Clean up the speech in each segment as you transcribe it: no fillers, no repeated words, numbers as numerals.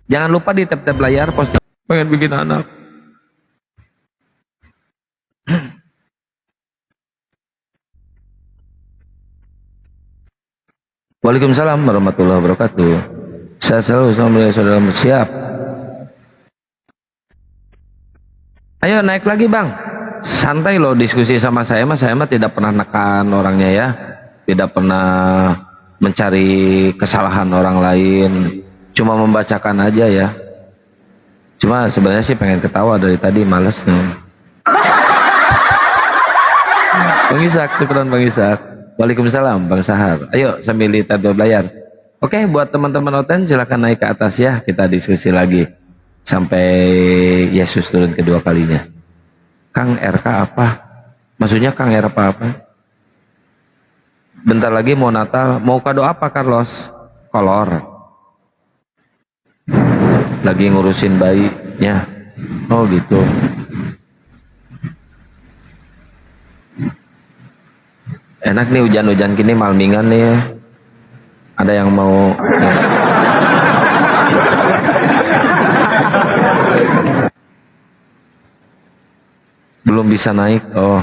Jangan lupa di tap-tap layar poster. Pengen bikin anak. Waalaikumsalam warahmatullahi wabarakatuh. Saya selalu sama saudara siap. Ayo naik lagi bang. Santai loh diskusi sama saya mah tidak pernah nekan orangnya ya. Tidak pernah mencari kesalahan orang lain. Cuma membacakan aja ya. Cuma sebenarnya sih pengen ketawa dari tadi, males nih. Bang Ishak, syukuran Bang Ishak. Waalaikumsalam Bang Sahar. Ayo sambil lihat layar. Oke, buat teman-teman Oten silakan naik ke atas ya. Kita diskusi lagi sampai Yesus turun kedua kalinya. Kang RK apa? Maksudnya Kang R apa? Bentar lagi mau Natal. Mau kado apa Carlos? Kolor. Lagi ngurusin bayinya. Oh gitu. Enak nih hujan-hujan gini malmingan nih ya. Ada yang mau ya. Belum bisa naik. Oh.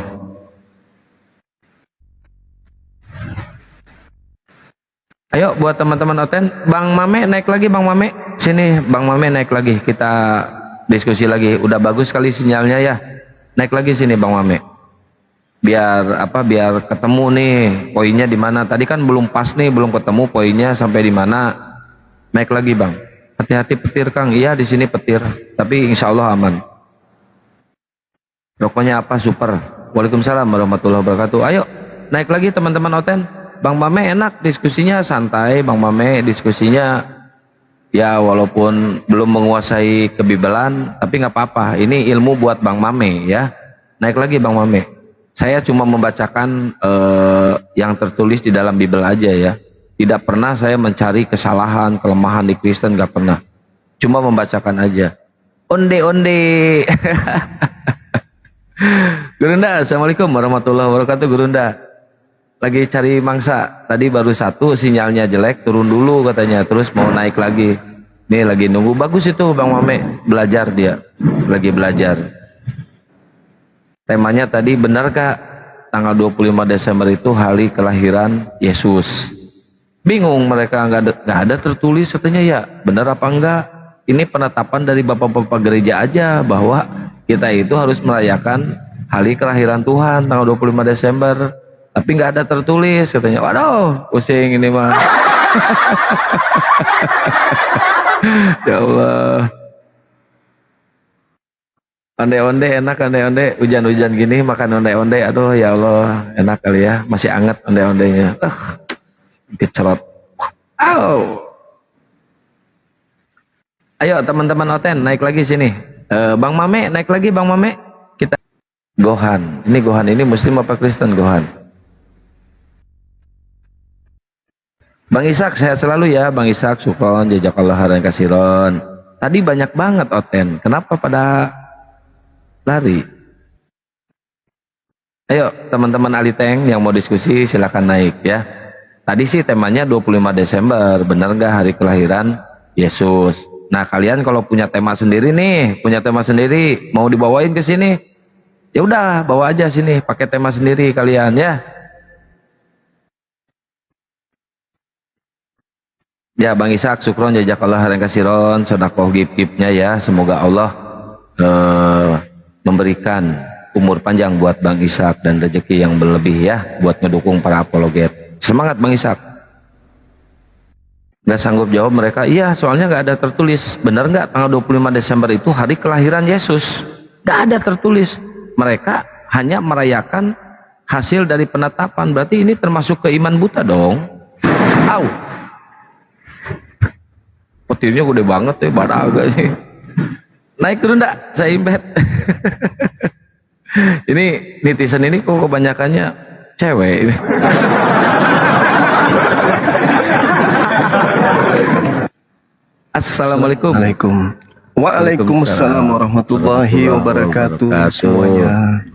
Ayo buat teman-teman Oten, Bang Mame naik lagi Bang Mame. Sini Bang Mame naik lagi. Kita diskusi lagi. Udah bagus sekali sinyalnya ya. Naik lagi sini Bang Mame. Biar biar ketemu nih poinnya di mana. Tadi kan belum pas nih, belum ketemu poinnya sampai di mana. Naik lagi bang. Hati-hati petir Kang. Iya di sini petir, tapi insya Allah aman. Rokoknya apa? Super. Waalaikumsalam warahmatullahi wabarakatuh. Ayo naik lagi teman-teman Oten. Bang Mame enak diskusinya, santai Bang Mame diskusinya. Ya walaupun belum menguasai kebibelan, tapi nggak apa-apa. Ini ilmu buat Bang Mame ya. Naik lagi Bang Mame. Saya cuma membacakan yang tertulis di dalam Bible aja ya. Tidak pernah saya mencari kesalahan, kelemahan di Kristen, gak pernah. Cuma membacakan aja. Onde. Gurunda, assalamualaikum warahmatullahi wabarakatuh. Gurunda, lagi cari mangsa. Tadi baru satu, sinyalnya jelek, turun dulu katanya. Terus mau naik lagi. Nih lagi nunggu. Bagus itu Bang Mame, belajar dia. Lagi belajar. Temanya tadi benar kak, tanggal 25 Desember itu hari kelahiran Yesus. Bingung mereka, nggak ada tertulis katanya ya. Benar apa enggak? Ini penetapan dari bapak-bapak gereja aja bahwa kita itu harus merayakan hari kelahiran Tuhan tanggal 25 Desember. Tapi nggak ada tertulis katanya. Waduh, pusing ini mah. Ya Allah. Onde-onde enak, onde-onde hujan-hujan gini makan onde-onde, aduh ya Allah enak kali ya, masih anget onde-ondenya. Kecelot. Ayo teman-teman Oten naik lagi sini. Bang Mame naik lagi Bang Mame. Kita Gohan. Ini Gohan ini Muslim apa Kristen Gohan? Bang Ishak sehat selalu ya Bang Ishak. Syukron jazakallah khairan kasiron. Tadi banyak banget Oten. Kenapa pada lari? Ayo teman-teman Aliteng yang mau diskusi silakan naik ya. Tadi sih temanya 25 Desember, bener nggak hari kelahiran Yesus? Nah kalian kalau punya tema sendiri nih, mau dibawain ke sini, ya udah bawa aja sini, pakai tema sendiri kalian ya. Ya Bang Ishak, syukron jazakallah khairan kasiron, sedekah gip-gipnya ya, semoga Allah memberikan umur panjang buat Bang Ishak dan rezeki yang berlebih ya buat ngedukung para apologet. Semangat Bang Ishak. Nggak sanggup jawab mereka, iya soalnya nggak ada tertulis. Benar nggak tanggal 25 Desember itu hari kelahiran Yesus? Nggak ada tertulis. Mereka hanya merayakan hasil dari penetapan. Berarti ini termasuk keiman buta dong. Au, petirnya gede banget ya, baraga sih. Naik dulu enggak? Saya imbet. Ini netizen ini kok kebanyakannya cewek. Assalamualaikum. Waalaikumsalam warahmatullahi wabarakatuh semuanya.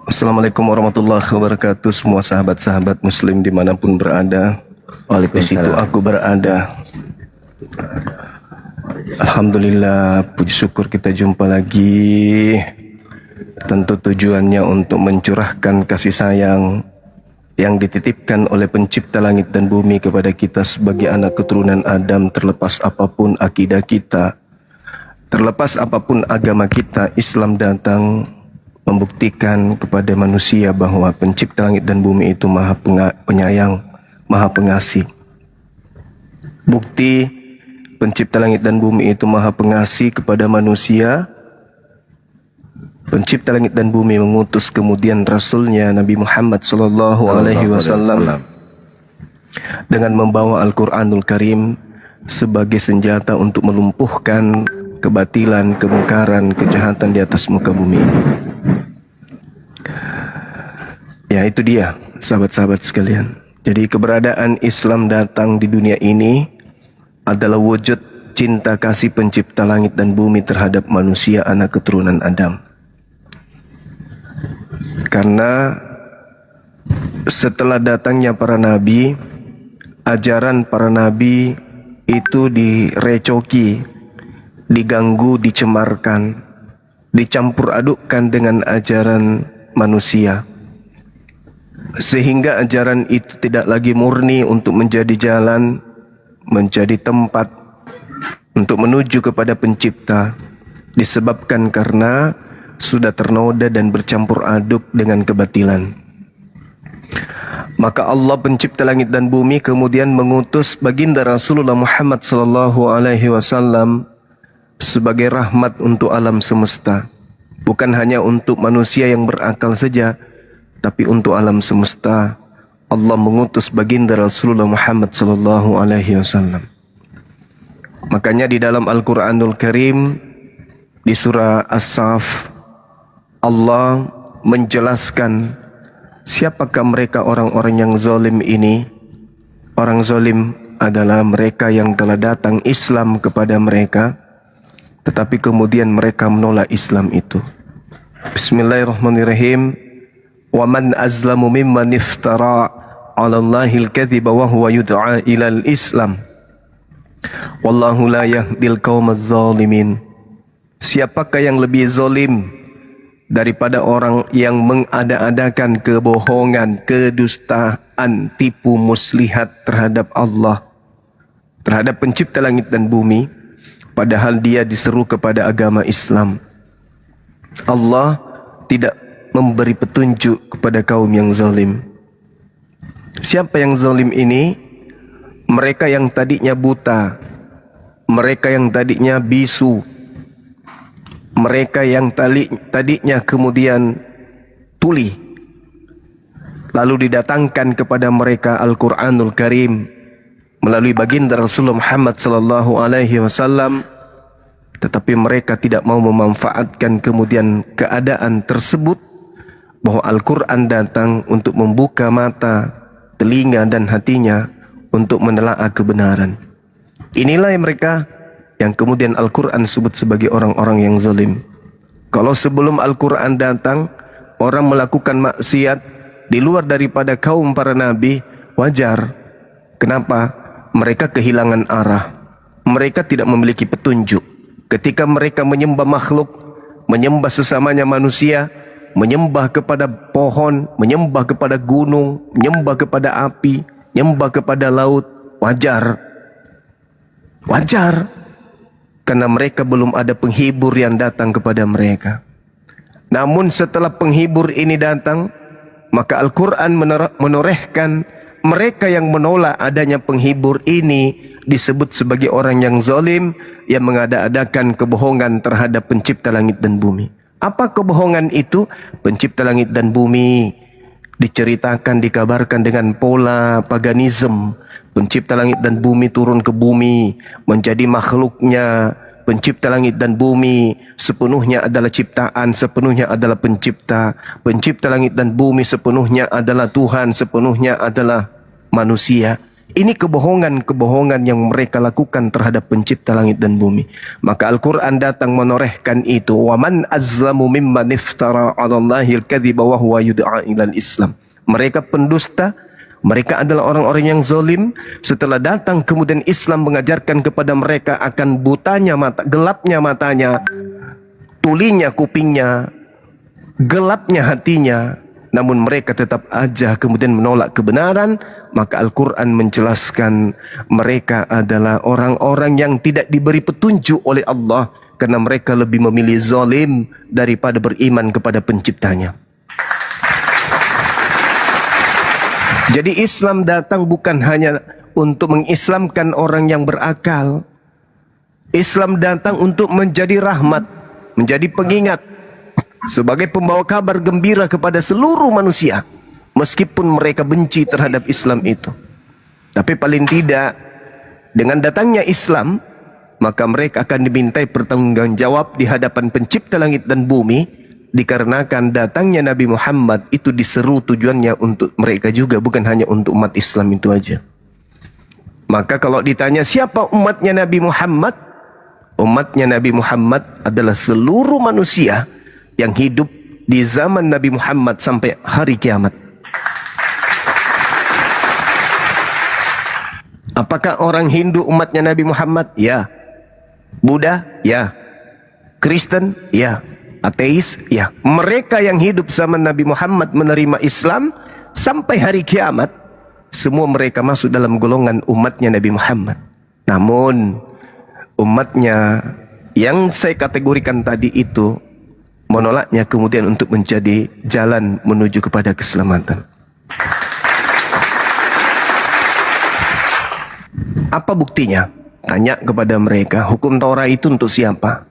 Assalamualaikum warahmatullahi wabarakatuh semua sahabat-sahabat muslim dimanapun berada. Di situ aku berada. Alhamdulillah, puji syukur kita jumpa lagi. Tentu tujuannya untuk mencurahkan kasih sayang yang dititipkan oleh pencipta langit dan bumi kepada kita sebagai anak keturunan Adam, terlepas apapun akidah kita, terlepas apapun agama kita. Islam datang membuktikan kepada manusia bahwa pencipta langit dan bumi itu maha penyayang, maha pengasih. Bukti pencipta langit dan bumi itu maha pengasih kepada manusia. Pencipta langit dan bumi mengutus kemudian Rasulnya Nabi Muhammad SAW dengan membawa Al-Quranul Karim sebagai senjata untuk melumpuhkan kebatilan, kemungkaran, kejahatan di atas muka bumi ini. Ya, itu dia sahabat-sahabat sekalian. Jadi keberadaan Islam datang di dunia ini adalah wujud cinta kasih pencipta langit dan bumi terhadap manusia anak keturunan Adam. Karena setelah datangnya para nabi, ajaran para nabi itu direcoki, diganggu, dicemarkan, dicampur adukkan dengan ajaran manusia, sehingga ajaran itu tidak lagi murni untuk menjadi jalan, menjadi tempat untuk menuju kepada pencipta, disebabkan karena sudah ternoda dan bercampur aduk dengan kebatilan. Maka Allah pencipta langit dan bumi kemudian mengutus baginda Rasulullah Muhammad SAW sebagai rahmat untuk alam semesta. Bukan hanya untuk manusia yang berakal saja, tapi untuk alam semesta. Allah mengutus baginda Rasulullah Muhammad SAW. Makanya di dalam Al-Quranul Karim di surah As-Saff, Allah menjelaskan siapakah mereka orang-orang yang zalim ini. Orang zalim adalah mereka yang telah datang Islam kepada mereka, tetapi kemudian mereka menolak Islam itu. Bismillahirrahmanirrahim. Wa man azlamu mimman iftara 'ala Allahil kadhiba wa huwa yud'a ilal Islam. Wallahu la yahdil qaumaz zalimin. Siapakah yang lebih zalim daripada orang yang mengada-adakan kebohongan, kedustaan, tipu muslihat terhadap Allah, terhadap pencipta langit dan bumi, padahal dia diseru kepada agama Islam. Allah tidak memberi petunjuk kepada kaum yang zalim. Siapa yang zalim ini? Mereka yang tadinya buta, mereka yang tadinya bisu, mereka yang tadinya kemudian tuli, lalu didatangkan kepada mereka Al-Quranul Karim melalui baginda Rasulullah Muhammad SAW, tetapi mereka tidak mau memanfaatkan kemudian keadaan tersebut, bahwa Al-Quran datang untuk membuka mata, telinga dan hatinya untuk menelaah kebenaran. Inilah yang mereka yang kemudian Al-Quran sebut sebagai orang-orang yang zalim. Kalau sebelum Al-Quran datang, orang melakukan maksiat di luar daripada kaum para nabi, wajar. Kenapa? Mereka kehilangan arah. Mereka tidak memiliki petunjuk. Ketika mereka menyembah makhluk, menyembah sesamanya manusia, menyembah kepada pohon, menyembah kepada gunung, menyembah kepada api, menyembah kepada laut, wajar. Wajar. Karena mereka belum ada penghibur yang datang kepada mereka. Namun setelah penghibur ini datang, maka Al-Quran menorehkan mereka yang menolak adanya penghibur ini disebut sebagai orang yang zalim, yang mengada-adakan kebohongan terhadap pencipta langit dan bumi. Apa kebohongan itu? Pencipta langit dan bumi diceritakan, dikabarkan dengan pola paganisme. Pencipta langit dan bumi turun ke bumi menjadi makhluknya. Pencipta langit dan bumi sepenuhnya adalah ciptaan, sepenuhnya adalah pencipta. Pencipta langit dan bumi sepenuhnya adalah Tuhan, sepenuhnya adalah manusia. Ini kebohongan-kebohongan yang mereka lakukan terhadap pencipta langit dan bumi. Maka Al-Quran datang menorehkan itu. Wa man azlamu mimman iftara 'ala Allahil kadhiba wa huwa yud'a ilal Islam. Mereka pendusta, Mereka adalah orang-orang yang zalim. Setelah datang kemudian Islam mengajarkan kepada mereka akan butanya mata, gelapnya matanya, tulinya kupingnya, gelapnya hatinya, namun mereka tetap aja kemudian menolak kebenaran. Maka Al-Quran menjelaskan mereka adalah orang-orang yang tidak diberi petunjuk oleh Allah, karena mereka lebih memilih zalim daripada beriman kepada penciptanya. Jadi Islam datang bukan hanya untuk mengislamkan orang yang berakal. Islam datang untuk menjadi rahmat, menjadi pengingat, sebagai pembawa kabar gembira kepada seluruh manusia, meskipun mereka benci terhadap Islam itu. Tapi paling tidak, dengan datangnya Islam, maka mereka akan dimintai pertanggungjawab di hadapan pencipta langit dan bumi, dikarenakan datangnya Nabi Muhammad itu diseru tujuannya untuk mereka juga, bukan hanya untuk umat Islam itu aja. Maka kalau ditanya siapa umatnya Nabi Muhammad, umatnya Nabi Muhammad adalah seluruh manusia yang hidup di zaman Nabi Muhammad sampai hari kiamat. Apakah orang Hindu umatnya Nabi Muhammad? Ya. Buddha? Ya. Kristen? Ya. Ateis? Ya. Mereka yang hidup zaman Nabi Muhammad menerima Islam sampai hari kiamat, semua mereka masuk dalam golongan umatnya Nabi Muhammad. Namun umatnya yang saya kategorikan tadi itu menolaknya kemudian untuk menjadi jalan menuju kepada keselamatan. Apa buktinya? Tanya kepada mereka, hukum Taurat itu untuk siapa?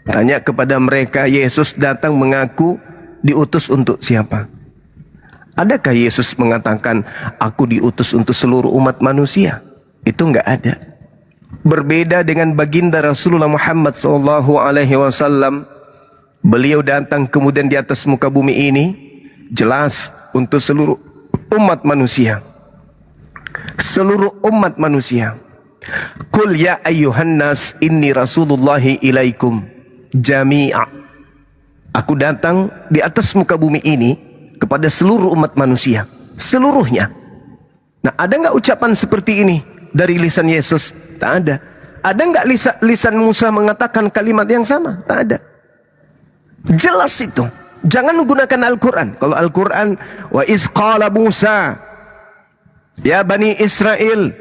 Tanya kepada mereka, Yesus datang mengaku diutus untuk siapa? Adakah Yesus mengatakan, aku diutus untuk seluruh umat manusia? Itu enggak ada. Berbeda dengan baginda Rasulullah Muhammad SAW, beliau datang kemudian di atas muka bumi ini, jelas untuk seluruh umat manusia. Seluruh umat manusia. Qul ya ayyuhan nas inni rasulullahi ilaikum jami'a. Aku datang di atas muka bumi ini kepada seluruh umat manusia, seluruhnya. Nah, ada enggak ucapan seperti ini dari lisan Yesus? Tak ada. Ada enggak lisan Musa mengatakan kalimat yang sama? Tak ada. Jelas itu. Jangan menggunakan Al-Quran. Kalau Al-Quran, wa iz qala Musa ya Bani Israel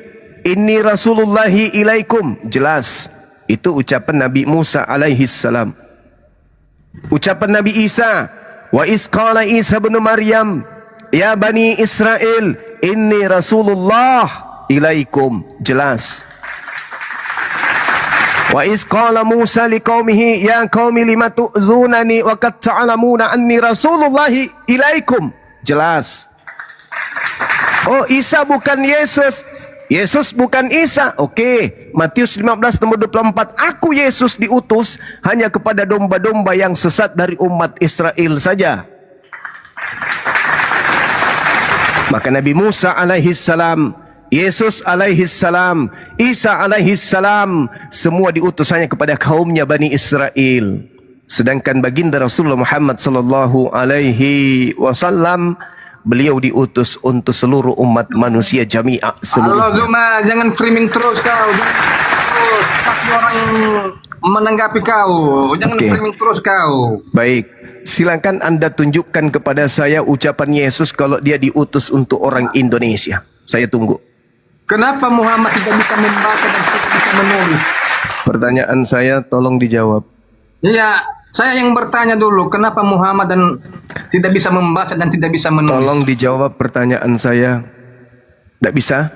inni rasulullahi ilaikum, jelas itu ucapan Nabi Musa alaihi salam. Ucapan Nabi Isa, wa iz qala Isa bin Maryam ya Bani Israel inni rasulullah ilaikum, jelas. Wa iz qala Musa liqaumihi ya qaumi lima tu'zunani wa qad ta'lamuna anni rasulullahi ilaikum, jelas. Oh, Isa bukan Yesus, Yesus bukan Isa. Oke, Matius 15 nomor 24, aku Yesus diutus hanya kepada domba-domba yang sesat dari umat Israel saja. Maka Nabi Musa alaihi salam, Yesus alaihi salam, Isa alaihi salam, semua diutus hanya kepada kaumnya Bani Israel. Sedangkan baginda Rasulullah Muhammad sallallahu alaihi wasallam, beliau diutus untuk seluruh umat manusia jami'ah seluruhnya. Halo Zuma, jangan framing terus kau. Terus pasti orang menanggapi kau. Jangan framing terus kau. Baik, silakan Anda tunjukkan kepada saya ucapan Yesus kalau dia diutus untuk orang Indonesia. Saya tunggu. Kenapa Muhammad tidak bisa membaca dan tidak bisa menulis? Pertanyaan saya tolong dijawab. Iya, saya yang bertanya dulu, kenapa Muhammad dan tidak bisa membaca dan tidak bisa menulis? Tolong dijawab pertanyaan saya. Tidak bisa?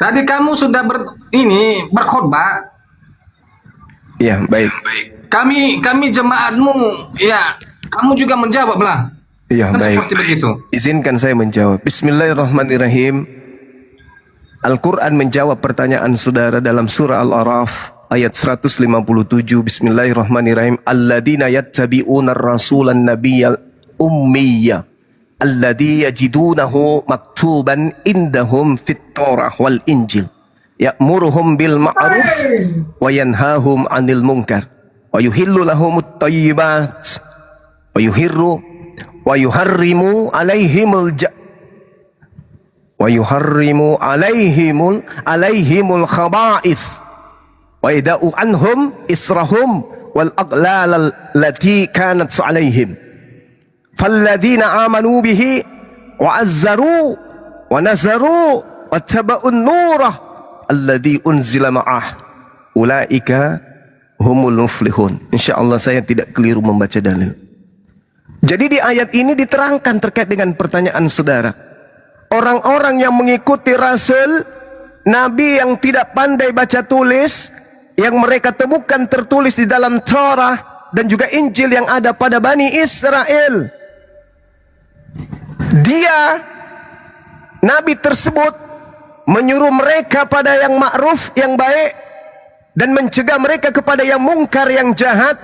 Tadi kamu sudah berkhotbah. Ya, baik. Kami jemaatmu, ya, kamu juga menjawab lah. Ya, kan baik. seperti begitu. Izinkan saya menjawab. Bismillahirrahmanirrahim. Al-Quran menjawab pertanyaan saudara dalam surah Al-A'raf ayat 157. Bismillahirrahmanirrahim. Alladzina yattabi'una ar-rasulan nabiyyal ummiyya alladzi yajidunahu maktuban indahum fit Taurah wal Injil ya'muruhum bil ma'ruf wa yanhahum 'anil munkar wa yuhillu lahumut thayyibat wa yuharrimu 'alaihimul wa yuharrimu alaihimul khaba'ith wa yada'u anhum israhum wal aghlal allati kanat 'alaihim falladzina amanu bihi wa azzaru wa nazaru wattaba'un nurah alladzi unzila ma'ah ulaika humul muflihun. Insyaallah saya tidak keliru membaca dalil. Jadi di ayat ini diterangkan terkait dengan pertanyaan saudara. Orang-orang yang mengikuti Rasul, Nabi yang tidak pandai baca tulis, yang mereka temukan tertulis di dalam Taurat dan juga Injil yang ada pada Bani Israel. Nabi tersebut menyuruh mereka pada yang ma'ruf, yang baik, dan mencegah mereka kepada yang mungkar, yang jahat.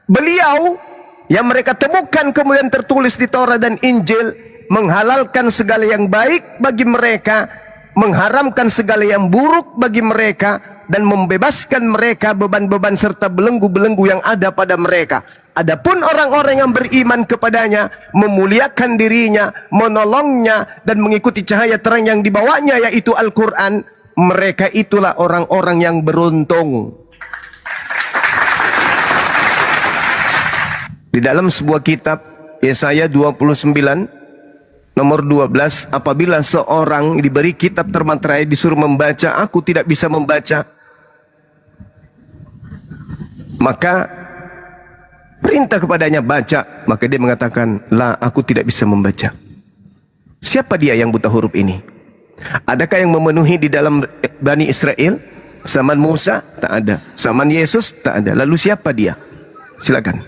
Beliau yang mereka temukan kemudian tertulis di Taurat dan Injil menghalalkan segala yang baik bagi mereka, mengharamkan segala yang buruk bagi mereka, dan membebaskan mereka beban-beban serta belenggu-belenggu yang ada pada mereka. Adapun orang-orang yang beriman kepadanya, memuliakan dirinya, menolongnya, dan mengikuti cahaya terang yang dibawanya, yaitu Al-Quran, mereka itulah orang-orang yang beruntung. Di dalam sebuah kitab, Yesaya 29, nomor 12, apabila seorang diberi kitab termaterai disuruh membaca, aku tidak bisa membaca, maka perintah kepadanya baca, maka dia mengatakan, la, aku tidak bisa membaca. Siapa dia yang buta huruf ini? Adakah yang memenuhi di dalam Bani Israel? Zaman Musa? Tak ada. Zaman Yesus? Tak ada. Lalu siapa dia? Silakan.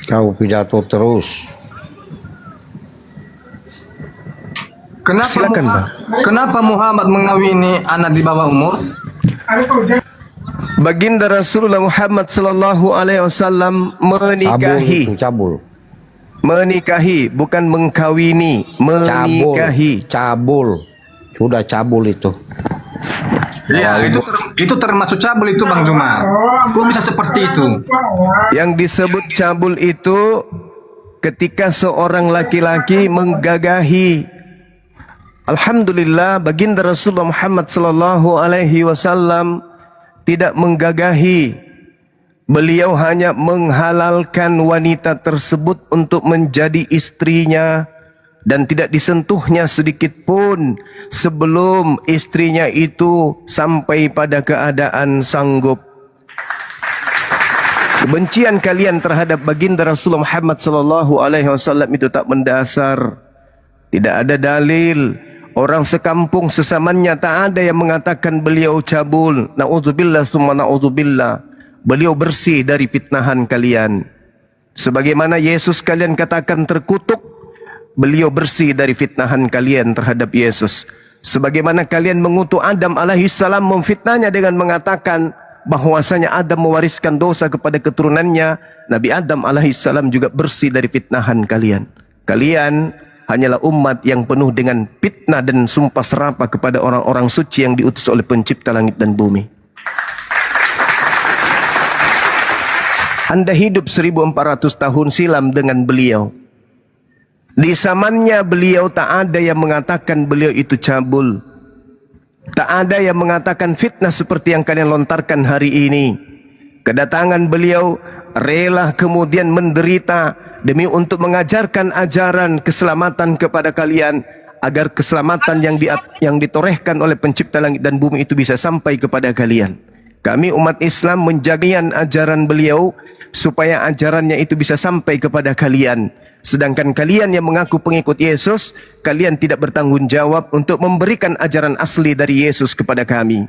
Kau pidato terus. Silakan, Bang. Kenapa Muhammad mengawini anak di bawah umur? Baginda Rasulullah Muhammad sallallahu alaihi wasallam menikahi. Menikahi, bukan mengkawini, menikahi. Cabul. Sudah cabul itu. Iya, itu termasuk cabul itu, Bang Juma. Kok bisa seperti itu? Yang disebut cabul itu ketika seorang laki-laki menggagahi. Alhamdulillah, baginda Rasulullah Muhammad sallallahu alaihi wasallam tidak menggagahi. Beliau hanya menghalalkan wanita tersebut untuk menjadi istrinya dan tidak disentuhnya sedikit pun sebelum istrinya itu sampai pada keadaan sanggup. Kebencian kalian terhadap baginda Rasulullah Muhammad sallallahu alaihi wasallam itu tak mendasar. Tidak ada dalil. Orang sekampung sesamanya tak ada yang mengatakan beliau cabul. Na'udzubillah summa na'udzubillah. Beliau bersih dari fitnahan kalian. Sebagaimana Yesus kalian katakan terkutuk, beliau bersih dari fitnahan kalian terhadap Yesus. Sebagaimana kalian mengutuk Adam alaihissalam, memfitnahnya dengan mengatakan bahwasanya Adam mewariskan dosa kepada keturunannya, Nabi Adam alaihissalam juga bersih dari fitnahan kalian. Kalian hanyalah umat yang penuh dengan fitnah dan sumpah serapah kepada orang-orang suci yang diutus oleh pencipta langit dan bumi. Anda hidup 1400 tahun silam dengan beliau. Di zamannya beliau tak ada yang mengatakan beliau itu cabul. Tak ada yang mengatakan fitnah seperti yang kalian lontarkan hari ini. Kedatangan beliau rela kemudian menderita demi untuk mengajarkan ajaran keselamatan kepada kalian, agar keselamatan yang ditorehkan oleh pencipta langit dan bumi itu bisa sampai kepada kalian. Kami umat Islam menjaga ajaran beliau supaya ajarannya itu bisa sampai kepada kalian. Sedangkan kalian yang mengaku pengikut Yesus, kalian tidak bertanggung jawab untuk memberikan ajaran asli dari Yesus kepada kami.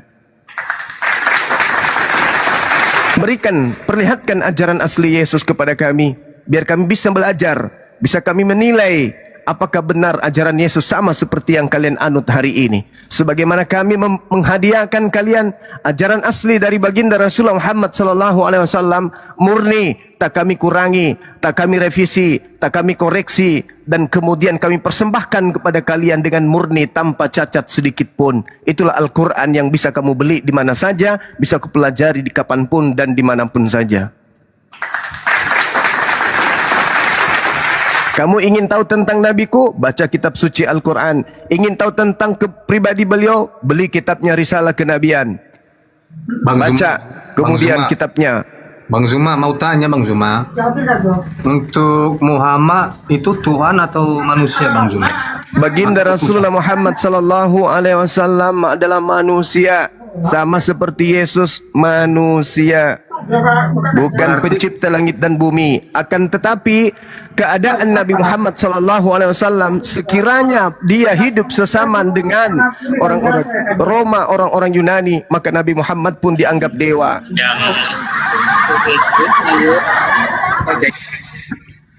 Perlihatkan ajaran asli Yesus kepada kami, biar kami bisa belajar, bisa kami menilai apakah benar ajaran Yesus sama seperti yang kalian anut hari ini. Sebagaimana kami menghadiahkan kalian ajaran asli dari baginda Rasulullah Muhammad sallallahu alaihi wasallam, murni, tak kami kurangi, tak kami revisi, tak kami koreksi, dan kemudian kami persembahkan kepada kalian dengan murni tanpa cacat sedikit pun. Itulah Al-Quran yang bisa kamu beli di mana saja, bisa kamu pelajari di kapanpun dan dimanapun saja. Kamu ingin tahu tentang nabiku? Baca kitab suci Al-Quran. Ingin tahu tentang pribadi beliau? Beli kitabnya Risalah Kenabian. Baca kemudian kitabnya. Bang Zuma mau tanya Bang Zuma. Untuk Muhammad itu Tuhan atau manusia Bang Zuma? Baginda Rasulullah Muhammad sallallahu alaihi wasallam adalah manusia, sama seperti Yesus manusia. Bukan pencipta langit dan bumi. Akan tetapi keadaan Nabi Muhammad sallallahu alaihi wasallam, sekiranya dia hidup sesama dengan orang-orang Roma, orang-orang Yunani, maka Nabi Muhammad pun dianggap dewa.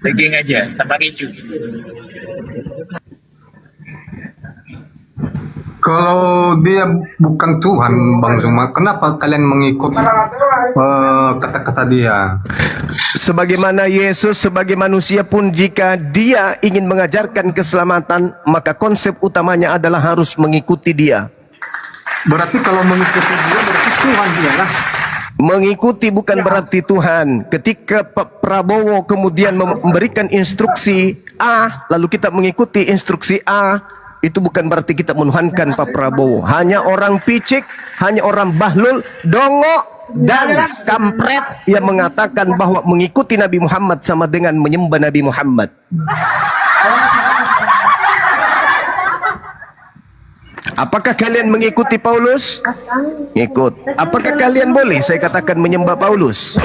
Daging aja sama keju. Kalau dia bukan Tuhan Bang Zuma, kenapa kalian mengikut kata-kata dia? Sebagaimana Yesus sebagai manusia pun, jika dia ingin mengajarkan keselamatan, maka konsep utamanya adalah harus mengikuti dia. Berarti kalau mengikuti dia berarti Tuhan dia lah. Mengikuti bukan berarti Tuhan. Ketika Pak Prabowo kemudian memberikan instruksi A, lalu kita mengikuti instruksi A, itu bukan berarti kita menuhankan Pak Prabowo. Hanya orang picik, hanya orang bahlul, dongok, dan kampret yang mengatakan bahwa mengikuti Nabi Muhammad sama dengan menyembah Nabi Muhammad. Apakah kalian mengikuti Paulus? Ikut. Apakah kalian boleh saya katakan menyembah Paulus?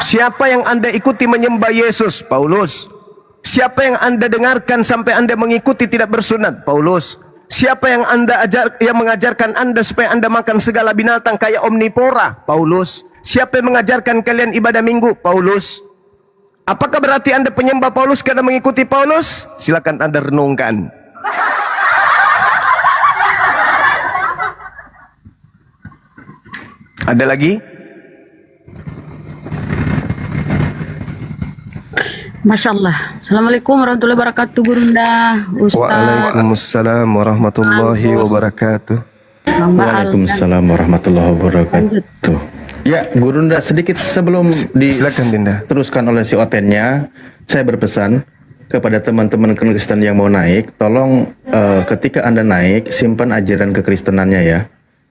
Siapa yang Anda ikuti menyembah Yesus? Paulus. Siapa yang Anda dengarkan sampai Anda mengikuti tidak bersunat? Paulus. Siapa yang yang mengajarkan Anda supaya Anda makan segala binatang kayak omnivora? Paulus. Siapa yang mengajarkan kalian ibadah minggu? Paulus. Apakah berarti Anda penyembah Paulus karena mengikuti Paulus? Silakan Anda renungkan. Ada lagi? Masya Allah. Assalamualaikum warahmatullahi wabarakatuh, Gurunda. Ustaz. Waalaikumsalam warahmatullahi wabarakatuh. Waalaikumsalam warahmatullahi wabarakatuh. Ya, Gurunda, sedikit sebelum Silakan Dinda. diteruskan oleh si Otennya, saya berpesan kepada teman-teman Kristen yang mau naik, tolong ketika Anda naik, simpan ajaran kekristenannya ya.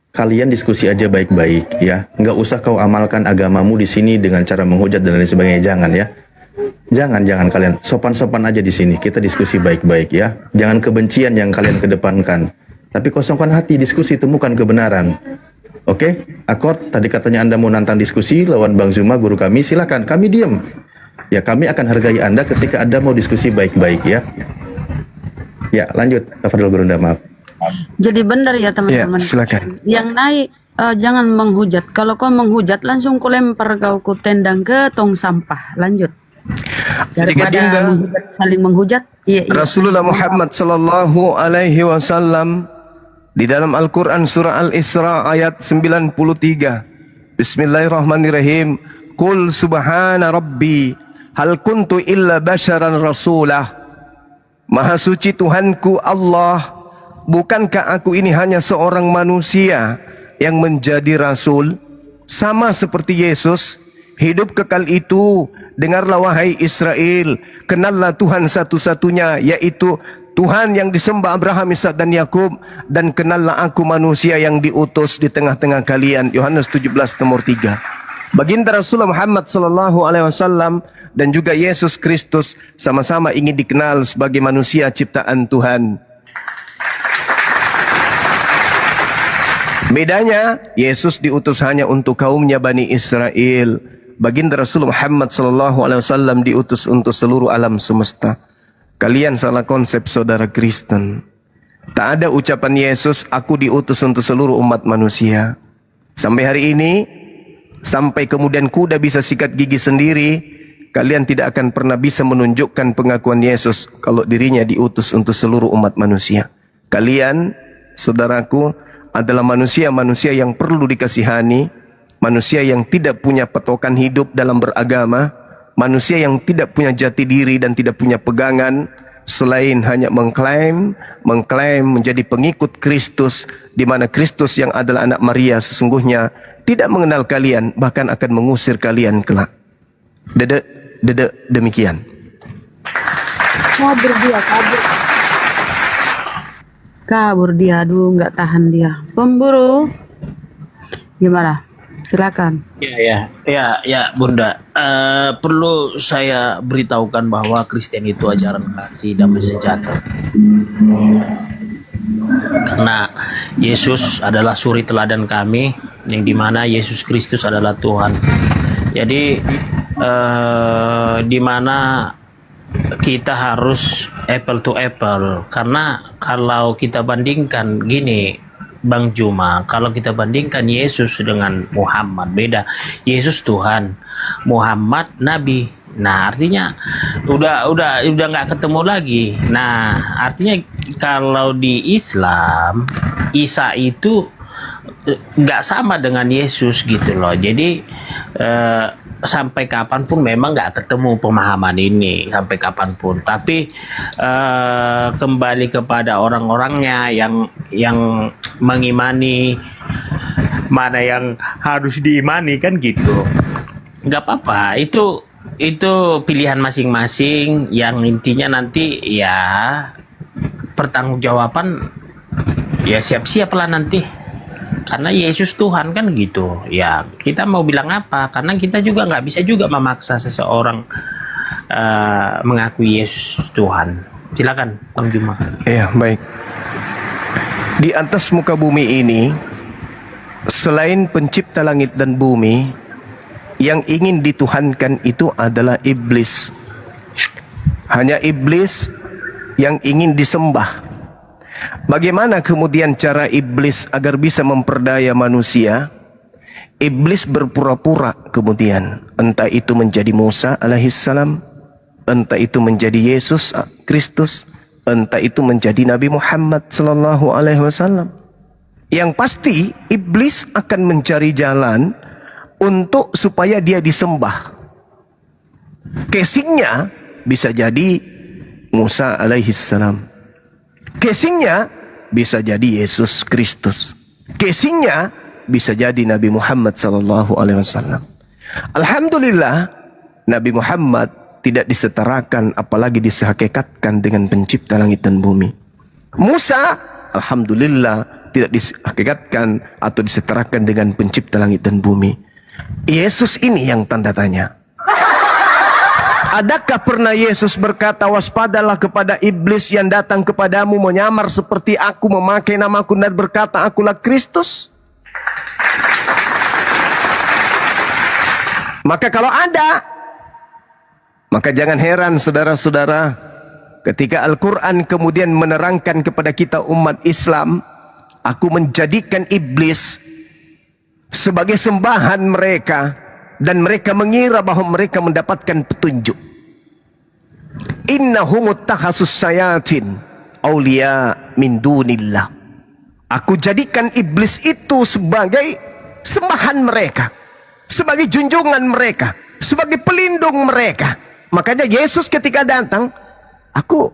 Kalian diskusi aja baik-baik ya. Nggak usah kau amalkan agamamu di sini dengan cara menghujat dan lain sebagainya. Jangan ya. Jangan kalian sopan-sopan aja di sini. Kita diskusi baik-baik ya. Jangan kebencian yang kalian kedepankan. Tapi kosongkan hati, diskusi, temukan kebenaran. Oke? Akord, tadi katanya Anda mau nantang diskusi lawan Bang Zuma, guru kami. Silakan, kami diam. Ya, kami akan hargai Anda ketika Anda mau diskusi baik-baik ya. Ya, lanjut. Tafadhol Gurunda, maaf. Jadi benar ya teman-teman. Ya, silakan. Yang naik jangan menghujat. Kalau kau menghujat langsung kau lempar kau ku tendang ke tong sampah. Lanjut. Daripada saling menghujat. Iya. Rasulullah Muhammad sallallahu alaihi wasallam di dalam Al-Quran surah Al-Isra ayat 93. Bismillahirrahmanirrahim. Qul subhana rabbi hal kuntu illa basharan rasulah. Maha suci Tuhanku Allah, bukankah aku ini hanya seorang manusia yang menjadi rasul? Sama seperti Yesus, hidup kekal itu, dengarlah wahai Israel, kenallah Tuhan satu-satunya, yaitu Tuhan yang disembah Abraham, Ishak dan Yakub, dan kenallah aku manusia yang diutus di tengah-tengah kalian. Yohanes 17 nomor 3. Baginda Rasulullah Muhammad sallallahu alaihi wasallam dan juga Yesus Kristus sama-sama ingin dikenal sebagai manusia ciptaan Tuhan. Bedanya, Yesus diutus hanya untuk kaumnya Bani Israel. Baginda Rasulullah Muhammad SAW diutus untuk seluruh alam semesta. Kalian salah konsep saudara Kristen. Tak ada ucapan Yesus, aku diutus untuk seluruh umat manusia. Sampai hari ini, sampai kemudian kuda bisa sikat gigi sendiri, kalian tidak akan pernah bisa menunjukkan pengakuan Yesus kalau dirinya diutus untuk seluruh umat manusia. Kalian, saudaraku, adalah manusia-manusia yang perlu dikasihani, manusia yang tidak punya patokan hidup dalam beragama, manusia yang tidak punya jati diri dan tidak punya pegangan selain hanya mengklaim menjadi pengikut Kristus, di mana Kristus yang adalah anak Maria sesungguhnya tidak mengenal kalian, bahkan akan mengusir kalian kelak. Demikian. Kabur dia, kabur. Kabur dia, aduh nggak tahan dia. Pemburu. Gimana? Silakan. Ya, Bunda. Perlu saya beritahukan bahwa Kristen itu ajaran kasih damai sejahtera. Karena Yesus adalah suri teladan kami, yang dimana Yesus Kristus adalah Tuhan. Jadi dimana kita harus apple to apple, karena kalau kita bandingkan gini Bang Juma, kalau kita bandingkan Yesus dengan Muhammad, beda. Yesus Tuhan, Muhammad Nabi. Nah, artinya udah nggak ketemu lagi. Nah, artinya kalau di Islam, Isa itu nggak sama dengan Yesus gitu loh. Jadi sampai kapanpun memang nggak ketemu pemahaman ini, sampai kapanpun. Tapi kembali kepada orang-orangnya yang mengimani mana yang harus diimani kan gitu. Nggak apa-apa, itu pilihan masing-masing. Yang intinya nanti ya pertanggungjawaban ya siap-siap lah nanti. Karena Yesus Tuhan kan gitu. Ya kita mau bilang apa? Karena kita juga nggak bisa juga memaksa seseorang mengakui Yesus Tuhan. Silakan Bang Juma. Ya, baik. Di atas muka bumi ini, selain pencipta langit dan bumi, yang ingin dituhankan itu adalah iblis. Hanya iblis yang ingin disembah. Bagaimana kemudian cara iblis agar bisa memperdaya manusia? Iblis berpura-pura kemudian, entah itu menjadi Musa alaihissalam, entah itu menjadi Yesus Kristus, entah itu menjadi Nabi Muhammad sallallahu alaihi wasallam. Yang pasti iblis akan mencari jalan untuk supaya dia disembah. Casingnya bisa jadi Musa alaihissalam. Casingnya bisa jadi Yesus Kristus. Casingnya bisa jadi Nabi Muhammad sallallahu alaihi wasallam. Alhamdulillah, Nabi Muhammad tidak disetarakan apalagi disehakikatkan dengan pencipta langit dan bumi. Musa, alhamdulillah, tidak disehakikatkan atau disetarakan dengan pencipta langit dan bumi. Yesus ini yang tanda tanya. Adakah pernah Yesus berkata, waspadalah kepada iblis yang datang kepadamu menyamar seperti aku, memakai namaku dan berkata akulah Kristus? Maka kalau ada, maka jangan heran saudara-saudara, ketika Al-Quran kemudian menerangkan kepada kita umat Islam, aku menjadikan iblis sebagai sembahan mereka. Dan mereka mengira bahwa mereka mendapatkan petunjuk. Innahum muttakhasus sayatin auliya min dunillah. Aku jadikan iblis itu sebagai sembahan mereka, sebagai junjungan mereka, sebagai pelindung mereka. Makanya Yesus ketika datang, aku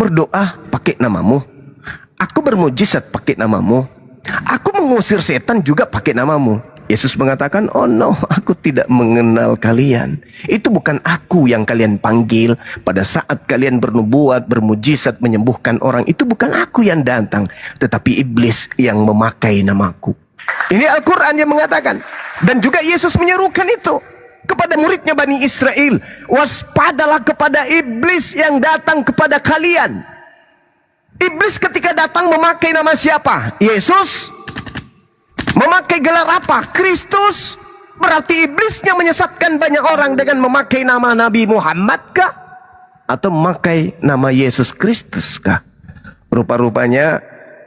berdoa pakai namamu, aku bermujizat pakai namamu, aku mengusir setan juga pakai namamu. Yesus mengatakan, oh no, aku tidak mengenal kalian. Itu bukan aku yang kalian panggil pada saat kalian bernubuat, bermujizat, menyembuhkan orang. Itu bukan aku yang datang, tetapi iblis yang memakai namaku. Ini Al-Quran yang mengatakan. Dan juga Yesus menyerukan itu kepada muridnya Bani Israel. Waspadalah kepada iblis yang datang kepada kalian. Iblis ketika datang memakai nama siapa? Yesus. Memakai gelar apa? Kristus. Berarti iblisnya menyesatkan banyak orang dengan memakai nama Nabi Muhammad kah? Atau memakai nama Yesus Kristus kah? Rupa-rupanya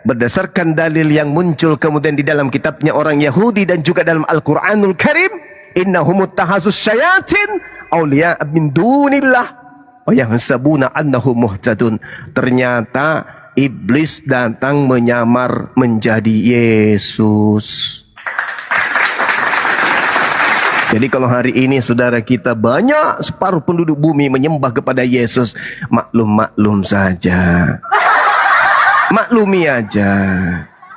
berdasarkan dalil yang muncul kemudian di dalam kitabnya orang Yahudi dan juga dalam Al-Quranul Karim, innahum muttahazus syayatin awliya min dunillah wa yahsabuna annahum muhtadun. Ternyata iblis datang menyamar menjadi Yesus. Jadi kalau hari ini saudara kita banyak separuh penduduk bumi menyembah kepada Yesus, maklum saja. Maklumi aja.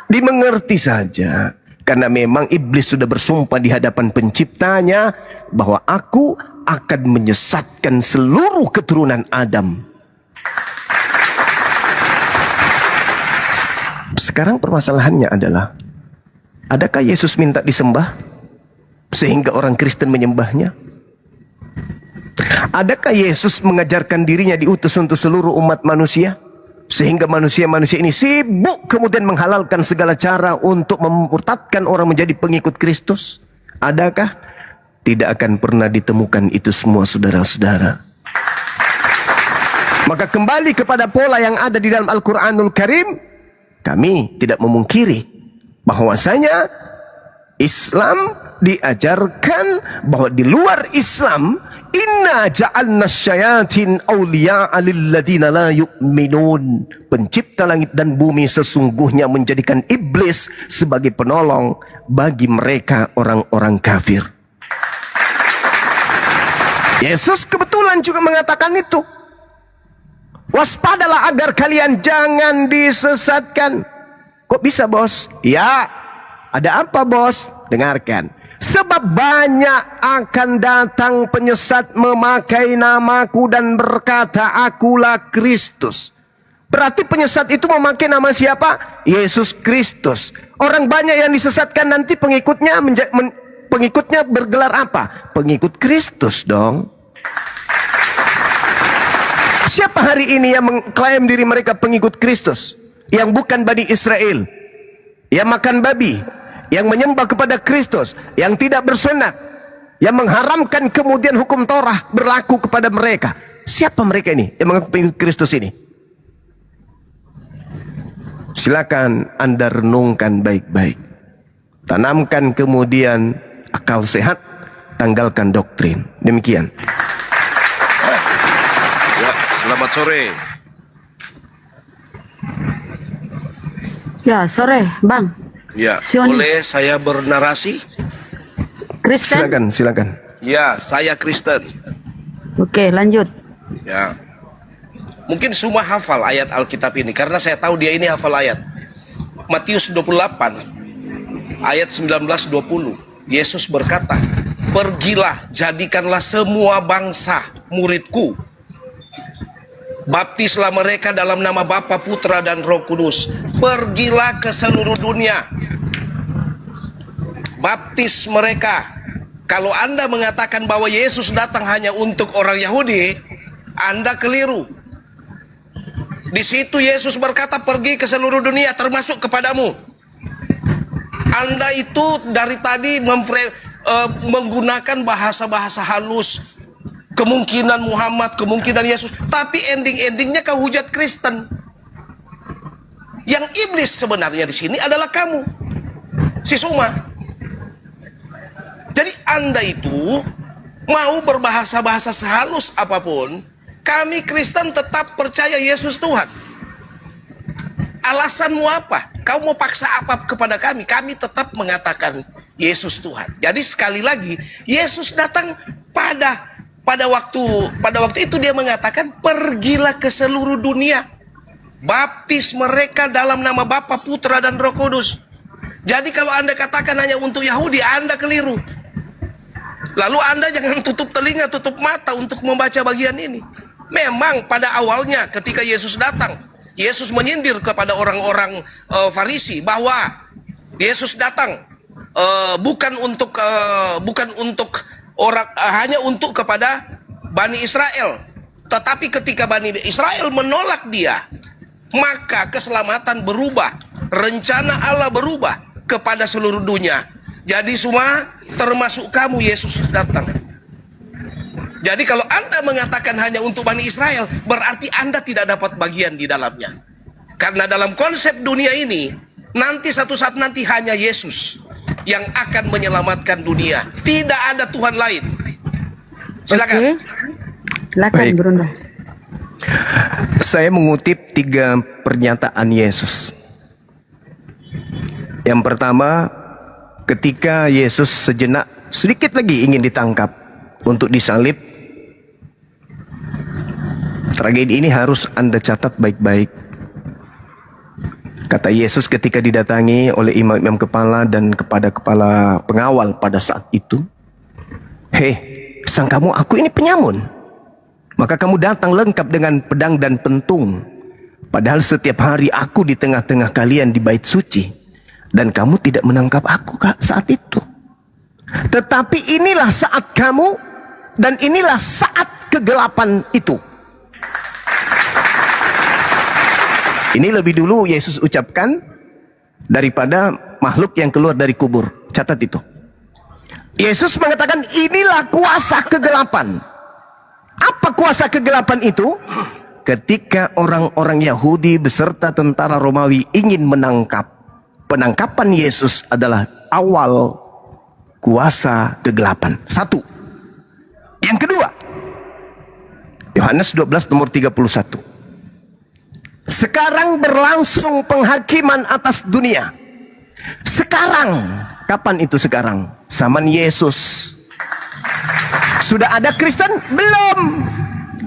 Dimengerti saja. Karena memang iblis sudah bersumpah di hadapan penciptanya bahwa aku akan menyesatkan seluruh keturunan Adam. Sekarang permasalahannya adalah, adakah Yesus minta disembah sehingga orang Kristen menyembahnya? Adakah Yesus mengajarkan dirinya diutus untuk seluruh umat manusia sehingga manusia-manusia ini sibuk kemudian menghalalkan segala cara untuk memurtadkan orang menjadi pengikut Kristus? Adakah? Tidak akan pernah ditemukan itu semua, saudara-saudara. Maka kembali kepada pola yang ada di dalam Al-Quranul Karim, kami tidak memungkiri bahwasanya Islam diajarkan bahwa di luar Islam, inna ja'alna syayatin awliya'a lilladina la yu'minun. Pencipta langit dan bumi sesungguhnya menjadikan iblis sebagai penolong bagi mereka orang-orang kafir. Yesus kebetulan juga mengatakan itu. Waspadalah agar kalian jangan disesatkan. Kok bisa, bos? Ya, ada apa, bos? Dengarkan. Sebab banyak akan datang penyesat memakai namaku dan berkata, akulah Kristus. Berarti penyesat itu memakai nama siapa? Yesus Kristus. Orang banyak yang disesatkan nanti pengikutnya bergelar apa? Pengikut Kristus dong. Siapa hari ini yang mengklaim diri mereka pengikut Kristus? Yang bukan Bani Israel, yang makan babi, yang menyembah kepada Kristus, yang tidak bersunat, yang mengharamkan kemudian hukum Torah berlaku kepada mereka. Siapa mereka ini yang mengaku pengikut Kristus ini? Silakan Anda renungkan baik-baik. Tanamkan kemudian akal sehat, tanggalkan doktrin. Demikian. Selamat sore. Ya, sore, Bang. Ya, Sionis. boleh saya bernarasi? Kristen? Silakan. Ya, saya Kristen. Oke, lanjut. Ya. Mungkin semua hafal ayat Alkitab ini karena saya tahu dia ini hafal ayat. Matius 28 ayat 19-20. Yesus berkata, "Pergilah, jadikanlah semua bangsa muridku. Baptislah mereka dalam nama Bapa, Putra, dan Roh Kudus. Pergilah ke seluruh dunia. Baptis mereka." Kalau Anda mengatakan bahwa Yesus datang hanya untuk orang Yahudi, Anda keliru. Di situ Yesus berkata pergi ke seluruh dunia termasuk kepadamu. Anda itu dari tadi menggunakan bahasa-bahasa halus. Kemungkinan Muhammad, kemungkinan Yesus, tapi ending-endingnya kau hujat Kristen. Yang iblis sebenarnya di sini adalah kamu, si Suma. Jadi Anda itu mau berbahasa-bahasa sehalus apapun, kami Kristen tetap percaya Yesus Tuhan. Alasanmu apa? Kau mau paksa apa kepada kami? Kami tetap mengatakan Yesus Tuhan. Jadi sekali lagi, Yesus datang pada waktu itu dia mengatakan pergilah ke seluruh dunia, baptis mereka dalam nama Bapa, Putra, dan Roh Kudus. Jadi kalau Anda katakan hanya untuk Yahudi, Anda keliru. Lalu Anda jangan tutup telinga, tutup mata untuk membaca bagian ini. Memang pada awalnya ketika Yesus datang, Yesus menyindir kepada orang-orang Farisi bahwa Yesus datang bukan untuk orang, hanya untuk kepada Bani Israel. Tetapi ketika Bani Israel menolak dia, maka keselamatan berubah, rencana Allah berubah kepada seluruh dunia. Jadi semua termasuk kamu Yesus datang. Jadi kalau Anda mengatakan hanya untuk Bani Israel, berarti Anda tidak dapat bagian di dalamnya. Karena dalam konsep dunia ini, nanti satu saat nanti hanya Yesus yang akan menyelamatkan dunia. Tidak ada Tuhan lain. Silakan. Oke. Silakan, Baik. Brunda. Saya mengutip 3 pernyataan Yesus. Yang pertama, ketika Yesus sejenak sedikit lagi ingin ditangkap untuk disalib. Tragedi ini harus Anda catat baik-baik. Kata Yesus ketika didatangi oleh imam-imam kepala dan kepada kepala pengawal pada saat itu, "Hei, sangkamu aku ini penyamun? Maka kamu datang lengkap dengan pedang dan pentung. Padahal setiap hari aku di tengah-tengah kalian di bait suci, dan kamu tidak menangkap aku saat itu. Tetapi inilah saat kamu, dan inilah saat kegelapan itu. Ini lebih dulu Yesus ucapkan daripada makhluk yang keluar dari kubur. Catat itu. Yesus mengatakan inilah kuasa kegelapan. Apa kuasa kegelapan itu? Ketika orang-orang Yahudi beserta tentara Romawi ingin menangkap. Penangkapan Yesus adalah awal kuasa kegelapan. Satu. Yang kedua, Yohanes 12 nomor 31. Sekarang berlangsung penghakiman atas dunia. Sekarang. Kapan itu sekarang? Zaman Yesus. Sudah ada Kristen? Belum.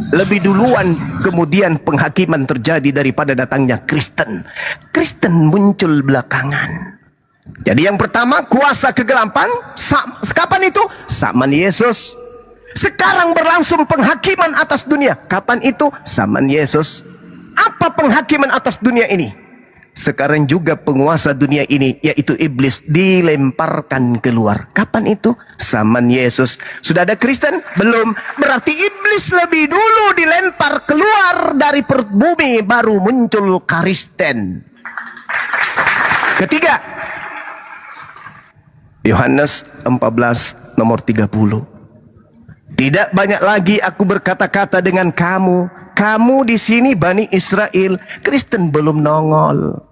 Lebih duluan kemudian penghakiman terjadi daripada datangnya Kristen. Kristen muncul belakangan. Jadi yang pertama kuasa kegelapan. Kapan itu? Zaman Yesus. Sekarang berlangsung penghakiman atas dunia. Kapan itu? Zaman Yesus. Apa penghakiman atas dunia ini? Sekarang juga penguasa dunia ini, yaitu iblis, dilemparkan keluar. Kapan itu? Zaman Yesus. Sudah ada Kristen? Belum. Berarti iblis lebih dulu dilempar keluar dari perut bumi, baru muncul Kristen. Ketiga, Yohanes 14 nomor 30. Tidak banyak lagi aku berkata-kata dengan kamu. Kamu di sini Bani Israel, Kristen belum nongol.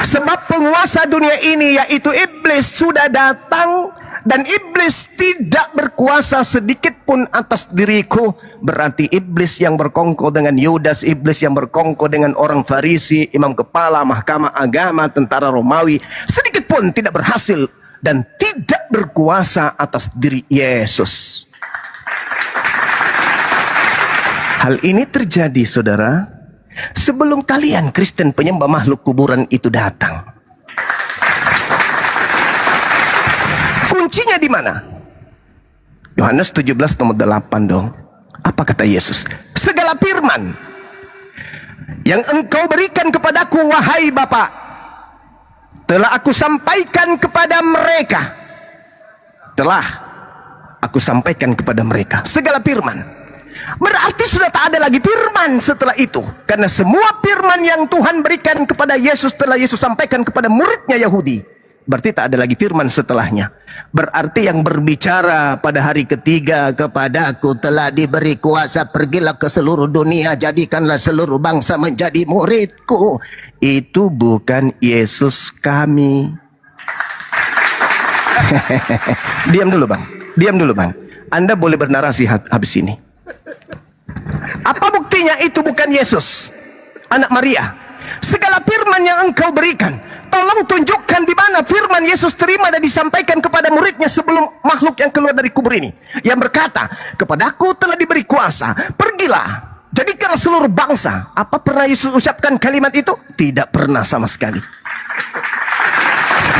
Sebab penguasa dunia ini yaitu iblis sudah datang, dan iblis tidak berkuasa sedikit pun atas diriku. Berarti iblis yang berkongkol dengan Yudas, iblis yang berkongkol dengan orang Farisi, imam kepala, mahkamah agama, tentara Romawi, sedikit pun tidak berhasil dan tidak berkuasa atas diri Yesus. Hal ini terjadi, saudara, sebelum kalian Kristen penyembah makhluk kuburan itu datang. Kuncinya di mana? Yohanes 17 nomor 8 dong. Apa kata Yesus? Segala firman yang engkau berikan kepadaku, wahai Bapa, telah aku sampaikan kepada mereka. Telah aku sampaikan kepada mereka. Segala firman. Berarti sudah tak ada lagi firman setelah itu. Karena semua firman yang Tuhan berikan kepada Yesus telah Yesus sampaikan kepada muridnya Yahudi. Berarti tak ada lagi firman setelahnya. Berarti yang berbicara pada hari ketiga, kepadaku telah diberi kuasa, pergilah ke seluruh dunia, jadikanlah seluruh bangsa menjadi muridku. Itu bukan Yesus kami. Diam dulu bang. Diam dulu bang. Anda boleh bernarasi habis ini. Apa buktinya itu bukan Yesus, anak Maria? Segala firman yang engkau berikan, tolong tunjukkan di mana firman Yesus terima dan disampaikan kepada muridnya sebelum makhluk yang keluar dari kubur ini, yang berkata, kepadaku telah diberi kuasa, pergilah, jadikanlah seluruh bangsa. Apa pernah Yesus ucapkan kalimat itu? Tidak pernah sama sekali.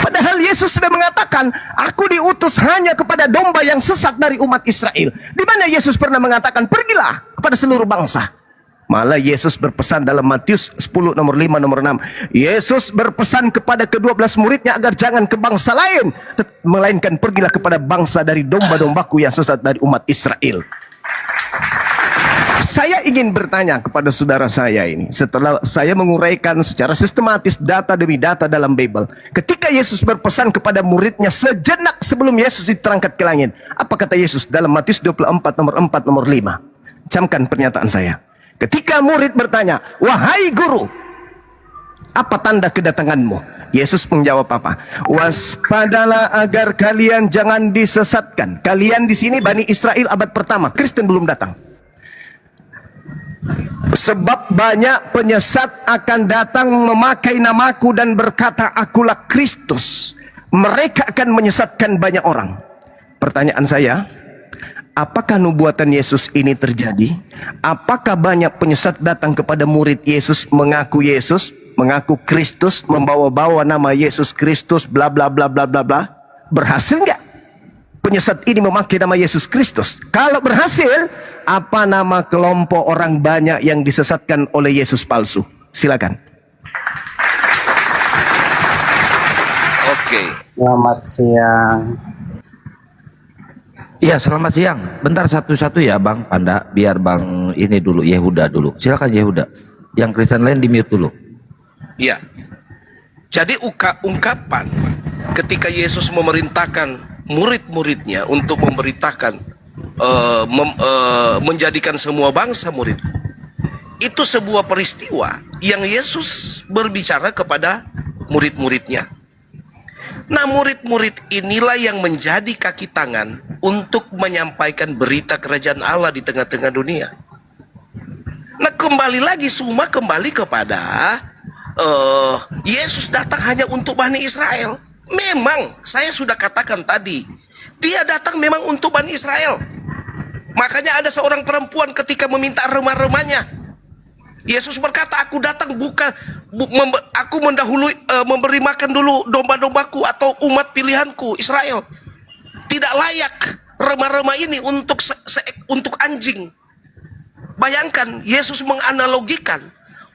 Padahal Yesus sudah mengatakan, aku diutus hanya kepada domba yang sesat dari umat Israel. Di mana Yesus pernah mengatakan, pergilah kepada seluruh bangsa? Malah Yesus berpesan dalam Matius 10 nomor 5 nomor 6. Yesus berpesan kepada ke-12 muridnya agar jangan ke bangsa lain, melainkan pergilah kepada bangsa dari domba-dombaku yang sesat dari umat Israel. Saya ingin bertanya kepada saudara saya ini, setelah saya menguraikan secara sistematis data demi data dalam Bible, ketika Yesus berpesan kepada muridnya sejenak sebelum Yesus diterangkat ke langit, apa kata Yesus dalam Matius 24 nomor 4 nomor 5? Camkan pernyataan saya. Ketika murid bertanya, wahai guru, apa tanda kedatanganmu? Yesus menjawab apa? Waspadalah agar kalian jangan disesatkan. Kalian di sini Bani Israel abad pertama, Kristen belum datang. Sebab banyak penyesat akan datang memakai namaku dan berkata, akulah Kristus. Mereka akan menyesatkan banyak orang. Pertanyaan saya, apakah nubuatan Yesus ini terjadi? Apakah banyak penyesat datang kepada murid Yesus, mengaku Kristus, membawa-bawa nama Yesus Kristus, bla bla bla bla bla bla? Berhasil nggak penyesat ini memakai nama Yesus Kristus? Kalau berhasil, apa nama kelompok orang banyak yang disesatkan oleh Yesus palsu? Silakan. Oke. Selamat siang. Iya, selamat siang. Bentar satu-satu ya Bang Panda, biar Bang ini dulu, Yehuda dulu. Silakan Yehuda. Yang Kristen lain di mute dulu. Ya. Jadi ungkapan ketika Yesus memerintahkan murid-muridnya untuk memberitakan menjadikan semua bangsa murid, itu sebuah peristiwa yang Yesus berbicara kepada murid-muridnya. Nah, murid-murid inilah yang menjadi kaki tangan untuk menyampaikan berita kerajaan Allah di tengah-tengah dunia. Nah, kembali lagi semua kembali kepada Yesus datang hanya untuk Bani Israel. Memang saya sudah katakan tadi, dia datang memang untuk Bani Israel. Makanya ada seorang perempuan ketika meminta remah-remahnya, Yesus berkata, aku datang bukan aku mendahului memberi makan dulu domba-dombaku atau umat pilihanku Israel. Tidak layak remah-remah ini untuk anjing. Bayangkan Yesus menganalogikan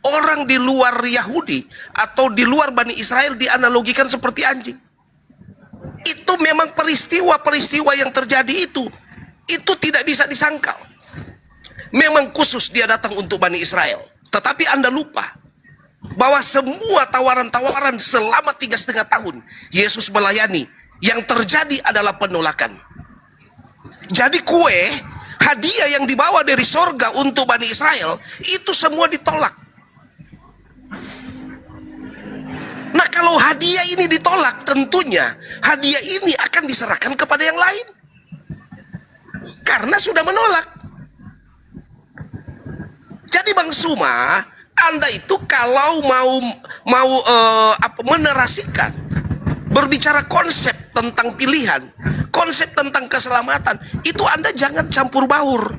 orang di luar Yahudi atau di luar Bani Israel dianalogikan seperti anjing. Itu memang peristiwa-peristiwa yang terjadi itu tidak bisa disangkal. Memang khusus dia datang untuk Bani Israel. Tetapi Anda lupa bahwa semua tawaran-tawaran selama 3,5 tahun Yesus melayani, yang terjadi adalah penolakan. Jadi hadiah yang dibawa dari sorga untuk Bani Israel itu semua ditolak. Nah, kalau hadiah ini ditolak, tentunya hadiah ini akan diserahkan kepada yang lain karena sudah menolak. Jadi Bang Suma, Anda itu kalau mau menerasikan, berbicara konsep tentang pilihan, konsep tentang keselamatan, itu Anda jangan campur baur.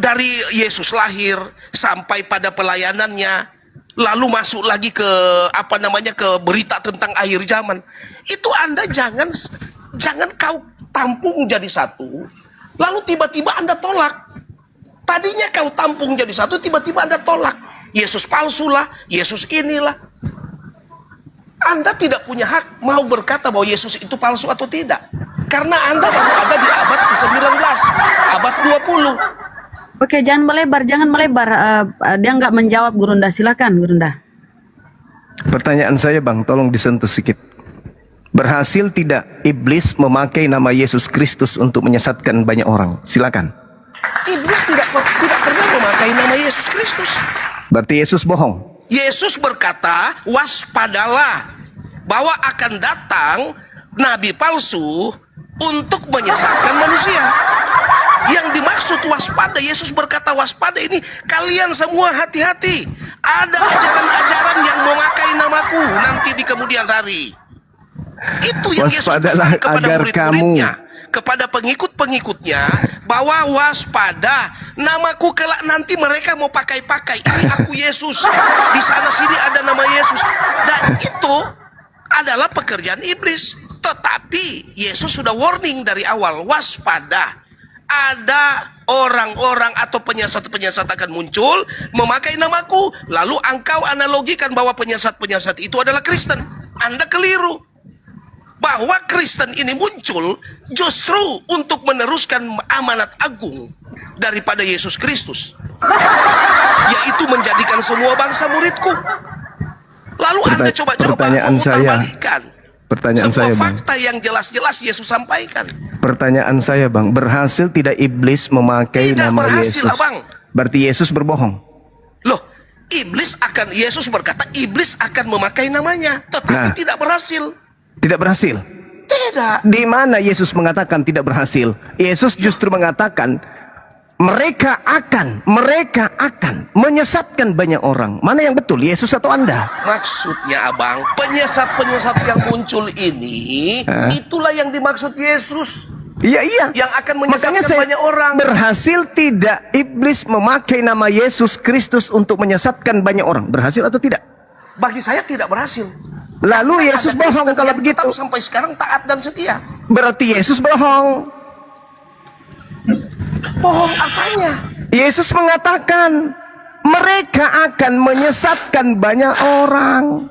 Dari Yesus lahir sampai pada pelayanannya, lalu masuk lagi ke ke berita tentang akhir zaman. Itu Anda jangan kau tampung jadi satu, lalu tiba-tiba Anda tolak. Tadinya kau tampung jadi satu, tiba-tiba Anda tolak. Yesus palsu lah, Yesus inilah. Anda tidak punya hak mau berkata bahwa Yesus itu palsu atau tidak, karena Anda baru ada di abad ke-19, abad 20. Oke, jangan melebar. Dia nggak menjawab, Gurunda. Silakan, Gurunda. Pertanyaan saya Bang, tolong disentuh sedikit. Berhasil tidak iblis memakai nama Yesus Kristus untuk menyesatkan banyak orang? Silakan. Iblis tidak pernah memakai nama Yesus Kristus. Berarti Yesus bohong. Yesus berkata, waspadalah bahwa akan datang nabi palsu untuk menyesatkan manusia. Yang dimaksud waspada, Yesus berkata waspada ini, kalian semua hati-hati. Ada ajaran-ajaran yang memakai namaku nanti di kemudian hari. Itu yang Yesus pesan kepada murid-muridnya, kepada pengikut-pengikutnya, bahwa waspada, namaku kelak nanti mereka mau pakai-pakai. Ini aku Yesus, di sana sini ada nama Yesus. Dan itu adalah pekerjaan iblis. Tetapi Yesus sudah warning dari awal, waspada. Ada orang-orang atau penyesat-penyesat akan muncul memakai namaku, lalu engkau analogikan bahwa penyesat-penyesat itu adalah Kristen. Anda keliru. Bahwa Kristen ini muncul justru untuk meneruskan amanat agung daripada Yesus Kristus, yaitu menjadikan semua bangsa muridku. Lalu Anda coba-coba memutarbalikkan sebuah fakta yang jelas-jelas Yesus sampaikan. Pertanyaan saya Bang, berhasil tidak iblis memakai nama Yesus? Abang. Berarti Yesus berbohong. Loh, Yesus berkata iblis akan memakai namanya, tetapi tidak berhasil. Tidak berhasil? Tidak. Di mana Yesus mengatakan tidak berhasil? Yesus justru mengatakan mereka akan menyesatkan banyak orang. Mana yang betul, Yesus atau Anda? Maksudnya Abang, penyesat-penyesat yang muncul ini, itulah yang dimaksud Yesus. Iya. Yang akan menyesatkan banyak orang. Berhasil tidak iblis memakai nama Yesus Kristus untuk menyesatkan banyak orang? Berhasil atau tidak? Bagi saya tidak berhasil. Lalu Yesus bohong kalau begitu. Sampai sekarang taat dan setia. Berarti Yesus bohong. Bohong apanya? Yesus mengatakan mereka akan menyesatkan banyak orang.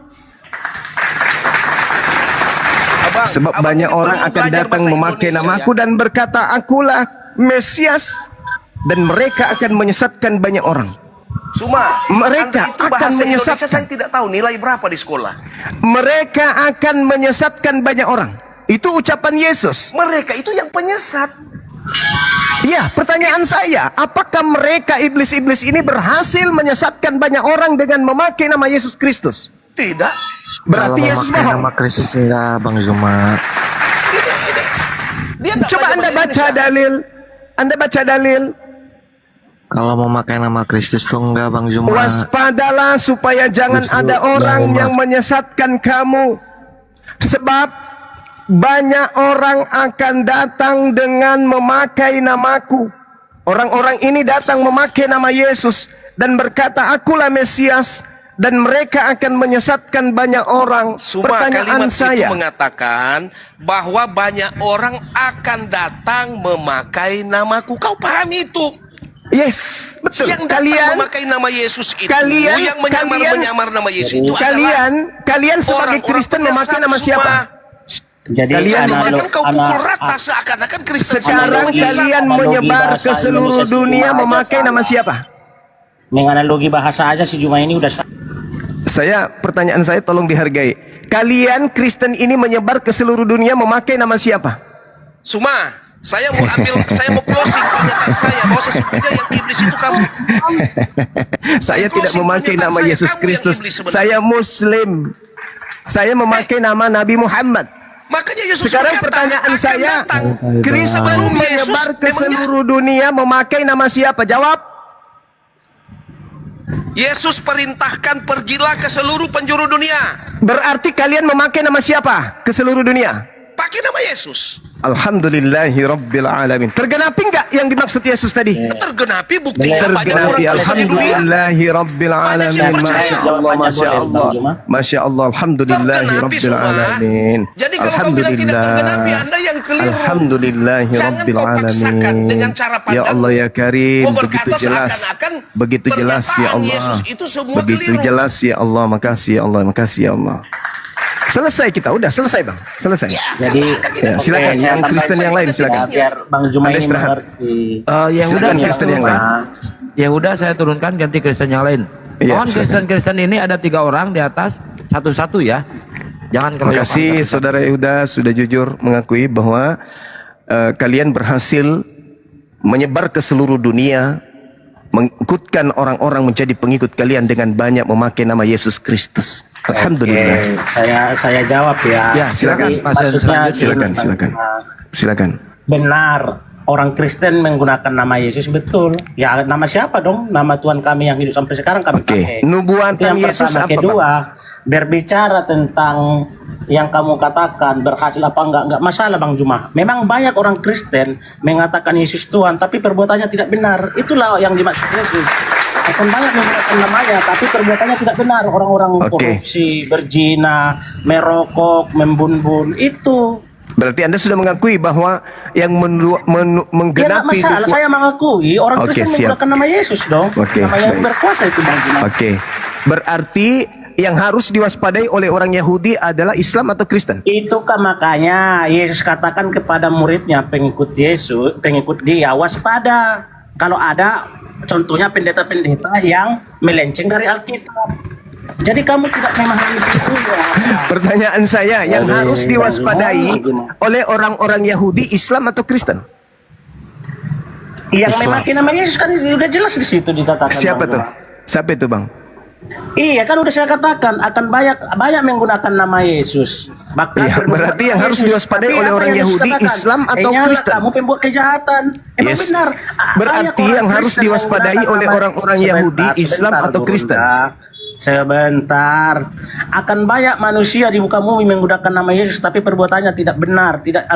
Sebab banyak orang akan datang memakai namaku dan berkata, akulah Mesias, dan mereka akan menyesatkan banyak orang. Suma, Mereka itu akan bahasa Indonesia menyesatkan. saya tidak tahu nilai berapa di sekolah. Mereka akan menyesatkan banyak orang. Itu ucapan Yesus. Mereka itu yang penyesat. Ya, pertanyaan saya, apakah mereka iblis-iblis ini berhasil menyesatkan banyak orang dengan memakai nama Yesus Kristus? Tidak. Berarti Yesus bohong. Kristus enggak, Bang Zuma. Dia nggak Coba belajar Anda bahasa baca Indonesia. dalil. Anda baca dalil. Kalau memakai nama Kristus tuh enggak, Bang Zuma. Waspadalah supaya jangan Justru ada orang yang menyesatkan kamu. Sebab banyak orang akan datang dengan memakai namaku. Orang-orang ini datang memakai nama Yesus dan berkata, akulah Mesias, dan mereka akan menyesatkan banyak orang. Suma, Pertanyaan kalimat saya, itu mengatakan bahwa banyak orang akan datang memakai namaku. Kau pahami itu? yes, betul. Yang datang memakai nama Yesus itu, yang menyamar nama Yesus itu Kalian sebagai orang-orang Kristen memakai nama penyesat, siapa? Jadi Kalian Jangan kau pukul rata seakan-akan Kristen semua Sekarang menyesat. kalian menyebar ke seluruh dunia memakai nama siapa? menganalogi bahasa aja si Juma ini udah Pertanyaan saya tolong dihargai. Kalian Kristen ini menyebar ke seluruh dunia memakai nama siapa? Suma, saya mau closing pernyataan saya bahwa sesungguhnya yang iblis itu kamu. Saya tidak memakai nama Yesus Kristus. Saya Muslim. Saya memakai nama Nabi Muhammad. Makanya Yesus Sekarang berkata, pertanyaan akan saya, datang. Kristen Sebelum Yesus menyebar ke memangnya seluruh dunia memakai nama siapa? Jawab. Yesus perintahkan pergilah ke seluruh penjuru dunia. Berarti kalian memakai nama siapa ke seluruh dunia? Pakai nama Yesus. Alhamdulillahi Rabbil Alamin. Tergenapi enggak yang dimaksud Yesus tadi? Tergenapi buktinya banyak orang Tergenapi. Kristen di dunia. Alhamdulillahi Rabbil Banyak Alamin. yang percaya. Masya Allah, Masya Allah. Masya Allah. Alhamdulillahi Tergenapi Rabbil semua. Alamin. Jadi kalau kau bilang tidak tergenapi, Anda yang keliru. Alhamdulillahi Jangan Rabbil kau paksakan Alamin. dengan cara pandang. Ya Allah ya Karim, Kau begitu berkata jelas. seakan-akan Begitu jelas ya pernyataan Allah. Yesus itu semua Begitu keliru. jelas ya Allah. Makasih ya Allah. Makasih ya Allah. Selesai kita, udah selesai Bang, selesai. Jadi Ya, silakan yang Kristen yang lain silakan. biar Bang Juma Anda ini istirahat. mengerti. Yahuda Silakan saya Kristen yang turunkan. Yahuda saya turunkan ganti Kristen yang lain. Iya, Mohon silakan. Kristen ini ada 3 orang di atas, satu-satu ya. Jangan Terima keroyokan. kasih Saudara Yehuda sudah jujur mengakui bahwa kalian berhasil menyebar ke seluruh dunia, mengikutkan orang-orang menjadi pengikut kalian dengan banyak memakai nama Yesus Kristus. Alhamdulillah. Oke, saya jawab ya. Ya, silakan, Jadi, pasien maksudnya selanjutnya. Silakan, gini, silakan. Bang, Silakan. benar orang Kristen menggunakan nama Yesus, betul. Ya, nama siapa dong? Nama Tuhan kami yang hidup sampai sekarang kami Oke. pakai. Nubuatan Itu yang Yesus pertama. apa, Kedua, berbicara tentang yang kamu katakan berhasil apa enggak masalah Bang Juma. Memang banyak orang Kristen mengatakan Yesus Tuhan tapi perbuatannya tidak benar. Itulah yang dimaksud Yesus. Akan banyak menggunakan namanya tapi perbuatannya tidak benar. Orang-orang Oke. korupsi, berzina, merokok, membun-bun itu. Berarti Anda sudah mengakui bahwa yang Ya nggak menggenapi masalah, saya mengakui orang Oke, Kristen siap. menggunakan nama Yesus dong. Oke, nama yang baik. berkuasa itu Bang Juma. Oke. Berarti yang harus diwaspadai oleh orang Yahudi adalah Islam atau Kristen? Itu kan makanya Yesus katakan kepada muridnya, pengikut Yesus, pengikut dia, waspada. Kalau ada contohnya pendeta-pendeta yang melenceng dari Alkitab. Jadi kamu tidak memahami itu ya. Pertanyaan saya, yang harus diwaspadai oleh orang-orang Yahudi, Islam atau Kristen? Yang memakai nama Yesus kan udah jelas di situ dikatakan. Siapa Bang tuh? Juma. Siapa itu Bang? Iya kan udah saya katakan akan banyak menggunakan nama Yesus. Bahkan Iya, berbuat berarti yang nama harus Yesus. diwaspadai Tapi oleh apa orang yang Yesus Yahudi, katakan? Islam atau Nyala, Kristen? Kamu pembuat kejahatan. Emang Yes. benar. Berarti Banyak orang yang harus Kristen diwaspadai menggunakan oleh nama- orang-orang Yahudi, Islam atau Bunda. Kristen? Sebentar. Akan banyak manusia di muka bumi menggunakan nama Yesus tapi perbuatannya tidak benar, tidak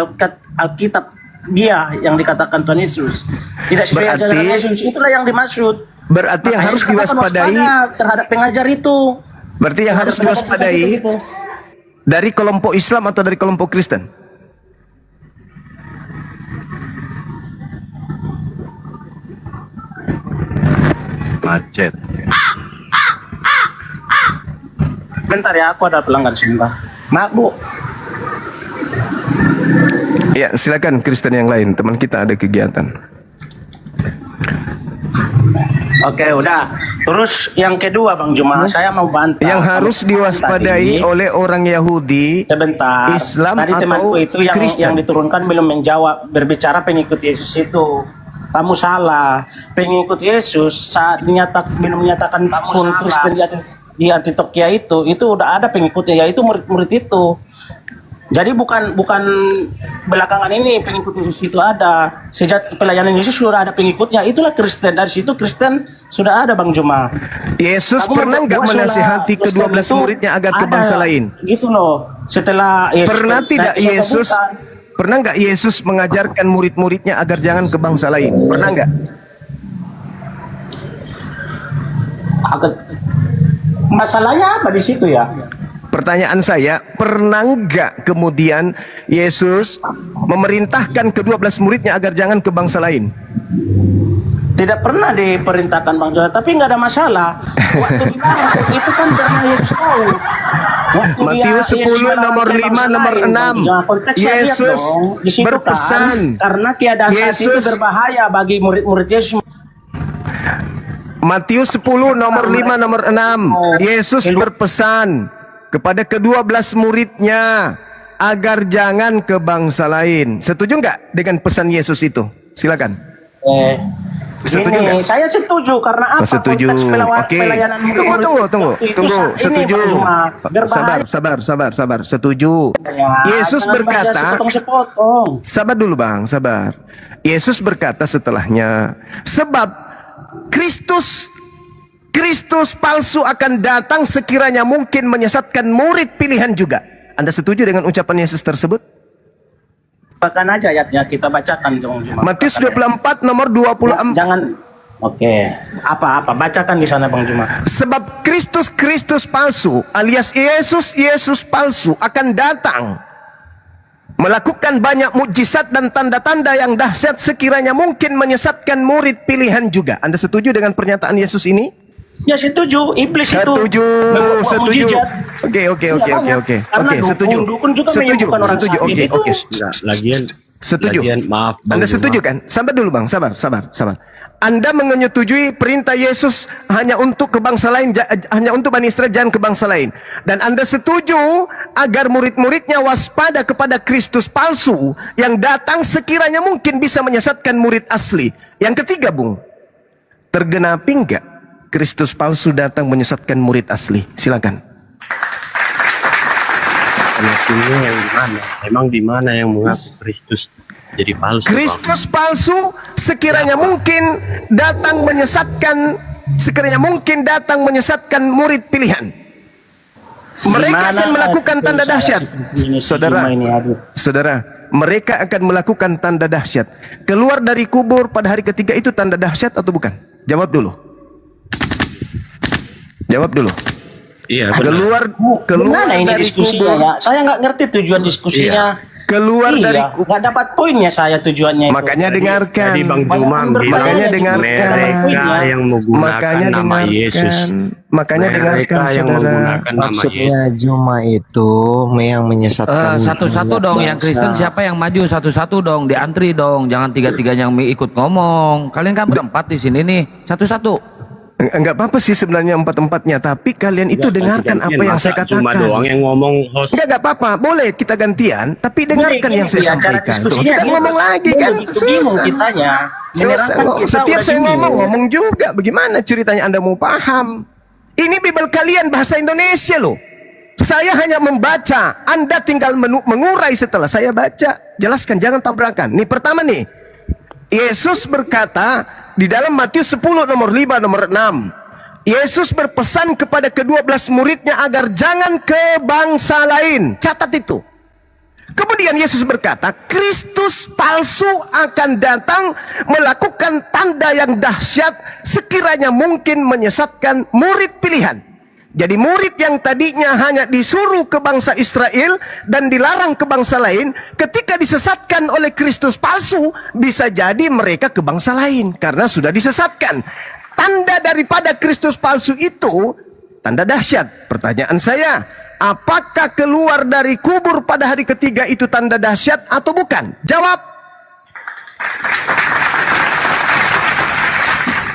Alkitab dia yang dikatakan Tuhan Yesus. Tidak sesuai Berarti- ajaran Yesus. Itulah yang dimaksud. Berarti yang Makanya harus dikatakan diwaspadai, waspada terhadap pengajar itu. berarti yang harus diwaspadai dari kelompok Islam atau dari kelompok Kristen? Macet. Bentar ya, aku ada pelanggan sebentar. Maaf Bu. Ya, silakan Kristen yang lain. Teman kita ada kegiatan. Oke, udah. Terus yang kedua Bang Juma, saya mau bantah. Yang harus diwaspadai oleh orang Yahudi, sebentar. Islam Tadi atau temanku itu yang Kristen. diturunkan belum menjawab, berbicara pengikut Yesus itu. Kamu salah. Pengikut Yesus saat belum menyatakan pun Kristen di Antioquia itu udah ada pengikutnya, yaitu murid-murid itu. Jadi bukan belakangan ini pengikut Yesus itu ada. Sejak pelayanan Yesus sudah ada pengikutnya. Itulah Kristen. Dari situ Kristen sudah ada Bang Juma. Yesus Kamu pernah nggak membuat menasihati Kristen ke-12 itu muridnya agar ke ada, bangsa lain? Gitu loh. Setelah Yesus, Pernah tidak saya Yesus bukan. Pernah nggak Yesus mengajarkan murid-muridnya agar jangan ke bangsa lain? Pernah nggak? Masalahnya apa di situ ya? Pertanyaan saya, pernah nggak kemudian Yesus memerintahkan ke-12 muridnya agar jangan ke bangsa lain? Tidak pernah diperintahkan Bang Jona, tapi nggak ada masalah. Waktu itu kan karena Yesus tahu. Waktu Matius 10 nomor 5 nomor 6 Yesus berpesan, karena keadaan saat itu berbahaya bagi murid-murid Yesus. Matius 10 nomor 5 nomor 6 Yesus berpesan kepada ke-12 muridnya agar jangan ke bangsa lain. Setuju nggak dengan pesan Yesus itu? Silakan. Setuju nggak? Saya setuju karena apa? Setuju. Oke. Tunggu. Setuju. Sabar. Setuju. Yesus berkata. Sabar dulu Bang, sabar. Yesus berkata setelahnya, sebab Kristus palsu akan datang sekiranya mungkin menyesatkan murid pilihan juga. Anda setuju dengan ucapan Yesus tersebut? Bahkan aja ayatnya kita bacakan dong. Matius 24 nomor 24. Jangan. Oke. Apa bacakan di sana Bang Juma. Sebab Kristus palsu alias Yesus palsu akan datang melakukan banyak mukjizat dan tanda-tanda yang dahsyat sekiranya mungkin menyesatkan murid pilihan juga. Anda setuju dengan pernyataan Yesus ini? Ya setuju, iblis setuju. itu. Oke, setuju. Oke. Setuju. Maaf, Bang Anda setuju kan? Sabar dulu Bang, sabar. Anda menyetujui perintah Yesus hanya untuk ke bangsa lain, hanya untuk Bani Israel, jangan ke bangsa lain. Dan Anda setuju agar murid-muridnya waspada kepada Kristus palsu yang datang sekiranya mungkin bisa menyesatkan murid asli. Yang ketiga Bung, tergenapi enggak Kristus palsu datang menyesatkan murid asli? Silakan. Anaknya yang di mana? Emang di mana yang mengaku Kristus jadi palsu? Kristus palsu sekiranya mungkin datang menyesatkan murid pilihan. Mereka akan melakukan tanda dahsyat. Saudara, mereka akan melakukan tanda dahsyat. Keluar dari kubur pada hari ketiga itu tanda dahsyat atau bukan? Jawab dulu. Iya, keluar dari kubur. Ya? Saya nggak ngerti tujuan diskusinya. Keluar dari kubur. Nggak dapat poinnya saya tujuannya. Makanya dengarkan. Jadi Bang Juma makanya dengarkan. Mereka yang menggunakan nama Yesus. Makanya dengarkan saudara. Maksudnya Juma itu yang menyesatkan. Satu-satu dong yang Kristen, siapa yang maju satu-satu dong, diantri dong, jangan tiga-tiganya yang ikut ngomong. Kalian kan berempat di sini nih, satu-satu. Enggak apa-apa sih sebenarnya empat-empatnya, tapi kalian itu dengarkan apa yang saya katakan. Cuma doang yang ngomong host. Enggak apa-apa, boleh kita gantian, tapi dengarkan yang saya sampaikan. Tuh, kita ngomong lagi kan, susah. Setiap saya ngomong juga. Bagaimana ceritanya Anda mau paham? Ini Bible kalian bahasa Indonesia loh. Saya hanya membaca, Anda tinggal mengurai setelah saya baca. Jelaskan, jangan tabrakan. Nih pertama nih, Yesus berkata di dalam Matius 10 nomor 5 nomor 6, Yesus berpesan kepada ke-12 muridnya agar jangan ke bangsa lain. Catat itu. Kemudian Yesus berkata, Kristus palsu akan datang melakukan tanda yang dahsyat sekiranya mungkin menyesatkan murid pilihan. Jadi murid yang tadinya hanya disuruh ke bangsa Israel dan dilarang ke bangsa lain, ketika disesatkan oleh Kristus palsu, bisa jadi mereka ke bangsa lain karena sudah disesatkan. tanda daripada Kristus palsu itu tanda dahsyat. Pertanyaan saya, apakah keluar dari kubur pada hari ketiga itu tanda dahsyat atau bukan? Jawab.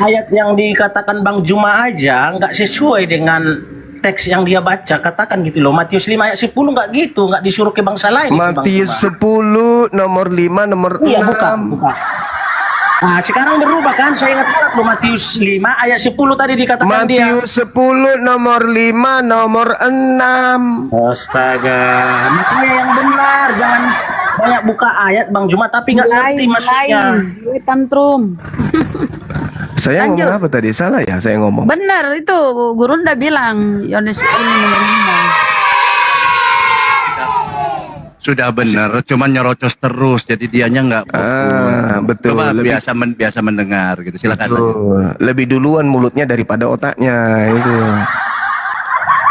Ayat yang dikatakan Bang Juma aja nggak sesuai dengan teks yang dia baca, katakan gitu loh. Matius 5 ayat 10 nggak gitu, nggak disuruh ke bangsa lain. Matius 10 nomor 5 nomor 6. Iya, bukan. Nah, sekarang berubah kan? Saya ingat banget loh Matius 5 ayat 10 tadi dikatakan Matius 10 nomor 5 nomor 6. Astaga, makanya yang benar, jangan banyak buka ayat Bang Juma tapi nggak ngerti maksudnya. Tantrum. Saya Lanjut. ngomong apa tadi? Salah ya saya ngomong. Benar itu guru udah bilang Yohanes ini nomor 5. Sudah benar, cuman nyerocos terus, jadi dianya nggak betul. Coba biasa mendengar gitu. Silakan. Betul. Lebih duluan mulutnya daripada otaknya itu.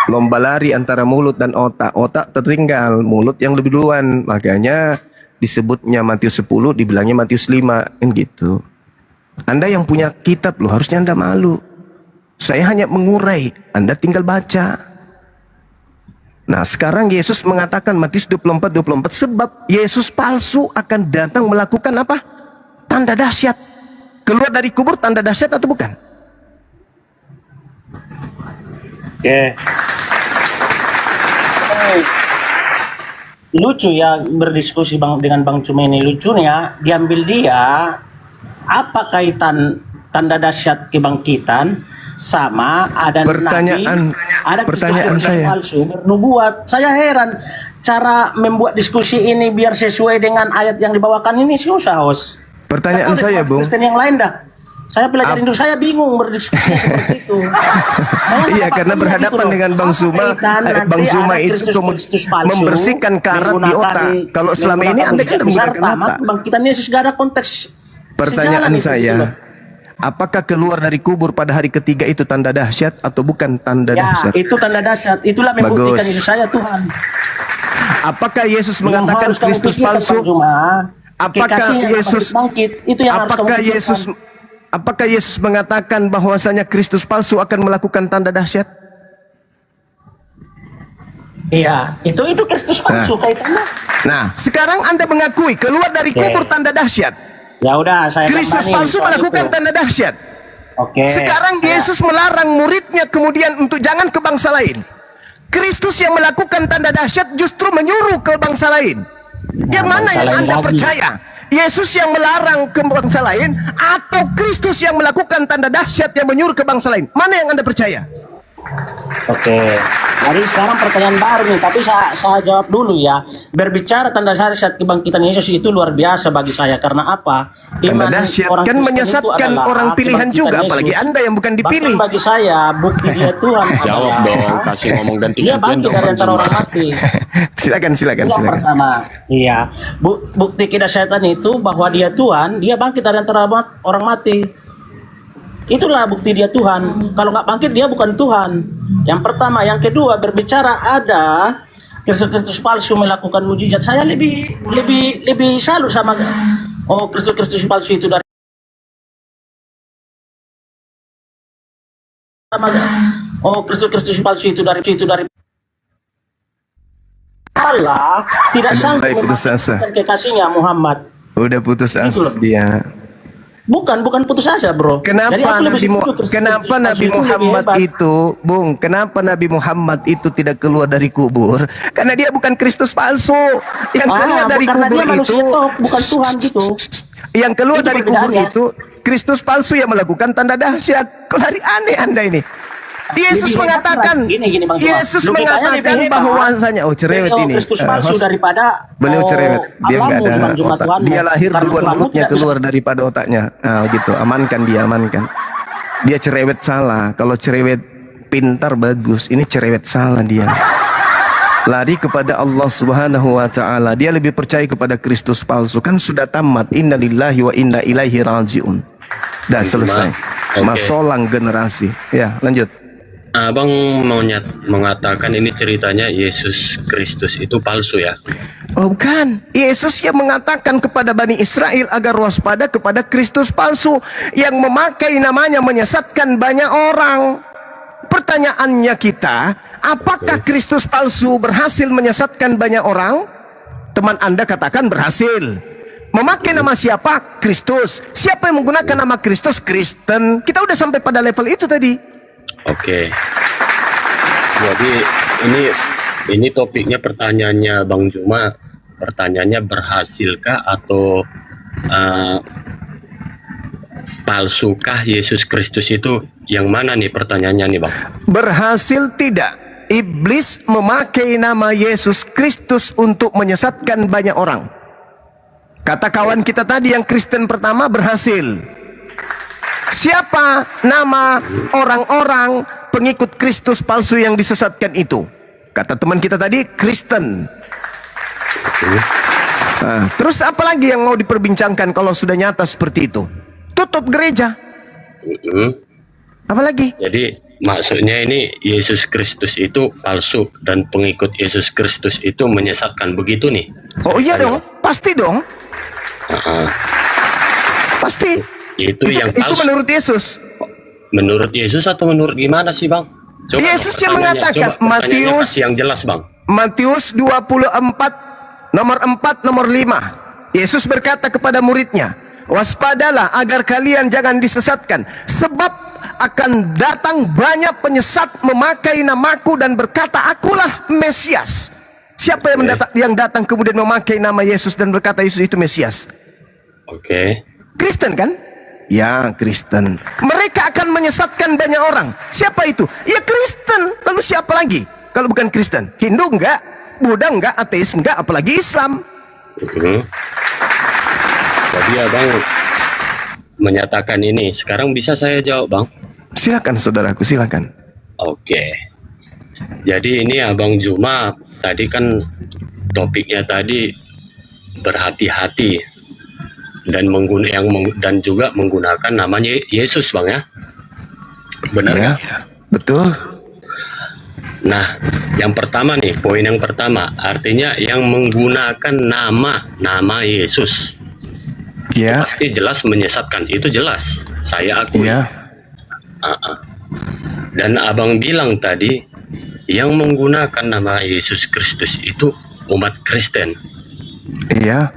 Lomba lari antara mulut dan otak. Otak tertinggal, mulut yang lebih duluan. Makanya disebutnya Matius 10, dibilangnya Matius 5 kan gitu. Anda yang punya kitab loh, harusnya Anda malu. Saya hanya mengurai, Anda tinggal baca. Nah, sekarang Yesus mengatakan Matius 24 sebab Yesus palsu akan datang melakukan apa? Tanda dahsyat. Keluar dari kubur tanda dahsyat atau bukan? Oke. Lucu ya berdiskusi dengan Bang Cuma ini. Lucunya diambil dia, apa kaitan tanda dahsyat kebangkitan sama ada Pertanyaan- nabi, ada pertanyaan Kristus saya. palsu bernubuat. Saya heran cara membuat diskusi ini biar sesuai dengan ayat yang dibawakan ini susah, Host. Pertanyaan Atau saya, ada Bung. Kristen yang lain dah. Saya pelajarin dulu, saya bingung berdiskusi seperti itu. Iya, karena berhadapan dengan Bang Zuma, Bang Zuma itu membersihkan karat di otak. Kalau selama ini Anda kan menggunakan otak. Bangkitan Yesus gak ada konteks. Pertanyaan sejalan itu, gitu loh. saya, apakah keluar dari kubur pada hari ketiga itu tanda dahsyat atau bukan tanda Ya, dahsyat? itu tanda dahsyat. Itulah membuktikan Bagus. itu saya Tuhan. Apakah Yesus Yang mengatakan harus kamu Kristus pikirkan, palsu? Bang Juma, Apakah kekasihnya Yesus bangkit, itu yang harus kamu apakah pikirkan. Yesus mengatakan bahwasanya Kristus palsu akan melakukan tanda dahsyat? Iya, itu Kristus palsu kaitannya. Nah, sekarang Anda mengakui keluar dari kubur tanda dahsyat. Ya udah, saya Kristus tambahin palsu soal melakukan itu. tanda dahsyat. Oke. Sekarang Yesus melarang muridnya kemudian untuk jangan ke bangsa lain. Kristus yang melakukan tanda dahsyat justru menyuruh ke bangsa lain. Yang mana bangsa yang lain Anda lagi. percaya? Yesus yang melarang ke bangsa lain atau Kristus yang melakukan tanda dahsyat yang menyuruh ke bangsa lain? Mana yang Anda percaya? Oke. Jadi sekarang pertanyaan baru nih, tapi saya jawab dulu ya. Berbicara tanda dahsyat kebangkitan Yesus itu luar biasa bagi saya. Karena apa? Tanda dahsyat kan Kristen menyesatkan itu adalah orang pilihan kebangkitan juga, Yesus. apalagi Anda yang bukan dipilih. Bahkan bagi saya bukti dia Tuhan Jawab adalah dong, kasih ngomong dia ganti-gantian bangkit dong dari Bang antara Juma. orang mati. Silakan. Yang pertama, iya. Bukti kedahsyatan itu bahwa dia Tuhan, dia bangkit dari antara orang mati. Itulah bukti dia Tuhan. Kalau nggak bangkit dia bukan Tuhan. Yang pertama, yang kedua berbicara ada Kristus palsu melakukan mujizat. Saya lebih salut sama Kristus palsu itu dari Kristus palsu itu dari Allah tidak sanggup Baik, putus asa. memaafkan kekasihnya Muhammad. Udah putus asa loh. dia. Bukan putus asa, bro. Jadi aku lebih setuju Kristus Kenapa palsu Nabi itu lebih Muhammad hebat. itu, Bung? Kenapa Nabi Muhammad itu tidak keluar dari kubur? Karena dia bukan Kristus palsu. Yang keluar dari karena kubur dia itu, manusia toh, bukan Tuhan gitu. yang keluar Itu dari kubur perbedaannya. itu Kristus palsu yang melakukan tanda dahsyat. Kok dari aneh Anda ini? Yesus Lebih hebat mengatakan, lagi. Gini, Bang Tua. Yesus Logikanya mengatakan lebih hebat. bahwasanya, oh cerewet Beliau ini. Kristus palsu Host, daripada beliau cerewet, dia nggak ada Allahmu, Bang otak. Tuhanmu. Dia lahir Karena duluan, Tuhanmu mulutnya tidak bisa- keluar daripada otaknya. Nah, gitu, amankan dia, amankan. Dia cerewet salah. Kalau cerewet pintar bagus, ini cerewet salah dia. Lari kepada Allah Subhanahu wa taala. Dia lebih percaya kepada Kristus palsu. Kan sudah tamat. Innalillahi wa inna ilaihi rajiun. Dah selesai. Oke. Masolang generasi. Ya, lanjut. Abang mengatakan ini ceritanya Yesus Kristus itu palsu ya. Oh bukan, Yesus yang mengatakan kepada Bani Israel agar waspada kepada Kristus palsu yang memakai namanya menyesatkan banyak orang. Pertanyaannya kita, apakah Kristus palsu berhasil menyesatkan banyak orang? Teman Anda katakan berhasil. Memakai nama siapa? Kristus. Siapa yang menggunakan nama Kristus? Kristen. Kita udah sampai pada level itu tadi. Oke. Jadi ini topiknya, pertanyaannya Bang Juma, pertanyaannya berhasilkah atau palsukah Yesus Kristus itu? Yang mana nih pertanyaannya nih Bang? Berhasil tidak? Iblis memakai nama Yesus Kristus untuk menyesatkan banyak orang. Kata kawan kita tadi yang Kristen pertama berhasil. Siapa nama orang-orang pengikut Kristus palsu yang disesatkan itu? Kata teman kita tadi, Kristen. Nah, terus apa lagi yang mau diperbincangkan kalau sudah nyata seperti itu? Tutup gereja. Apa lagi? Jadi maksudnya ini Yesus Kristus itu palsu dan pengikut Yesus Kristus itu menyesatkan, begitu nih? Oh iya dong, pasti dong. Pasti. Itu yang itu palsu. menurut Yesus. Menurut Yesus atau menurut gimana sih Bang? Coba Yesus yang mengatakan, Matius yang jelas Bang. Matius 24 nomor 4 nomor 5. Yesus berkata kepada muridnya, waspadalah agar kalian jangan disesatkan, sebab akan datang banyak penyesat memakai namaku dan berkata akulah Mesias. Siapa yang datang kemudian memakai nama Yesus dan berkata Yesus itu Mesias? Oke. Kristen kan? Ya, Kristen. Mereka akan menyesatkan banyak orang. Siapa itu? Ya Kristen. Lalu siapa lagi? Kalau bukan Kristen, Hindu enggak, Buddha enggak, ateis enggak, apalagi Islam. Jadi Abang menyatakan ini. Sekarang bisa saya jawab Bang? Silakan saudaraku, silakan. Oke. Jadi ini Abang Juma tadi kan topiknya tadi berhati-hati dan dan juga menggunakan namanya Yesus Bang ya. Benar ya? Betul. Nah, yang pertama nih, poin yang pertama, artinya yang menggunakan nama Yesus. Ya. Pasti jelas menyesatkan, itu jelas. Saya akui. Ya. Dan Abang bilang tadi yang menggunakan nama Yesus Kristus itu umat Kristen. Iya.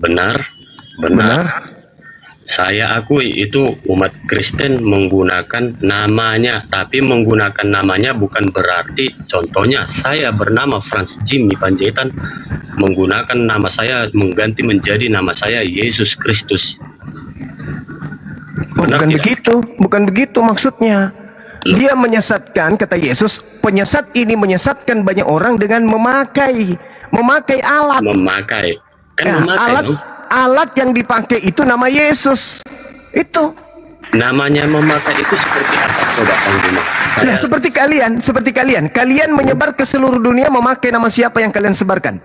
Benar. Saya akui itu umat Kristen menggunakan namanya, tapi menggunakan namanya bukan berarti, contohnya saya bernama Franz Jimmy Panjaitan, menggunakan nama saya mengganti menjadi nama saya Yesus Kristus. Bukan begitu maksudnya. Dia menyesatkan, kata Yesus, penyesat ini menyesatkan banyak orang dengan memakai alat. Memakai alat yang dipakai itu nama Yesus. Itu. Namanya memakai itu seperti apa? Coba Bang Juma. Nah, seperti kalian. Kalian menyebar ke seluruh dunia memakai nama siapa yang kalian sebarkan?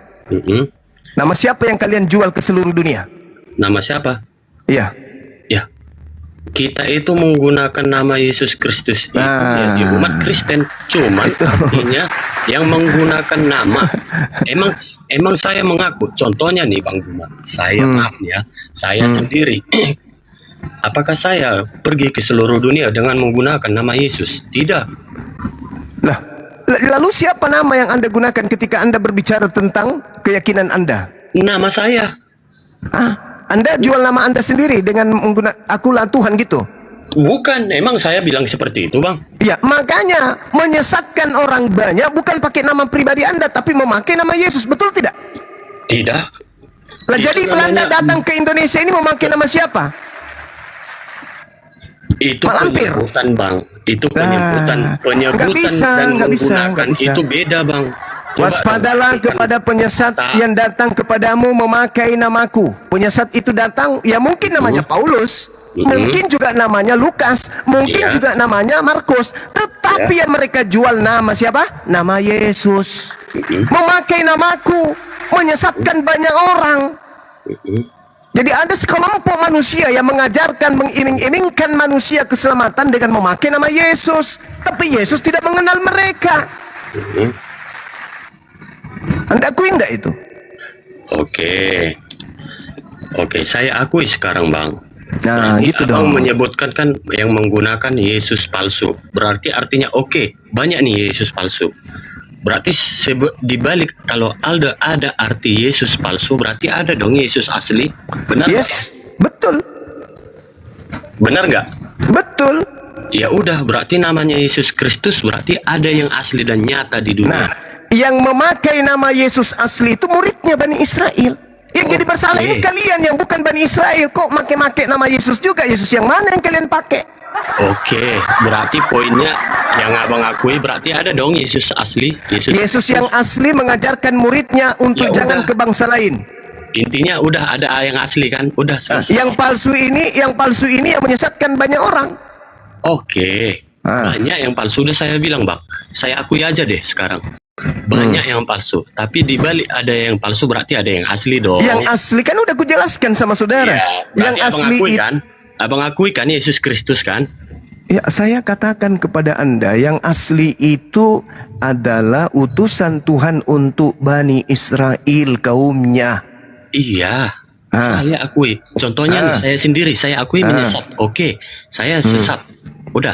Nama siapa yang kalian jual ke seluruh dunia? Nama siapa? Iya. Ya. Kita itu menggunakan nama Yesus Kristus itu di umat Kristen, cuma artinya yang menggunakan nama. Emang saya mengaku, contohnya nih Bang Juma, saya maaf ya, saya sendiri. Apakah saya pergi ke seluruh dunia dengan menggunakan nama Yesus? Tidak. Lah, lalu siapa nama yang Anda gunakan ketika Anda berbicara tentang keyakinan Anda? Nama saya. Anda jual nama Anda sendiri dengan menggunakan akulah Tuhan gitu? Bukan, emang saya bilang seperti itu Bang? Ya, makanya menyesatkan orang banyak bukan pakai nama pribadi Anda, tapi memakai nama Yesus, betul tidak? Tidak. Lah, jadi Belanda datang ke Indonesia ini memakai nama siapa? Itu penyebutan Bang, itu penyebutan dan menggunakan itu beda Bang. Waspadalah kepada penyesat yang datang kepadamu memakai namaku. Penyesat itu datang, ya mungkin namanya Paulus, mungkin juga namanya Lukas, mungkin juga namanya Markus, tetapi yang mereka jual nama siapa? Nama Yesus. Memakai namaku, menyesatkan banyak orang. Jadi ada sekelompok manusia yang mengajarkan, mengiming-imingkan manusia keselamatan dengan memakai nama Yesus, tapi Yesus tidak mengenal mereka. Anda akui enggak itu? Oke. Oke, saya akui sekarang, Bang. Nah, Berarti gitu Abang dong. menyebutkan kan yang menggunakan Yesus palsu. Berarti artinya oke, banyak nih Yesus palsu. Berarti dibalik kalau ada arti Yesus palsu, berarti ada dong Yesus asli. Benar nggak? Yes, betul. Benar nggak? Betul. Ya udah, berarti namanya Yesus Kristus berarti ada yang asli dan nyata di dunia. Nah, yang memakai nama Yesus asli itu muridnya Bani Israel. Yang jadi masalah ini kalian yang bukan Bani Israel. Kok make-make nama Yesus juga? Yesus yang mana yang kalian pakai? Oke, berarti poinnya yang abang akui berarti ada dong Yesus asli. Yesus yang asli mengajarkan muridnya untuk Ya jangan udah. ke bangsa lain. Intinya udah ada yang asli kan? Udah selesai. Yang palsu ini yang menyesatkan banyak orang. Oke, banyak yang palsu. Udah saya bilang, Bang. Saya akui aja deh sekarang. Banyak yang palsu, tapi di balik ada yang palsu berarti ada yang asli dong. Yang asli kan udah kujelaskan sama saudara. Ya, Yang berarti asli abang akui kan Yesus Kristus kan? Ya, saya katakan kepada Anda, yang asli itu adalah utusan Tuhan untuk Bani Israel kaumnya. Iya, saya akui. Contohnya nih, saya sendiri, saya akui menyesat. Oke, saya sesat. Udah.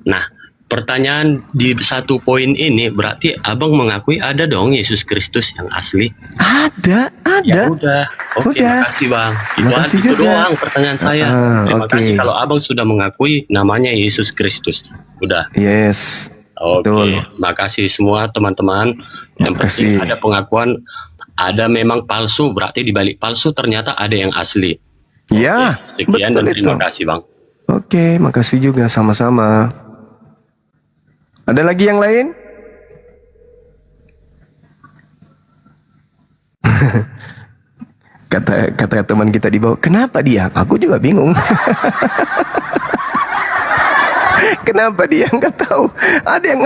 Nah, pertanyaan di satu poin ini berarti abang mengakui ada dong Yesus Kristus yang asli. Ada. Ya udah. Oke, makasih Bang. Makasih Itu juga. doang pertanyaan saya. Terima kasih kalau abang sudah mengakui namanya Yesus Kristus. Udah. Yes. Oke, makasih semua teman-teman. Yang penting ada pengakuan, ada memang palsu, berarti di balik palsu ternyata ada yang asli. Ya, Sekian dan betul terima itu. kasih Bang. Oke, makasih juga sama-sama. Ada lagi yang lain? kata teman kita di bawah, kenapa dia? Aku juga bingung. Kenapa dia nggak tahu? Ada yang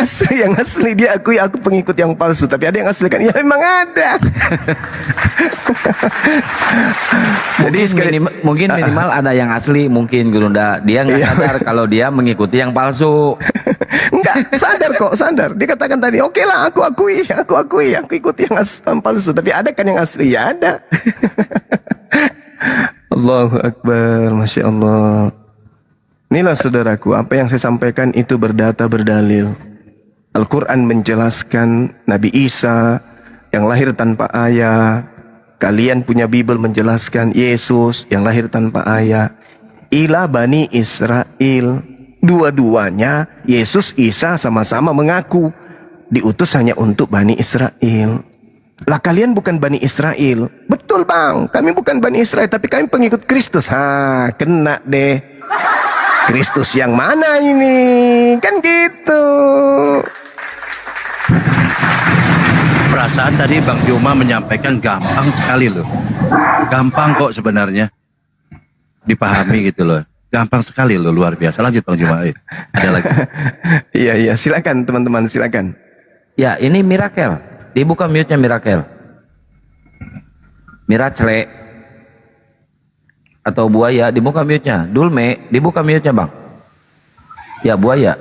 asli dia akui aku pengikut yang palsu, tapi ada yang asli kan? Ya memang ada. Jadi mungkin minimal ada yang asli, mungkin Gurunda. Dia nggak sadar kalau dia mengikuti yang palsu. Enggak, sadar kok, sadar. Dia katakan tadi, oke lah, aku akui, aku ikut yang palsu. Tapi ada kan yang asli? Ya ada. Allahu Akbar, Masya Allah. Inilah saudaraku, apa yang saya sampaikan itu berdata, berdalil. Al-Quran menjelaskan Nabi Isa yang lahir tanpa ayah. Kalian punya Bible menjelaskan Yesus yang lahir tanpa ayah. Ila Bani Israel. Dua-duanya Yesus Isa sama-sama mengaku diutus hanya untuk Bani Israel. Lah kalian bukan Bani Israel. Betul Bang, kami bukan Bani Israel, tapi kami pengikut Kristus. Kena deh. Kristus yang mana ini? Kan gitu. Perasaan tadi Bang Juma menyampaikan gampang sekali loh. Gampang kok sebenarnya dipahami gitu loh. Gampang sekali loh, luar biasa. Lanjut Bang Juma. Ada lagi. Iya, silakan teman-teman, silakan. Ya, ini Mirakel. Dibuka mute-nya Mirakel. Miracle atau buaya, dibuka mute-nya. Dulme, dibuka mute-nya Bang. Ya, buaya.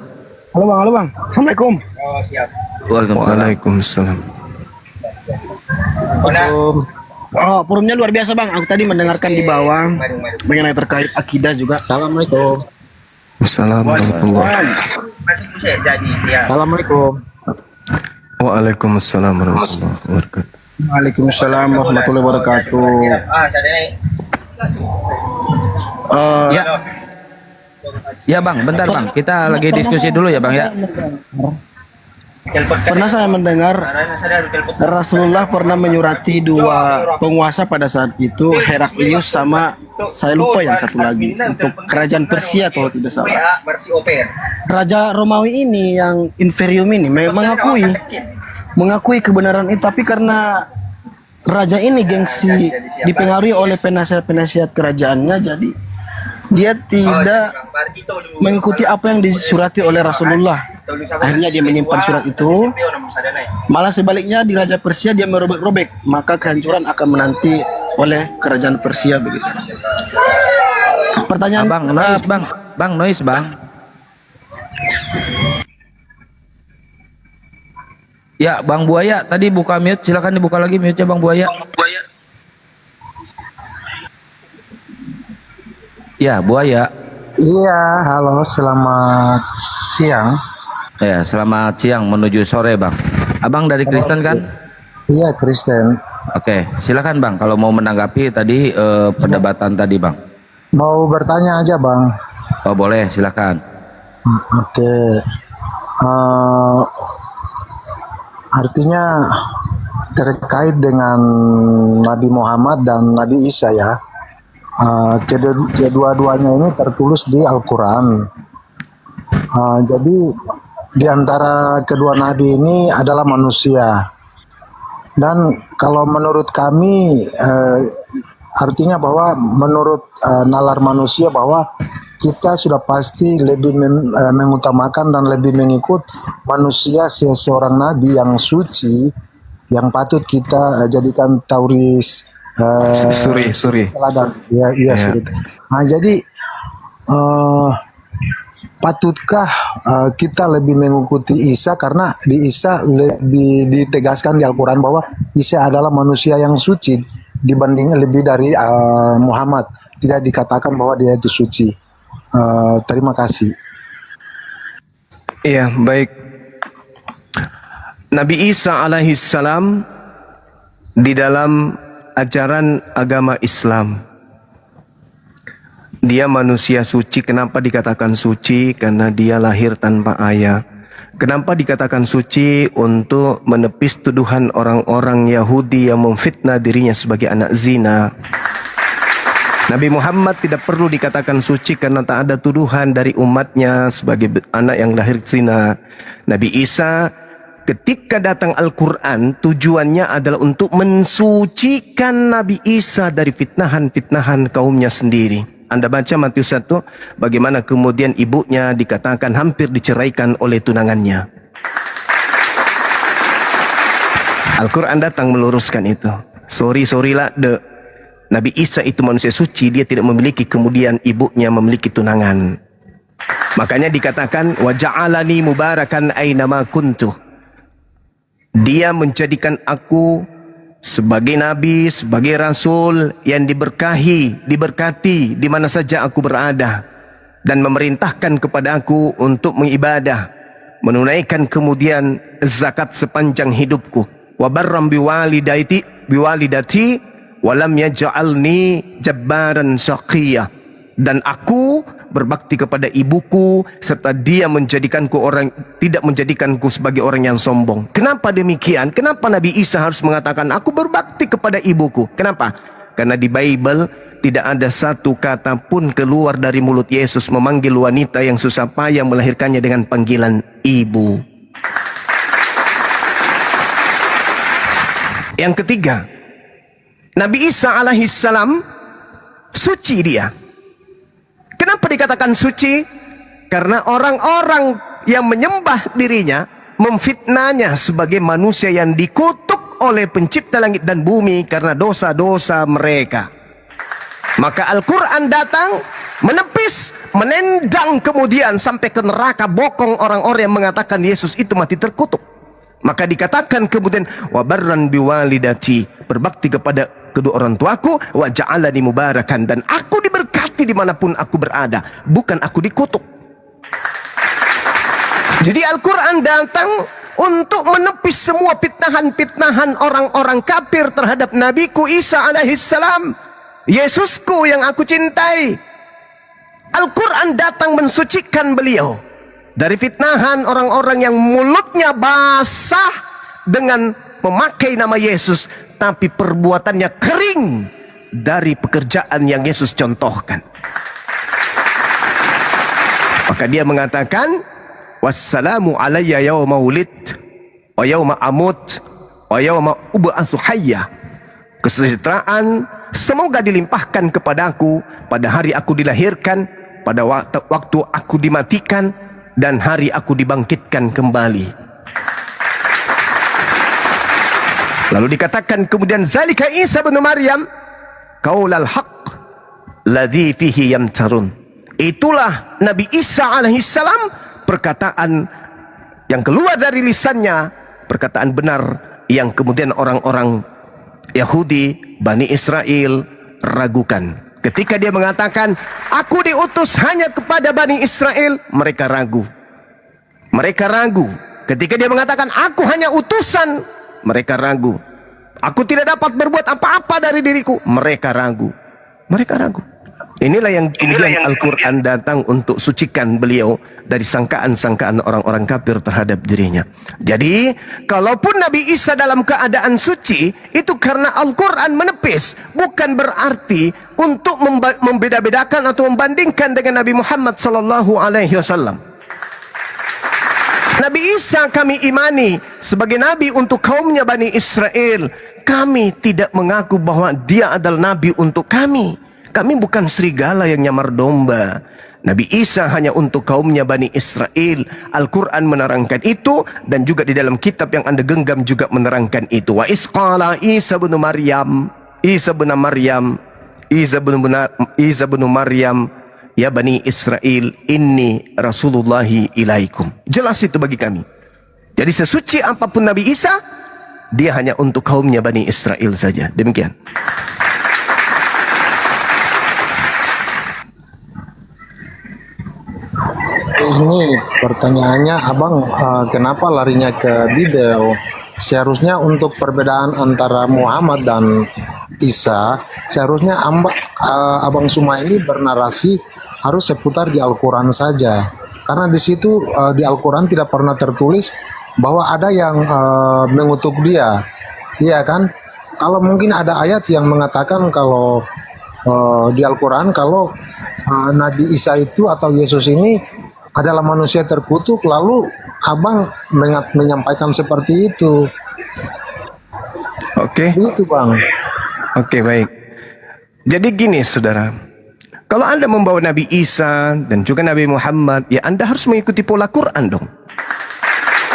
Halo Bang. Assalamualaikum. Oh, siap. Waalaikumsalam. Oh, forumnya luar biasa Bang. Aku tadi mendengarkan di bawah mengenai terkait akidah juga. Assalamualaikum. Assalamualaikum. Assalamualaikum. Waalaikumsalam warahmatullahi wabarakatuh. Waalaikumsalam warahmatullahi wabarakatuh. Ya. Ya Bang, bentar Bang. Kita lagi diskusi dulu ya Bang ya. Pernah saya mendengar Rasulullah pernah menyurati dua penguasa pada saat itu, Heraklius sama saya lupa yang satu lagi, untuk kerajaan Persia atau tidak salah. Raja Romawi ini yang inferium ini mengakui kebenaran itu, tapi karena raja ini gengsi dipengaruhi oleh penasihat-penasihat kerajaannya, jadi dia tidak mengikuti apa yang disurati oleh Rasulullah. Akhirnya dia menyimpan surat itu. Malah sebaliknya di Raja Persia dia merobek-robek, maka kehancuran akan menanti oleh kerajaan Persia begitu. Pertanyaan Bang, noise Bang. Bang, noise Bang. Ya, Bang Buaya tadi buka mute, silakan dibuka lagi mute-nya Bang Buaya. Ya, Buaya. Iya, halo, selamat siang. Ya, selamat siang menuju sore, Bang. Abang dari Kristen kan? Iya, Kristen. Oke, silakan Bang kalau mau menanggapi tadi perdebatan tadi, Bang. Mau bertanya aja, Bang. Oh, boleh, silakan. Oke. Artinya terkait dengan Nabi Muhammad dan Nabi Isa ya. Kedua-duanya ini tertulis di Al-Quran. Jadi di antara kedua nabi ini adalah manusia. Dan kalau menurut kami artinya bahwa menurut nalar manusia bahwa kita sudah pasti lebih mengutamakan dan lebih mengikut manusia seorang nabi yang suci yang patut kita jadikan tauris suri. Iya. Suri. Nah, jadi patutkah kita lebih mengikuti Isa karena di Isa lebih ditegaskan di Al-Quran bahwa Isa adalah manusia yang suci dibanding lebih dari Muhammad, tidak dikatakan bahwa dia itu suci. Terima kasih. Iya, baik. Nabi Isa alaihissalam di dalam ajaran agama Islam, dia manusia suci. Kenapa dikatakan suci? Karena dia lahir tanpa ayah. Kenapa dikatakan suci? Untuk menepis tuduhan orang-orang Yahudi yang memfitnah dirinya sebagai anak zina. Nabi Muhammad tidak perlu dikatakan suci karena tak ada tuduhan dari umatnya sebagai anak yang lahir zina. Nabi Isa ketika datang Al-Quran tujuannya adalah untuk mensucikan Nabi Isa dari fitnahan-fitnahan kaumnya sendiri. Anda baca Matius 1, bagaimana kemudian ibunya dikatakan hampir diceraikan oleh tunangannya. Al-Quran datang meluruskan itu. Sorry-lah, Nabi Isa itu manusia suci, dia tidak memiliki kemudian ibunya memiliki tunangan. Makanya dikatakan, wa ja'alani mubarakan ainama kuntu. Dia menjadikan aku sebagai nabi, sebagai rasul yang diberkati di mana saja aku berada, dan memerintahkan kepada aku untuk mengibadah, menunaikan kemudian zakat sepanjang hidupku. Wa barram biwalidati walam yaj'alni jabbaran syaqiyah. Dan aku berbakti kepada ibuku serta dia tidak menjadikanku sebagai orang yang sombong. Kenapa demikian? Kenapa Nabi Isa harus mengatakan aku berbakti kepada ibuku? Kenapa? Karena di Bible tidak ada satu kata pun keluar dari mulut Yesus memanggil wanita yang susah payah melahirkannya dengan panggilan ibu. Yang ketiga, Nabi Isa alaihissalam suci dia. Kenapa dikatakan suci? Karena orang-orang yang menyembah dirinya memfitnahnya sebagai manusia yang dikutuk oleh pencipta langit dan bumi karena dosa-dosa mereka. Maka Al-Quran datang menepis, menendang kemudian sampai ke neraka bokong orang-orang yang mengatakan Yesus itu mati terkutuk. Maka dikatakan kemudian wa barran biwalidati, berbakti kepada kedua orang tuaku, wa ja'alani mubarakan, dan aku diberkati dimanapun aku berada, bukan aku dikutuk. Jadi Al-Quran datang untuk menepis semua fitnahan-fitnahan orang-orang kafir terhadap Nabiku Isa alaihissalam, Yesusku yang aku cintai. Al-Quran datang mensucikan beliau dari fitnahan orang-orang yang mulutnya basah dengan memakai nama Yesus, tapi perbuatannya kering dari pekerjaan yang Yesus contohkan. Maka dia mengatakan, wassalamu alayya yawma wulid wa yawma amut wa yawma ub'atsu hayya. Kesejahteraan semoga dilimpahkan kepadaku pada hari aku dilahirkan, pada waktu aku dimatikan, dan hari aku dibangkitkan kembali. Lalu dikatakan kemudian zalika Isa bin Maryam qaulal haqq ladzi fihi yamtarun. Itulah Nabi Isa alaihissalam, perkataan yang keluar dari lisannya, perkataan benar yang kemudian orang-orang Yahudi, Bani Israel ragukan. Ketika dia mengatakan, aku diutus hanya kepada Bani Israel, mereka ragu. Mereka ragu. Ketika dia mengatakan, aku hanya utusan, mereka ragu. Aku tidak dapat berbuat apa-apa dari diriku, mereka ragu. Mereka ragu. Inilah yang kemudian Al-Quran datang untuk sucikan beliau dari sangkaan-sangkaan orang-orang kafir terhadap dirinya. Jadi, kalaupun Nabi Isa dalam keadaan suci, itu karena Al-Quran menepis. Bukan berarti untuk membeda-bedakan atau membandingkan dengan Nabi Muhammad SAW. Nabi Isa kami imani sebagai Nabi untuk kaumnya Bani Israel. Kami tidak mengaku bahwa dia adalah Nabi untuk kami. Kami bukan serigala yang nyamar domba. Nabi Isa hanya untuk kaumnya Bani Israel. Al-Quran menerangkan itu, dan juga di dalam kitab yang Anda genggam juga menerangkan itu. Wa isqala Isa bin Maryam, Isa bin Maryam, ya Bani Israel, inni Rasulullahi ilaikum. Jelas itu bagi kami. Jadi sesuci apapun Nabi Isa, dia hanya untuk kaumnya Bani Israel saja. Demikian. Ini pertanyaannya, abang kenapa larinya ke Bible? Seharusnya untuk perbedaan antara Muhammad dan Isa, seharusnya abang Suma ini bernarasi harus seputar di Al-Quran saja. Karena di situ di Al-Quran tidak pernah tertulis bahwa ada yang mengutuk dia. Iya kan? Kalau mungkin ada ayat yang mengatakan kalau di Al-Quran kalau Nabi Isa itu atau Yesus ini adalah manusia terkutuk, lalu abang menyampaikan seperti itu. Oke. Itu bang. Oke, baik. Jadi gini saudara, kalau Anda membawa Nabi Isa dan juga Nabi Muhammad, ya Anda harus mengikuti pola Quran dong.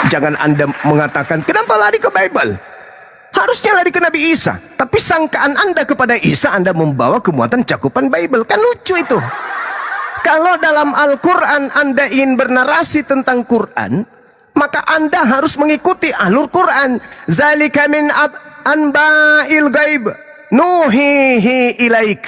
Jangan Anda mengatakan, kenapa lari ke Bible? Harusnya lari ke Nabi Isa. Tapi sangkaan Anda kepada Isa, Anda membawa kemuatan cakupan Bible. Kan lucu itu. Kalau dalam Al-Quran Anda ingin bernarasi tentang Quran, maka Anda harus mengikuti alur Quran. Zalika min anba'il ghaib nuhihi ilaik.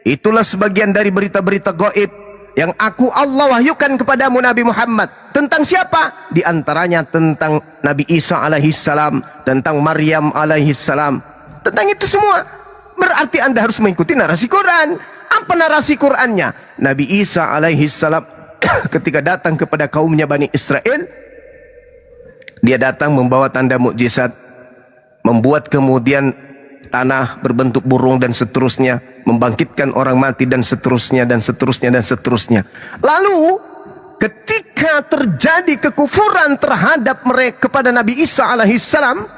Itulah sebagian dari berita-berita gaib yang aku Allah wahyukan kepadamu Nabi Muhammad. Tentang siapa? Di antaranya tentang Nabi Isa alaihissalam, tentang Maryam alaihissalam. Tentang itu semua. Berarti Anda harus mengikuti narasi Quran. Apa narasi Qurannya? Nabi Isa alaihissalam ketika datang kepada kaumnya Bani Israel, dia datang membawa tanda mukjizat, membuat kemudian tanah berbentuk burung dan seterusnya, membangkitkan orang mati dan seterusnya dan seterusnya dan seterusnya. Lalu ketika terjadi kekufuran terhadap mereka kepada Nabi Isa alaihissalam,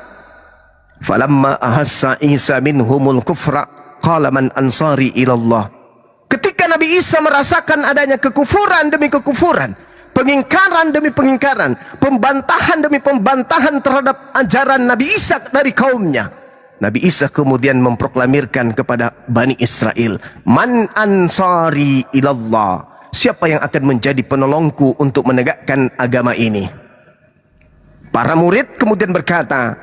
falamma ahassa Isa minhumul kufra qala man ansari ilallah. Ketika Nabi Isa merasakan adanya kekufuran demi kekufuran, pengingkaran demi pengingkaran, pembantahan demi pembantahan terhadap ajaran Nabi Isa dari kaumnya, Nabi Isa kemudian memproklamirkan kepada Bani Israel, man ansari ilallah, siapa yang akan menjadi penolongku untuk menegakkan agama ini? Para murid kemudian berkata,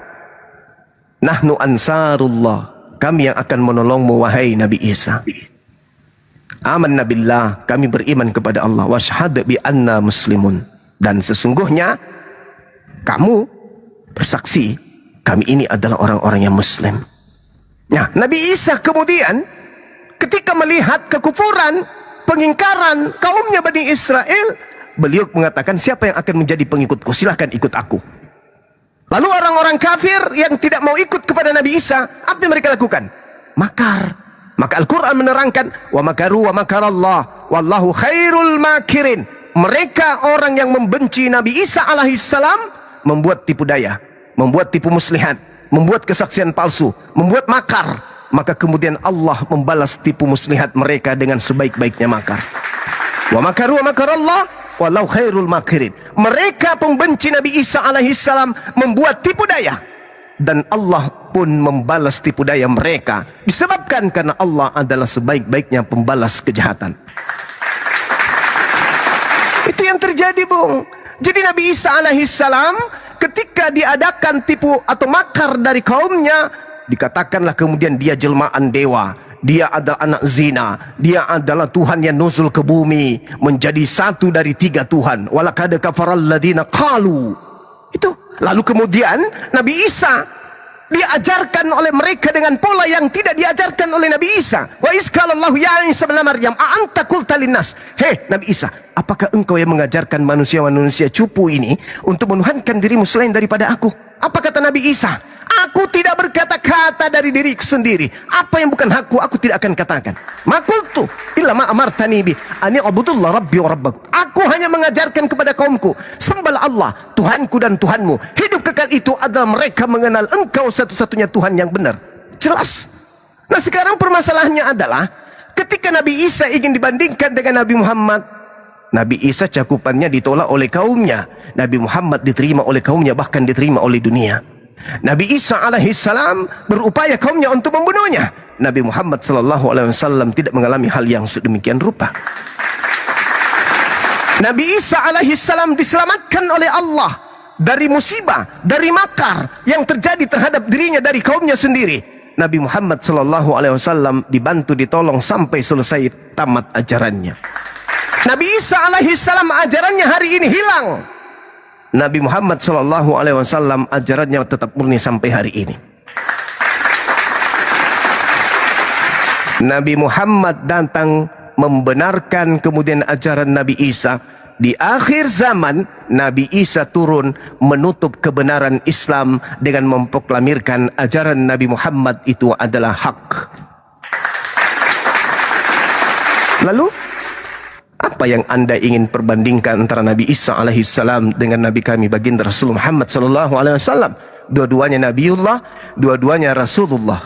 nahnu ansarullah, kami yang akan menolongmu wahai Nabi Isa. Amanna billah, kami beriman kepada Allah, washhad bi anna muslimun, dan sesungguhnya kamu bersaksi kami ini adalah orang-orang yang muslim. Nah, Nabi Isa kemudian ketika melihat kekufuran, pengingkaran kaumnya Bani Israel, beliau mengatakan, siapa yang akan menjadi pengikutku? Silahkan ikut aku. Lalu orang-orang kafir yang tidak mau ikut kepada Nabi Isa, apa yang mereka lakukan? Makar. Maka Al-Quran menerangkan, wa makaru wa makarallah wallahu khairul makirin. Mereka orang yang membenci Nabi Isa alaihissalam membuat tipu daya, membuat tipu muslihat, membuat kesaksian palsu, membuat makar. Maka kemudian Allah membalas tipu muslihat mereka dengan sebaik-baiknya makar. Wa makaru wa makarallah wallahu khairul makirin. Mereka pembenci Nabi Isa alaihissalam membuat tipu daya, dan Allah pun membalas tipu daya mereka, disebabkan karena Allah adalah sebaik-baiknya pembalas kejahatan. Itu yang terjadi, Bung. Jadi Nabi Isa alaihissalam ketika diadakan tipu atau makar dari kaumnya, dikatakanlah kemudian dia jelmaan dewa, dia adalah anak zina, dia adalah Tuhan yang nuzul ke bumi, menjadi satu dari 3 Tuhan. Walaqad kafaral ladina qalu. Itu. Lalu kemudian Nabi Isa diajarkan oleh mereka dengan pola yang tidak diajarkan oleh Nabi Isa. Wa iskalallahu ya Isa bin Maryam a anta qulta linnas. Hei Nabi Isa, apakah engkau yang mengajarkan manusia-manusia cupu ini untuk menuhankan dirimu selain daripada aku? Apa kata Nabi Isa? Aku tidak berkata-kata dari diriku sendiri. Apa yang bukan hakku, aku tidak akan katakan. Makultu illa ma amartani bi ani abudullah rabbi wa rabbakum. Aku hanya mengajarkan kepada kaumku, sembahlah Allah, Tuhanku dan Tuhanmu. Hidup kekal itu adalah mereka mengenal engkau satu-satunya Tuhan yang benar. Jelas. Nah sekarang permasalahannya adalah ketika Nabi Isa ingin dibandingkan dengan Nabi Muhammad, Nabi Isa cakupannya ditolak oleh kaumnya. Nabi Muhammad diterima oleh kaumnya, bahkan diterima oleh dunia. Nabi Isa alaihissalam berupaya kaumnya untuk membunuhnya. Nabi Muhammad sallallahu alaihi wasallam tidak mengalami hal yang sedemikian rupa. Nabi Isa alaihissalam diselamatkan oleh Allah dari musibah, dari makar yang terjadi terhadap dirinya dari kaumnya sendiri. Nabi Muhammad sallallahu alaihi wasallam dibantu, ditolong sampai selesai tamat ajarannya. Nabi Isa alaihissalam ajarannya hari ini hilang. Nabi Muhammad sallallahu alaihi wasallam ajarannya tetap murni sampai hari ini. Nabi Muhammad datang membenarkan kemudian ajaran Nabi Isa. Di akhir zaman Nabi Isa turun menutup kebenaran Islam dengan memproklamirkan ajaran Nabi Muhammad itu adalah hak. Lalu apa yang anda ingin perbandingkan antara Nabi Isa alaihissalam dengan Nabi kami baginda Rasulullah Muhammad sallallahu alaihi wasallam? Dua-duanya Nabiullah, dua-duanya Rasulullah.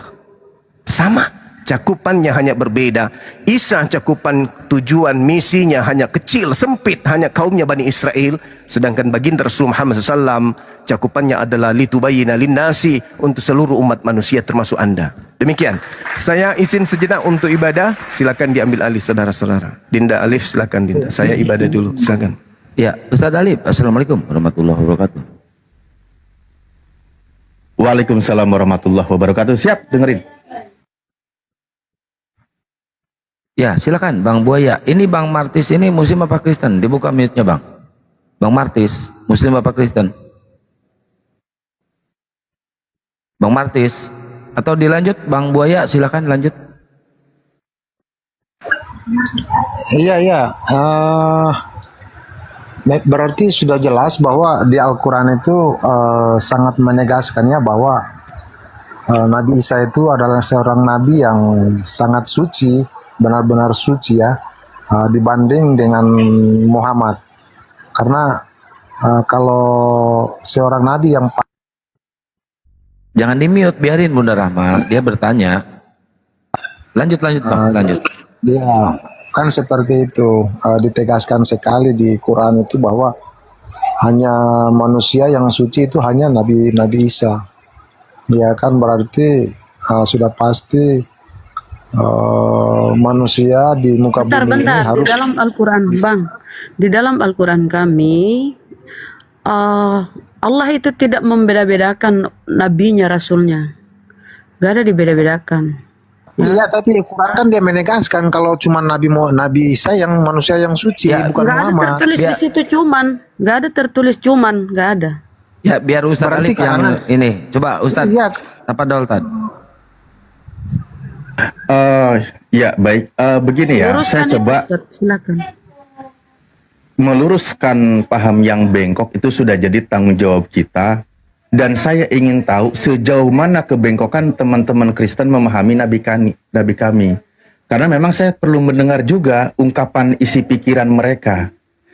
Sama, cakupannya hanya berbeda. Isa cakupan tujuan misinya hanya kecil, sempit, hanya kaumnya Bani Israel. Sedangkan baginda Rasulullah Muhammad sallallahu cakupannya adalah litubayyina linnasi, untuk seluruh umat manusia termasuk anda. Demikian. Saya izin sejenak untuk ibadah. Silakan diambil alih saudara-saudara. Dinda Alif, silakan Dinda. Saya ibadah dulu. Silakan. Ya, Ustaz Alif. Assalamualaikum warahmatullahi wabarakatuh. Waalaikumsalam warahmatullahi wabarakatuh. Siap, dengerin. Ya, silakan Bang Buaya. Ini Bang Martis ini Muslim apa Kristen? Dibuka mute-nya Bang. Bang Martis, Muslim apa Kristen? Bang Martis. Atau dilanjut Bang Buaya, silakan lanjut. Iya. Berarti sudah jelas bahwa di Al-Quran itu sangat menegaskannya bahwa Nabi Isa itu adalah seorang nabi yang sangat suci, benar-benar suci ya, dibanding dengan Muhammad. Karena kalau seorang nabi yang jangan di mute, biarin Bunda Rahma, dia bertanya. Lanjut Bang, lanjut. Ya, kan seperti itu, ditegaskan sekali di Quran itu bahwa hanya manusia yang suci itu hanya Nabi Isa. Ya kan, berarti sudah pasti manusia di muka bumi ini harus. Di dalam Al-Quran Bang, di dalam Al-Quran kami Allah itu tidak membeda-bedakan nabinya, rasulnya. Gak ada dibeda-bedakan. Iya, tapi Quran kan dia menegaskan kalau cuma Nabi Isa yang manusia yang suci, Ya, bukan gak ada Muhammad. tertulis di situ cuman, gak ada tertulis cuman, gak ada. Ya, biar Ustaz Berarti Alif yang karangan. ini. Coba Ustaz. Iya. Apa Doltan? Ya baik, begini ya, Luruskan saya itu, coba Ustaz. Silakan. meluruskan paham yang bengkok itu sudah jadi tanggung jawab kita, dan saya ingin tahu sejauh mana kebengkokan teman-teman Kristen memahami nabi kami. Karena memang saya perlu mendengar juga ungkapan isi pikiran mereka.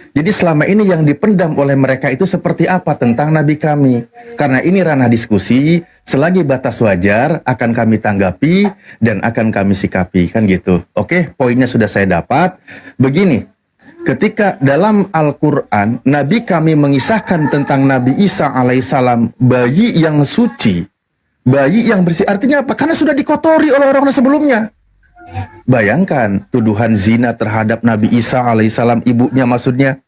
Jadi selama ini yang dipendam oleh mereka itu seperti apa tentang nabi kami? Karena ini ranah diskusi, selagi batas wajar akan kami tanggapi dan akan kami sikapi, kan gitu. Oke, poinnya sudah saya dapat. Begini, ketika dalam Al-Quran, Nabi kami mengisahkan tentang Nabi Isa alaihissalam, bayi yang suci, bayi yang bersih. Artinya apa? Karena sudah dikotori oleh orang sebelumnya. Bayangkan tuduhan zina terhadap Nabi Isa alaihissalam, ibunya maksudnya.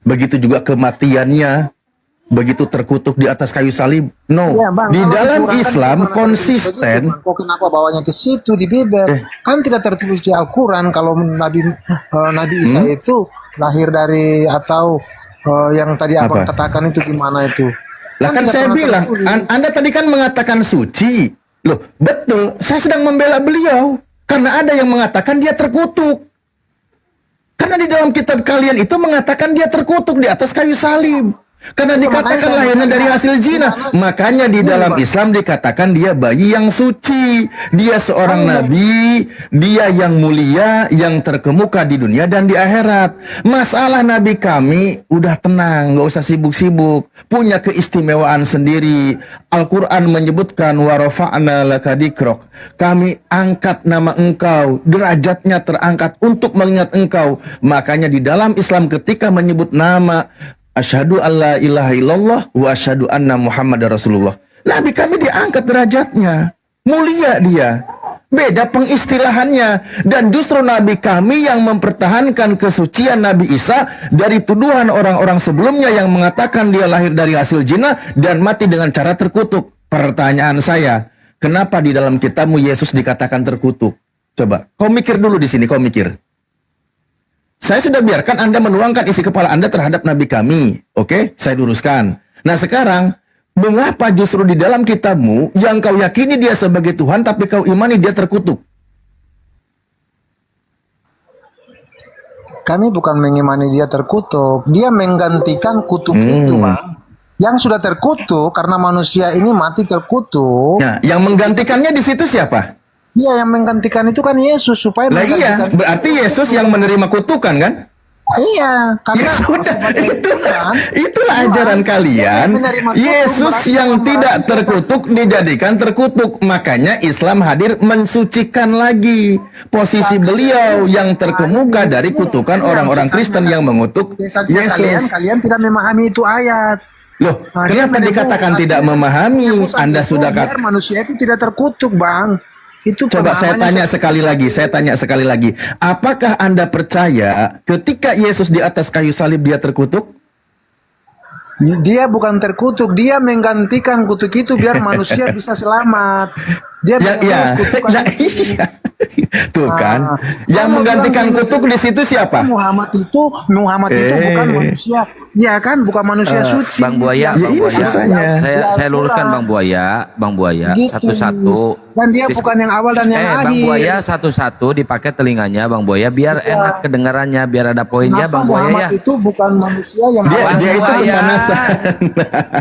Begitu juga kematiannya. begitu terkutuk di atas kayu salib? No. Iya, Bang, Di kalau dalam dikurangkan Islam bagaimana konsisten. begitu, Bang? Kok kenapa bawanya ke situ di Beber? Kan tidak tertulis di Al-Quran kalau Nabi Isa itu lahir dari atau yang tadi abang Apa? katakan itu gimana itu? Lah kan tidak saya pernah bilang, tertulis. Anda tadi kan mengatakan suci. Loh, betul. Saya sedang membela beliau. Karena ada yang mengatakan dia terkutuk. Karena di dalam kitab kalian itu mengatakan dia terkutuk di atas kayu salib. Karena Iya, makanya dikatakan saya lahirnya dari bertanya, hasil zina. Makanya di dalam Islam dikatakan dia bayi yang suci. Dia seorang nabi. Dia yang mulia, yang terkemuka di dunia dan di akhirat. Masalah nabi kami udah tenang, nggak usah sibuk-sibuk. Punya keistimewaan sendiri. Al-Quran menyebutkan warafa'na laka dikrok. Kami angkat nama engkau, derajatnya terangkat untuk mengingat engkau. Makanya di dalam Islam ketika menyebut nama asyhadu alla ilaha illallah wa asyhadu anna Muhammadar Rasulullah. Nabi kami diangkat derajatnya. Mulia dia. Beda pengistilahannya. Dan justru Nabi kami yang mempertahankan kesucian Nabi Isa dari tuduhan orang-orang sebelumnya yang mengatakan dia lahir dari hasil zina dan mati dengan cara terkutuk. Pertanyaan saya, kenapa di dalam kitabmu Yesus dikatakan terkutuk? Coba, kau mikir dulu di sini, kau mikir. Saya sudah biarkan Anda menuangkan isi kepala Anda terhadap Nabi kami. Oke, saya luruskan. Nah sekarang, mengapa justru di dalam kitabmu yang kau yakini dia sebagai Tuhan tapi kau imani dia terkutuk? Kami bukan mengimani dia terkutuk. Dia menggantikan kutuk itu, Bang. Yang sudah terkutuk karena manusia ini mati terkutuk. Nah, yang menggantikannya di situ siapa? Iya, yang menggantikan itu kan Yesus supaya Lah iya, menggantikan. berarti Yesus yang menerima kutukan kan? Iya, karena Ya sudah, itulah Tuhan, ajaran kalian. menerima kutuk Yesus berarti yang orang tidak berarti terkutuk dijadikan terkutuk. Makanya Islam hadir mensucikan lagi posisi beliau yang terkemuka dari kutukan orang-orang Kristen yang mengutuk Sesatnya Yesus. kalian tidak memahami itu ayat. Loh, Nah, dia kenapa menemukan dikatakan tidak memahami? Anda sudah biar manusia itu tidak terkutuk, Bang. Itu Coba saya pemahamannya tanya sekali lagi. Apakah Anda percaya ketika Yesus di atas kayu salib dia terkutuk? Dia bukan terkutuk, dia menggantikan kutuk itu biar manusia bisa selamat. Dia menghapus kutukan itu. Tuh kan, yang menggantikan kutuk di situ siapa? Muhammad itu bukan manusia, ya kan, bukan manusia suci. Bang Buaya, Ya, Bang ini Buaya. susahnya. Saya luruskan Bang Buaya Gitu. satu-satu. Dan dia bukan yang awal dan yang Bang akhir. Buaya satu-satu dipakai telinganya Bang Buaya biar enak kedengarannya, biar ada poinnya Kenapa Bang Buaya Muhammad ya. itu bukan manusia yang Dia, awal dia dan itu akhir. pemanasan.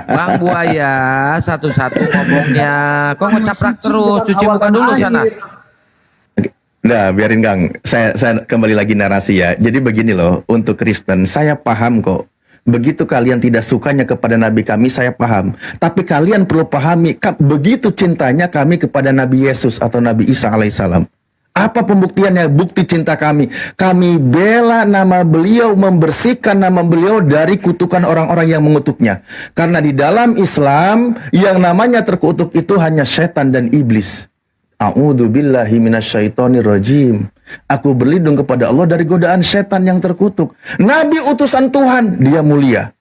Bang Buaya satu-satu ngomongnya. Kok ngecaprak terus? Cuci awal muka dan dulu akhir. sana. Nah, biarin Kang. Saya kembali lagi narasi ya. Jadi begini loh, untuk Kristen, saya paham kok. Begitu kalian tidak sukanya kepada Nabi kami, saya paham. Tapi kalian perlu pahami, begitu cintanya kami kepada Nabi Yesus atau Nabi Isa alaihissalam. Apa pembuktiannya? Bukti cinta kami. Kami bela nama beliau, membersihkan nama beliau dari kutukan orang-orang yang mengutuknya. Karena di dalam Islam, yang namanya terkutuk itu hanya setan dan iblis. A'udzubillahi minasyaitonirrajim. Aku berlindung kepada Allah dari godaan setan yang terkutuk. Nabi utusan Tuhan, dia mulia.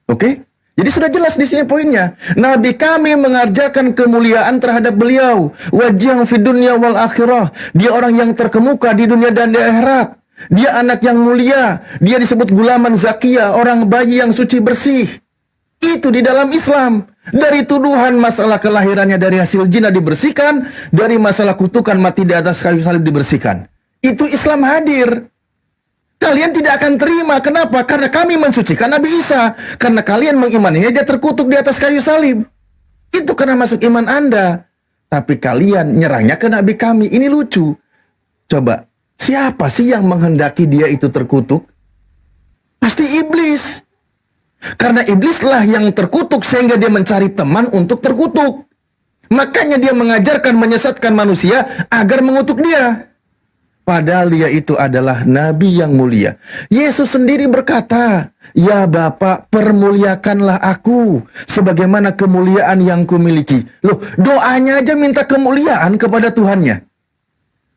Oke? Jadi sudah jelas di sini poinnya. Nabi kami mengajarkan kemuliaan terhadap beliau. Wajah fid dunya wal akhirah. Dia orang yang terkemuka di dunia dan di akhirat. Dia anak yang mulia. Dia disebut gulaman zakiyah, orang bayi yang suci bersih. Itu di dalam Islam. Dari tuduhan masalah kelahirannya dari hasil zina dibersihkan, dari masalah kutukan mati di atas kayu salib dibersihkan. Itu Islam hadir. Kalian tidak akan terima. Kenapa? Karena kami mensucikan Nabi Isa. Karena kalian mengimaninya dia terkutuk di atas kayu salib. Itu karena masuk iman Anda. Tapi kalian nyerangnya ke Nabi kami. Ini lucu. Coba, siapa sih yang menghendaki dia itu terkutuk? Pasti iblis. Karena iblislah yang terkutuk sehingga dia mencari teman untuk terkutuk. Makanya dia mengajarkan, menyesatkan manusia agar mengutuk dia. Padahal dia itu adalah Nabi yang mulia. Yesus sendiri berkata, "Ya Bapa, permuliakanlah aku sebagaimana kemuliaan yang kumiliki." Loh, doanya aja minta kemuliaan kepada Tuhannya.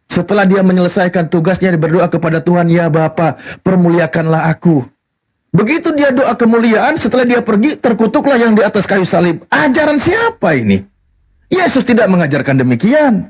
Setelah dia menyelesaikan tugasnya, dia berdoa kepada Tuhan, "Ya Bapa, permuliakanlah aku." Begitu dia doa kemuliaan, setelah dia pergi, terkutuklah yang di atas kayu salib. Ajaran siapa ini? Yesus tidak mengajarkan demikian.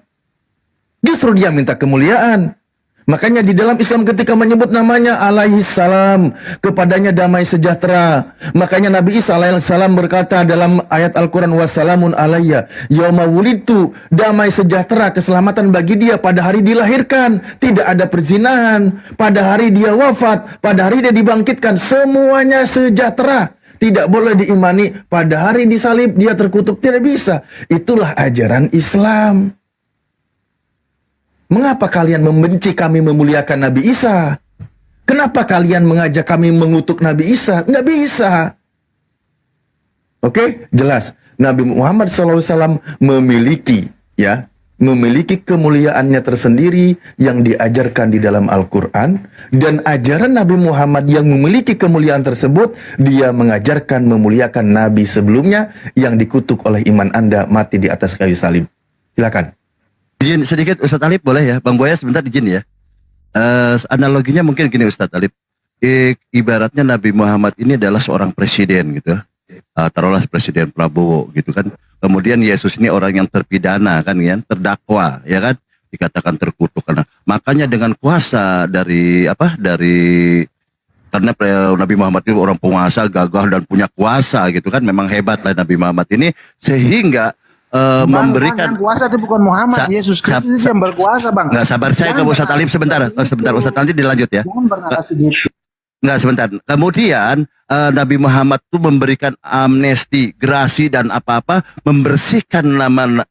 Justru dia minta kemuliaan. Makanya di dalam Islam ketika menyebut namanya alaihi salam, kepadanya damai sejahtera. Makanya Nabi Isa alaihi salam berkata dalam ayat Al-Quran, wassalamun alayya yauma wulidtu, damai sejahtera, keselamatan bagi dia pada hari dilahirkan, tidak ada perzinahan, pada hari dia wafat, pada hari dia dibangkitkan, semuanya sejahtera. Tidak boleh diimani pada hari disalib dia terkutuk, tidak bisa. Itulah ajaran Islam. Mengapa kalian membenci kami memuliakan Nabi Isa? Kenapa kalian mengajak kami mengutuk Nabi Isa? Nggak bisa. Oke, jelas. Nabi Muhammad SAW memiliki kemuliaannya tersendiri yang diajarkan di dalam Al-Quran. Dan ajaran Nabi Muhammad yang memiliki kemuliaan tersebut, dia mengajarkan memuliakan Nabi sebelumnya yang dikutuk oleh iman Anda mati di atas kayu salib. Silakan. Izin sedikit Ustadz Alif boleh ya? Bang Boya sebentar izin ya. Analoginya mungkin gini Ustadz Alif. Ibaratnya Nabi Muhammad ini adalah seorang presiden gitu. Taruhlah Presiden Prabowo gitu kan. Kemudian Yesus ini orang yang terpidana kan, terdakwa ya kan. Dikatakan terkutuk karena makanya dengan kuasa karena Nabi Muhammad itu orang penguasa, gagah dan punya kuasa gitu kan. Memang hebat lah Nabi Muhammad ini sehingga memberikan kuasa itu bukan Muhammad, Yesus Kristus yang berkuasa, Bang. Nggak, sabar saya ke Ustadz Alif sebentar Ustadz, nanti dilanjut ya. Jangan bernarasi gitu. Nggak, sebentar. Kemudian Nabi Muhammad itu memberikan amnesti, grasi dan apa-apa, membersihkan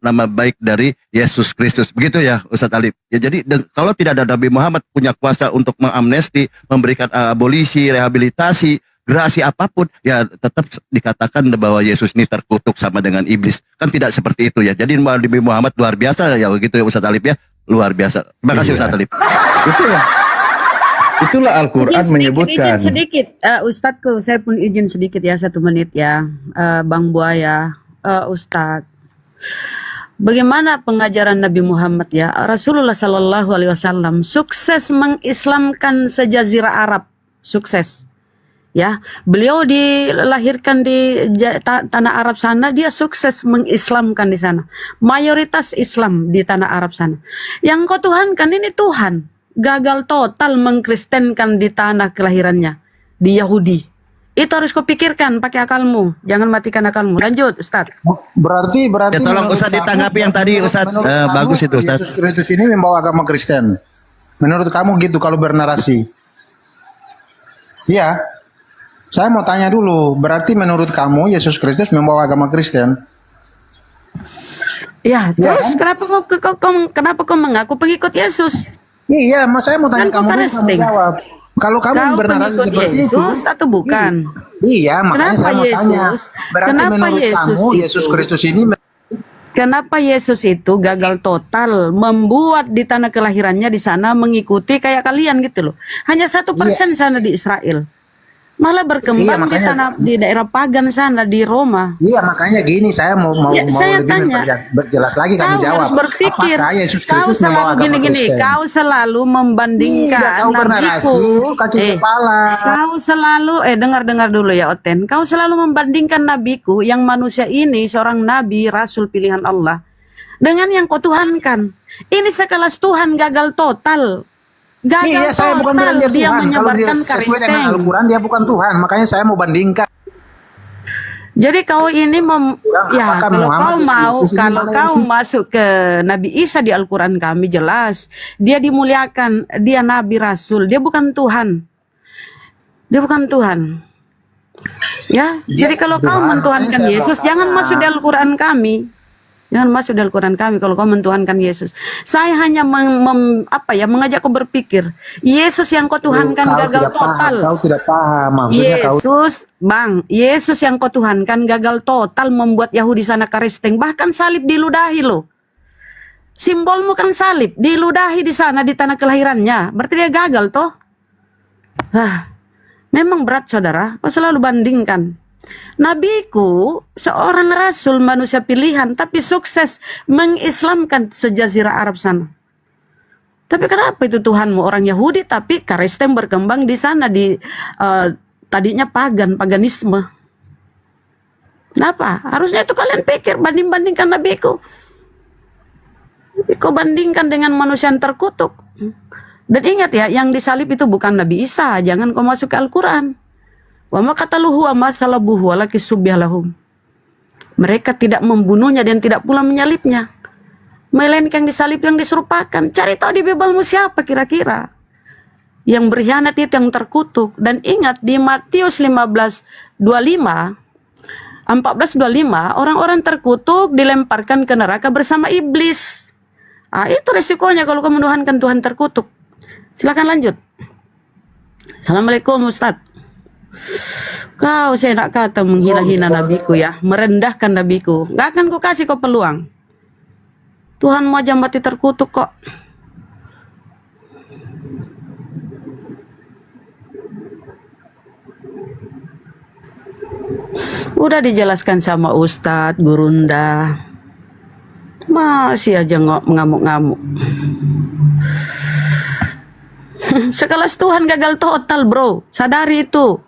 nama baik dari Yesus Kristus. Begitu ya Ustadz Alif. Ya, jadi kalau tidak ada Nabi Muhammad punya kuasa untuk mengamnesti, memberikan abolisi, rehabilitasi, grasi apapun, ya tetap dikatakan bahwa Yesus ini terkutuk sama dengan iblis. Kan tidak seperti itu ya. Jadi Nabi Muhammad luar biasa ya, begitu ya Ustadz Alif ya. Luar biasa. Terima kasih Ustadz Alif. Itulah Al-Quran menyebutkan. Izin sedikit, Ustadku, saya pun izin sedikit ya, 1 menit ya, Bang Buaya, Ustadz. Bagaimana pengajaran Nabi Muhammad ya? Rasulullah Sallallahu Alaihi Wasallam sukses mengislamkan sejazirah Arab, sukses. Ya, beliau dilahirkan di tanah Arab sana, dia sukses mengislamkan di sana. Mayoritas Islam di tanah Arab sana. Yang kau tuhankan ini Tuhan, gagal total mengkristenkan di tanah kelahirannya, di Yahudi. Itu harus kau pikirkan, pakai akalmu, jangan matikan akalmu. Lanjut, Ustaz. Berarti Ya, tolong Ustaz ditanggapi yang tadi Ustaz. Bagus itu Ustaz. Yesus Kristus ini membawa agama Kristen. Menurut kamu gitu kalau bernarasi? Iya. Saya mau tanya dulu, berarti menurut kamu Yesus Kristus membawa agama Kristen? Ya, terus kan? kenapa kau mengaku pengikut Yesus? Iya, mas saya mau tanya Kan kamu jawab. Kalau kamu bernarasi seperti Yesus itu, atau bukan? Iya, makanya Kenapa saya mau tanya. Yesus? Berarti Kenapa menurut Yesus kamu itu? Yesus Kristus ini Kenapa Yesus itu gagal total membuat di tanah kelahirannya di sana mengikuti kayak kalian gitu loh? Hanya 1% sana di Israel. Malah berkembang di daerah pagan sana di Roma. Iya, makanya gini saya mau saya lebih tanya, berjelas lagi kamu kau jawab. harus berpikir, Apakah Yesus kau Kristus membawa selalu agama Kristen? kau selalu membandingkan Tidak, kau bernarasi, itu kaki kepala. Kau selalu dengar dulu ya Oten. Kau selalu membandingkan nabiku yang manusia ini seorang nabi rasul pilihan Allah dengan yang kau tuhankan. Ini sekelas Tuhan gagal total. Gagal saya bukan bilang dia Tuhan. Kalau dia sesuai dengan Al-Quran dia bukan Tuhan. Makanya saya mau bandingkan. Jadi kau ini kalau kau masuk ke Nabi Isa di Al-Quran kami jelas dia dimuliakan, dia Nabi Rasul, dia bukan Tuhan. Dia bukan Tuhan. Ya, jadi kalau kau mentuhankan Yesus jangan masuk di Al-Quran kami. Jangan masuk di Al-Quran kami kalau kau mentuhankan Yesus. Saya hanya mengajak kau berpikir. Yesus yang kau tuhankan gagal total. Kau tidak paham maksudnya Yesus yang kau tuhankan gagal total membuat Yahudi sana Kristen. Bahkan salib diludahi loh. Simbolmu kan salib, diludahi di sana di tanah kelahirannya. Berarti dia gagal toh. Memang berat saudara, kau selalu bandingkan. Nabiku seorang rasul manusia pilihan tapi sukses mengislamkan sejazirah Arab sana. Tapi kenapa itu Tuhanmu orang Yahudi tapi Kristen berkembang di sana di tadinya paganisme. Kenapa? Harusnya itu kalian pikir, banding-bandingkan nabiku. Kau bandingkan dengan manusia yang terkutuk. Dan ingat ya, yang disalib itu bukan Nabi Isa. Jangan kau masuk ke Al-Quran. Wa ma qataluhu wa ma salabuhu walakin subbiha lahum. Mereka tidak membunuhnya dan tidak pula menyalibnya. Melainkan disalib yang diserupakan. Cari tahu di Bibelmu siapa kira-kira. Yang berkhianat itu yang terkutuk. Dan ingat di Matius 15:25, orang-orang terkutuk dilemparkan ke neraka bersama iblis. Itu resikonya kalau kau menuhankan Tuhan terkutuk. Silakan lanjut. Assalamualaikum Ustaz. Kau saya nak kata menghina-hina nabiku ya, merendahkan nabiku. Gak akan ku kasih kau peluang. Tuhan mau aja mati terkutuk kok. Udah dijelaskan sama Ustadz, Gurunda. Masih aja ngamuk-ngamuk. Sekelas Tuhan gagal total, bro. Sadari itu.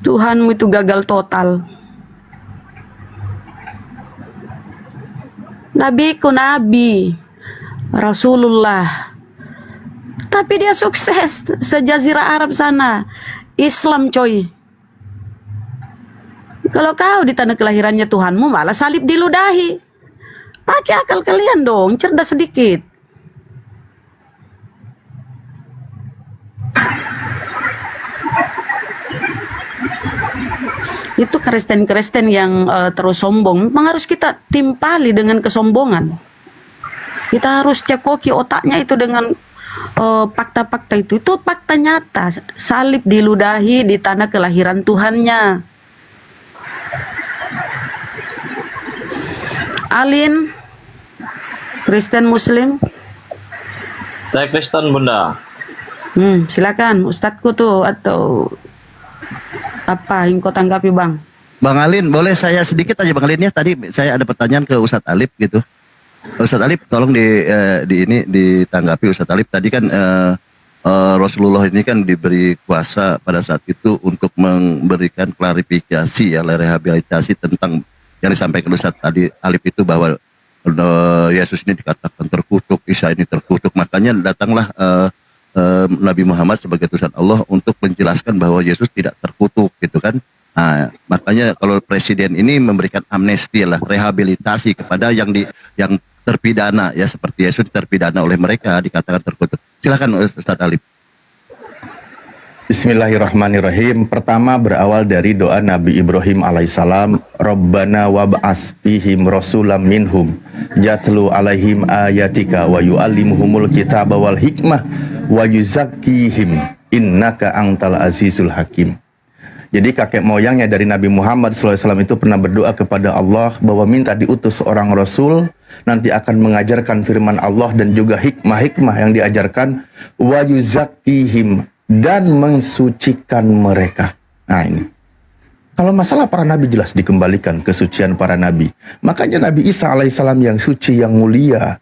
Tuhanmu itu gagal total. Nabiku nabi, Rasulullah. Tapi dia sukses sejazirah Arab sana. Islam coy. Kalau kau di tanah kelahirannya Tuhanmu malah salib diludahi. Pakai akal kalian dong, cerdas sedikit. Itu Kristen-Kristen yang terus sombong. Memang harus kita timpali dengan kesombongan. Kita harus cekoki otaknya itu dengan fakta-fakta itu. Itu fakta nyata. Salib diludahi di tanah kelahiran Tuhannya. Alin, Kristen Muslim. Saya Kristen, Bunda. Silakan Ustadku tuh atau apa yang kau tanggapi, Bang? Bang Alin, boleh saya sedikit aja Bang Alin ya. Tadi saya ada pertanyaan ke Ustadz Alip gitu. Ustadz Alip tolong ditanggapi Ustadz Alip. Tadi kan Rasulullah ini kan diberi kuasa pada saat itu untuk memberikan klarifikasi ya, rehabilitasi tentang yang disampaikan Ustadz tadi Alip itu bahwa Yesus ini dikatakan terkutuk, Isa ini terkutuk. Makanya datanglah Nabi Muhammad sebagai utusan Allah untuk menjelaskan bahwa Yesus tidak terkutuk gitu kan. Nah, makanya kalau presiden ini memberikan amnesti lah, rehabilitasi kepada yang terpidana ya, seperti Yesus terpidana oleh mereka dikatakan terkutuk. Silakan Ustadz Alip. Bismillahirrahmanirrahim. Pertama berawal dari doa Nabi Ibrahim alaihissalam, Rabbana wab'as fihim rasulam minhum yatlu alaihim ayatika wa yu'allimuhumul kitaba wal hikmah wa yuzakkihim innaka antal azizul hakim. Jadi kakek moyangnya dari Nabi Muhammad SAW itu pernah berdoa kepada Allah bahwa minta diutus seorang Rasul, nanti akan mengajarkan firman Allah dan juga hikmah-hikmah yang diajarkan, wa yuzakkihim, dan mensucikan mereka. Nah ini. Kalau masalah para nabi jelas dikembalikan kesucian para nabi. Makanya Nabi Isa alaihissalam yang suci, yang mulia,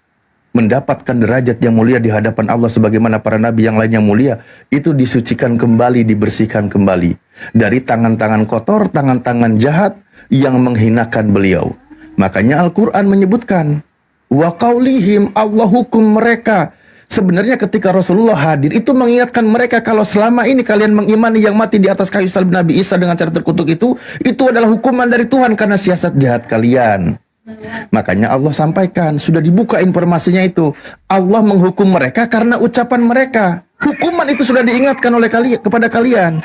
mendapatkan derajat yang mulia di hadapan Allah sebagaimana para nabi yang lain yang mulia, itu disucikan kembali, dibersihkan kembali dari tangan-tangan kotor, tangan-tangan jahat yang menghinakan beliau. Makanya Al-Quran menyebutkan, wa qaulihim, Allah hukum mereka. Sebenarnya ketika Rasulullah hadir itu mengingatkan mereka kalau selama ini kalian mengimani yang mati di atas kayu salib Nabi Isa dengan cara terkutuk itu adalah hukuman dari Tuhan karena siasat jahat kalian. Makanya Allah sampaikan, sudah dibuka informasinya itu. Allah menghukum mereka karena ucapan mereka. Hukuman itu sudah diingatkan oleh kepada kalian.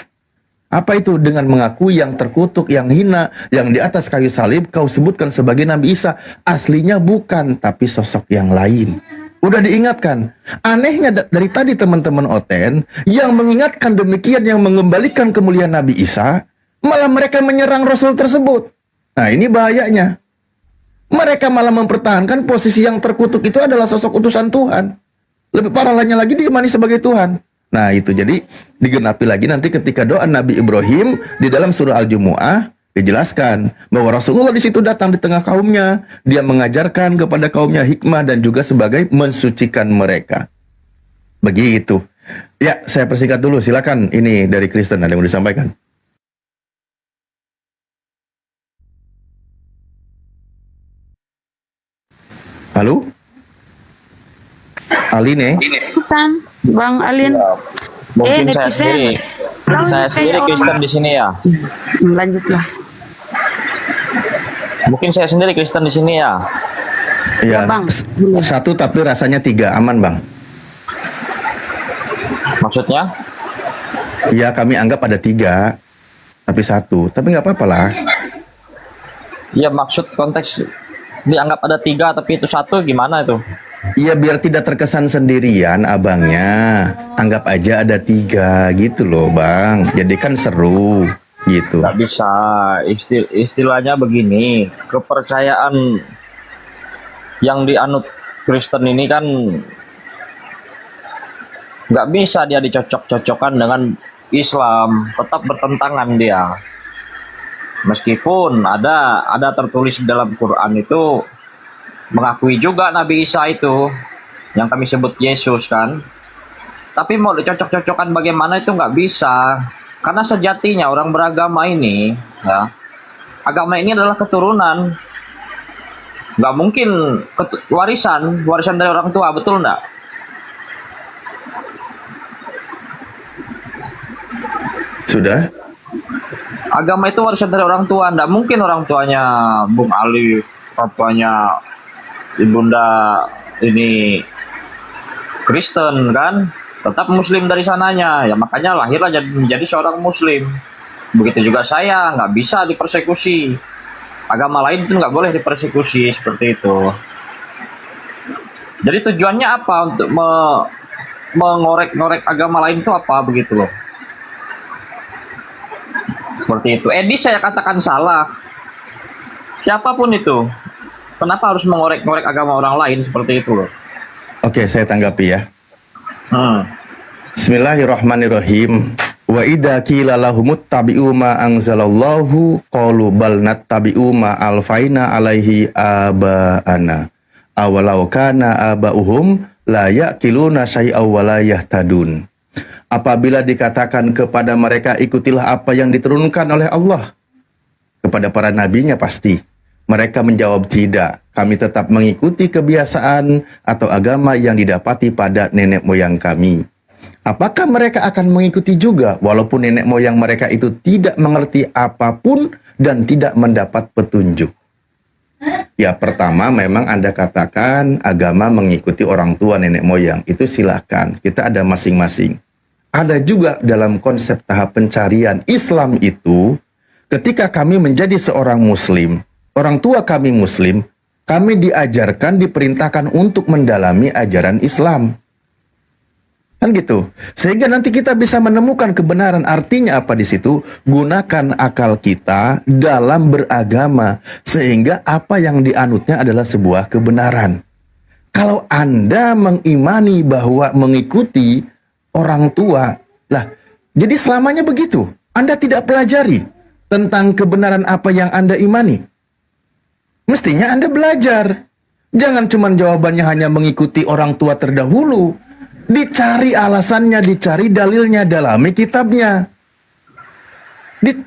Apa itu? Dengan mengakui yang terkutuk, yang hina, yang di atas kayu salib kau sebutkan sebagai Nabi Isa. Aslinya bukan, tapi sosok yang lain. Udah diingatkan. Anehnya dari tadi teman-teman Oten yang mengingatkan demikian, yang mengembalikan kemuliaan Nabi Isa, malah mereka menyerang Rasul tersebut. Nah ini bahayanya. Mereka malah mempertahankan posisi yang terkutuk itu adalah sosok utusan Tuhan. Lebih parahnya lagi diimani sebagai Tuhan. Nah itu jadi digenapi lagi nanti ketika doa Nabi Ibrahim di dalam surah Al-Jumu'ah. Dijelaskan bahwa Rasulullah di situ datang di tengah kaumnya, dia mengajarkan kepada kaumnya hikmah dan juga sebagai mensucikan mereka. Begitu. Ya, saya persingkat dulu. Silakan, ini dari Kristen ada yang mau disampaikan. Halo? Aline? Bukan, Bang Alin. Mungkin saya netizen. sendiri, Tahu saya kayak sendiri orang- Kristen di sini ya. Lanjutlah. Mungkin saya sendiri Kristen di sini ya. Ya, Bang. satu tapi rasanya 3, aman Bang. Maksudnya? Ya, kami anggap ada 3, tapi 1. Tapi nggak apa-apa lah. Iya, maksud konteks dianggap ada 3 tapi itu 1 gimana itu? Iya, biar tidak terkesan sendirian abangnya. Anggap aja ada 3 gitu loh Bang. Jadi kan seru gitu. Nggak bisa. Istilahnya begini, kepercayaan yang dianut Kristen ini kan nggak bisa dia dicocok-cocokkan dengan Islam, tetap bertentangan dia. Meskipun ada tertulis dalam Quran itu mengakui juga Nabi Isa itu yang kami sebut Yesus kan, tapi mau dicocok-cocokkan bagaimana itu nggak bisa, karena sejatinya orang beragama ini ya, agama ini adalah keturunan, nggak mungkin warisan dari orang tua, betul nggak? Sudah? Agama itu warisan dari orang tua, nggak mungkin orang tuanya Bung Alif, papanya ibunda ini Kristen kan, tetap Muslim dari sananya, ya makanya lahirlah menjadi seorang Muslim. Begitu juga saya, nggak bisa dipersekusi. Agama lain itu nggak boleh dipersekusi seperti itu. Jadi tujuannya apa untuk mengorek-ngorek agama lain itu apa begitu loh? Seperti itu. Edi saya katakan salah. Siapapun itu, kenapa harus mengorek-ngorek agama orang lain seperti itu loh? Oke, saya tanggapi ya. Bismillahirrahmanirrahim. Wa idza qila lahumut tabi'u ma anzalallahu qalu bal nattabi'u ma alfaina alaihi aba'ana. Awalau kana aba'uhum la ya'qiluna syai'aw wa la yahtadun. Apabila dikatakan kepada mereka ikutilah apa yang diturunkan oleh Allah kepada para nabinya, pasti mereka menjawab tidak, kami tetap mengikuti kebiasaan atau agama yang didapati pada nenek moyang kami. Apakah mereka akan mengikuti juga walaupun nenek moyang mereka itu tidak mengerti apapun dan tidak mendapat petunjuk? Ya, pertama memang Anda katakan agama mengikuti orang tua nenek moyang, itu silakan, kita ada masing-masing. Ada juga dalam konsep tahap pencarian Islam itu, ketika kami menjadi seorang Muslim, orang tua kami Muslim, kami diajarkan, diperintahkan untuk mendalami ajaran Islam. Kan gitu. Sehingga nanti kita bisa menemukan kebenaran. Artinya apa di situ? Gunakan akal kita dalam beragama, sehingga apa yang dianutnya adalah sebuah kebenaran. Kalau Anda mengimani bahwa mengikuti orang tua, lah, jadi selamanya begitu. Anda tidak pelajari tentang kebenaran apa yang Anda imani. Mestinya Anda belajar. Jangan cuma jawabannya hanya mengikuti orang tua terdahulu. Dicari alasannya, dicari dalilnya, dalami kitabnya.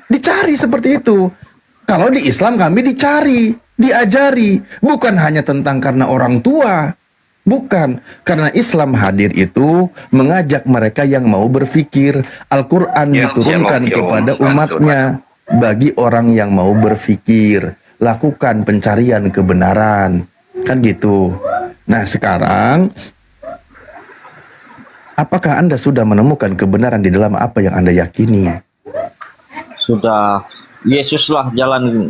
Dicari seperti itu. Kalau di Islam kami dicari, diajari. Bukan hanya tentang karena orang tua. Bukan, karena Islam hadir itu mengajak mereka yang mau berpikir. Al-Quran diturunkan kepada umatnya bagi orang yang mau berpikir. Lakukan pencarian kebenaran. Kan gitu. Nah sekarang, apakah Anda sudah menemukan kebenaran di dalam apa yang Anda yakini? Sudah, Yesuslah jalan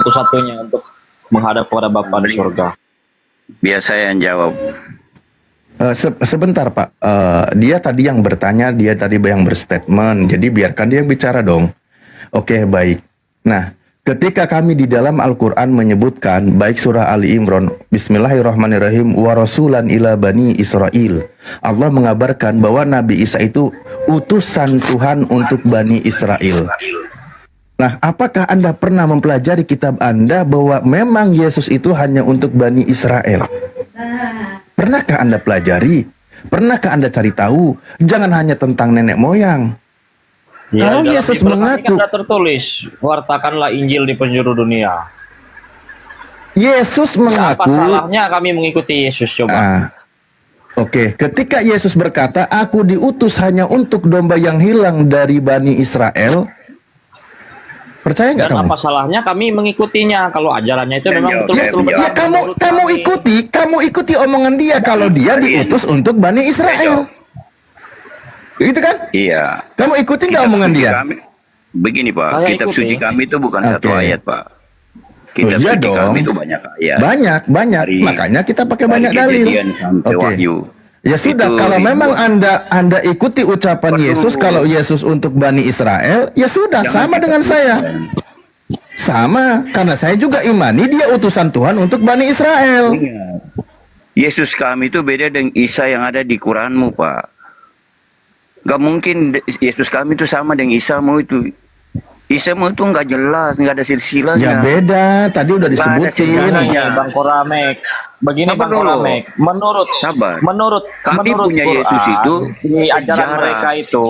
satu-satunya untuk menghadap kepada Bapa di surga. Biar saya yang jawab. Sebentar Pak, dia tadi yang bertanya, dia tadi yang berstatement, jadi biarkan dia bicara dong. Oke, baik. Nah, ketika kami di dalam Al-Quran menyebutkan, baik surah Ali Imran, Bismillahirrahmanirrahim, wa rasulan ila bani Israel, Allah mengabarkan bahwa Nabi Isa itu utusan Tuhan untuk Bani Israel. Nah, apakah Anda pernah mempelajari kitab Anda bahwa memang Yesus itu hanya untuk Bani Israel? Pernahkah Anda pelajari? Pernahkah Anda cari tahu? Jangan hanya tentang nenek moyang. Kalau dalam Yesus Ibrani kan mengaku, ada tertulis, wartakanlah Injil di penjuru dunia. Yesus Apa mengaku, salahnya kami mengikuti Yesus coba? Oke, ketika Yesus berkata, aku diutus hanya untuk domba yang hilang dari Bani Israel, percaya nggak Dan kamu? apa salahnya kami mengikutinya kalau ajarannya itu memang betul-betul Ya, benar menurut kami. kamu ikuti omongan dia kalau dia diutus untuk Bani Israel. Gitu kan? Iya. Kamu ikuti nggak omongan dia? Begini Pak, Saya kitab ikuti. suci kami itu bukan satu Oke. ayat Pak. Kitab Iya suci dong. kami itu banyak ayat. Banyak. Dari- Makanya kita pakai dari banyak dalil. Kejadian sampai Oke. Wahyu. Ya sudah, Itu kalau memang ribuan. Anda ikuti ucapan Betul. Yesus, kalau Yesus untuk Bani Israel, ya sudah, Jangan sama kita dengan saya. Sama, karena saya juga imani dia utusan Tuhan untuk Bani Israel. Ingat, Yesus kami itu beda dengan Isa yang ada di Quranmu Pak. Gak mungkin Yesus kami itu sama dengan Isamu itu. Isamu itu nggak jelas, nggak ada silsilahnya. Ya beda, tadi udah Nggak ada disebutin. silsilahnya. Bang Koramek, begini Sabar Bang dulu. Koramek, menurut Kami menurut punya Quran, Yesus itu di ajaran sejarah. mereka itu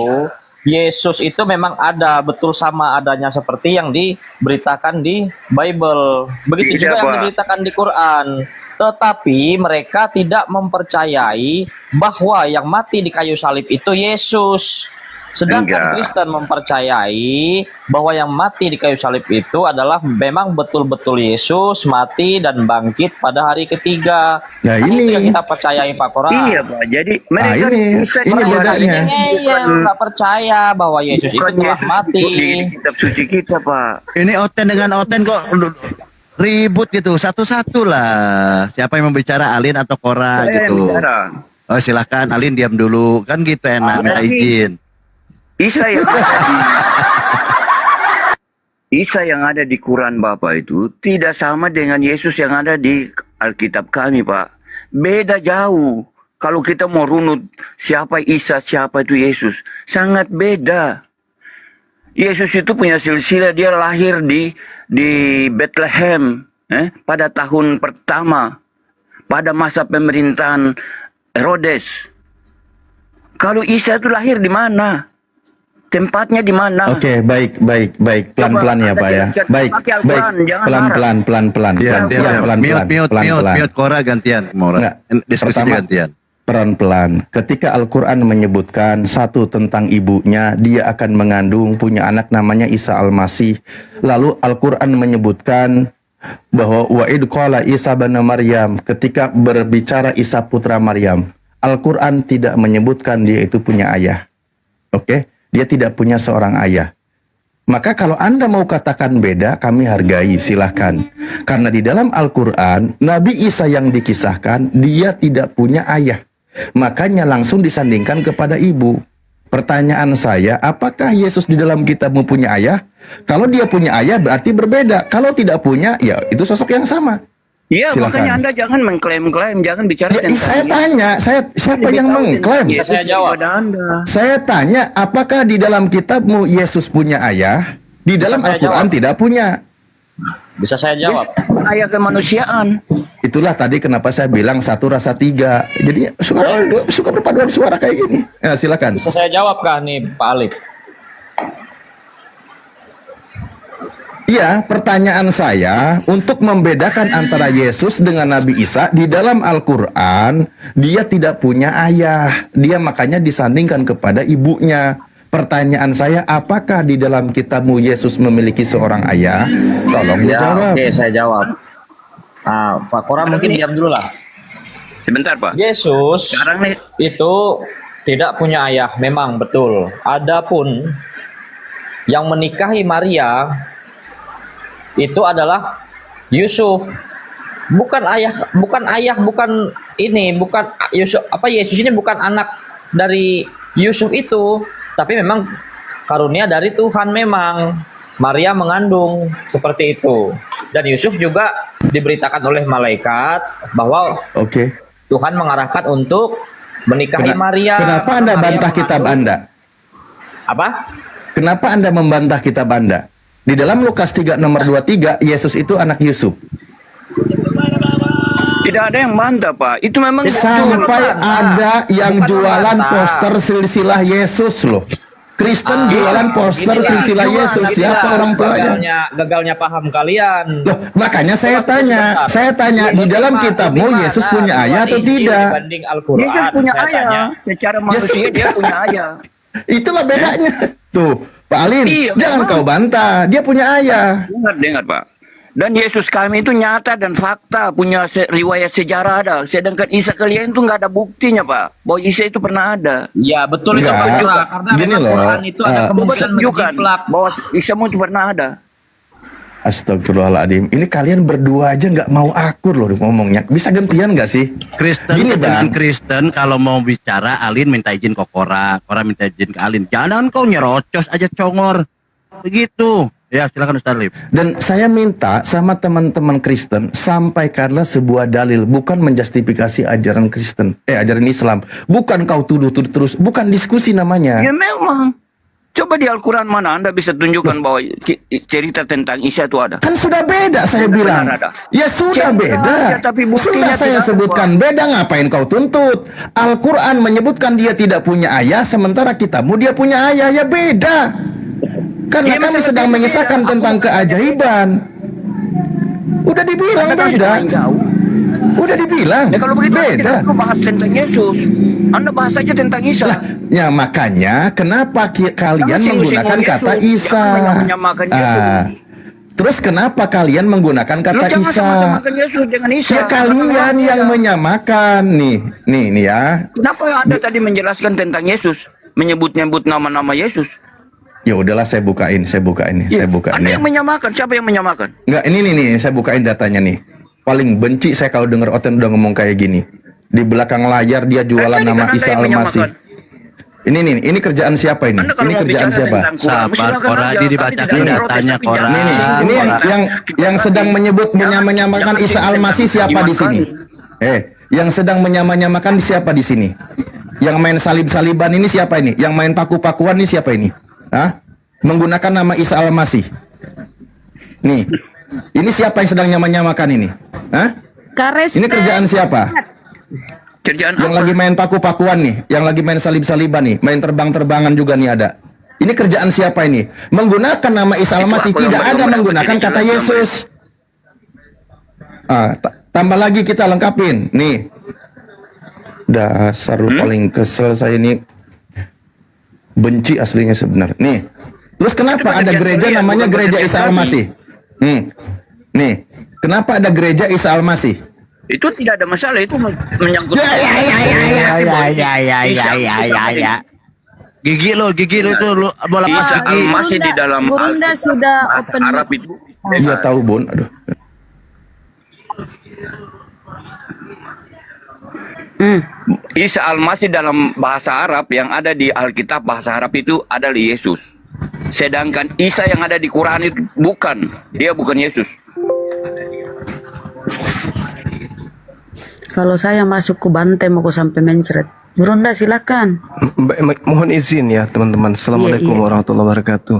Yesus itu memang ada betul sama adanya seperti yang diberitakan di Bible. Begitu Tidak, juga yang Pak. diberitakan di Quran. Tetapi mereka tidak mempercayai bahwa yang mati di kayu salib itu Yesus. Sedangkan Enggak. Kristen mempercayai bahwa yang mati di kayu salib itu adalah memang betul-betul Yesus mati dan bangkit pada hari ketiga. Ya, Nah, ini. itu yang kita percayai Pak Koran. Iya Pak, jadi mereka ini bisa bedanya. Ngeyel, nggak percaya bahwa Yesus itu Bukan telah Yesus mati. di kitab suci kita Pak. Ini Oten dengan Oten kok ribut gitu, satu-satu lah. Siapa yang membicara, Alin atau Kora Saya yang gitu? bicara. Oh silahkan, Alin diam dulu, kan gitu enak, minta Jadi, izin. Isa yang ada di Isa yang ada di Quran Bapak itu tidak sama dengan Yesus yang ada di Alkitab kami Pak. Beda jauh. Kalau kita mau runut siapa Isa, siapa itu Yesus, sangat beda. Yesus itu punya silsilah, dia lahir di Bethlehem pada tahun pertama pada masa pemerintahan Herodes. Kalau Isa itu lahir di mana? Tempatnya di mana? Oke, baik. Pelan-pelan ya, Pak ya. Baik. Pelan-pelan. Mute, Kora gantian. Diskusi gantian. Pelan-pelan. Ketika Al-Quran menyebutkan satu tentang ibunya, dia akan mengandung punya anak namanya Isa Al-Masih. Lalu Al-Quran menyebutkan bahwa wa id qala Isa bin Maryam, ketika berbicara Isa putra Maryam, Al-Quran tidak menyebutkan dia itu punya ayah. Oke? Dia tidak punya seorang ayah. Maka kalau Anda mau katakan beda, kami hargai, silahkan. Karena di dalam Al-Quran, Nabi Isa yang dikisahkan, dia tidak punya ayah. Makanya langsung disandingkan kepada ibu. Pertanyaan saya, apakah Yesus di dalam kitab mempunyai ayah? Kalau dia punya ayah berarti berbeda. Kalau tidak punya, ya itu sosok yang sama. Iya, Silakan. makanya Anda jangan mengklaim-klaim, jangan bicara tentang Saya tanya, siapa yang mengklaim? Bisa saya jawab? Saya tanya, apakah di dalam kitabmu Yesus punya ayah? Di dalam saya Al-Quran jawab? tidak punya. Bisa saya jawab? Ayah kemanusiaan. Itulah tadi kenapa saya bilang satu rasa tiga. Jadi suka berpaduan suara kayak gini. Ya, silakan. Bisa saya jawab kah nih Pak Alif? Iya, pertanyaan saya untuk membedakan antara Yesus dengan Nabi Isa di dalam Al-Quran, dia tidak punya ayah. Dia makanya disandingkan kepada ibunya. Pertanyaan saya, apakah di dalam kitabmu Yesus memiliki seorang ayah? Tolong dijawab. Oke, saya jawab. Nah, Pak Kora mungkin diam dulu lah. Sebentar Pak. Yesus itu tidak punya ayah, memang betul. Adapun yang menikahi Maria itu adalah Yusuf. Bukan Yusuf. Yesus ini bukan anak dari Yusuf itu, tapi memang karunia dari Tuhan memang. Maria mengandung seperti itu. Dan Yusuf juga diberitakan oleh malaikat bahwa Tuhan mengarahkan untuk menikahi Maria. Kenapa Anda bantah kitab Anda? Apa? Kenapa Anda membantah kitab Anda? Di dalam Lukas 3 nomor 23, Yesus itu anak Yusuf. Tidak ada yang bantah, Pak. Itu memang Sampai ada yang jualan poster silsilah Yesus loh. Kristen jualan poster silsilah Yesus. Siapa orang tuanya? Gagalnya paham kalian. Loh, makanya saya tanya di dalam kitabmu Yesus punya ayah atau tidak? Yesus punya ayah. Secara manusia dia punya ayah. Itulah bedanya. Tuh, Pak Alin, jangan kau bantah. Dia punya ayah. Dengar, Pak. Dan Yesus kami itu nyata dan fakta, punya riwayat sejarah ada. Sedangkan Isa kalian itu nggak ada buktinya, Pak. Bahwa Isa itu pernah ada. Ya betul itu Pak. Karena Gini memang loh, Quran itu ada kemungkinan menjiplak. Bahwa Isa itu pernah ada. Astagfirullahaladzim. Ini kalian berdua aja nggak mau akur loh ngomongnya. Bisa gantian nggak sih? Kristen Gini, dengan Bang. Kristen kalau mau bicara, Alin minta izin ke Kora minta izin ke Alin. Jangan kau nyerocos aja congor. Begitu. Ya, silakan Ustaz Lip. Dan saya minta sama teman-teman Kristen, sampaikanlah sebuah dalil, bukan menjustifikasi ajaran Kristen, ajaran Islam. Bukan kau tuduh-tuduh terus, bukan diskusi namanya. Ya memang. Coba di Al-Quran mana Anda bisa tunjukkan bahwa cerita tentang Isa itu ada? Kan sudah beda saya bilang. Ya sudah beda. Tapi Sudah saya sebutkan beda, ngapain kau tuntut? Al-Quran menyebutkan dia tidak punya ayah, sementara kitabmu dia punya ayah, ya beda. Karena kami sedang mengisahkan tentang keajaiban. Udah dibilang beda. Udah dibilang Ya kalau begitu beda. kita bahas tentang Yesus. Anda bahas saja tentang Isa. Ya makanya kenapa kalian menggunakan kata Isa? Menyamakan Yesus. Terus kenapa kalian menggunakan kata Jangan Isa? sama-samakan Yesus dengan Isa. Ya kalian yang menyamakan nih ya. Kenapa Anda tadi menjelaskan tentang Yesus, menyebut-nyebut nama-nama Yesus? Ya udahlah saya bukain nih, saya bukain Anda ya. yang menyamakan, siapa yang menyamakan? Enggak, ini nih saya bukain datanya nih. Paling benci saya kalau dengar Oten udah ngomong kayak gini. Di belakang layar dia jualan nama Isa Al-Masih. Ini kerjaan siapa ini? Ini kerjaan siapa? Sabar, Kora dibacakan datanya, Kora. Ini yang sedang menyamakan Isa Al-Masih siapa di sini? Yang sedang menyamakan siapa di sini? Yang main salib-saliban ini siapa ini? Yang main paku-pakuan ini siapa ini? Hah? Menggunakan nama Isa Al-Masih. Nih. Ini siapa yang sedang nyamakan ini? Hah? Ini kerjaan siapa? Kerjaan yang lagi main paku-pakuan nih, yang lagi main salib-saliban nih, main terbang-terbangan juga nih ada. Ini kerjaan siapa ini? Menggunakan nama Isa Al-Masih, tidak ada menggunakan kata Yesus. Tambah lagi kita lengkapin. Nih. Dasar paling kesel saya ini. Benci aslinya sebenarnya. Nih. Terus kenapa ada gereja namanya Gereja Isa Al-Masih? Nih. Kenapa ada Gereja Isa Al-Masih? Itu tidak ada masalah, itu menyangkut. Ya. Gigi lo itu lo bola Isa Al-Masih di dalam Gurunda sudah open Arab itu. Iya tahu, Bon. Aduh. Isa Al-Masih dalam bahasa Arab yang ada di Alkitab bahasa Arab itu adalah Yesus. Sedangkan Isa yang ada di Quran itu bukan. Dia bukan Yesus. Kalau saya masuk ke bantai mau sampai mencret. Gurunda silakan. Mohon izin ya teman-teman. Assalamualaikum warahmatullahi wabarakatuh.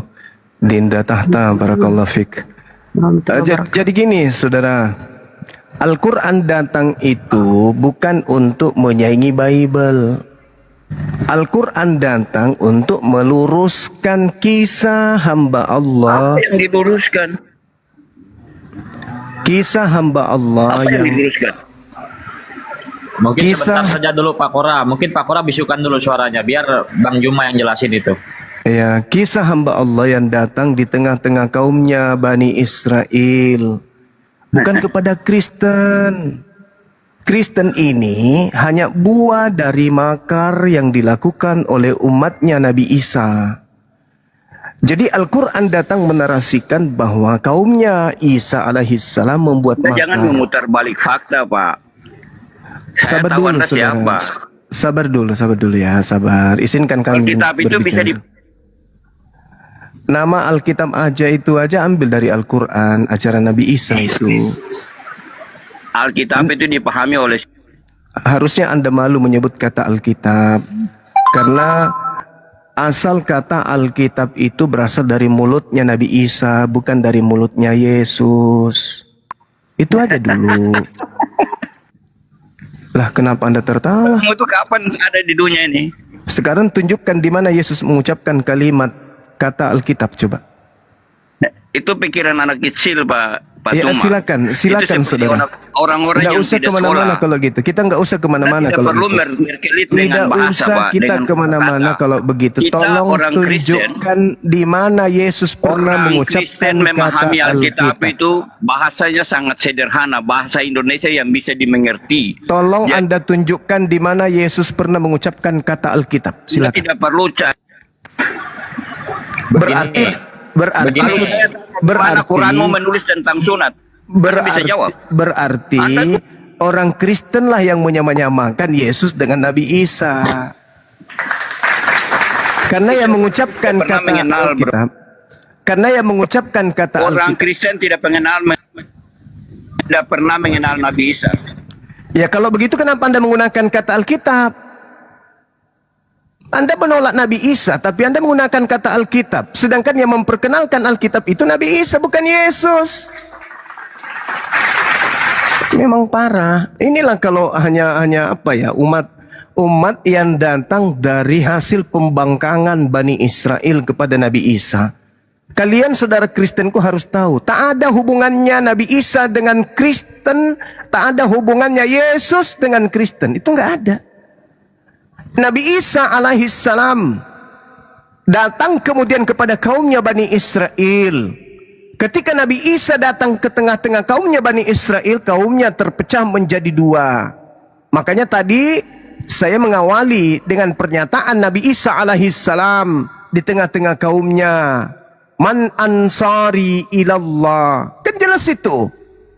Dinda tahta barakallahu fik. Jadi gini saudara, Al-Quran datang itu bukan untuk menyaingi Bible. Al-Quran datang untuk meluruskan kisah hamba Allah. Apa yang diluruskan? Kisah hamba Allah Apa yang diluruskan? Mungkin sebentar saja dulu Pak Kora. Mungkin Pak Kora bisukan dulu suaranya biar Bang Juma yang jelasin itu. Ya, kisah hamba Allah yang datang di tengah-tengah kaumnya Bani Israel. Bukan kepada Kristen. Kristen ini hanya buah dari makar yang dilakukan oleh umatnya Nabi Isa. Jadi Al-Quran datang menarasikan bahwa kaumnya Isa alaihissalam membuat makar. Jangan memutar balik fakta, Pak. Sabar dulu, saudara. Sabar dulu ya, sabar. Izinkan kami Alkitab itu bisa Nama Alkitab aja itu aja ambil dari Al-Quran, ajaran Nabi Isa itu. Alkitab itu dipahami oleh. Harusnya Anda malu menyebut kata Alkitab. Karena asal kata Alkitab itu berasal dari mulutnya Nabi Isa, bukan dari mulutnya Yesus. Itu aja dulu. Lah kenapa Anda tertawa? Kamu itu kapan ada di dunia ini? Sekarang tunjukkan di mana Yesus mengucapkan kalimat kata Alkitab coba. Itu pikiran anak kecil, Pak Ya Tuma. silakan Itu seperti saudara. orang-orang Nggak yang usah tidak kemana-mana sekolah. kalau gitu. Kita nggak usah kemana-mana Kita kalau perlu gitu. berkelit Tidak dengan bahasa, usah Pak, kita dengan kemana-mana kata. kalau begitu. Kita Tolong orang tunjukkan di mana Yesus pernah Orang mengucapkan Kristen kata memahami Alkitab Alkitab. itu bahasanya sangat sederhana, bahasa Indonesia yang bisa dimengerti. Tolong Ya, Anda tunjukkan di mana Yesus pernah mengucapkan kata Alkitab. Kita Silakan. tidak perlu cari. Berarti Mana Quranmu menulis tentang sunat? Anda bisa jawab. Berarti orang Kristen lah yang menyamanyamakan Yesus dengan Nabi Isa. Karena yang mengucapkan Pernah kata mengenal, Alkitab. Karena yang mengucapkan kata Orang Alkitab. Kristen tidak pernah mengenal Nabi Isa. Ya kalau begitu kenapa Anda menggunakan kata Alkitab? Anda menolak Nabi Isa, tapi Anda menggunakan kata Alkitab. Sedangkan yang memperkenalkan Alkitab itu Nabi Isa, bukan Yesus. Memang parah. Inilah kalau hanya apa ya, umat yang datang dari hasil pembangkangan Bani Israel kepada Nabi Isa. Kalian saudara Kristenku harus tahu, tak ada hubungannya Nabi Isa dengan Kristen, tak ada hubungannya Yesus dengan Kristen. Itu nggak ada. Nabi Isa alaihissalam datang kemudian kepada kaumnya Bani Israel. Ketika Nabi Isa datang ke tengah-tengah kaumnya Bani Israel, kaumnya terpecah menjadi dua. Makanya tadi saya mengawali dengan pernyataan Nabi Isa alaihissalam di tengah-tengah kaumnya. Man ansari ilallah. Kan jelas itu.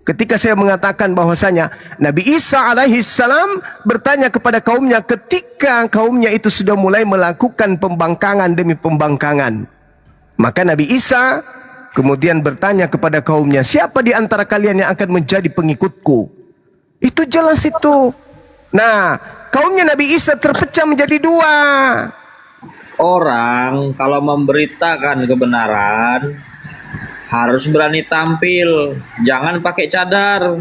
Ketika saya mengatakan bahwasanya Nabi Isa alaihissalam bertanya kepada kaumnya ketika kaumnya itu sudah mulai melakukan pembangkangan demi pembangkangan. Maka Nabi Isa kemudian bertanya kepada kaumnya, siapa di antara kalian yang akan menjadi pengikutku? Itu jelas itu. Nah, kaumnya Nabi Isa terpecah menjadi dua. Orang kalau memberitakan kebenaran harus berani tampil, jangan pakai cadar.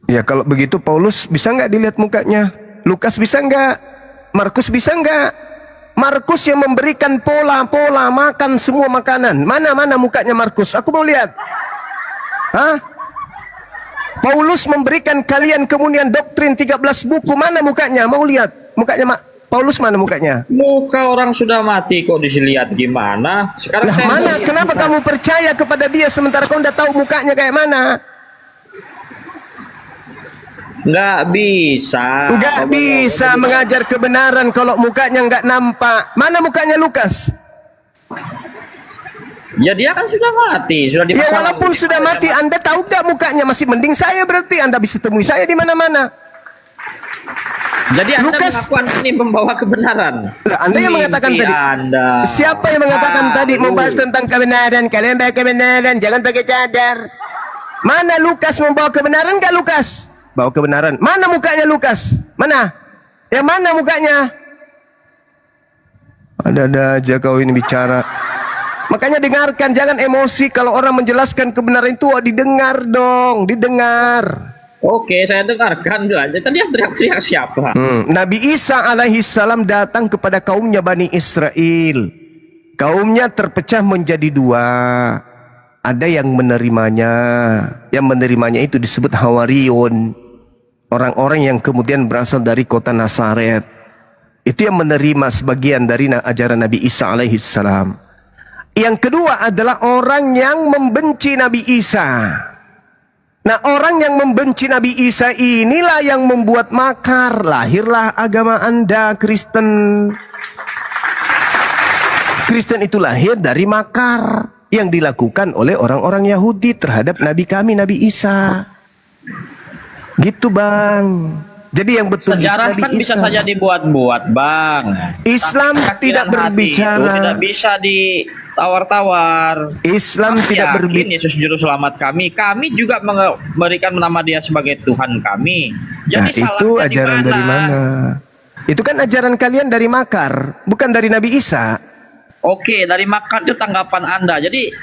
Ya kalau begitu Paulus bisa nggak dilihat mukanya? Lukas bisa nggak? Markus bisa nggak? Markus yang memberikan pola makan semua makanan. Mana mukanya Markus? Aku mau lihat. Hah? Paulus memberikan kalian kemudian doktrin 13 buku. Mana mukanya? Mau lihat mukanya Paulus, mana mukanya? Muka orang sudah mati kok dilihat gimana? Sekarang Lah saya mana? mau Kenapa lihat kamu percaya kepada dia sementara kau udah tahu mukanya kayak mana? Nggak bisa. Nggak bisa mengajar kebenaran kalau mukanya nggak nampak. Mana mukanya Lukas? Ya dia kan sudah mati, sudah Ya dipasang. walaupun sudah mati, Anda tahu nggak mukanya? Masih mending saya berarti. Anda bisa temui saya di mana-mana. Jadi Anda Lukas, mengakuan ini membawa kebenaran. Lah, Anda yang mengatakan Mimpi tadi. Anda. Siapa yang mengatakan tadi membahas tentang kebenaran? Kalian bawa kebenaran, jangan pakai cadar. Mana Lukas membawa kebenaran? Nggak Lukas? Bawa kebenaran. Mana mukanya Lukas? Mana? Yang mana mukanya? Ada aja kau ini bicara. Makanya dengarkan, jangan emosi. Kalau orang menjelaskan kebenaran itu, didengar dong, didengar. Oke, saya dengarkan aja. Tadi yang teriak-teriak siapa? Nabi Isa alaihissalam datang kepada kaumnya Bani Israel. Kaumnya terpecah menjadi dua. Ada yang menerimanya. Yang menerimanya itu disebut Hawariun. Orang-orang yang kemudian berasal dari kota Nazaret. Itu yang menerima sebagian dari ajaran Nabi Isa alaihissalam. Yang kedua adalah orang yang membenci Nabi Isa. Nah, orang yang membenci Nabi Isa inilah yang membuat makar. Lahirlah agama Anda, Kristen. Kristen itu lahir dari makar yang dilakukan oleh orang-orang Yahudi terhadap Nabi kami, Nabi Isa. Gitu, Bang. Jadi yang betul Sejarah Nabi kan bisa Isa. saja dibuat-buat, Bang. Islam Tapi tidak keyakinan hati itu berbicara. tidak bisa ditawar-tawar. Islam Kami tidak yakin berbicara. Yesus juru selamat kami. Kami juga memberikan nama Dia sebagai Tuhan kami. Nah, Jadi itu salahnya ajaran di dari mana? Itu kan ajaran kalian dari makar, bukan dari Nabi Isa. Oke, dari makan itu tanggapan Anda. Jadi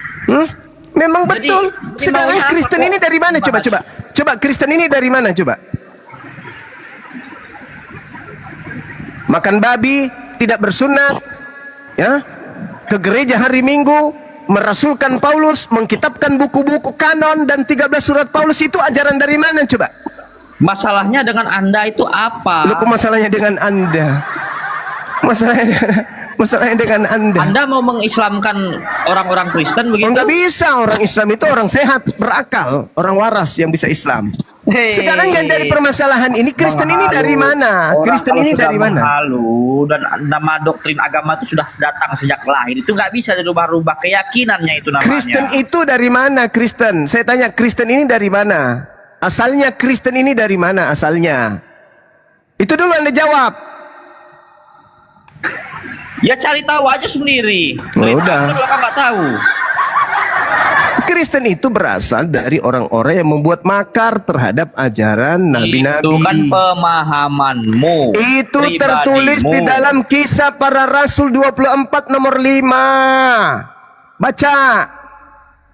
memang Jadi, betul. ini Sekarang maunya apa Kristen kok? ini dari mana? Coba. Coba Kristen ini dari mana? Coba. makan babi, tidak bersunat, ya, ke gereja hari Minggu, merasulkan Paulus, mengkitabkan buku-buku kanon dan 13 surat Paulus, itu ajaran dari mana coba? Masalahnya dengan Anda itu apa? Lu kok masalahnya dengan Anda? Masalahnya dengan Anda. Anda mau mengislamkan orang-orang Kristen begitu? Oh, nggak bisa, orang Islam itu orang sehat, berakal, orang waras yang bisa Islam. Sekarang yang dari permasalahan ini, Kristen ini dari mana? Kristen ini dari mana? Menghalu dan nama doktrin agama itu sudah datang sejak lahir. Itu nggak bisa dirubah-rubah keyakinannya itu namanya. Kristen itu dari mana? Kristen. Saya tanya, Kristen ini dari mana? Asalnya Kristen ini dari mana asalnya? Itu dulu Anda jawab. Ya cari tahu aja sendiri. Udah. Kalau nggak tahu. Kristen itu berasal dari orang-orang yang membuat makar terhadap ajaran nabi-nabi. Itu kan pemahamanmu. Itu tertulis di dalam Kisah Para Rasul 24 nomor 5. Baca.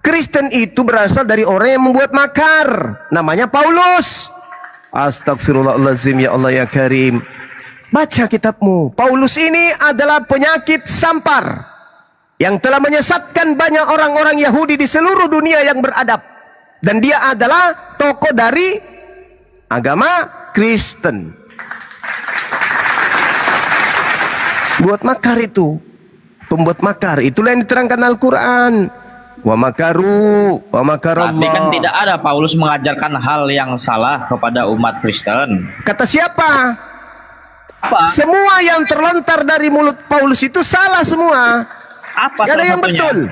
Kristen itu berasal dari orang yang membuat makar. Namanya Paulus. Astagfirullahaladzim, ya Allah ya Karim. Baca kitabmu. Paulus ini adalah penyakit sampar yang telah menyesatkan banyak orang-orang Yahudi di seluruh dunia yang beradab. Dan dia adalah tokoh dari agama Kristen. Buat makar itu. Pembuat makar. Itulah yang diterangkan Al-Quran. Wa makaru, wa makarallah. Tapi kan tidak ada Paulus mengajarkan hal yang salah kepada umat Kristen. Kata siapa? Semua yang terlontar dari mulut Paulus itu salah semua. Apa gak ada yang betul.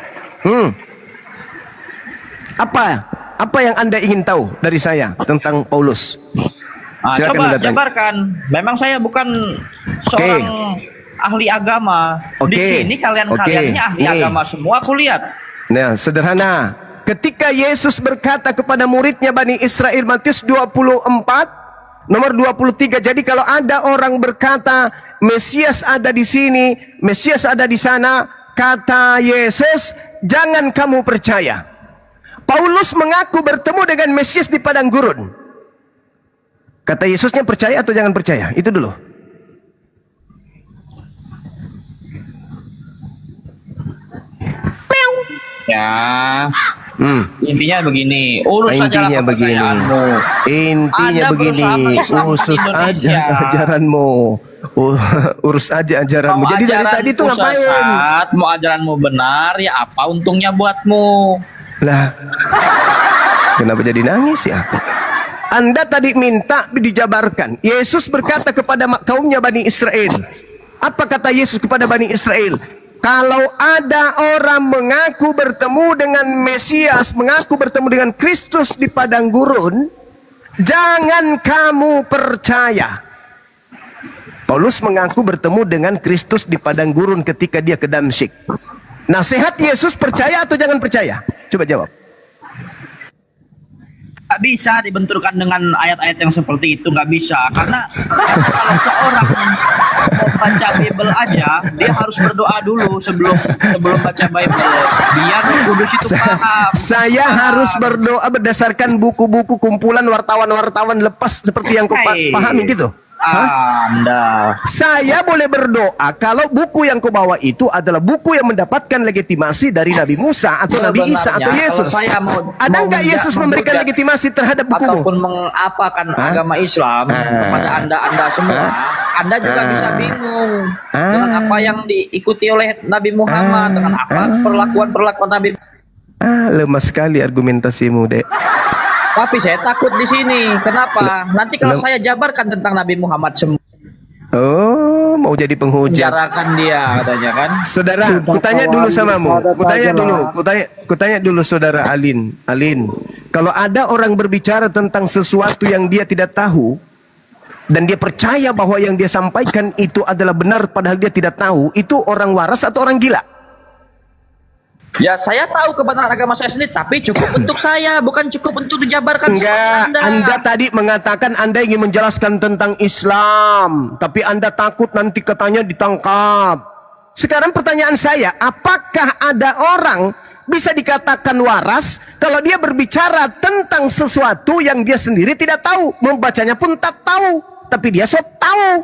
Apa yang Anda ingin tahu dari saya tentang Paulus? Coba jabarkan. Memang saya bukan seorang ahli agama. Di sini kalian-kaliannya ahli agama semua, aku lihat. Nah, sederhana. Ketika Yesus berkata kepada muridnya Bani Israel, Matius 24 nomor 23. Jadi kalau ada orang berkata Mesias ada di sini, Mesias ada di sana, kata Yesus, jangan kamu percaya. Paulus mengaku bertemu dengan Mesias di padang gurun. Kata Yesusnya percaya atau jangan percaya? Itu dulu. Ya, intinya begini, urus intinya begini. Intinya begini, urus aja ajaranmu. Urus aja ajaranmu. Jadi dari tadi tuh ngapain? Mau ajaranmu benar, ya apa untungnya buatmu? Lah, kenapa jadi nangis ya? Anda tadi minta dijabarkan. Yesus berkata kepada kaumnya Bani Israel. Apa kata Yesus kepada Bani Israel? Kalau ada orang mengaku bertemu dengan Mesias, mengaku bertemu dengan Kristus di padang gurun, jangan kamu percaya. Paulus mengaku bertemu dengan Kristus di padang gurun ketika dia ke Damsyik. Nasihat Yesus percaya atau jangan percaya? Coba jawab. Gak bisa dibenturkan dengan ayat-ayat yang seperti itu, gak bisa. Karena kalau seorang membaca Bible aja, dia harus berdoa dulu sebelum baca Bible. Biar Kudus itu paham. Saya harus berdoa berdasarkan buku-buku kumpulan wartawan-wartawan lepas seperti yang kau pahami gitu. Anda. Saya boleh berdoa kalau buku yang kau bawa itu adalah buku yang mendapatkan legitimasi dari Nabi Musa atau Nabi Isa atau Yesus. Ada nggak Yesus memberikan legitimasi terhadap bukumu? Ataupun mengapakan agama Islam kepada Anda semua, Anda juga bisa bingung dengan apa yang diikuti oleh Nabi Muhammad, dengan apa perlakuan Nabi. Lemah sekali argumentasimu, Dek. Tapi saya takut di sini. Kenapa? Nanti kalau saya jabarkan tentang Nabi Muhammad semua. Oh, mau jadi penghujat. Jarakan dia katanya kan. Saudara, kutanya dulu samamu. Kutanya dulu saudara Alin. Kalau ada orang berbicara tentang sesuatu yang dia tidak tahu dan dia percaya bahwa yang dia sampaikan itu adalah benar padahal dia tidak tahu, itu orang waras atau orang gila? Ya, saya tahu kebenaran agama saya sendiri, tapi cukup untuk saya, bukan cukup untuk dijabarkan enggak, seperti Anda. Anda tadi mengatakan Anda ingin menjelaskan tentang Islam, tapi Anda takut nanti katanya ditangkap. Sekarang pertanyaan saya, apakah ada orang bisa dikatakan waras kalau dia berbicara tentang sesuatu yang dia sendiri tidak tahu, membacanya pun tak tahu, tapi dia sok tahu?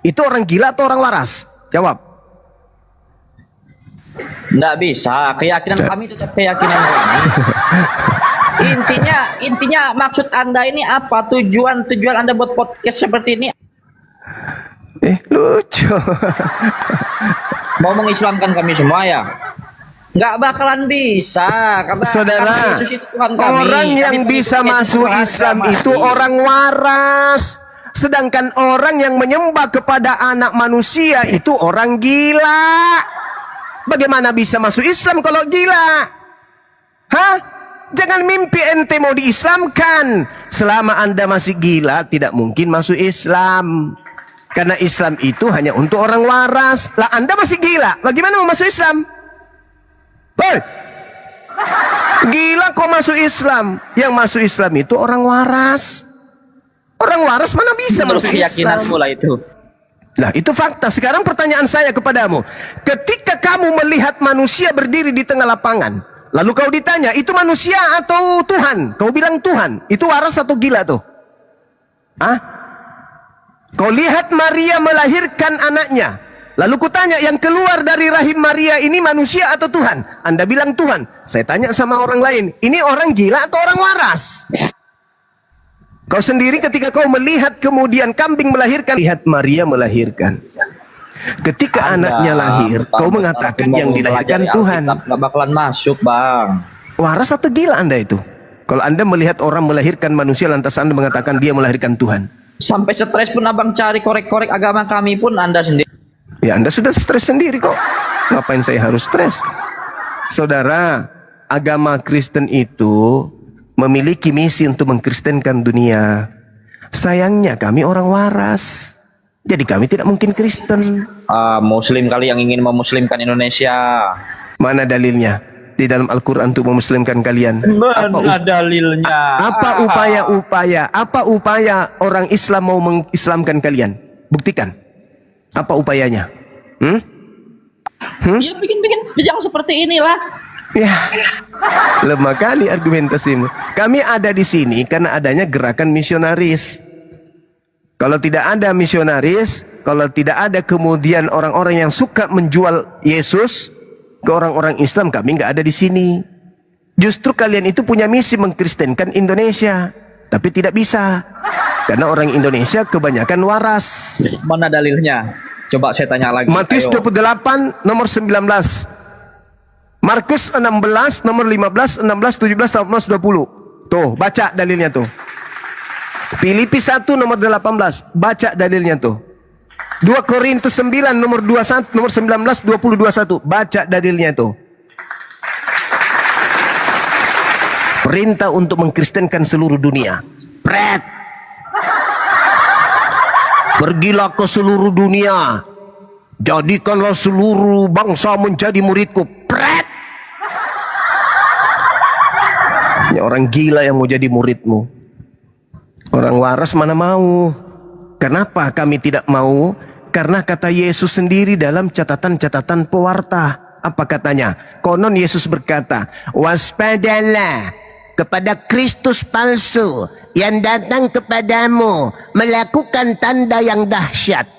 itu orang gila atau orang waras? Jawab. Nggak bisa, keyakinan kami tetap keyakinan kami. Intinya maksud Anda ini apa? Tujuan Anda buat podcast seperti ini? Lucu. Mau mengislamkan kami semua ya? Nggak bakalan bisa. Karena Saudara, Yesus itu Tuhan kami. orang yang bisa masuk Islam itu orang waras. Sedangkan orang yang menyembah kepada anak manusia itu orang gila. Bagaimana bisa masuk Islam kalau gila? Hah? Jangan mimpi ente mau diislamkan. Selama Anda masih gila, tidak mungkin masuk Islam. Karena Islam itu hanya untuk orang waras. Lah Anda masih gila, bagaimana mau masuk Islam? Hei! Gila kok masuk Islam? Yang masuk Islam itu orang waras. Orang waras mana bisa masuk Islam? Mulai itu. Nah itu fakta. Sekarang pertanyaan saya kepadamu, ketika kamu melihat manusia berdiri di tengah lapangan, lalu kau ditanya, itu manusia atau Tuhan? Kau bilang Tuhan. Itu waras atau gila tuh? Hah? Kau lihat Maria melahirkan anaknya, lalu kutanya, yang keluar dari rahim Maria ini manusia atau Tuhan? Anda bilang Tuhan. Saya tanya sama orang lain, ini orang gila atau orang waras? Kau sendiri ketika kau melihat kemudian kambing melahirkan, lihat Maria melahirkan. Ketika anaknya lahir, kau mengatakan yang dilahirkan Tuhan. Nggak bakalan masuk, Bang. Waras atau gila Anda itu? Kalau Anda melihat orang melahirkan manusia, lantas Anda mengatakan dia melahirkan Tuhan. Sampai stres pun Abang cari korek-korek agama kami pun Anda sendiri. Ya Anda sudah stres sendiri kok. Ngapain saya harus stres? Saudara, agama Kristen itu memiliki misi untuk mengkristenkan dunia. Sayangnya kami orang waras. Jadi kami tidak mungkin Kristen. Muslim kali yang ingin memuslimkan Indonesia. Mana dalilnya? Di dalam Al-Quran untuk memuslimkan kalian. Mana dalilnya? Apa upaya orang Islam mau mengislamkan kalian? Buktikan. Apa upayanya? Ya bikin yang seperti inilah. Ya, lemah kali argumentasimu. Kami ada di sini karena adanya gerakan misionaris. Kalau tidak ada misionaris, kalau tidak ada kemudian orang-orang yang suka menjual Yesus ke orang-orang Islam, kami nggak ada di sini. Justru kalian itu punya misi mengkristenkan Indonesia, tapi tidak bisa karena orang Indonesia kebanyakan waras. Mana dalilnya? Coba saya tanya lagi. Matius 28 nomor 19. Markus 16 nomor 15, 16, 17, 18, 20. Tuh, baca dalilnya tuh. Filipi 1 nomor 18, baca dalilnya tuh. 2 Korintus 9 nomor 21, nomor 19, 20, 21, baca dalilnya tuh. Perintah untuk mengkristenkan seluruh dunia. Pret. Pergilah ke seluruh dunia. Jadikanlah seluruh bangsa menjadi muridku. Pret. Ini orang gila yang mau jadi muridmu. Orang waras mana mau? Kenapa kami tidak mau? Karena kata Yesus sendiri dalam catatan-catatan pewarta. Apa katanya? Konon Yesus berkata, waspadalah kepada Kristus palsu yang datang kepadamu melakukan tanda yang dahsyat.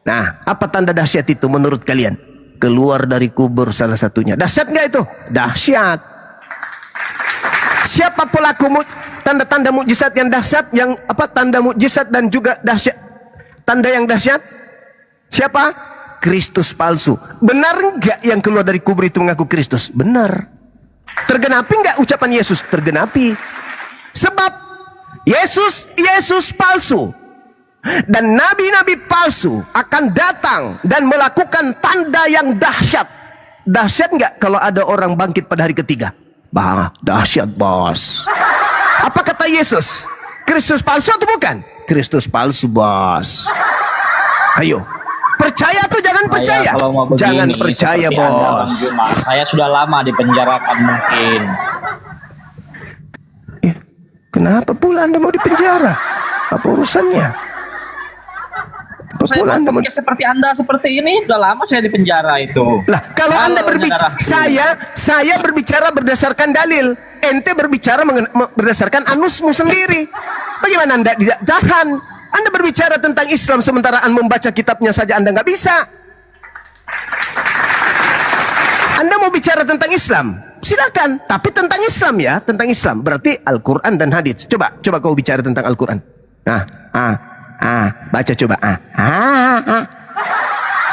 Nah, apa tanda dahsyat itu menurut kalian? Keluar dari kubur salah satunya. Dahsyat nggak itu? Dahsyat. Siapa pelaku tanda-tanda mukjizat yang dahsyat, yang apa tanda mukjizat dan juga dahsyat, tanda yang dahsyat? Siapa? Kristus palsu. Benar enggak yang keluar dari kubur itu mengaku Kristus? Benar. Tergenapi enggak ucapan Yesus? Tergenapi. Sebab Yesus palsu. Dan nabi-nabi palsu akan datang dan melakukan tanda yang dahsyat. Dahsyat enggak kalau ada orang bangkit pada hari ketiga? Bah, dahsyat bos. Apa kata Yesus? Kristus palsu atau bukan? Kristus palsu bos. Ayo, percaya atau jangan percaya? Jangan percaya bos. Saya sudah lama dipenjarakan mungkin. Kenapa pula Anda mau dipenjara? Apa urusannya? Saya seperti Anda seperti ini udah lama saya di penjara itu. Lah, kalau Anda berbicara, saya berbicara berdasarkan dalil. Ente berbicara berdasarkan anusmu sendiri. Bagaimana Anda tidak tahan? Anda berbicara tentang Islam sementara Anda membaca kitabnya saja Anda nggak bisa. Anda mau bicara tentang Islam, silakan. Tapi tentang Islam ya, tentang Islam. Berarti Al-Quran dan hadits. Coba kau bicara tentang Al-Quran. Baca coba.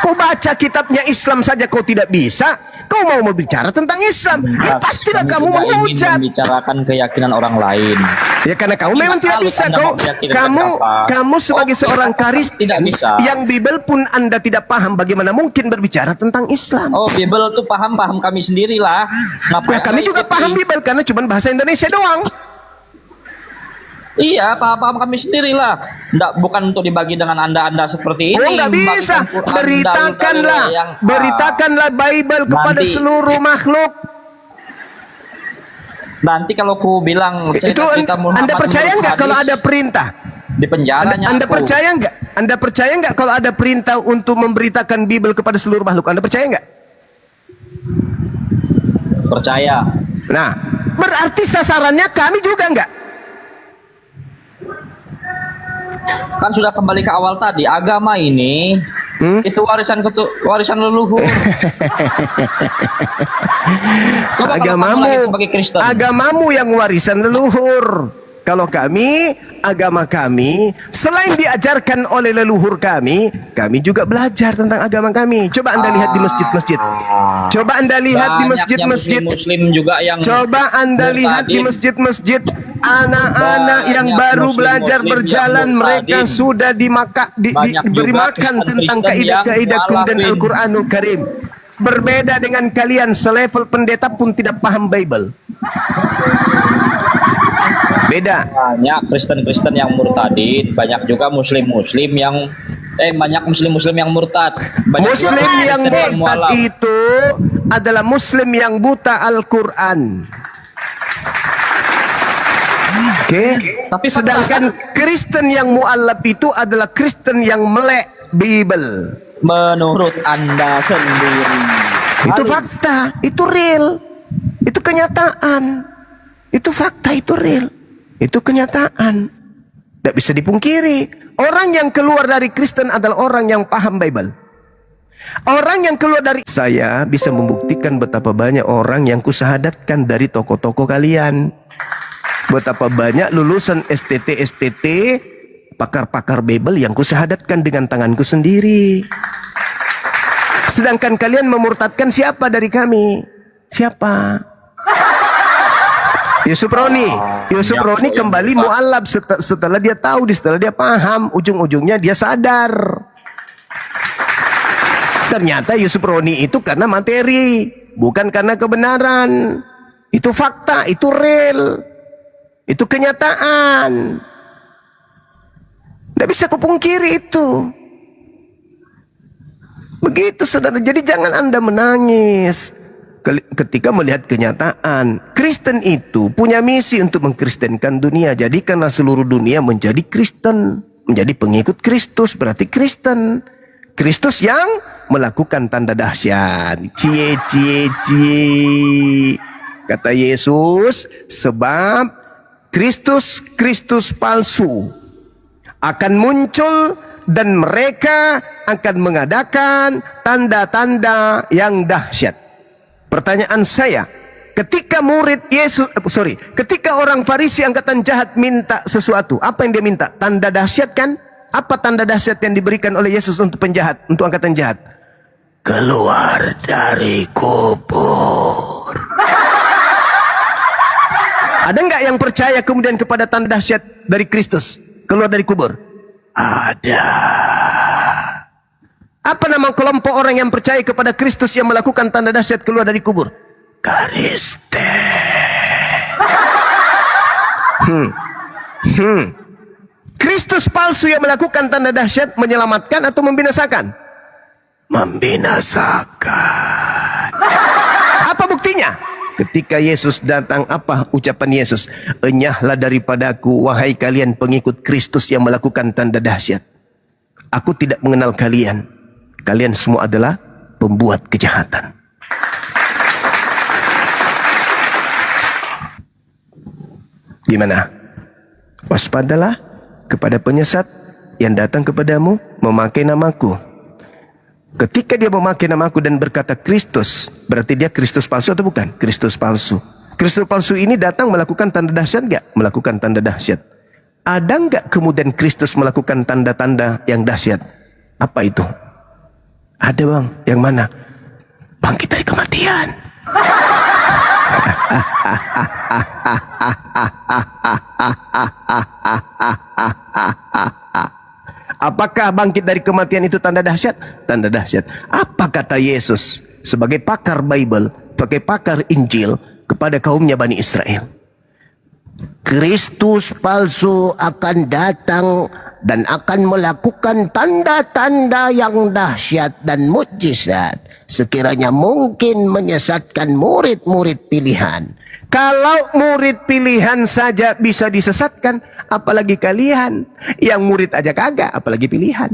Kau baca kitabnya Islam saja kau tidak bisa. Kau mau bicara tentang Islam, ya pastilah kamu menghujat. Membicarakan keyakinan orang lain. Ya karena kamu memang tidak bisa. Kamu sebagai seorang Kristen yang Bible pun Anda tidak paham, bagaimana mungkin berbicara tentang Islam? Oh, Bible tuh paham kami sendirilah. Ya kami juga paham Bible karena cuma bahasa Indonesia doang. Iya, paham kami sendirilah. Bukan untuk dibagi dengan anda seperti ini. Oh, nggak bisa. Beritakanlah Bible kepada seluruh makhluk. Nanti kalau ku bilang cerita Muhammad, Anda percaya nggak kalau ada perintah? Di penjaranya Anda percaya nggak? Anda percaya nggak kalau ada perintah untuk memberitakan Bible kepada seluruh makhluk? Anda percaya nggak? Percaya. Nah, berarti sasarannya kami juga nggak? Kan sudah kembali ke awal tadi, agama ini itu warisan leluhur. Agamamu yang warisan leluhur. Kalau agama kami selain diajarkan oleh leluhur kami juga belajar tentang agama kami. Coba Anda lihat di masjid-masjid. Coba Anda lihat di masjid-masjid. Muslim juga yang Coba Anda lihat di masjid-masjid. Anak-anak yang baru belajar berjalan, mereka sudah diberi makan tentang kaidah-kaidah dan Al-Quranul Karim. Berbeda dengan kalian, selevel pendeta pun tidak paham Bible. Beda. Banyak Kristen-Kristen yang murtadin, banyak juga Muslim-Muslim yang murtad. Muslim yang murtad itu adalah Muslim yang buta Al-Quran. Oke. Tapi sedangkan Kristen yang mu'alaf itu adalah Kristen yang melek Bible. Menurut Anda sendiri. Itu fakta, itu real. Itu kenyataan. Itu fakta, itu real. Itu kenyataan. Tidak bisa dipungkiri. Orang yang keluar dari Kristen adalah orang yang paham Bible. Orang yang keluar dari saya bisa membuktikan betapa banyak orang yang kusahadatkan dari toko-toko kalian. Betapa banyak lulusan STT, pakar-pakar Bible yang kusahadatkan dengan tanganku sendiri. Sedangkan kalian memurtadkan siapa dari kami? Siapa? Yusuf Roni kembali mu'alaf setelah dia tahu, setelah dia paham, ujung-ujungnya dia sadar. Ternyata Yusuf Roni itu karena materi, bukan karena kebenaran. Itu fakta, itu real. Itu kenyataan. Tidak bisa kupungkiri itu. Begitu saudara. Jadi jangan Anda menangis ketika melihat kenyataan. Kristen itu punya misi untuk mengkristenkan dunia. Jadikanlah seluruh dunia menjadi Kristen, menjadi pengikut Kristus. Berarti Kristen. Kristus yang melakukan tanda dahsyat. Cie. Kata Yesus, sebab Kristus palsu akan muncul dan mereka akan mengadakan tanda-tanda yang dahsyat. Pertanyaan saya, ketika ketika orang Farisi angkatan jahat minta sesuatu, apa yang dia minta? Tanda dahsyat kan? Apa tanda dahsyat yang diberikan oleh Yesus untuk penjahat, untuk angkatan jahat? Keluar dari kubur. Ada nggak yang percaya kemudian kepada tanda dahsyat dari Kristus keluar dari kubur? Ada. Apa nama kelompok orang yang percaya kepada Kristus yang melakukan tanda dahsyat keluar dari kubur? Kristen. Kristus palsu yang melakukan tanda dahsyat menyelamatkan atau membinasakan? Membinasakan. Apa buktinya? Ketika Yesus datang, apa ucapan Yesus? Enyahlah daripadaku, wahai kalian pengikut Kristus yang melakukan tanda dahsyat. Aku tidak mengenal kalian. Kalian semua adalah pembuat kejahatan. Gimana? Waspadalah kepada penyesat yang datang kepadamu memakai namaku. Ketika dia memakai namaku dan berkata Kristus, berarti dia Kristus palsu atau bukan? Kristus palsu. Kristus palsu ini datang melakukan tanda dahsyat enggak? Melakukan tanda dahsyat. Ada enggak kemudian Kristus melakukan tanda-tanda yang dahsyat? Apa itu? Ada bang. Yang mana? Bangkit dari kematian. Apakah bangkit dari kematian itu tanda dahsyat? Tanda dahsyat. Apa kata Yesus sebagai pakar Bible, sebagai pakar Injil kepada kaumnya Bani Israel? Kristus palsu akan datang dan akan melakukan tanda-tanda yang dahsyat dan mukjizat, sekiranya mungkin menyesatkan murid-murid pilihan. Kalau murid pilihan saja bisa disesatkan, apalagi kalian yang murid aja kagak, apalagi pilihan.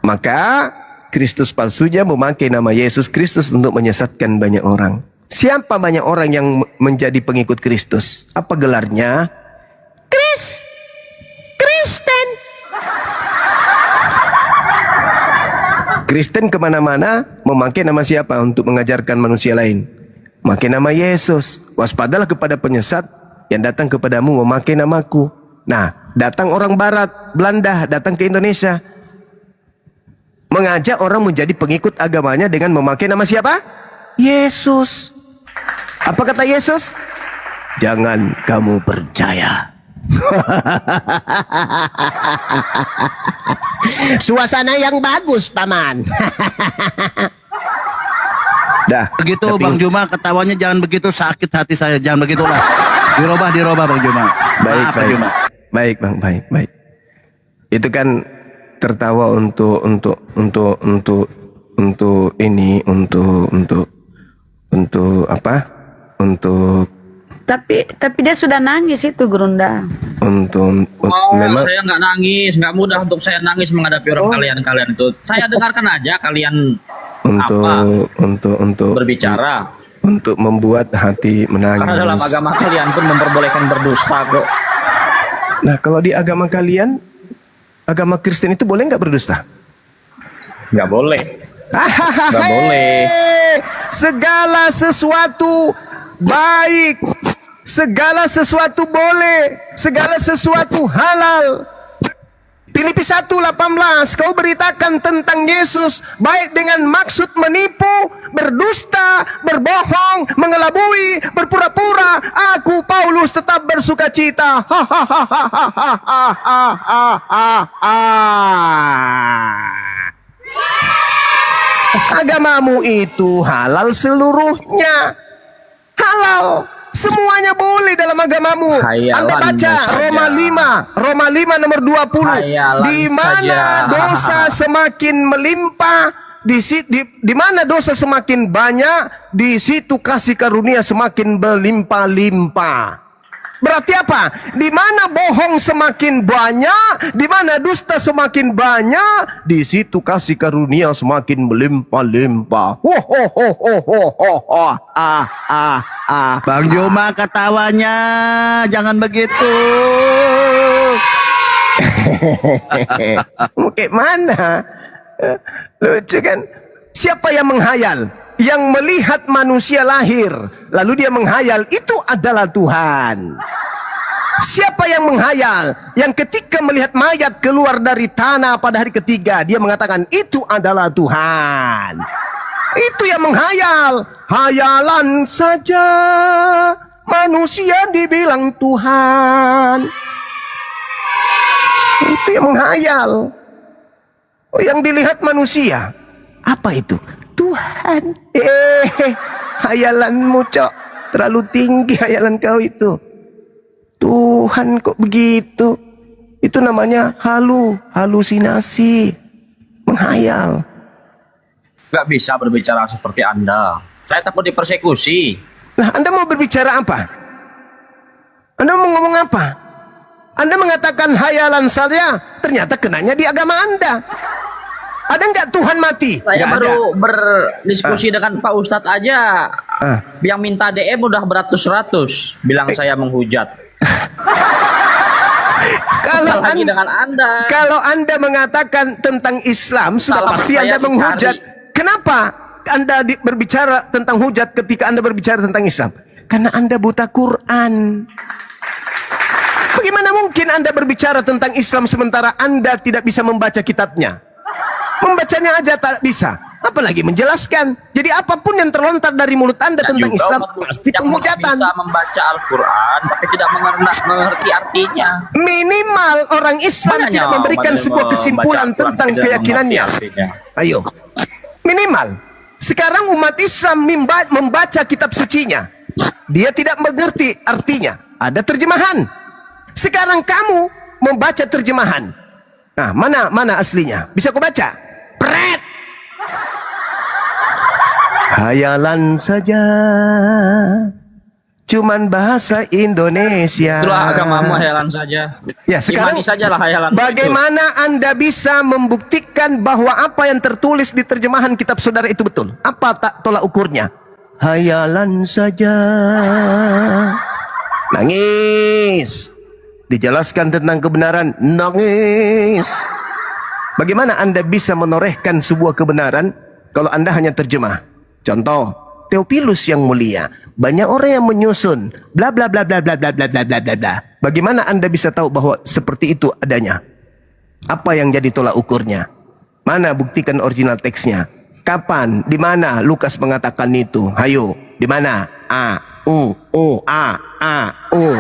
Maka Kristus palsunya memakai nama Yesus Kristus untuk menyesatkan banyak orang. Siapa banyak orang yang menjadi pengikut Kristus? Apa gelarnya? Kristen. Kristen kemana-mana memakai nama siapa untuk mengajarkan manusia lain? Memakai nama Yesus. Waspadalah kepada penyesat yang datang kepadamu memakai namaku. Nah, datang orang Barat, Belanda, datang ke Indonesia, mengajak orang menjadi pengikut agamanya dengan memakai nama siapa? Yesus. Apa kata Yesus? Jangan kamu percaya. Suasana yang bagus, Paman. Dah. Begitu Bang Juma, ketawanya jangan begitu, sakit hati saya. Jangan begitulah. Dirobah Bang Juma. Baik, Juma. Baik, Bang, baik. Itu kan tertawa untuk apa? Tapi dia sudah nangis itu, Gurunda. Memang saya nggak nangis, nggak mudah untuk saya nangis menghadapi orang kalian itu. Saya dengarkan aja kalian untuk berbicara, untuk membuat hati menangis. Karena dalam agama kalian pun memperbolehkan berdusta kok. Nah, kalau di agama kalian, agama Kristen itu boleh nggak berdusta? Nggak boleh. Nggak boleh. Segala sesuatu baik, segala sesuatu boleh, segala sesuatu halal. Filipi 1:18, kau beritakan tentang Yesus baik dengan maksud menipu, berdusta, berbohong, mengelabui, berpura-pura. Aku Paulus tetap bersukacita. Agamamu itu halal seluruhnya. Halal. Semuanya boleh dalam agamamu. Anda baca Roma 5 nomor 20. Di mana dosa semakin melimpah, di mana dosa semakin banyak, di situ kasih karunia semakin berlimpah-limpah. Berarti apa? Di mana bohong semakin banyak, di mana dusta semakin banyak, di situ kasih karunia semakin melimpah-limpah. Bang Juma ketawanya jangan begitu. Kayak mana? Lucu kan? Siapa yang menghayal? Yang melihat manusia lahir, lalu dia menghayal itu adalah Tuhan. Siapa yang menghayal? Yang ketika melihat mayat keluar dari tanah pada hari ketiga, dia mengatakan itu adalah Tuhan. Itu yang menghayal. Hayalan saja manusia dibilang Tuhan. Itu yang menghayal. Oh, yang dilihat manusia. Apa itu? Tuhan. Hayalanmu, Cok. Terlalu tinggi hayalan kau itu. Tuhan kok begitu? Itu namanya halusinasi. Menghayal. Gak bisa berbicara seperti Anda. Saya takut dipersekusi. Nah, Anda mau berbicara apa? Anda mau ngomong apa? Anda mengatakan hayalan saya, ternyata kenanya di agama Anda. Ada nggak Tuhan mati? Saya baru berdiskusi dengan Pak Ustadz aja. Yang minta DM udah beratus-ratus. Bilang saya menghujat. Kalau Apalagi Anda, dengan Anda. kalau Anda mengatakan tentang Islam, sudah Salah pasti saya Anda menghujat. dicari. Kenapa Anda berbicara tentang hujat ketika Anda berbicara tentang Islam? Karena Anda buta Quran. Bagaimana mungkin Anda berbicara tentang Islam sementara Anda tidak bisa membaca kitabnya? Membacanya aja tak bisa, apalagi menjelaskan. Jadi apapun yang terlontar dari mulut Anda tentang Juga Islam umat pasti yang penghujatan. bisa membaca Al-Quran tapi tidak mengerti artinya. Minimal orang Islam Makanya tidak memberikan umat sebuah membaca kesimpulan Al-Quran tentang tidak keyakinannya. mengerti artinya. Ayo, minimal. Sekarang umat Islam membaca kitab sucinya, dia tidak mengerti artinya. Ada terjemahan. Sekarang kamu membaca terjemahan. Nah, mana aslinya? Bisa kau baca? Pret. Hayalan saja. Cuman bahasa Indonesia. Itulah agamamu, hayalan saja. Ya, sekarang Imani sajalah hayalan. bagaimana Anda bisa membuktikan bahwa apa yang tertulis di terjemahan kitab saudara itu betul? Apa tak tolak ukurnya? Hayalan saja. Nangis. Dijelaskan tentang kebenaran, nangis. Bagaimana Anda bisa menorehkan sebuah kebenaran kalau Anda hanya terjemah? Contoh, Theophilus yang mulia, banyak orang yang menyusun, bla bla bla bla bla bla bla bla bla bla bla. Bagaimana Anda bisa tahu bahwa seperti itu adanya? Apa yang jadi tolak ukurnya? Mana buktikan original teksnya? Kapan? Di mana Lukas mengatakan itu? Hayo, di mana? A, U, A, U.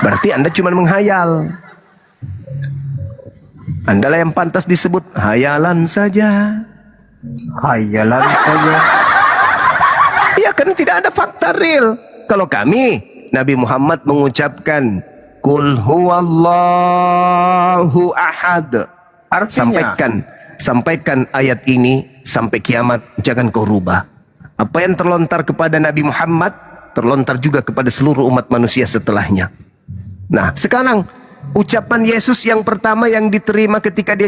Berarti Anda cuma menghayal. Anda lah yang pantas disebut hayalan saja. Hayalan saja. Ya kan tidak ada fakta real. Kalau kami, Nabi Muhammad mengucapkan Qul huwallahu ahad. Artinya? Sampaikan ayat ini sampai kiamat, jangan kau rubah. Apa yang terlontar kepada Nabi Muhammad terlontar juga kepada seluruh umat manusia setelahnya. Nah, sekarang ucapan Yesus yang pertama yang diterima ketika dia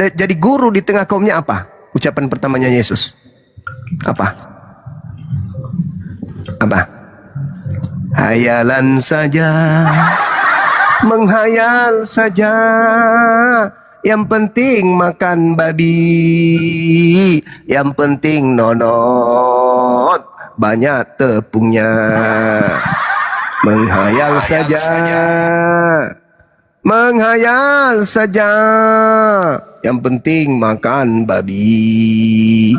jadi guru di tengah kaumnya apa? Ucapan pertamanya Yesus apa? Apa? Hayalan saja, menghayal saja. Yang penting makan babi, yang penting nonot banyak tepungnya. Menghayal saja, menghayal saja. Yang penting makan babi.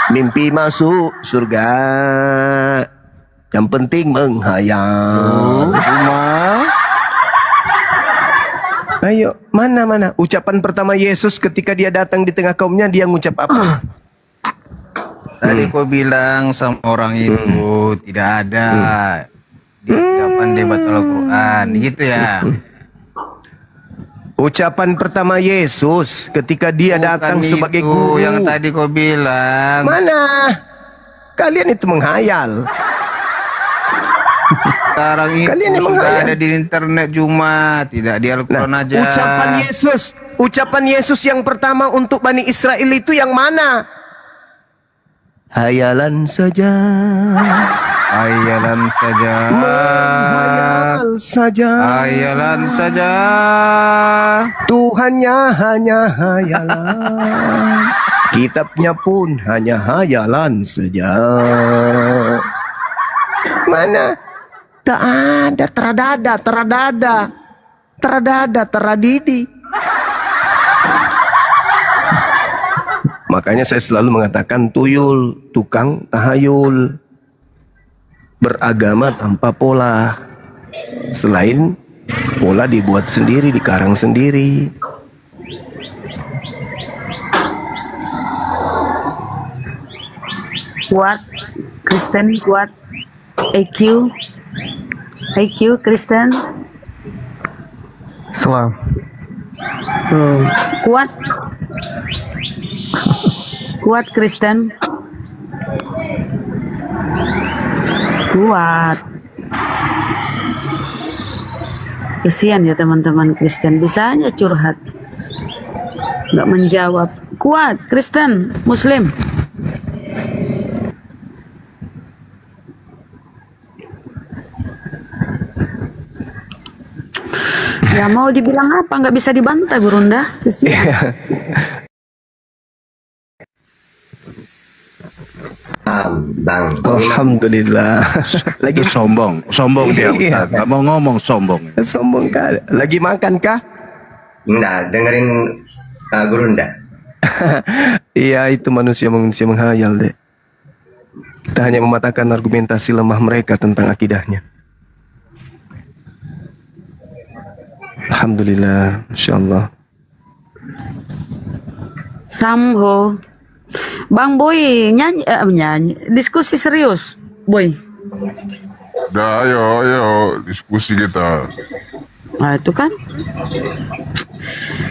Mimpi masuk surga. Yang penting menghayal. Ayo, mana? Ucapan pertama Yesus ketika dia datang di tengah kaumnya, dia ngucap apa? Tadi kau bilang sama orang itu tidak ada di ucapan debat Al-Quran, gitu ya. Ucapan pertama Yesus ketika dia datang sebagai guru. Yang tadi kau bilang. Mana? Kalian itu menghayal. Sekarang itu Kalian yang sudah menghayal. ada di internet cuma tidak di Al-Quran aja. Ucapan Yesus yang pertama untuk Bani Israel itu yang mana? Hayalan saja. Hayalan saja. Menghayal saja. Hayalan saja. Tuhannya hanya hayalan. Kitabnya pun hanya hayalan saja. Mana? Tak ada, teradidi. Makanya saya selalu mengatakan tuyul, tukang tahayul. Beragama tanpa pola. Selain pola dibuat sendiri, dikarang sendiri. Kuat, Kristen kuat. IQ Kristen. Islam. Kuat. Kuat Kristen. Kuat. Kesian ya teman-teman Kristen, bisa hanya curhat, nggak menjawab. Kuat Kristen, Muslim. Ya mau dibilang apa? Nggak bisa dibantah, Gurunda. Kesian. Bang. Alhamdulillah. Lagi sombong dia. Ustaz. Nggak mau ngomong sombong. Sombong kah? Lagi makan kah? Enggak, dengerin Gurunda. Iya, itu manusia menghayal deh. Kita hanya mematahkan argumentasi lemah mereka tentang akidahnya. Alhamdulillah, insyaallah. Samho. Bang Boy nyanyi, diskusi serius, Boy. Dah, ayo diskusi kita. Nah itu kan,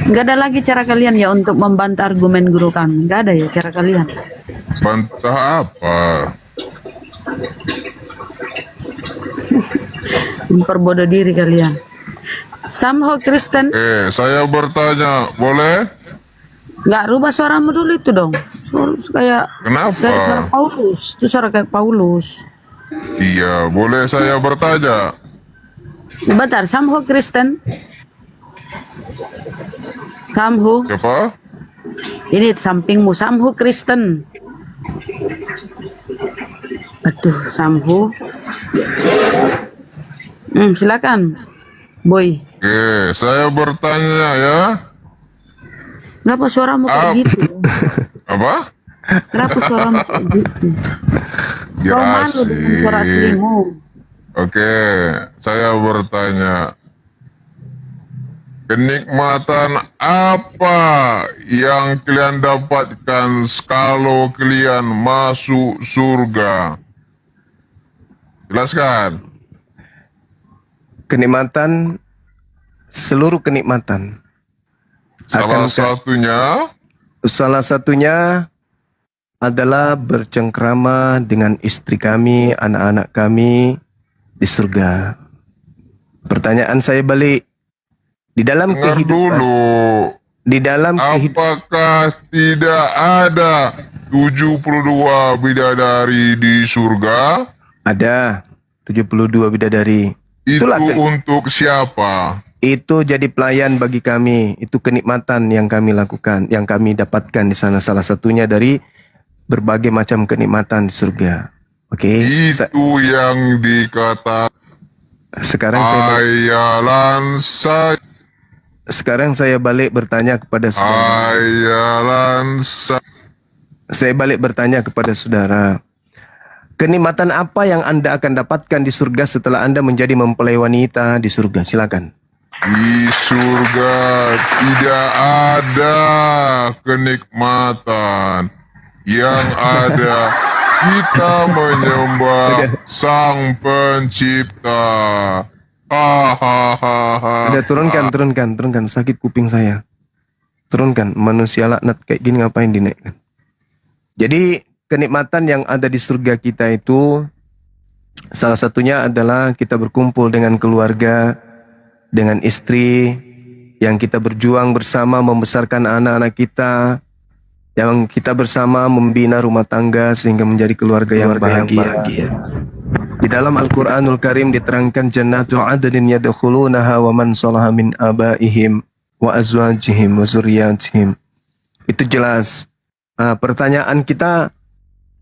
nggak ada lagi cara kalian ya untuk membantah argumen guru kami. Nggak ada ya cara kalian. Bantah apa? Memperbodoh diri kalian. Samho Kristen. Saya bertanya, boleh? Nggak rubah suaramu dulu itu dong. Suara kayak Kenapa? kayak suara Paulus. Itu suara kayak Paulus. Iya, boleh saya bertanya? Bentar, Samho Kristen. Samho. Siapa? Ini sampingmu, Samho Kristen. Aduh, Samho. Silakan, Boy. Oke, saya bertanya ya. Kenapa suaramu kayak gitu? Apa? Kenapa suaramu kayak gitu? Kau malu dengan suara aslimu. Oke, saya bertanya. Kenikmatan apa yang kalian dapatkan kalau kalian masuk surga? Jelaskan. Kenikmatan, seluruh kenikmatan. Salah satunya adalah bercengkrama dengan istri kami, anak-anak kami di surga. Pertanyaan saya balik, di dalam kehidupan di dalam apakah tidak ada 72 bidadari di surga? Ada 72 bidadari. Itu untuk siapa? Itu jadi pelayan bagi kami. Itu kenikmatan yang kami lakukan, yang kami dapatkan di sana. Salah satunya dari berbagai macam kenikmatan di surga. Oke. Itu yang dikatakan. Sekarang saya balik bertanya kepada saudara. Saya balik bertanya kepada saudara. Kenikmatan apa yang Anda akan dapatkan di surga setelah Anda menjadi mempelai wanita di surga? Silakan. Di surga tidak ada kenikmatan. Yang ada kita menyembah Sang Pencipta. Ada turunkan, sakit kuping saya. Turunkan, manusia laknat kayak gini ngapain dinaikkan? Jadi kenikmatan yang ada di surga kita itu salah satunya adalah kita berkumpul dengan keluarga, dengan istri, yang kita berjuang bersama membesarkan anak-anak kita, yang kita bersama membina rumah tangga sehingga menjadi keluarga yang bahagia. Di dalam Al-Quranul Karim diterangkan jannatu adnin yadkhulunaha wa man salaha min abaihim wa azwajihim wa zurriyatihim. Itu jelas. Pertanyaan kita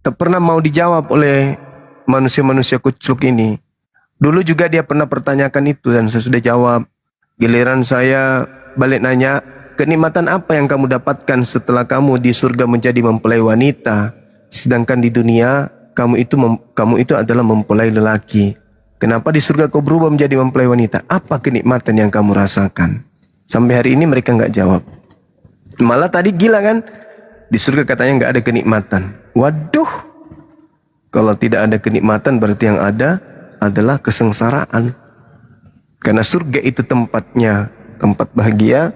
tak pernah mau dijawab oleh manusia-manusia kucluk ini. Dulu juga dia pernah pertanyakan itu dan saya sudah jawab. Giliran saya balik nanya, kenikmatan apa yang kamu dapatkan setelah kamu di surga menjadi mempelai wanita, sedangkan di dunia kamu itu adalah mempelai lelaki. Kenapa di surga kau berubah menjadi mempelai wanita? Apa kenikmatan yang kamu rasakan? Sampai hari ini mereka nggak jawab. Malah tadi gila kan? Di surga katanya nggak ada kenikmatan. Waduh, kalau tidak ada kenikmatan berarti yang ada adalah kesengsaraan. Karena surga itu tempatnya, tempat bahagia,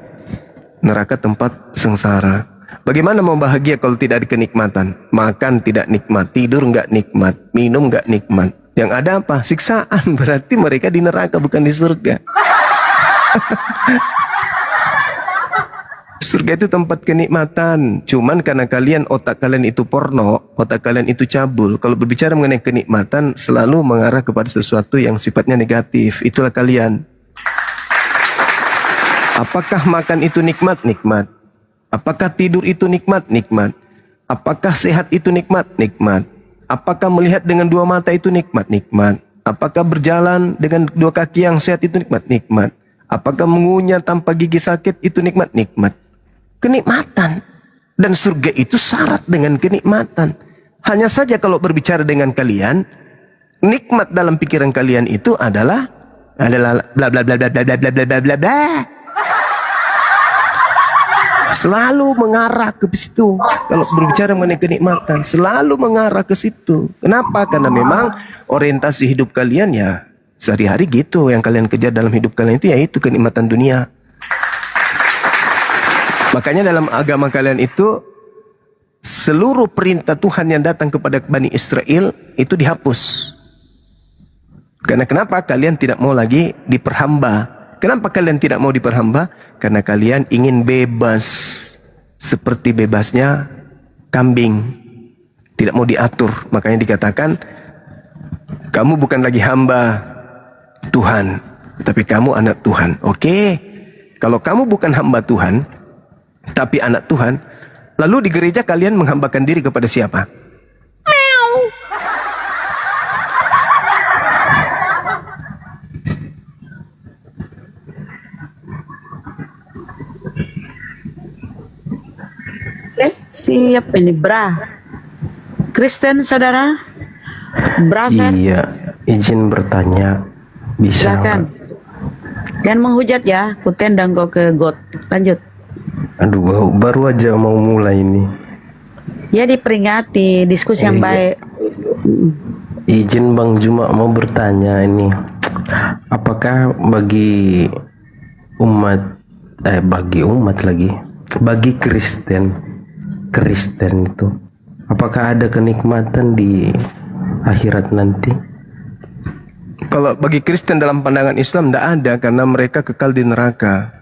neraka tempat sengsara. Bagaimana mau bahagia kalau tidak ada kenikmatan? Makan tidak nikmat, tidur nggak nikmat, minum nggak nikmat. Yang ada apa? Siksaan. Berarti mereka di neraka bukan di surga. Surga itu tempat kenikmatan. Cuman karena otak kalian itu porno, otak kalian itu cabul. Kalau berbicara mengenai kenikmatan selalu mengarah kepada sesuatu yang sifatnya negatif. Itulah kalian. Apakah makan itu nikmat? Nikmat. Apakah tidur itu nikmat? Nikmat. Apakah sehat itu nikmat? Nikmat. Apakah melihat dengan dua mata itu nikmat? Nikmat. Apakah berjalan dengan dua kaki yang sehat itu nikmat? Nikmat. Apakah mengunyah tanpa gigi sakit itu nikmat? Nikmat. Kenikmatan. Dan surga itu syarat dengan kenikmatan. Hanya saja kalau berbicara dengan kalian, nikmat dalam pikiran kalian itu adalah bla bla bla bla bla bla bla bla bla bla. Selalu mengarah ke situ. Kalau berbicara mengenai kenikmatan, selalu mengarah ke situ. Kenapa? Karena memang orientasi hidup kalian ya sehari-hari gitu. Yang kalian kejar dalam hidup kalian itu yaitu kenikmatan dunia. Makanya dalam agama kalian itu seluruh perintah Tuhan yang datang kepada Bani Israel itu dihapus. Karena kenapa? Kalian tidak mau lagi diperhamba. Kenapa kalian tidak mau diperhamba? Karena kalian ingin bebas. Seperti bebasnya kambing. Tidak mau diatur. Makanya dikatakan, kamu bukan lagi hamba Tuhan, tapi kamu anak Tuhan. Oke? Kalau kamu bukan hamba Tuhan, tapi anak Tuhan, lalu di gereja kalian menghambakan diri kepada siapa? Siapa ini? Kristen, saudara? Brother? Iya, izin bertanya. Bisa Silakan. Jangan menghujat ya, ku tendang kau ke got. Lanjut. Aduh, baru aja mau mulai ini. Ya diperingati, diskusi yang baik. Izin Bang Juma mau bertanya ini. Apakah bagi Kristen itu, apakah ada kenikmatan di akhirat nanti? Kalau bagi Kristen dalam pandangan Islam tidak ada, karena mereka kekal di neraka.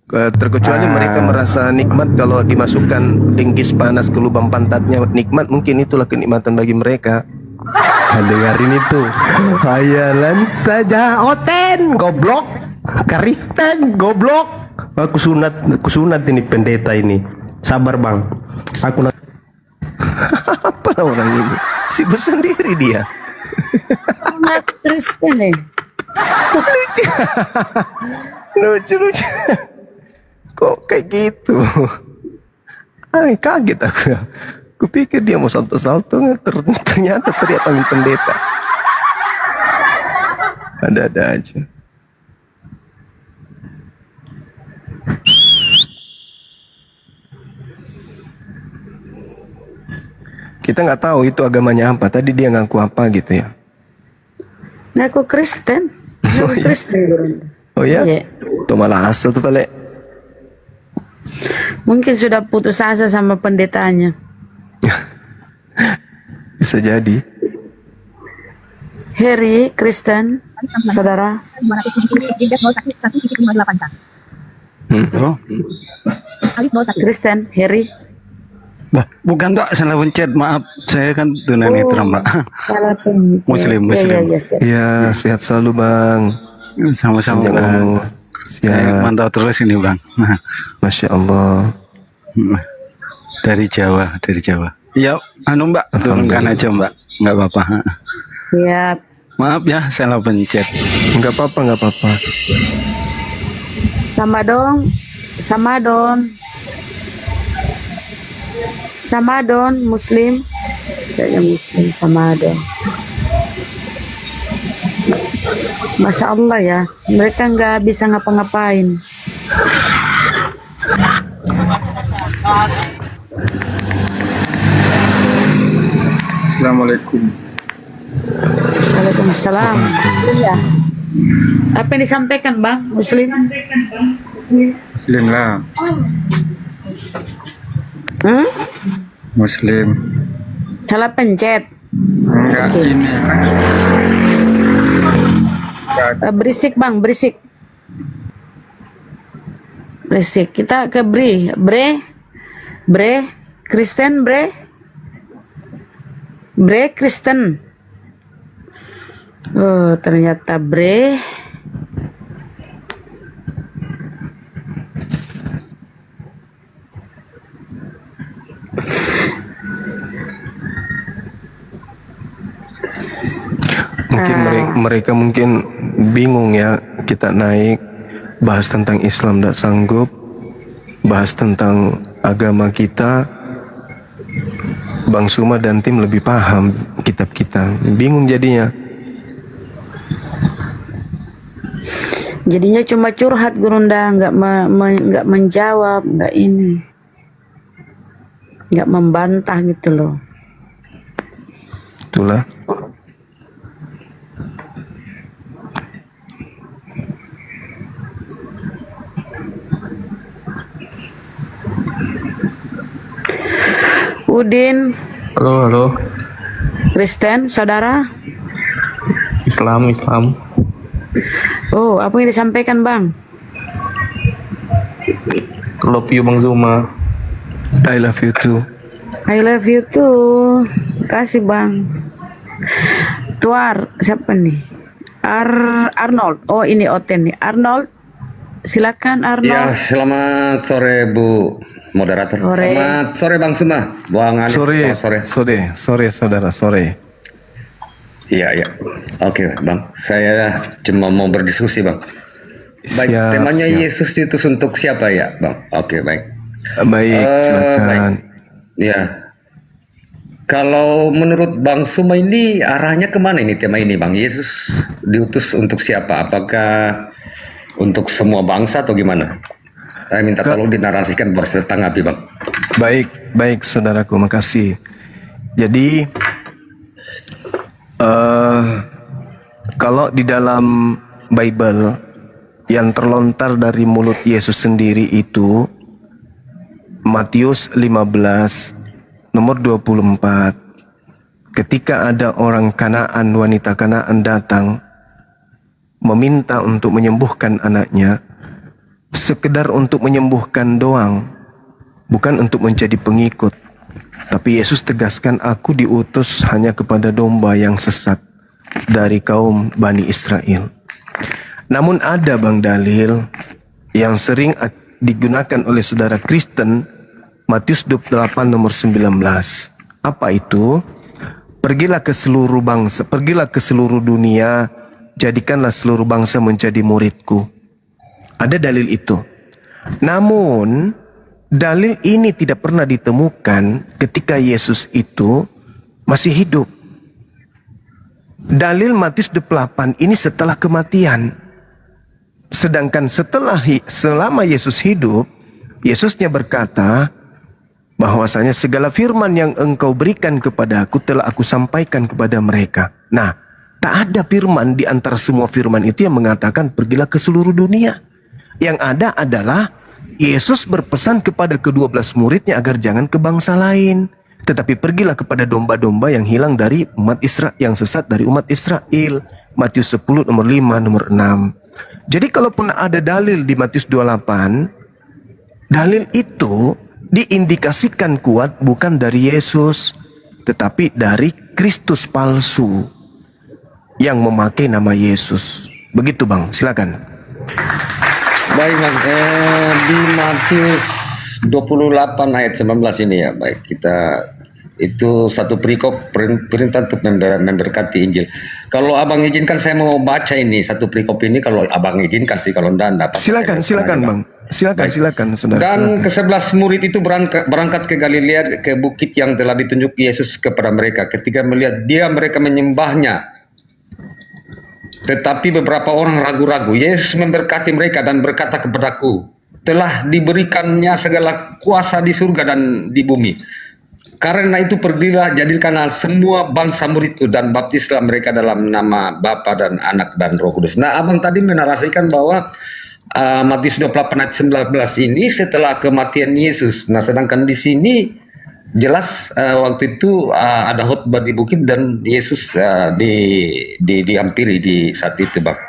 Terkecuali mereka merasa nikmat kalau dimasukkan linggis panas ke lubang pantatnya, nikmat, mungkin itulah kenikmatan bagi mereka. Dengarin itu, hayalan saja Oten, goblok, Kristen, goblok. Aku sunat ini pendeta ini. Sabar bang, aku apa orang ini? Sibuk sendiri dia. Anak Kristen nih. Lucu. Kok kayak gitu? Kaget aku. Kupikir dia mau salto-salto, ternyata teriak panggil pendeta. Ada-ada aja. Kita nggak tahu itu agamanya apa. Tadi dia ngaku apa gitu ya? Ngaku Kristen. Ngaku Kristen. Oh ya? Iya. Tuh malah asal tuh Pak. Mungkin sudah putus asa sama pendetanya. Bisa jadi. Harry Kristen, saudara. Kristen, Harry. Bukan Mbak, salah pencet, maaf. Saya kan tunanetra Mbak. Salah pencet. Muslim. Ya, sehat selalu Bang. Sama-sama Bang. Saya mantau terus ini Bang. Masya Allah. Dari Jawa. Ya, Mbak, turunkan aja Mbak. Nggak apa-apa. Siap. Maaf ya, salah pencet. Nggak apa-apa. Samadon, Muslim. Kayaknya Muslim, Samadon. Masya Allah ya, mereka nggak bisa ngapa-ngapain. Assalamualaikum. Waalaikumsalam. Muslim ya. Apa yang disampaikan Bang? Muslim? Muslim lah. Muslim. Salah pencet. Enggak, ini. Berisik Bang, berisik. Kita ke Bre, Kristen, Bre Kristen. Oh, ternyata Bre. mereka mungkin bingung ya, kita naik bahas tentang Islam tidak sanggup, bahas tentang agama kita. Bang Suma dan tim lebih paham kitab kita, bingung jadinya. Jadinya cuma curhat Gurunda, nggak menjawab, nggak ini, nggak membantah gitu loh. Itulah. Udin. Halo, halo. Kristen, saudara. Islam. Oh, apa yang disampaikan Bang? Love you Bang Zuma. I love you too. I love you too. Kasih Bang. Tuar, siapa nih? Arnold. Oh, ini Oten nih. Arnold. Silakan Arnold. Ya, selamat sore Bu moderator. Sore. Selamat sore Bang Suma. Bang Ali. Sore saudara, sore. Iya, iya. Oke, Bang. Saya cuma mau berdiskusi, Bang. Baik, temanya Yesus diutus untuk siapa ya, Bang? Oke, baik. Baik, silakan. Baik. Ya. Kalau menurut Bang Suma ini arahnya kemana ini tema ini, Bang? Yesus diutus untuk siapa? Apakah untuk semua bangsa atau gimana? Saya minta tolong dinarasikan buat tanggapi, Bang. Baik, saudaraku, makasih. Jadi kalau di dalam Bible yang terlontar dari mulut Yesus sendiri itu Matius 15 nomor 24, ketika ada orang Kanaan, wanita Kanaan datang meminta untuk menyembuhkan anaknya, sekedar untuk menyembuhkan doang, bukan untuk menjadi pengikut. Tapi Yesus tegaskan, aku diutus hanya kepada domba yang sesat dari kaum Bani Israel. Namun ada Bang dalil yang sering digunakan oleh saudara Kristen, Matius 28 nomor 19. Apa itu? Pergilah ke seluruh bangsa, pergilah ke seluruh dunia, jadikanlah seluruh bangsa menjadi muridku. Ada dalil itu. Namun dalil ini tidak pernah ditemukan ketika Yesus itu masih hidup. Dalil Matius 28 ini setelah kematian. Sedangkan selama Yesus hidup, Yesusnya berkata bahwasanya segala firman yang engkau berikan kepadaku telah aku sampaikan kepada mereka. Nah, tak ada firman di antara semua firman itu yang mengatakan pergilah ke seluruh dunia. Yang ada adalah Yesus berpesan kepada ke-12 muridnya agar jangan ke bangsa lain, tetapi pergilah kepada domba-domba yang hilang dari umat Israel, yang sesat dari umat Israel. Matius 10 nomor 5 nomor 6. Jadi kalaupun ada dalil di Matius 28, dalil itu diindikasikan kuat bukan dari Yesus, tetapi dari Kristus palsu yang memakai nama Yesus. Begitu Bang, silakan. Baik, Bang. Di Matius 28 ayat 19 ini ya, baik, kita itu satu perikop perintah untuk memberkati Injil. Kalau Abang izinkan saya mau baca ini satu perikop ini, kalau Abang izinkan sih, kalau enggak apa-apa. Silakan Bang. Silakan saudara. Dan ke-11 murid itu berangkat ke Galilea, ke bukit yang telah ditunjuk Yesus kepada mereka. Ketika melihat dia, mereka menyembahnya. Tetapi beberapa orang ragu-ragu. Yesus memberkati mereka dan berkata kepadaku, telah diberikannya segala kuasa di surga dan di bumi. Karena itu pergilah, jadikanlah semua bangsa muridku dan baptislah mereka dalam nama Bapa dan Anak dan Roh Kudus. Nah, Abang tadi menarasikan bahwa Matius 28 ayat 19 ini setelah kematian Yesus. Nah, sedangkan di sini jelas waktu itu ada khotbah di bukit dan Yesus dihampiri di saat itu, Bang.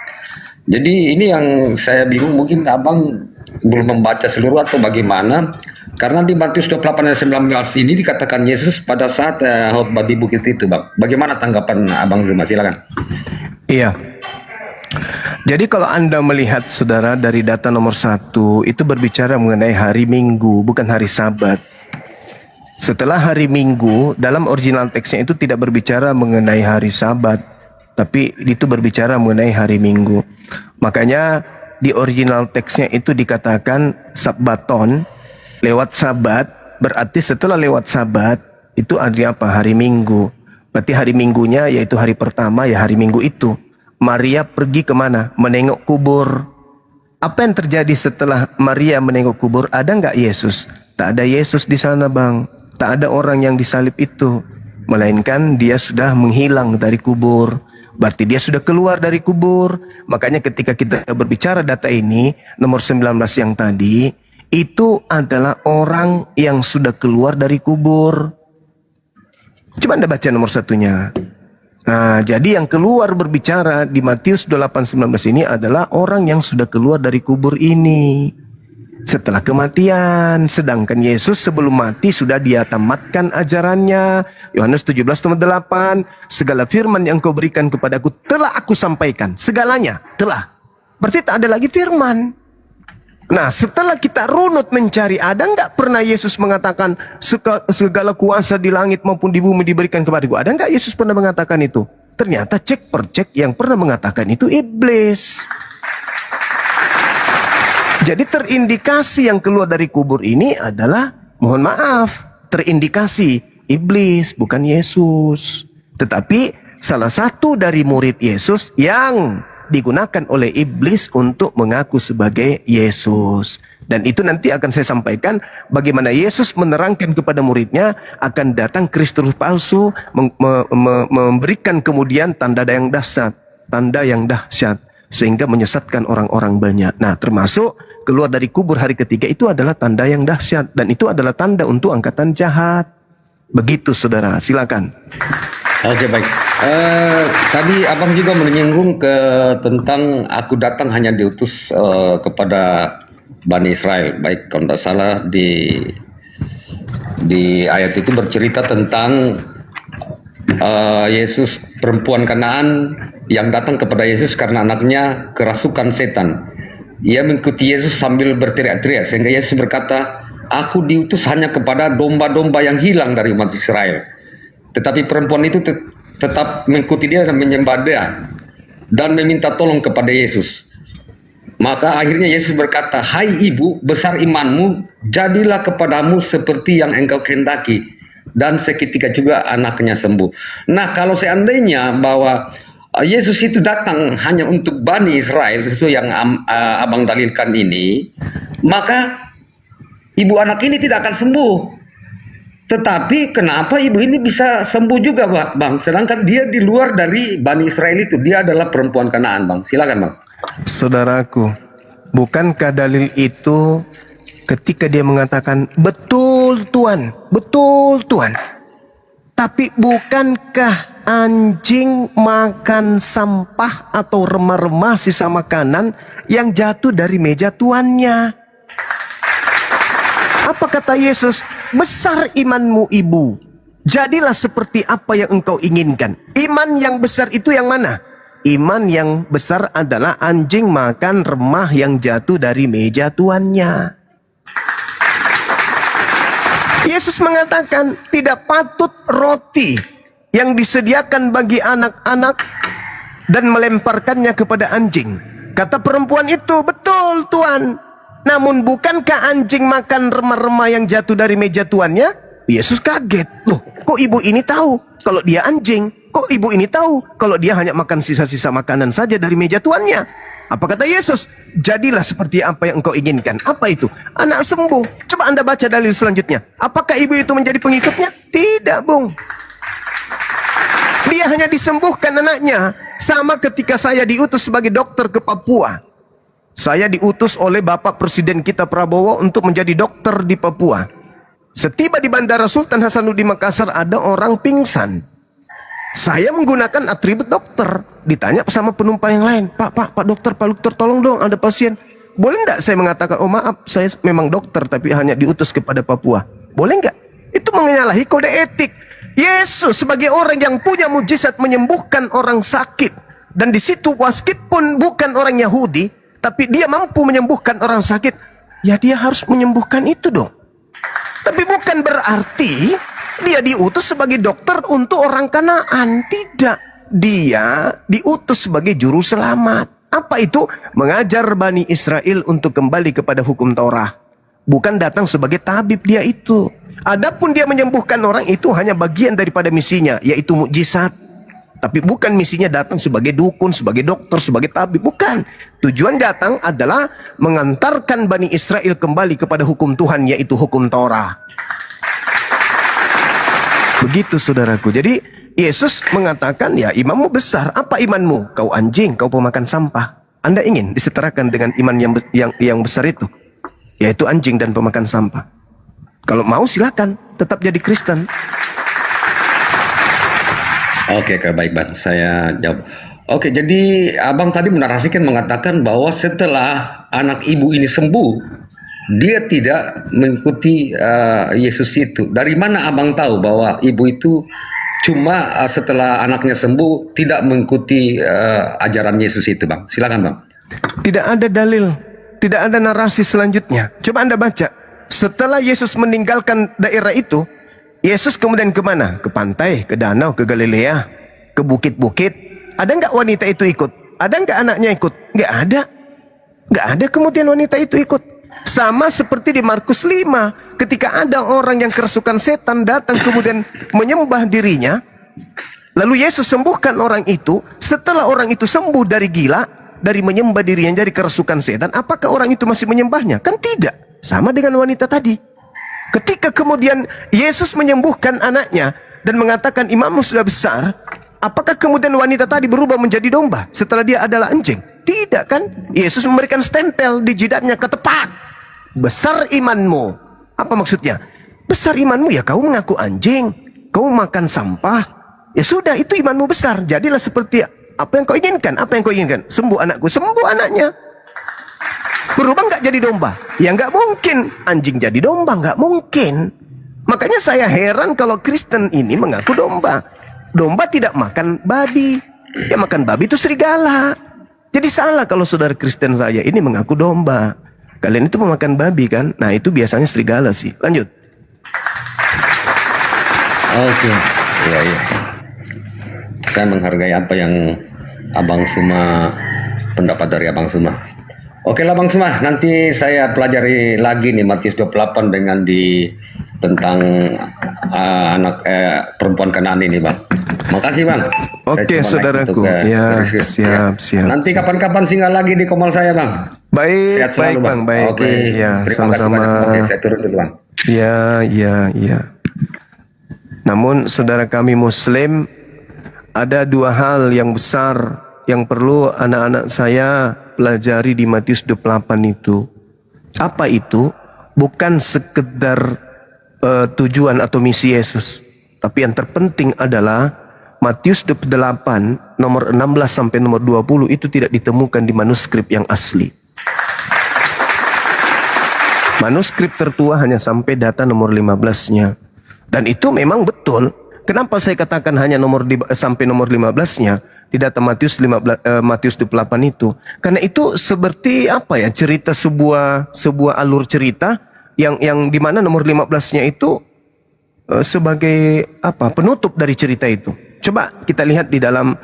Jadi ini yang saya bingung, mungkin Abang belum membaca seluruh atau bagaimana. Karena di Matius 28 ayat 19 ini dikatakan Yesus pada saat khotbah di bukit itu, Bang. Bagaimana tanggapan Abang Zuma? Silakan. Iya. Jadi kalau Anda melihat saudara dari data nomor 1 itu berbicara mengenai hari Minggu, bukan hari Sabat. Setelah hari Minggu, dalam original teksnya itu tidak berbicara mengenai hari Sabat. tapi itu berbicara mengenai hari Minggu. Makanya di original teksnya itu dikatakan Sabbaton, lewat Sabat, berarti setelah lewat Sabat itu hari apa? Hari Minggu. Berarti hari Minggunya yaitu hari pertama ya hari Minggu itu. Maria pergi kemana? Menengok kubur. Apa yang terjadi setelah Maria menengok kubur? Ada nggak Yesus? Tak ada Yesus di sana, Bang. Tak ada orang yang disalib itu. Melainkan dia sudah menghilang dari kubur. Berarti dia sudah keluar dari kubur. Makanya ketika kita berbicara data ini, nomor 19 yang tadi, itu adalah orang yang sudah keluar dari kubur. Coba Anda baca nomor satunya. Nah, jadi yang keluar berbicara di Matius 28:19 ini adalah orang yang sudah keluar dari kubur ini setelah kematian. Sedangkan Yesus sebelum mati sudah dia tamatkan ajarannya. Yohanes 17:8, segala firman yang kau berikan kepadaku telah aku sampaikan. Segalanya telah. Berarti tak ada lagi firman. Nah, setelah kita runut mencari, ada nggak pernah Yesus mengatakan segala kuasa di langit maupun di bumi diberikan kepadaku? Ada nggak Yesus pernah mengatakan itu? Ternyata cek per cek yang pernah mengatakan itu iblis. Jadi terindikasi yang keluar dari kubur ini adalah, mohon maaf, terindikasi iblis, bukan Yesus. Tetapi salah satu dari murid Yesus yang digunakan oleh iblis untuk mengaku sebagai Yesus. Dan itu nanti akan saya sampaikan bagaimana Yesus menerangkan kepada muridnya akan datang Kristus palsu, memberikan kemudian tanda yang dahsyat, sehingga menyesatkan orang-orang banyak. Nah, termasuk keluar dari kubur hari ketiga itu adalah tanda yang dahsyat, dan itu adalah tanda untuk angkatan jahat. Begitu saudara, silakan. Oke, baik. Tadi abang juga menyinggung tentang aku datang hanya diutus kepada Bani Israel. Baik, kalau tidak salah di ayat itu bercerita tentang Yesus, perempuan Kanaan yang datang kepada Yesus karena anaknya kerasukan setan. Ia mengikuti Yesus sambil berteriak-teriak, sehingga Yesus berkata, aku diutus hanya kepada domba-domba yang hilang dari umat Israel. Tetapi perempuan itu tetap mengikuti dia dan menyembah dia dan meminta tolong kepada Yesus. Maka akhirnya Yesus berkata, hai ibu, besar imanmu, jadilah kepadamu seperti yang engkau kehendaki. Dan seketika juga anaknya sembuh. Nah, kalau seandainya bahwa Yesus itu datang hanya untuk Bani Israel, sesuai yang abang dalilkan ini, maka ibu anak ini tidak akan sembuh. Tetapi kenapa ibu ini bisa sembuh juga, Bang? Sedangkan dia di luar dari Bani Israel itu, dia adalah perempuan Kanaan, Bang. Silakan, Bang. Saudaraku, bukankah dalil itu ketika dia mengatakan, betul Tuhan, betul Tuhan. Tapi bukankah anjing makan sampah atau remah-remah sisa makanan yang jatuh dari meja tuannya? Apa kata Yesus? Besar imanmu ibu, jadilah seperti apa yang engkau inginkan. Iman yang besar itu yang mana? Iman yang besar adalah anjing makan remah yang jatuh dari meja tuannya. Yesus mengatakan tidak patut roti yang disediakan bagi anak-anak dan melemparkannya kepada anjing. Kata perempuan itu, betul Tuhan. Namun bukankah anjing makan remah-remah yang jatuh dari meja tuannya? Yesus kaget. Loh, kok ibu ini tahu kalau dia anjing? Kok ibu ini tahu kalau dia hanya makan sisa-sisa makanan saja dari meja tuannya? Apa kata Yesus? Jadilah seperti apa yang engkau inginkan. Apa itu? Anak sembuh. Coba Anda baca dalil selanjutnya. Apakah ibu itu menjadi pengikutnya? Tidak, Bung. Dia hanya disembuhkan anaknya. Sama ketika saya diutus sebagai dokter ke Papua. Saya diutus oleh Bapak Presiden kita Prabowo untuk menjadi dokter di Papua. Setiba di Bandara Sultan Hasanuddin Makassar ada orang pingsan. Saya menggunakan atribut dokter. Ditanya sama penumpang yang lain, Pak dokter, tolong dong, ada pasien. Boleh nggak saya mengatakan, oh maaf, saya memang dokter tapi hanya diutus kepada Papua. Boleh nggak? Itu menyalahi kode etik. Yesus sebagai orang yang punya mujizat menyembuhkan orang sakit. Dan di situ meskipun bukan orang Yahudi, tapi dia mampu menyembuhkan orang sakit, ya dia harus menyembuhkan itu dong. Tapi bukan berarti dia diutus sebagai dokter untuk orang Kanaan. Tidak. dia diutus sebagai juru selamat. Apa itu? Mengajar Bani Israel untuk kembali kepada hukum Taurat. Bukan datang sebagai tabib dia itu. Adapun dia menyembuhkan orang itu hanya bagian daripada misinya, yaitu mukjizat. Tapi bukan misinya datang sebagai dukun, sebagai dokter, sebagai tabib. Bukan. Tujuan datang adalah mengantarkan Bani Israel kembali kepada hukum Tuhan, yaitu hukum Taurat. Begitu saudaraku. Jadi Yesus mengatakan, ya imanmu besar. Apa imanmu? Kau anjing, kau pemakan sampah. Anda ingin disetarakan dengan iman yang besar itu? Yaitu anjing dan pemakan sampah. Kalau mau silakan, tetap jadi Kristen. Oke, baik Bang. Saya jawab. Oke, jadi Abang tadi menarasikan mengatakan bahwa setelah anak ibu ini sembuh, dia tidak mengikuti Yesus itu. Dari mana Abang tahu bahwa ibu itu cuma setelah anaknya sembuh tidak mengikuti ajaran Yesus itu, Bang? Silakan, Bang. Tidak ada dalil, tidak ada narasi selanjutnya. Coba Anda baca. Setelah Yesus meninggalkan daerah itu, Yesus kemudian kemana? Ke pantai, ke danau, ke Galilea, ke bukit-bukit. Ada nggak wanita itu ikut? Ada nggak anaknya ikut? Nggak ada. Nggak ada kemudian wanita itu ikut. Sama seperti di Markus 5. Ketika ada orang yang kerasukan setan datang kemudian menyembah dirinya. Lalu Yesus sembuhkan orang itu. Setelah orang itu sembuh dari gila, dari menyembah dirinya, dari kerasukan setan, apakah orang itu masih menyembahnya? Kan tidak. Sama dengan wanita tadi. Ketika kemudian Yesus menyembuhkan anaknya dan mengatakan imanmu sudah besar, apakah kemudian wanita tadi berubah menjadi domba setelah dia adalah anjing? Tidak kan? Yesus memberikan stempel di jidatnya, ketepak. Besar imanmu. Apa maksudnya? Besar imanmu ya kau mengaku anjing, kau makan sampah. Ya sudah, itu imanmu besar. Jadilah seperti apa yang kau inginkan. Apa yang kau inginkan? Sembuh anakku, sembuh anaknya. Berubah nggak jadi domba? Ya nggak mungkin. Anjing jadi domba nggak mungkin. Makanya saya heran kalau Kristen ini mengaku domba. Domba tidak makan babi. Yang makan babi itu serigala. Jadi salah kalau saudara Kristen saya ini mengaku domba. Kalian itu pemakan babi kan? Nah itu biasanya serigala sih. Lanjut. Oke. Iya. Saya menghargai apa yang Abang Suma, pendapat dari Abang Suma. Oke lah Bang Suma, nanti saya pelajari lagi nih Matius 28 dengan tentang anak perempuan Kanaan ini Bang. Makasih Bang. Oke saudaraku. Ya, siap. Nanti kapan-kapan singgah lagi di komal saya Bang. Baik, selalu, Bang. Baik. Oke, Ya, terima kasih sama-sama. banyak. Oke, saya turun dulu Bang. Ya. Namun saudara kami Muslim, ada dua hal yang besar yang perlu anak-anak saya pelajari di Matius 28 itu. Apa itu? Bukan sekedar tujuan atau misi Yesus. Tapi yang terpenting adalah Matius 28 nomor 16 sampai nomor 20 itu tidak ditemukan di manuskrip yang asli. Manuskrip tertua hanya sampai data nomor 15-nya. Dan itu memang betul. Kenapa saya katakan hanya sampai nomor 15-nya? Di data Matius 28 itu, karena itu seperti apa ya, cerita sebuah alur cerita yang dimana nomor 15-nya itu sebagai apa, penutup dari cerita itu. Coba kita lihat di dalam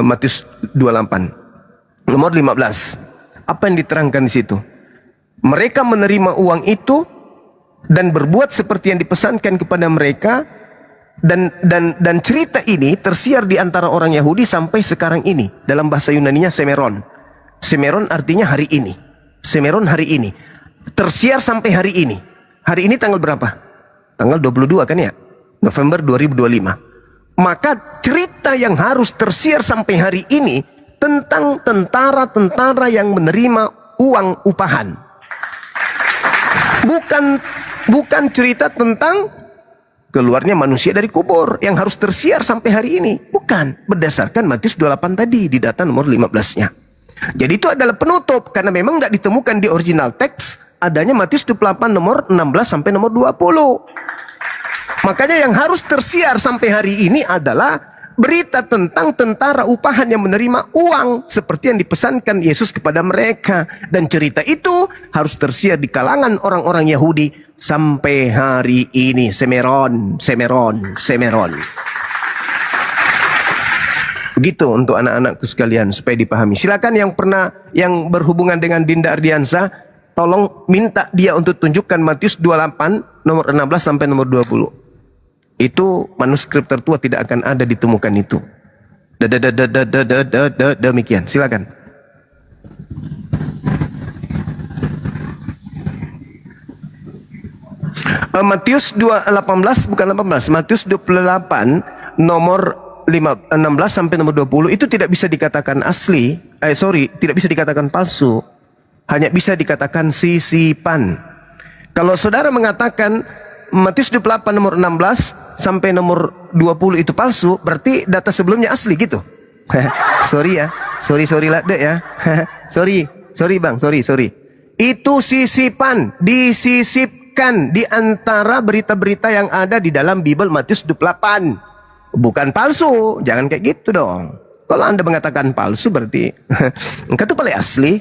Matius 28 nomor 15, apa yang diterangkan di situ? Mereka menerima uang itu dan berbuat seperti yang dipesankan kepada mereka. Dan cerita ini tersiar di antara orang Yahudi sampai sekarang ini. Dalam bahasa Yunaninya semeron. Semeron artinya hari ini. Semeron hari ini. Tersiar sampai hari ini. Hari ini tanggal berapa? Tanggal 22 kan ya? November 2025. Maka cerita yang harus tersiar sampai hari ini tentang tentara-tentara yang menerima uang upahan. Bukan cerita tentang keluarnya manusia dari kubur yang harus tersiar sampai hari ini. Bukan. Berdasarkan Matius 28 tadi di data nomor 15-nya. Jadi itu adalah penutup. Karena memang tidak ditemukan di original teks. Adanya Matius 28 nomor 16 sampai nomor 20. Makanya yang harus tersiar sampai hari ini adalah berita tentang tentara upahan yang menerima uang. Seperti yang dipesankan Yesus kepada mereka. Dan cerita itu harus tersiar di kalangan orang-orang Yahudi sampai hari ini. Semeron. Begitu untuk anak-anakku sekalian supaya dipahami. Silakan yang berhubungan dengan Dinda Ardiansa, tolong minta dia untuk tunjukkan Matius 28 nomor 16 sampai nomor 20. Itu manuskrip tertua tidak akan ada ditemukan itu. Demikian. Silakan. Matius 18 bukan 18, Matius 28 nomor 16 sampai nomor 20 itu tidak bisa dikatakan asli, tidak bisa dikatakan palsu. Hanya bisa dikatakan sisipan. Kalau saudara mengatakan Matius 28 nomor 16 sampai nomor 20 itu palsu, berarti data sebelumnya asli gitu. Sorry ya. Sorry lah dek ya. sorry bang, sorry. Itu sisipan, disisipkan di antara berita-berita yang ada di dalam Bible Matius 28. Bukan palsu, jangan kayak gitu dong. Kalau Anda mengatakan palsu berarti engkau tuh paling asli.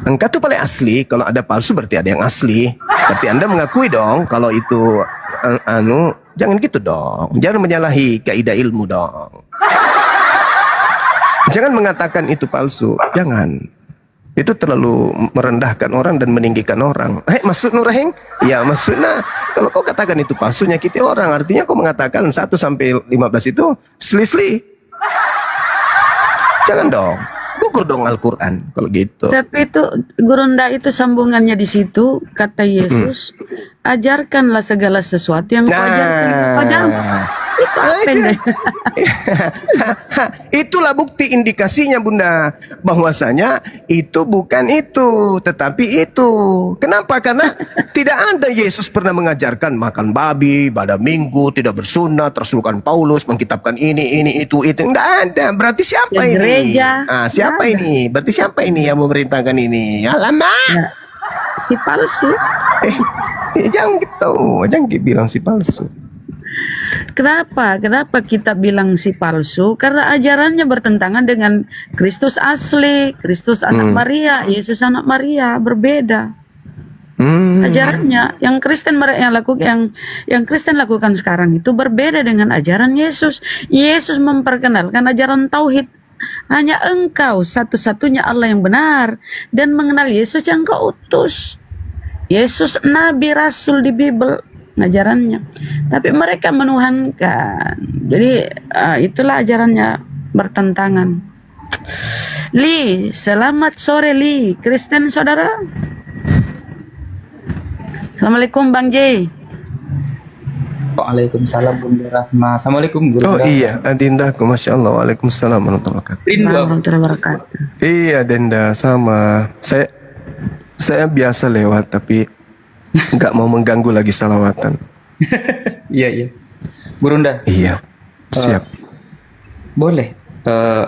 Engkau tuh paling asli. Kalau ada palsu berarti ada yang asli. Berarti Anda mengakui dong kalau itu jangan gitu dong. Jangan menyalahi kaidah ilmu dong. Jangan mengatakan itu palsu. Jangan. Itu terlalu merendahkan orang dan meninggikan orang. Maksud Nurahing? Ya maksudnya kalau kau katakan itu palsu nyakiti orang. Artinya kau mengatakan 1 sampai 15 itu selisih. Jangan dong. Gugur dong Al-Quran kalau gitu. Tapi itu Gurunda itu sambungannya di situ kata Yesus, ajarkanlah segala sesuatu yang kau ajarkan kepadamu. Itu apa yang itulah bukti indikasinya Bunda, bahwasanya itu bukan itu, tetapi itu. Kenapa? Karena tidak ada Yesus pernah mengajarkan makan babi pada minggu, tidak bersunat, Rasulkan Paulus mengkitabkan ini itu. Tidak ada. Berarti siapa ini? Gereja. Siapa ini? Berarti siapa ini yang memerintahkan ini? Alamak. Si palsu. Jangan gitu. Jangan bilang si palsu. Kenapa kita bilang si palsu? Karena ajarannya bertentangan dengan Kristus asli, Kristus anak Maria, Yesus anak Maria, berbeda. Ajarannya yang Kristen yang Kristen lakukan sekarang itu berbeda dengan ajaran Yesus. Yesus memperkenalkan ajaran tauhid. Hanya engkau satu-satunya Allah yang benar dan mengenal Yesus yang kau utus. Yesus nabi rasul di Bible ajarannya, tapi mereka menuhankan. Jadi itulah ajarannya bertentangan. Li, selamat sore Li, Kristen saudara. Assalamualaikum Bang J. Waalaikumsalam Bunda Rahma. Assalamualaikum Guru. Oh iya, Adinda, Masya Allah. Waalaikumsalam warahmatullahi wabarakatuh. Iya Dinda, sama. Saya biasa lewat tapi nggak mau mengganggu lagi salawatan. Iya. Burunda. Iya. Siap. Boleh.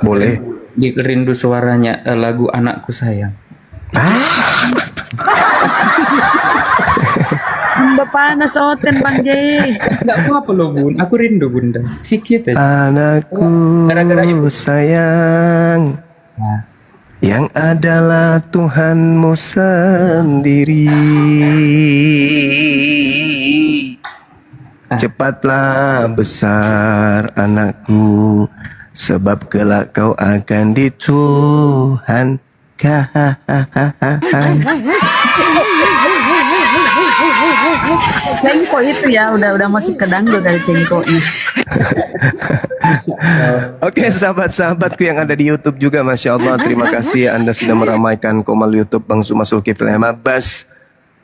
Boleh. Rindu suaranya lagu Anakku Sayang. Mbak panas oten Bang J. Nggak apa-apa loh Bun. Aku rindu Bunda. Sikit aja. Anakku sayang. Yang adalah Tuhanmu sendiri. Cepatlah besar anakku, sebab kelak kau akan dituhankan. Cengko itu ya udah masuk ke dangdut dari cengkonya. Oke, sahabat-sahabatku yang ada di YouTube juga, Masya Allah, terima kasih Anda sudah meramaikan komal YouTube Bang Zuma Zulkifli Abbas.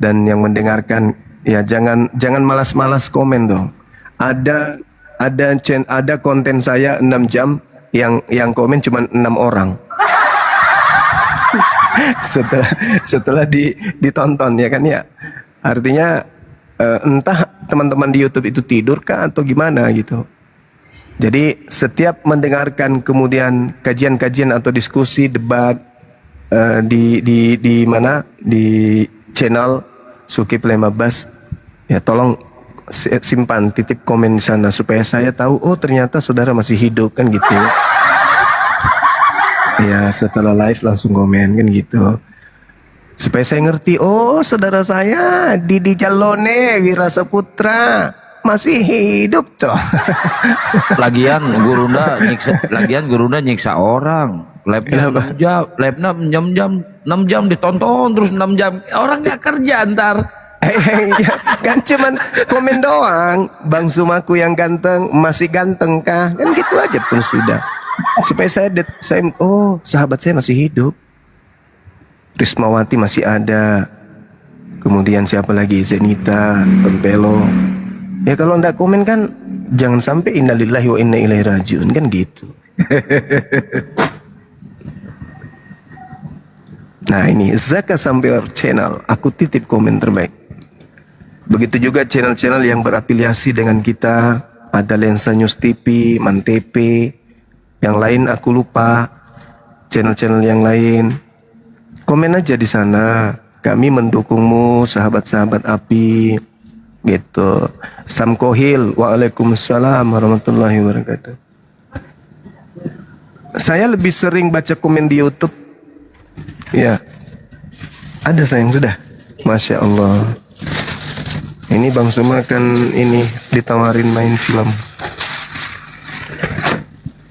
Dan yang mendengarkan, ya jangan malas-malas komen dong. Ada konten saya 6 jam yang komen cuma 6 orang. setelah ditonton ya kan ya. Artinya entah teman-teman di YouTube itu tidur kah atau gimana gitu. Jadi setiap mendengarkan kemudian kajian-kajian atau diskusi debat di mana di channel Zulkifli Abbas, ya tolong simpan, titip komen di sana supaya saya tahu oh ternyata saudara masih hidup kan gitu. Ya setelah live langsung komen kan gitu. Supaya saya ngerti, oh saudara saya Didi Jalone Wira Saputra masih hidup toh. Lagian gurunda nyiksa orang. Labnya 6 jam ditonton terus 6 jam. Orang nggak kerja ntar. Ya, kan cuman komen doang. Bang Sumaku yang ganteng masih ganteng kah? Kan gitu aja pun sudah. Supaya saya oh sahabat saya masih hidup. Rismawati masih ada. Kemudian siapa lagi? Zenita, Tempelo. Ya kalau ndak komen kan jangan sampai innalillahi wa inna ilaihi rajiun kan gitu. Nah ini Zaka Sampeor Channel, aku titip komen terbaik. Begitu juga channel-channel yang berafiliasi dengan kita, ada Lensa News TV, Mantepe, yang lain aku lupa, channel-channel yang lain. Komen aja di sana, kami mendukungmu sahabat-sahabat api, gitu. Sam Kohil, waalaikumsalam warahmatullahi wabarakatuh. Saya lebih sering baca komen di YouTube. Ya, ada sayang sudah, masya Allah. Ini Bang Suma kan ini ditawarin main film.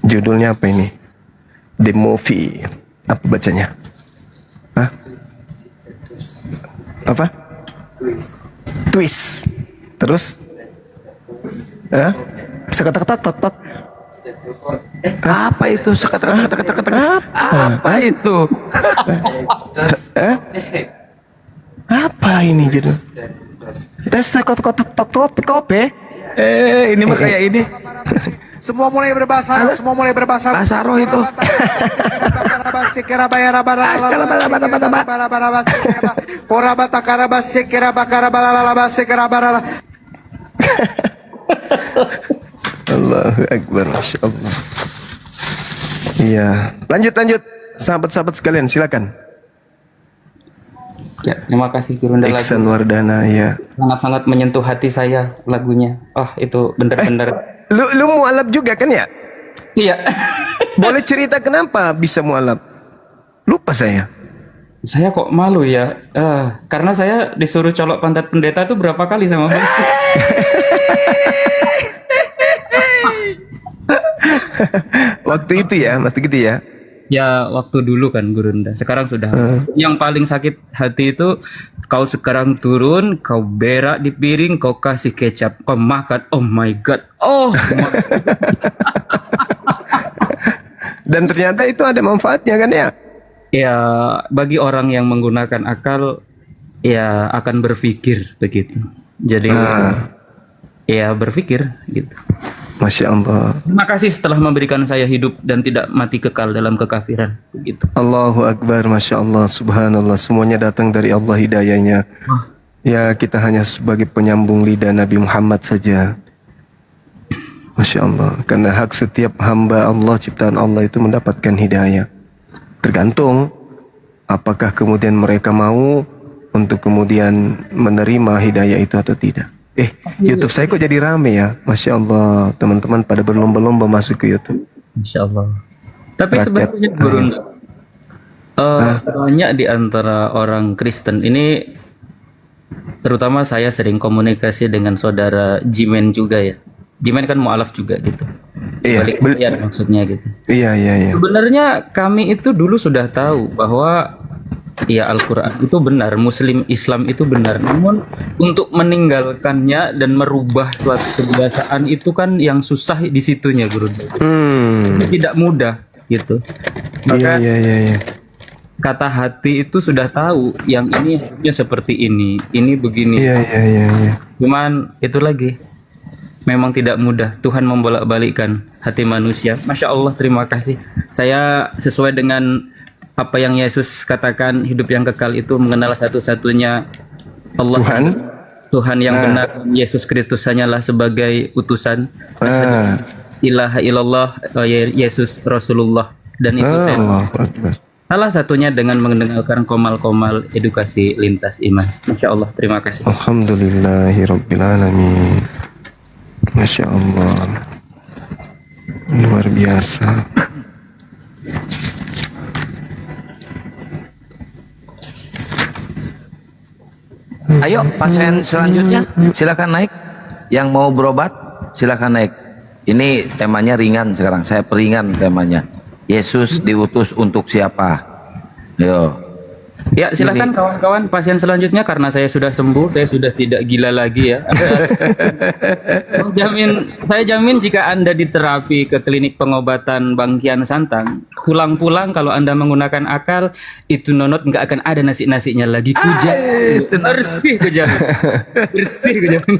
Judulnya apa ini? The Movie. Apa bacanya? Hah? Apa? Twist. Terus? Hah? Seketak-tak-tak-tak. Apa itu? Apa itu? Apa ini gitu? Tes kotak kopi. Ini mah kayak ini. Semua mulai berbahasa, Bahasa roh itu. Allahu Akbar, masya Allah. Iya, lanjut. Sahabat-sahabat sekalian, silakan. Ya, terima kasih Gurunda. Iksan Wardana, ya. Sangat-sangat menyentuh hati saya lagunya. Oh, itu benar-benar. Lu mualaf juga kan ya? Iya. Boleh cerita kenapa bisa mualaf? Lupa saya. Saya kok malu ya. Karena saya disuruh colok pantat pendeta itu berapa kali sama Bang. Waktu itu ya, mas gitu ya. Ya waktu dulu kan Gurunda. Sekarang sudah. Yang paling sakit hati itu kau sekarang turun, kau berak di piring, kau kasih kecap, kau makan. Oh my god. Oh. Dan ternyata itu ada manfaatnya kan ya? Ya bagi orang yang menggunakan akal, ya akan berpikir begitu. Jadi ya berpikir gitu. Masya Allah. Terima kasih telah memberikan saya hidup dan tidak mati kekal dalam kekafiran. Begitu. Allahu Akbar, Masya Allah, Subhanallah. Semuanya datang dari Allah hidayahnya. Ya kita hanya sebagai penyambung lidah Nabi Muhammad saja. Masya Allah. Karena hak setiap hamba Allah, ciptaan Allah itu mendapatkan hidayah. Tergantung apakah kemudian mereka mau untuk kemudian menerima hidayah itu atau tidak. YouTube saya kok jadi rame ya, Masya Allah. Teman-teman pada berlomba-lomba masuk ke YouTube. Masya Allah. Tapi sebenarnya Gurunda, banyak di antara orang Kristen ini, terutama saya sering komunikasi dengan saudara Jimen juga ya. Jimen kan mu'alaf juga gitu. Iya. Maksudnya gitu. Iya. Sebenarnya kami itu dulu sudah tahu bahwa ya Al-Quran itu benar, Muslim Islam itu benar. Namun untuk meninggalkannya dan merubah suatu kebiasaan itu kan yang susah di situnya, Guru. Tidak mudah gitu. Maka kata hati itu sudah tahu yang ini harusnya seperti ini begini. Cuman itu lagi, memang tidak mudah. Tuhan membolak-balikkan hati manusia. Masya Allah, terima kasih. Saya sesuai dengan apa yang Yesus katakan, hidup yang kekal itu mengenal satu-satunya Allah, Tuhan yang benar. Yesus Kristus hanyalah sebagai utusan. Ilaha illallah, Yesus Rasulullah. Dan itu salah satunya dengan mendengarkan komal-komal edukasi lintas iman. Masya Allah, terima kasih. Alhamdulillahirrabbilalamin. Masya Allah, luar biasa. Ayo pasien selanjutnya silakan naik. Yang mau berobat silakan naik. Ini temanya ringan sekarang. Saya peringan temanya. Yesus diutus untuk siapa? Yo. Ya, silakan kawan-kawan pasien selanjutnya karena saya sudah sembuh, saya sudah tidak gila lagi ya. Saya jamin jika Anda diterapi ke klinik pengobatan Bang Kian Santang, pulang-pulang kalau Anda menggunakan akal, itu nonot nggak akan ada nasi-nasinya lagi. Bersih kujamin. Bersih kujamin.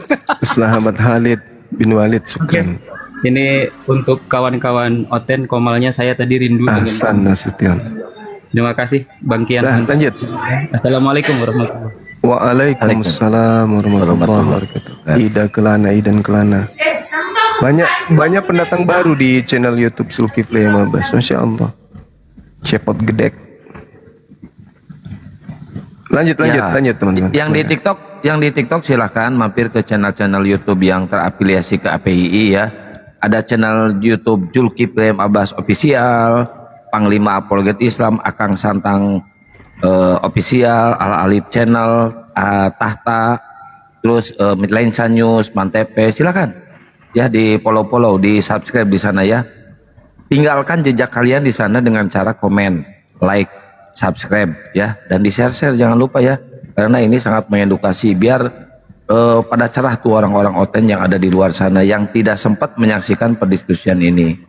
Sahabat Khalid bin Walid, syukran. Ini untuk kawan-kawan Oten, Komalnya saya tadi rindu Ahsan Nasution. Terima kasih Bang Kian. Lanjut. Assalamualaikum warahmatullahi wabarakatuh. Waalaikumsalam warahmatullahi wabarakatuh. Ida Kelana, Idan Kelana. Banyak pendatang baru di channel YouTube Zulkifli Mabas. Masya Allah. Cepot gedek. Lanjut teman-teman. Yang di TikTok silahkan mampir ke channel-channel YouTube yang terafiliasi ke APII ya. Ada channel YouTube Zulkifli Abbas Official, Panglima Apologet Islam, Akang Santang Official, Al Alif Channel, Tahta, terus Midline News, Mantepe, silakan ya di follow, di subscribe di sana ya. Tinggalkan jejak kalian di sana dengan cara komen, like, subscribe ya, dan di share jangan lupa ya, karena ini sangat mengedukasi biar pada cerah tuh orang-orang Oten yang ada di luar sana yang tidak sempat menyaksikan perdiskusian ini.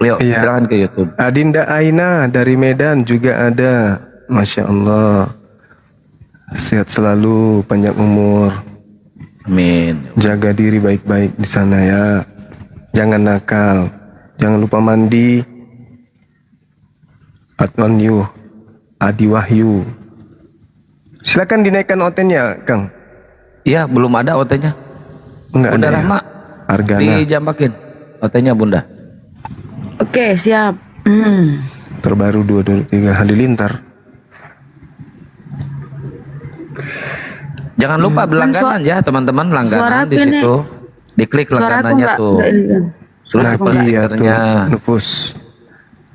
Leo, silakan ke YouTube. Adinda Aina dari Medan juga ada. Masya Allah. Sehat selalu, panjang umur. Amin. Jaga diri baik-baik di sana ya. Jangan nakal. Jangan lupa mandi. Atwan Yu, Adi Wahyu. Silakan dinaikkan OT-nya, Kang. Iya, belum ada OT-nya. Enggak Bunda ada. Rahma, Argana. dijambakin OT-nya Bunda. Oke, siap. Terbaru 223 Halilintar. Jangan lupa berlangganan ya teman-teman, langganan di situ. Diklik langganannya tuh. Terus stikernya. Nufus.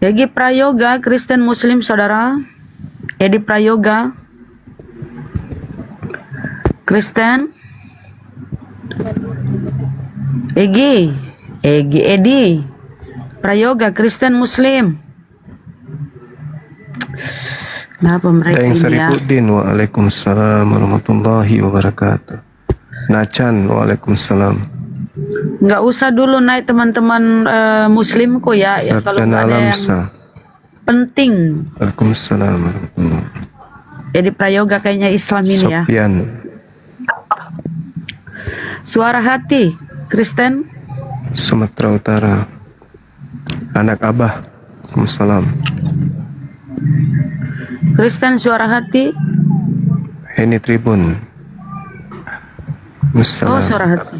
Egi Prayoga, Kristen Muslim saudara. Edi Prayoga, Kristen. Edi Prayoga, Kristen Muslim. Kenapa mereka Daeng ini ya? Saripudin, waalaikumsalam warahmatullahi wabarakatuh. Nacan, waalaikumsalam. Nggak usah dulu naik teman-teman Muslimku ya, ya kalau nggak ada yang penting. Waalaikumsalam warahmatullahi. Edi Prayoga kayaknya Islam ini ya. Sofyan. Suara Hati, Kristen. Sumatera Utara. Anak Abah. Waalaikumsalam. Kristen Suara Hati. Heni Tribun. Oh, Suara Hati.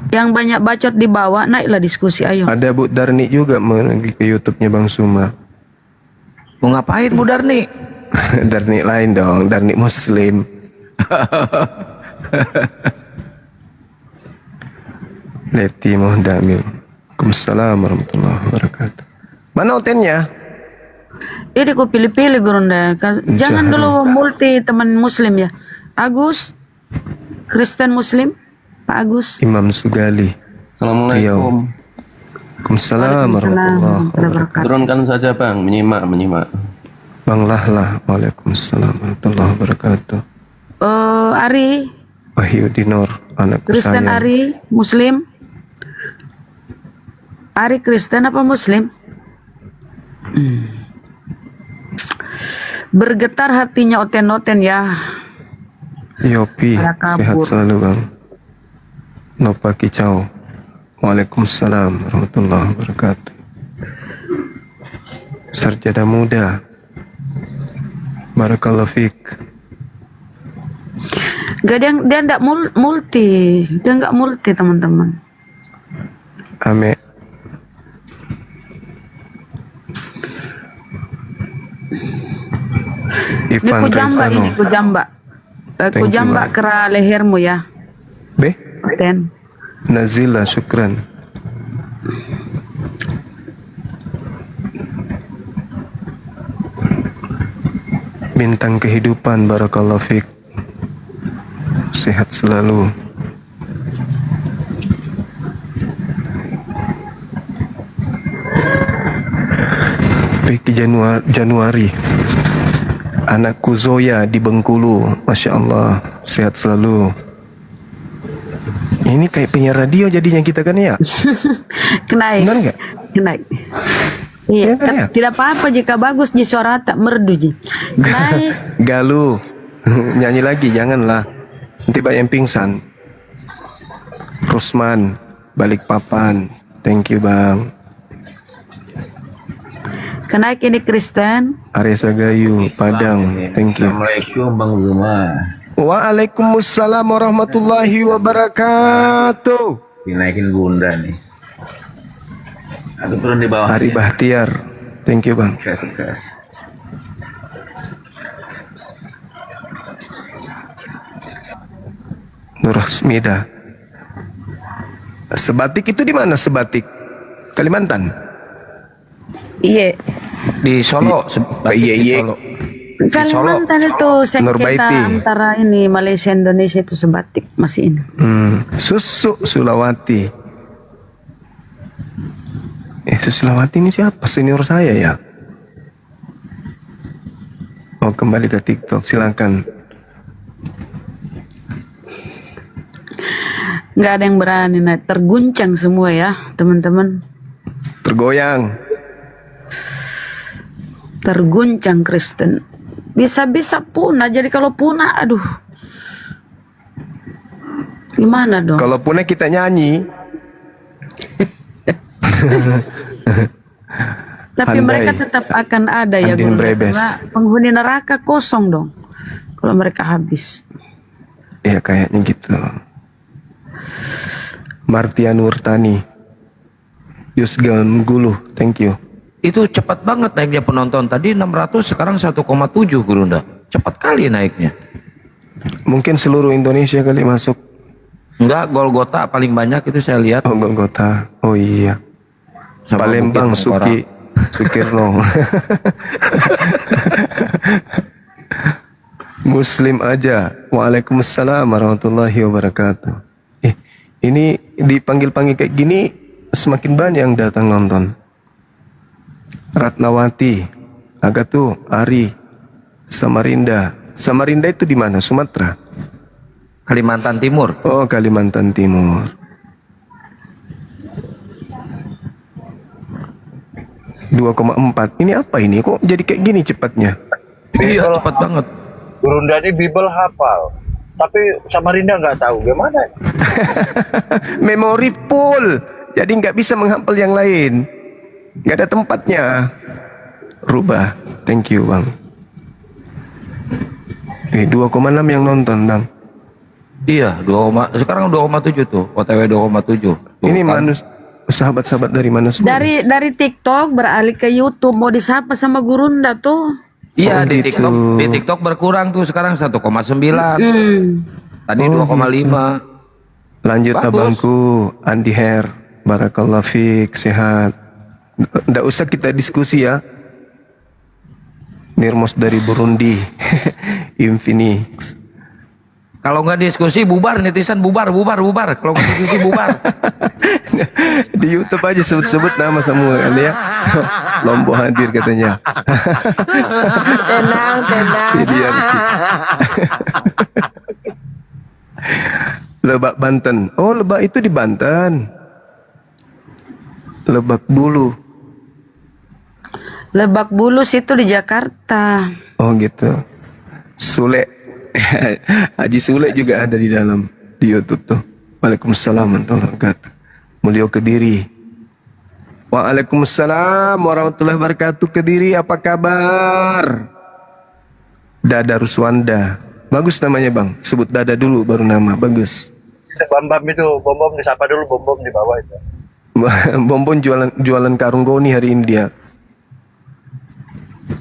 Yang banyak bacot di bawah, naiklah diskusi, ayo. Ada Bu Darni juga pergi ke YouTube-nya Bang Suma. Mau ngapain Bu Darni? Darni lain dong, Darni Muslim. Leti Muhdamil. Waalaikumsalam warahmatullahi wabarakatuh. Mana OT-nya? Ini ku pilih-pilih Gurunda. Jangan dulu multi teman Muslim ya. Agus, Kristen Muslim, Pak Agus. Imam Sugali. Assalamualaikum. Waalaikumsalam warahmatullahi wabarakatuh. Turunkan saja Bang, menyimak. Bang Lahlah. Waalaikumsalam warahmatullahi wabarakatuh. Ari, Wahyu Dinor, anak Kristen saya. Ari, Muslim. Ari Kristen apa Muslim? Bergetar hatinya Oten-Oten ya. Yopi, Para sehat kabur. selalu Bang. Nopa Kicau. Waalaikumsalam warahmatullahi wabarakatuh. Sarjana muda. Barakallahu fiik. Dia enggak multi. Dia enggak multi teman-teman. Ame. Ini Ivan kujamba Resano. ini kujamba. Thank you, Kujamba Bang. kera lehermu ya. B. Oten. Nazila, syukran. Bintang kehidupan, barakallahu fiik. sehat selalu. Peki Januari. Anakku Zoya di Bengkulu. Masya Allah, sehat selalu. Ini kayak penyiar radio jadinya kita kan ya? Kenaik. Benar nggak? Kenaik. Iya, kan ya? tidak apa-apa jika bagus di suara tak merdu ji. Naik. Galuh. Nyanyi lagi, janganlah. Nanti banyak yang pingsan. Rusman, Balikpapan. Thank you bang. Kenaik ini Kristen. Aresa Gayu, Padang. Thank you. Assalamualaikum Bang Zuma. Waalaikumsalam warahmatullahi wabarakatuh. Dinaikin bunda nih. Aku turun di bawah. Hari Bahtiar. Thank you bang. Sukses. Nur Hasmida. Sebatik itu di mana Sebatik? Kalimantan? Iya. Di Solo. Iya iya. Kalimantan itu sengketa antara ini Malaysia Indonesia itu Sebatik masih ini. Susu Sulawati. Sulawati ini siapa? Senior saya ya. Oh kembali ke TikTok, silakan. Nggak ada yang berani, terguncang semua ya teman-teman. Tergoyang. Terguncang Kristen. Bisa-bisa punah. Jadi kalau punah, aduh, gimana dong? Kalau punah kita nyanyi. Tapi mereka tetap akan ada ya guru, karena penghuni neraka kosong dong kalau mereka habis. Ya kayaknya gitu. Martian Nurtani, Yusgan Guluh, thank you. Itu cepat banget naiknya penonton. Tadi 600, sekarang 1,7 Gurunda. Cepat kali naiknya. Mungkin seluruh Indonesia kali masuk. Enggak, Golgota paling banyak itu saya lihat. Oh Golgota, oh iya. Sama Palembang Bukit Sukirno. Muslim aja. Waalaikumsalam warahmatullahi wabarakatuh. Ini dipanggil-panggil kayak gini semakin banyak yang datang nonton. Ratnawati, Agatu, Ari, Samarinda. Samarinda itu di mana? Sumatera? Kalimantan Timur. Oh, Kalimantan Timur. 2,4. Ini apa ini? Kok jadi kayak gini cepatnya? Iya, cepat banget. Gurunda ini Bible hafal, tapi Samarinda nggak tahu gimana. Memori full, jadi nggak bisa menghafal yang lain. Nggak ada tempatnya. Rubah. Thank you bang. 2,6 yang nonton bang. Iya, sekarang 2,7 tuh. OTW 2,7. Ini sahabat-sahabat dari mana semua? Dari TikTok beralih ke YouTube, mau disapa sama Gurunda tuh. Iya, di TikTok berkurang tuh sekarang 1,9. Tadi 2,5. Lanjut abangku, Andi Her, Barakallah Fik, sehat. Nggak usah kita diskusi ya. Nirmos dari Burundi, Infinix. Kalau nggak diskusi bubar, netizen bubar. Kalau nggak diskusi bubar. Di YouTube aja sebut-sebut nama semua kan ya. Lombok hadir katanya. Tenang. Lebak Banten. Oh, Lebak itu di Banten. Lebak Bulus itu di Jakarta. Oh gitu. Sule. Haji Sule juga ada di dalam di YouTube tuh. Waalaikumsalam warahmatullahi wabarakatuh. Mulyo Kediri. Waalaikumsalam warahmatullahi wabarakatuh. Kediri, apa kabar? Dada Ruswanda. Bagus namanya bang. Sebut Dada dulu baru nama. Bagus. Bam itu, bom disapa dulu, bom di bawah itu. Bom jualan karung goni hari ini dia.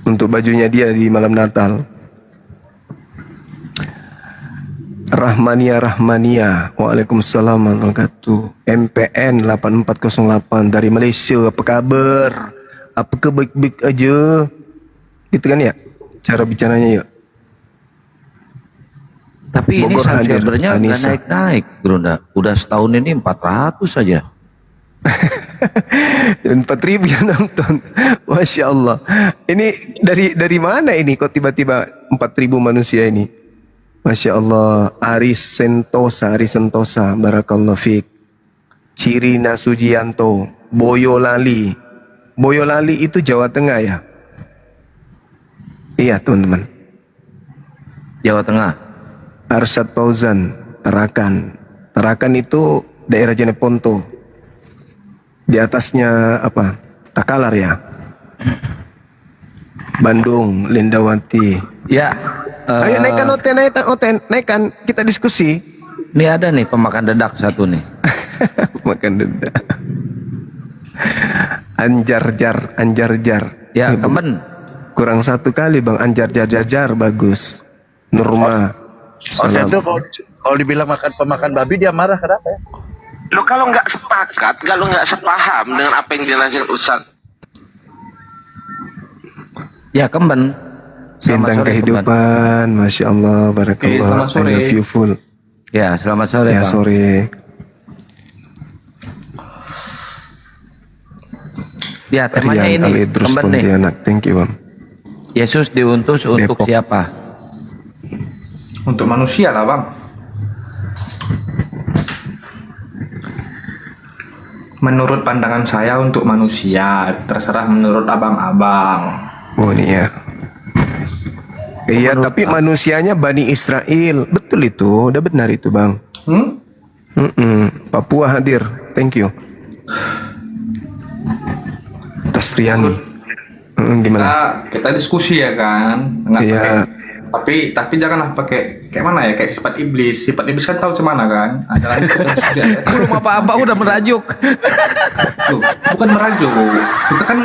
Untuk bajunya dia di malam Natal. Rahmania. Waalaikumsalam warahmatullahi wabarakatuh. MPN 8408 dari Malaysia. Apa kabar? Apakah baik-baik aja? Gitu kan ya? Cara bicaranya ya. Tapi ini Bogor hadir, subscribernya nggak Anissa. naik-naik, Gerunda. Udah setahun ini 400 saja. 4.000 yang nonton. Masya Allah. Ini dari mana ini kok tiba-tiba 4.000 manusia ini? Masya Allah. Aris Sentosa, Barakallahu Fik. Cirina Sujianto, Boyolali. Boyolali itu Jawa Tengah ya? Iya teman-teman. Jawa Tengah. Arsyad Fauzan, Tarakan. Tarakan itu daerah Jeneponto. Di atasnya apa? Takalar ya. Bandung, Lindawati. Ya. Ayo naikkan naikkan. Kita diskusi. Ini ada nih pemakan dedak satu nih. Makan dedak. Anjar-jar. Ya, Itu temen. kurang satu kali bang. Anjar-jar bagus. Nurma. Oten tuh kalau dibilang pemakan babi dia marah kenapa ya? Lo kalau nggak sepakat, kalau nggak sepaham dengan apa yang dinasihat Ustaz. Ya, Kemben. Bintang kehidupan, Masya Allah, Barakallah. selamat sore. I love you full. Ya, selamat sore, Ya Bang. sore. Ya, temanya Rian ini, Alidrus Kemben nih. Pontianak. Thank you bang. Yesus diutus untuk siapa? Untuk manusia lah bang. Menurut pandangan saya untuk manusia, terserah menurut abang-abang. Oh ini ya. Iya, tapi manusianya Bani Israel. Betul itu, udah benar itu bang. Papua hadir. Thank you. Tastriani. Gimana? Kita diskusi ya kan. Nggak Iya. pakai, tapi janganlah pakai kayak mana ya, kayak sifat iblis. Sifat iblis kan tahu cemana kan? Ada kita diskusi aja. Belum apa-apa udah merajuk. Loh, bukan merajuk. Kita kan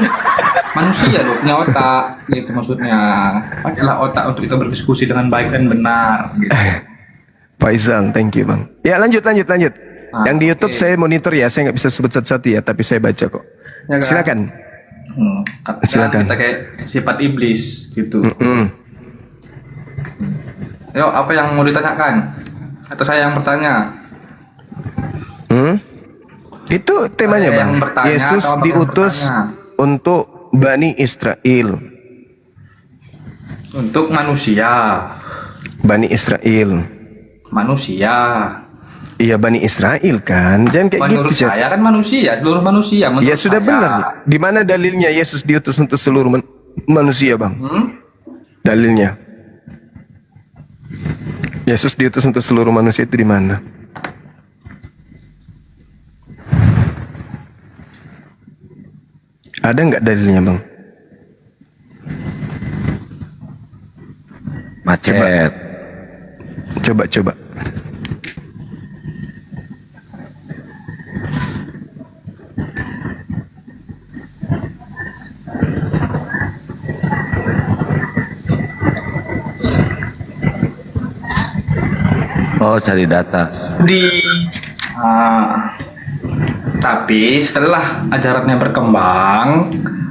manusia loh, punya otak gitu maksudnya. Pakailah otak untuk kita berdiskusi dengan baik dan benar gitu. Faisal, thank you bang. Ya lanjut. Yang di YouTube saya monitor ya, saya nggak bisa sebut satu-satu ya, tapi saya baca kok. Ya kan? Silakan. Silakan. Kita kayak sifat iblis gitu. Yuk, apa yang mau ditanyakan? Atau saya yang bertanya? Itu temanya Saya bang. yang bertanya Yesus atau abang yang diutus bertanya? untuk Bani Israel. Untuk manusia. Bani Israel. Manusia. Iya Bani Israel kan. Jangan kayak Menurut gitu. saya kan manusia, seluruh manusia. Menurut Ya sudah saya. benar. Di mana dalilnya Yesus diutus untuk seluruh manusia bang? Dalilnya. Yesus diutus untuk seluruh manusia itu di mana? Ada nggak dalilnya bang? Macet. Coba. Oh, cari data. Tapi setelah ajarannya berkembang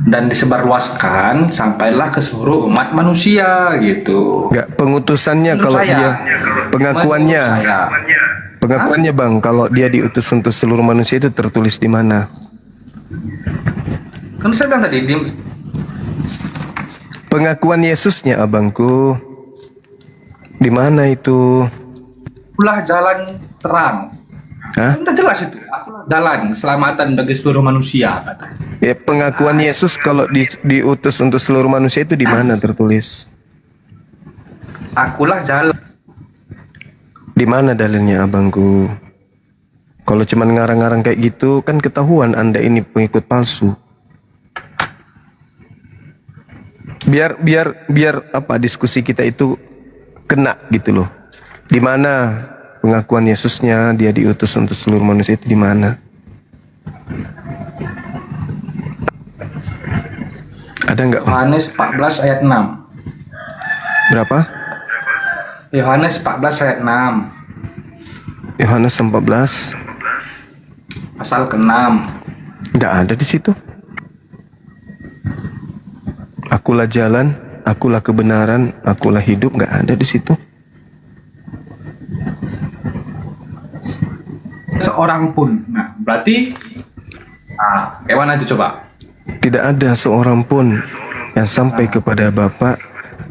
dan disebarluaskan, sampailah ke seluruh umat manusia gitu. Nggak, pengutusannya Menurut kalau saya. dia pengakuannya, Menurut saya. pengakuannya bang, kalau dia diutus untuk seluruh manusia itu tertulis di mana? Kan saya bilang tadi, Pengakuan Yesusnya abangku, di mana itu? akulah jalan terang. Hah? Udah jelas itu. Akulah jalan keselamatan bagi seluruh manusia katanya. Ya pengakuan Yesus kalau diutus untuk seluruh manusia itu di mana tertulis? Akulah jalan. Di mana dalilnya abangku? Kalau cuman ngarang-ngarang kayak gitu kan ketahuan Anda ini pengikut palsu. Biar apa diskusi kita itu kena gitu loh. Di mana pengakuan Yesusnya dia diutus untuk seluruh manusia itu di mana? Ada nggak? Yohanes 14 ayat 6. Berapa? Yohanes 14 ayat 6. Yohanes 14 Pasal ke-6. nggak ada di situ. Akulah jalan, akulah kebenaran, akulah hidup, nggak ada di situ. seorang pun. Nah, berarti bagaimana itu coba? Tidak ada seorang pun yang sampai kepada Bapa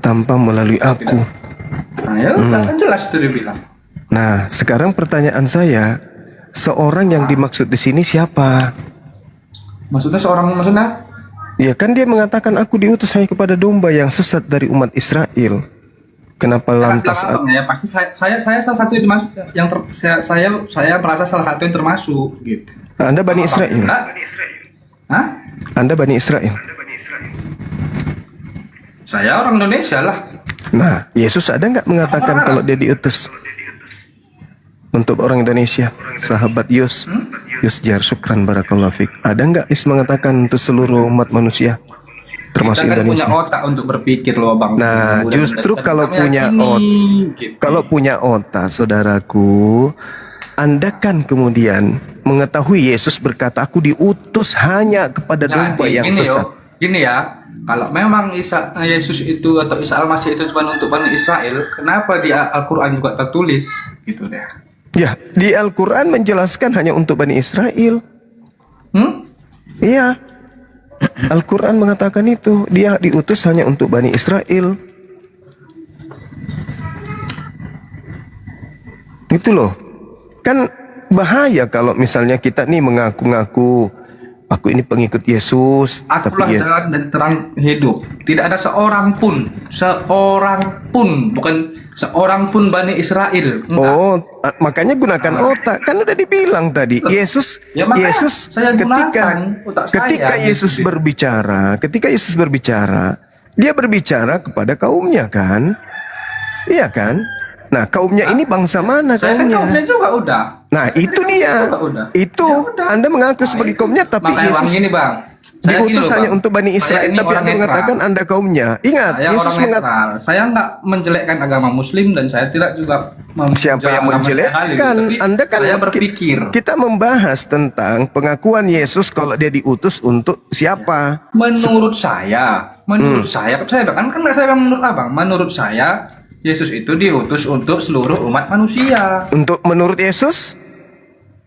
tanpa melalui aku. Nah, ya udah, kan jelas itu dia bilang. Nah, sekarang pertanyaan saya, seorang yang dimaksud di sini siapa? Maksudnya maksudnya? Ya kan dia mengatakan aku diutus hanya kepada domba yang sesat dari umat Israel. Kenapa lantas? Ya pasti saya salah satu yang saya merasa salah satu yang termasuk gitu. Anda Bani Israel? Hah? Anda Bani Israel? Saya orang Indonesia lah. Nah, Yesus ada nggak mengatakan kalau dia diutus untuk orang Indonesia? Sahabat Yus Jar, syukran barakallahu fik. Ada nggak Yesus mengatakan untuk seluruh umat manusia, termasuk Kita kan Indonesia? punya otak untuk berpikir loh Bang. Nah, justru kalau punya otak, saudaraku, Anda kan kemudian mengetahui Yesus berkata, aku diutus hanya kepada domba yang sesat. Gini ya, kalau memang Yesus itu atau Isa Al-Masih itu cuma untuk Bani Israel, kenapa di Al-Quran juga tertulis gitu deh? Ya, di Al-Quran menjelaskan hanya untuk Bani Israel. Iya, Al-Quran mengatakan itu, dia diutus hanya untuk Bani Israel. Itu loh. Kan bahaya kalau misalnya kita nih mengaku-ngaku aku ini pengikut Yesus, Akulah jalan dan terang hidup. Tidak ada seorang pun, bukan seorang pun Bani Israel. Enggak. Oh, makanya gunakan otak. Kan udah dibilang tadi, Yesus saya gunakan otak ketika saya, Yesus berbicara, dia berbicara kepada kaumnya kan? Iya kan? Nah, kaumnya ini bangsa mana kaumnya? Kaumnya juga udah. Nah, itu dia. Itu Anda mengaku sebagai kaumnya, tapi Yesus gini, Bang. diutus hanya untuk Bani Israel, tapi Anda mengatakan Anda kaumnya. Ingat, Yesus mengatakan, saya nggak menjelekkan agama Muslim dan saya tidak juga siapa yang menjelekkan? Anda kan saya berpikir. Kita membahas tentang pengakuan Yesus kalau dia diutus untuk siapa? Menurut saya kan saya menurut Abang, menurut saya Yesus itu diutus untuk seluruh umat manusia. Menurut Yesus?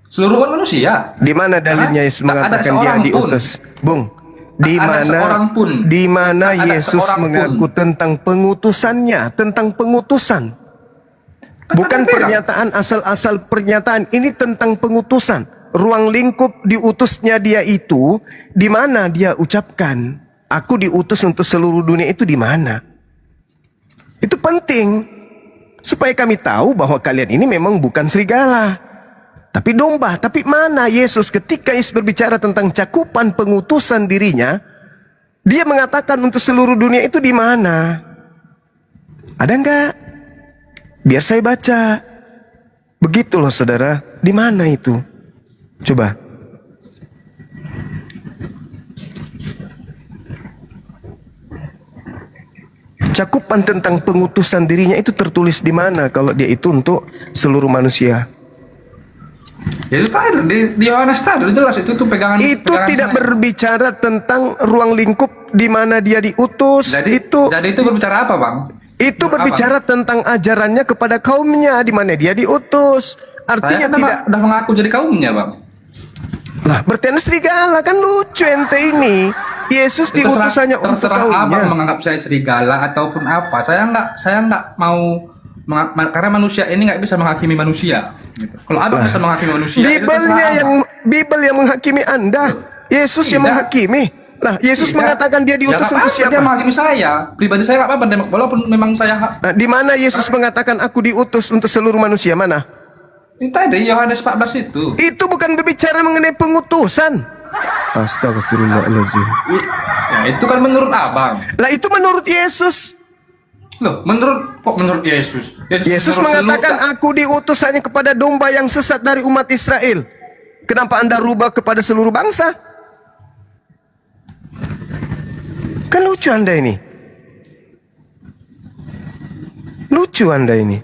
Seluruh umat manusia. Di mana dalilnya Yesus mengatakan dia diutus? Bung, di mana Yesus mengaku tentang pengutusannya, tentang pengutusan? Bukan pernyataan asal-asal pernyataan, ini tentang pengutusan. Ruang lingkup diutusnya dia itu, di mana dia ucapkan, aku diutus untuk seluruh dunia, itu di mana? Itu penting supaya kami tahu bahwa kalian ini memang bukan serigala, tapi domba. Tapi mana Yesus ketika Yesus berbicara tentang cakupan pengutusan dirinya, dia mengatakan untuk seluruh dunia, itu di mana? Ada enggak? Biar saya baca. Begitu loh saudara, di mana itu? Coba. Cakupan tentang pengutusan dirinya itu tertulis di mana kalau dia itu untuk seluruh manusia? Ya itu tadi di Yohanes tadi jelas itu tuh pegangan. Itu tidak berbicara tentang ruang lingkup di mana dia diutus. Jadi itu berbicara apa, Bang? Itu berbicara tentang ajarannya kepada kaumnya di mana dia diutus. Artinya saya udah mengaku jadi kaumnya, Bang. Lah, berarti Anda serigala, kan lucu ente ini. Yesus diutus hanya untuk kaumnya. Abang menganggap saya serigala ataupun apa? Saya nggak mau karena manusia ini nggak bisa menghakimi manusia. Gitu. Kalau Abang bisa menghakimi manusia, Bible yang menghakimi Anda. Yesus yang menghakimi. Lah, Yesus mengatakan dia diutus untuk siapa? Dia menghakimi saya. Pribadi saya nggak apa-apa, walaupun memang saya. Nah, di mana Yesus mengatakan aku diutus untuk seluruh manusia? Mana? Itu tadi Yohanes 14 itu. Itu bukan berbicara mengenai pengutusan. Astagfirullahaladzim. Ya itu kan menurut Abang. Lah itu menurut Yesus. Loh, menurut Yesus. Yesus mengatakan aku diutus hanya kepada domba yang sesat dari umat Israel. Kenapa Anda rubah kepada seluruh bangsa? Kan lucu Anda ini. Lucu Anda ini.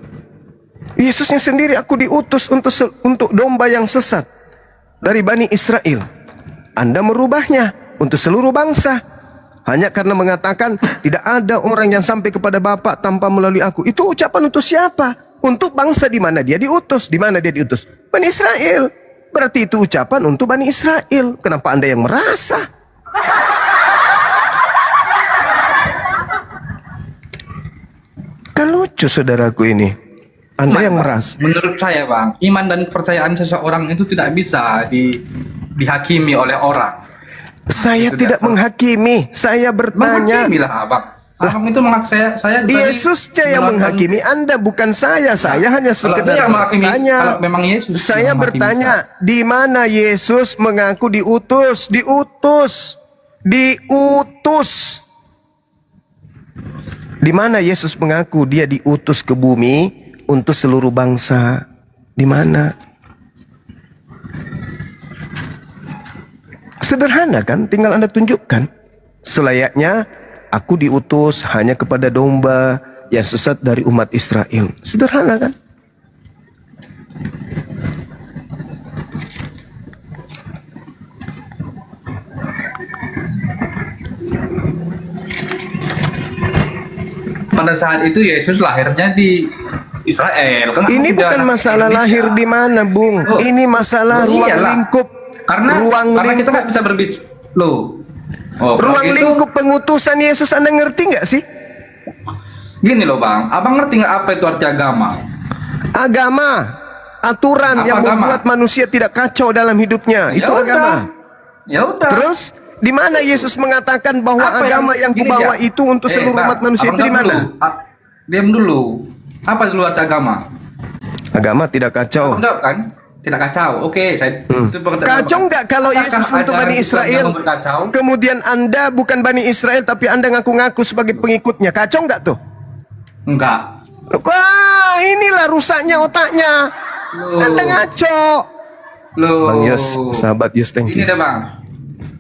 Yesusnya sendiri, aku diutus untuk domba yang sesat dari Bani Israel. Anda merubahnya untuk seluruh bangsa hanya karena mengatakan tidak ada orang yang sampai kepada Bapa tanpa melalui aku. Itu ucapan untuk siapa? Untuk bangsa di mana dia diutus. Di mana dia diutus? Bani Israel. berarti itu ucapan untuk Bani Israel. Kenapa Anda yang merasa? Kan lucu saudaraku ini. Anda yang merasa. Menurut saya Bang, iman dan kepercayaan seseorang itu tidak bisa dihakimi oleh orang. Saya tidak menghakimi, saya bertanya. Menghakimi lah Abang. Abang itu saya Yesusnya yang menghakimi Anda, bukan saya. Saya hanya sekedar bertanya. Kalau memang Yesus Saya yang menghakimi bertanya, di mana Yesus mengaku diutus? Diutus. Di mana Yesus mengaku dia diutus ke bumi untuk seluruh bangsa? Di mana? Sederhana kan? Tinggal Anda tunjukkan. Selayaknya aku diutus hanya kepada domba yang sesat dari umat Israel. Sederhana kan? Pada saat itu Yesus lahirnya di Israel. Kan Ini bukan masalah lahir di mana, Bung. Ini masalah ruang lingkup. Karena kita nggak bisa berbicara. Ruang lingkup pengutusan Yesus, Anda ngerti nggak sih? Gini loh Bang, Abang ngerti nggak apa itu arti agama? Agama, aturan yang membuat manusia tidak kacau dalam hidupnya. Itu agama. Ya udah. Terus di mana Yesus mengatakan bahwa agama yang kubawa itu untuk seluruh umat manusia itu di mana? Diam dulu. Apa dulu arti agama? Agama tidak kacau. Abang jawab kan? Tidak kacau. Oke, saya kacau nggak kalau Yesus untuk Bani Israel? Kemudian Anda bukan Bani Israel tapi Anda ngaku-ngaku sebagai pengikutnya. Kacau nggak tuh? Enggak. Wah, inilah rusaknya otaknya. Anda ngaco. Bang Yus, sahabat Yus, thank you. Ini deh Bang.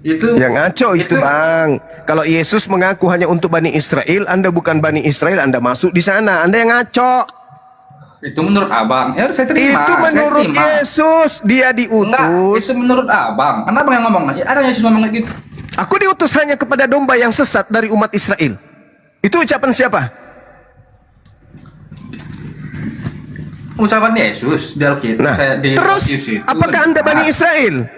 Itu yang ngaco itu Bang. Kalau Yesus mengaku hanya untuk Bani Israel, Anda bukan Bani Israel, Anda masuk di sana. Anda yang ngaco. Itu menurut Abang. Ya saya terima. Itu menurut Yesus, dia diutus. Enggak, itu menurut Abang. Kenapa yang ngomong? Ada Yesus ngomong gitu. Aku diutus hanya kepada domba yang sesat dari umat Israel. Itu ucapan siapa? Ucapan Yesus di Alkitab. Nah, terus apakah Anda Bani Israel?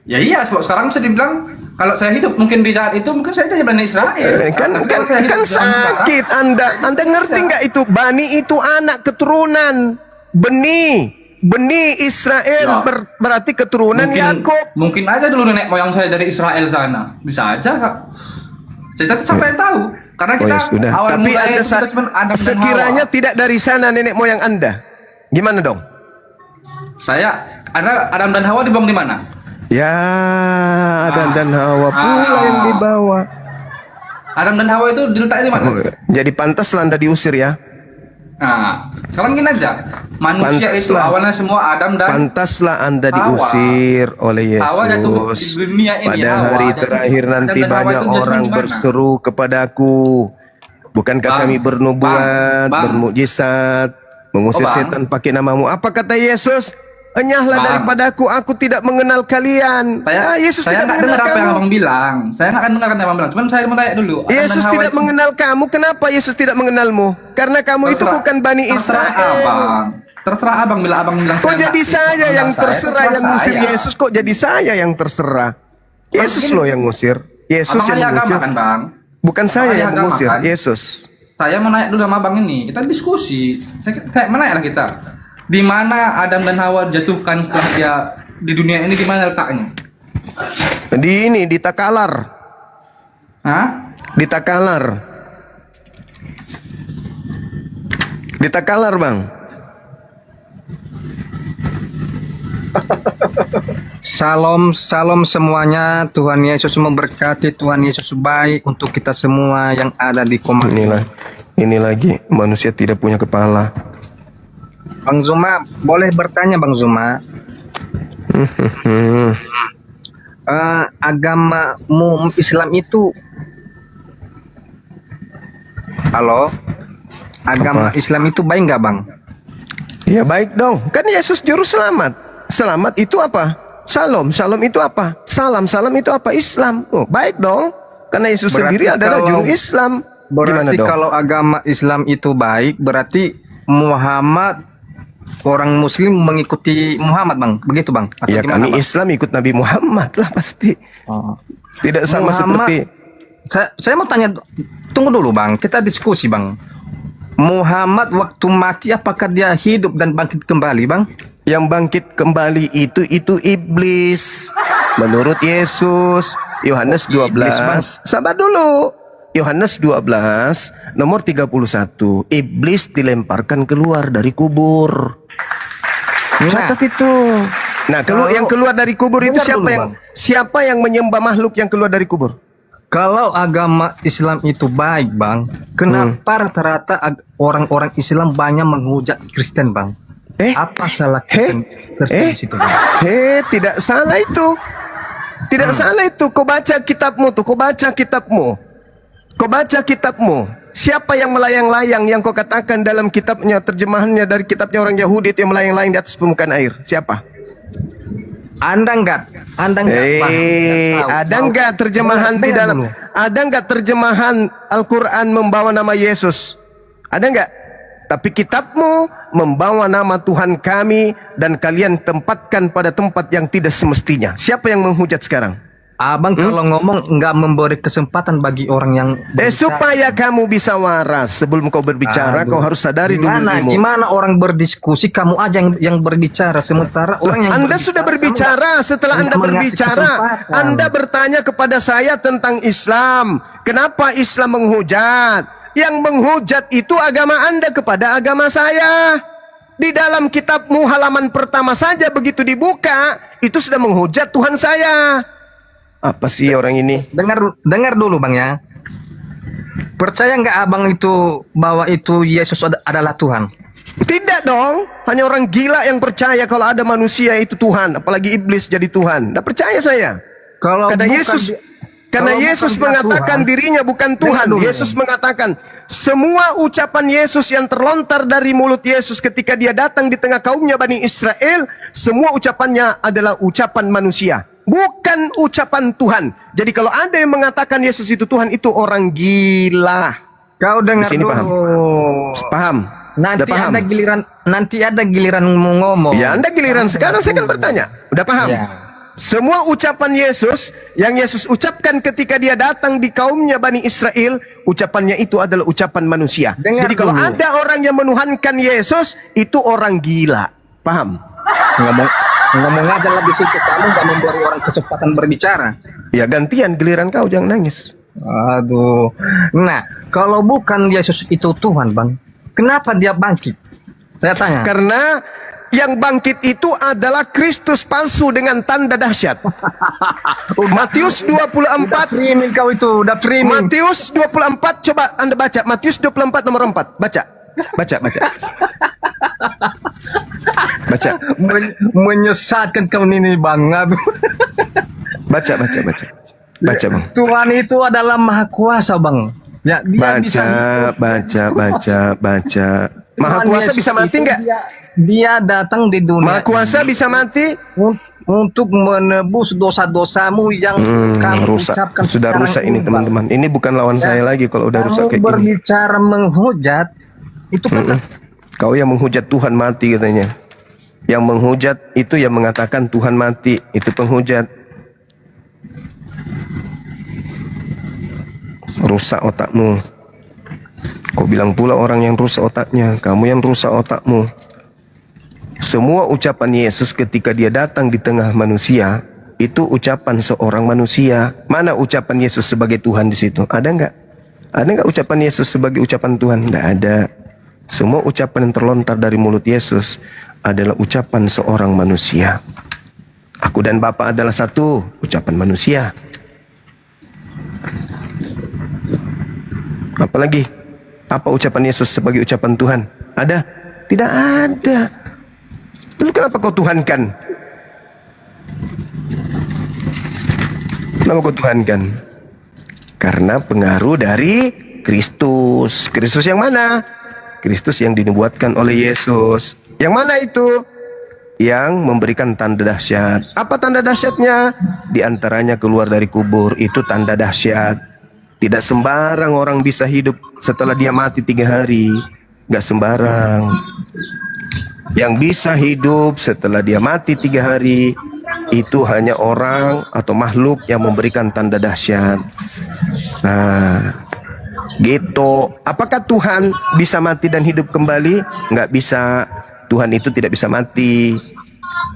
Ya iya, sekarang bisa dibilang kalau saya hidup mungkin di saat itu mungkin saya jadi Bani Israel. Kan sakit Anda. Anda ngerti nggak itu? Bani itu anak keturunan. Benih Israel berarti keturunan Yakub. Mungkin aja dulu nenek moyang saya dari Israel sana. Bisa aja Kak. Saya sampai tahu. Karena kita awal tapi mulai Anda itu cuma Adam dan sekiranya Hawa. tidak dari sana nenek moyang Anda, gimana dong? Adam dan Hawa dibuang di mana? Ya, Adam dan Hawa pula yang dibawa. Adam dan Hawa itu diletakkan di mana? Jadi pantaslah Anda diusir ya. Nah, sekarang gini aja. Manusia itu awalnya semua Adam dan pantaslah Anda diusir oleh Yesus. Pada hari terakhir nanti banyak orang berseru kepadaku. Bukankah kami bernubuat, bermukjizat, mengusir setan pakai namamu? Apa kata Yesus? Enyahlah daripadaku, aku tidak mengenal kalian. Yesus saya tidak nggak dengar mengenal apa yang kamu. Abang bilang. Saya nggak akan dengar apa yang Abang bilang. Cuman saya mau tanya dulu. Yesus tidak mengenal kamu. Kenapa Yesus tidak mengenalmu? Karena kamu itu bukan Bani Israel. Terserah Abang bila Abang bilang. Kok jadi saya yang terserah yang ngusir Yesus? Kok jadi saya yang terserah? Yesus loh yang ngusir. Yesus yang mengusir. Kan, Bang? Bukan saya yang mengusir. Kan? Yesus. Saya mau nanya dulu sama Abang ini. Kita diskusi. Saya kayak mana lah kita. Di mana Adam dan Hawa dijatuhkan setelah dia di dunia ini, di mana letaknya? Di Takalar. Hah? Di Takalar. Di Takalar, Bang. Salam semuanya. Tuhan Yesus memberkati. Tuhan Yesus baik untuk kita semua yang ada di komando. Ini lagi manusia tidak punya kepala. Bang Zuma, boleh bertanya Bang Zuma? Agamamu Islam itu, halo, agama Islam itu baik nggak Bang? Ya baik dong, kan Yesus juru selamat. Selamat itu apa? Salam itu apa? Salam itu apa? Islam. Oh baik dong, karena Yesus sendiri adalah juru Islam. Berarti kalau agama Islam itu baik, berarti Muhammad orang Muslim mengikuti Muhammad, Bang. Begitu, Bang. Atau Ya gimana, kami Bang? Islam ikut Nabi Muhammad lah pasti. Tidak sama Muhammad- seperti Saya mau tanya, tunggu dulu, Bang. Kita diskusi, Bang. Muhammad waktu mati apakah dia hidup dan bangkit kembali, Bang? yang bangkit kembali itu iblis. Menurut Yesus, Yohanes 12. Iblis, Bang. Sabar dulu. Yohanes 12 nomor 31. Iblis dilemparkan keluar dari kubur. Catat itu. Nah, yang keluar dari kubur itu Dengar dulu, Bang. siapa yang menyembah makhluk yang keluar dari kubur? Kalau agama Islam itu baik, Bang, kenapa rata-rata orang-orang Islam banyak menghujat Kristen, Bang? Apa salah Kristen di situ, Bang? Tidak salah itu. Tidak salah itu. Kau baca kitabmu tuh, kau baca kitabmu. Kau baca kitabmu. Siapa yang melayang-layang yang kau katakan dalam kitabnya, terjemahannya dari kitabnya orang Yahudi itu yang melayang-layang di atas permukaan air? Siapa? Anda enggak Ada enggak terjemahan di dalam? Ada enggak terjemahan Al-Quran membawa nama Yesus? Ada enggak? Tapi kitabmu membawa nama Tuhan kami dan kalian tempatkan pada tempat yang tidak semestinya. Siapa yang menghujat sekarang? Abang kalau ngomong enggak memberi kesempatan bagi orang yang supaya kamu bisa waras sebelum kau berbicara, kau harus sadari dulu dirimu. Gimana orang berdiskusi, kamu aja yang berbicara, sementara orang yang Anda sudah berbicara. Setelah Anda berbicara, Anda bertanya kepada saya tentang Islam. Kenapa Islam menghujat? Yang menghujat itu agama Anda kepada agama saya. Di dalam kitabmu halaman pertama saja begitu dibuka, itu sudah menghujat Tuhan saya. Apa sih orang ini? Dengar dulu, Bang, ya. Percaya nggak abang itu bahwa itu Yesus adalah Tuhan? Tidak dong. Hanya orang gila yang percaya kalau ada manusia itu Tuhan, apalagi iblis jadi Tuhan. Tidak percaya saya. Karena Yesus mengatakan dirinya bukan Tuhan. Yesus mengatakan semua ucapan Yesus yang terlontar dari mulut Yesus ketika dia datang di tengah kaumnya Bani Israel, semua ucapannya adalah ucapan manusia, bukan ucapan Tuhan. Jadi kalau ada yang mengatakan Yesus itu Tuhan, itu orang gila. Kau dengar Di sini dulu. Paham? Nanti Udah paham? ada giliranmu ngomong. Ya, Anda giliran sekarang saya kan bertanya. Udah paham? Ya. Semua ucapan Yesus yang Yesus ucapkan ketika dia datang di kaumnya Bani Israel, ucapannya itu adalah ucapan manusia. Jadi kalau ada orang yang menuhankan Yesus, itu orang gila. Paham? Ngomong aja lah di situ. Kamu nggak memberi orang kesempatan berbicara. Ya gantian, giliran kau, jangan nangis. Aduh. Nah, kalau bukan Yesus itu Tuhan, Bang, kenapa dia bangkit? Saya tanya. Karena yang bangkit itu adalah Kristus palsu dengan tanda dahsyat. Matius 24. Framing kau itu, udah framing. Matius 24, coba Anda baca. Matius 24 nomor 4. Baca. Baca. Menyesatkan kau ini, Bang. Aduh. Baca, Bang. Tuhan itu adalah Maha Kuasa, Bang. Ya, dia Baca. Maha Kuasa bisa mati enggak? Dia datang di dunia. Maha Kuasa bisa mati untuk menebus dosa-dosamu yang kamu ucapkan. Sudah rusak ini, teman-teman. Ini bukan lawan saya lagi kalau udah rusak kayak gini. Berbicara menghujat itu kan kau yang menghujat Tuhan mati katanya. Yang menghujat itu yang mengatakan Tuhan mati, itu penghujat. Rusak otakmu. Kau bilang pula orang yang rusak otaknya. Kamu yang rusak otakmu. Semua ucapan Yesus ketika dia datang di tengah manusia, itu ucapan seorang manusia. Mana ucapan Yesus sebagai Tuhan di situ? Ada enggak? Ada enggak ucapan Yesus sebagai ucapan Tuhan? Enggak ada. Semua ucapan yang terlontar dari mulut Yesus adalah ucapan seorang manusia. Aku dan Bapa adalah satu, ucapan manusia. Apalagi? Apa ucapan Yesus sebagai ucapan Tuhan? Ada? Tidak ada. Lalu kenapa kau tuhankan? Kenapa kau tuhankan? Karena pengaruh dari Kristus. Kristus yang mana? Kristus yang dinubuatkan oleh Yesus. Yang mana itu? Yang memberikan tanda dahsyat. Apa tanda dahsyatnya? Di antaranya keluar dari kubur. Itu tanda dahsyat. Tidak sembarang orang bisa hidup setelah dia mati 3 hari. Gak sembarang. Yang bisa hidup setelah dia mati 3 hari itu hanya orang atau makhluk yang memberikan tanda dahsyat. Nah, gitu. Apakah Tuhan bisa mati dan hidup kembali? Nggak bisa. Tuhan itu tidak bisa mati.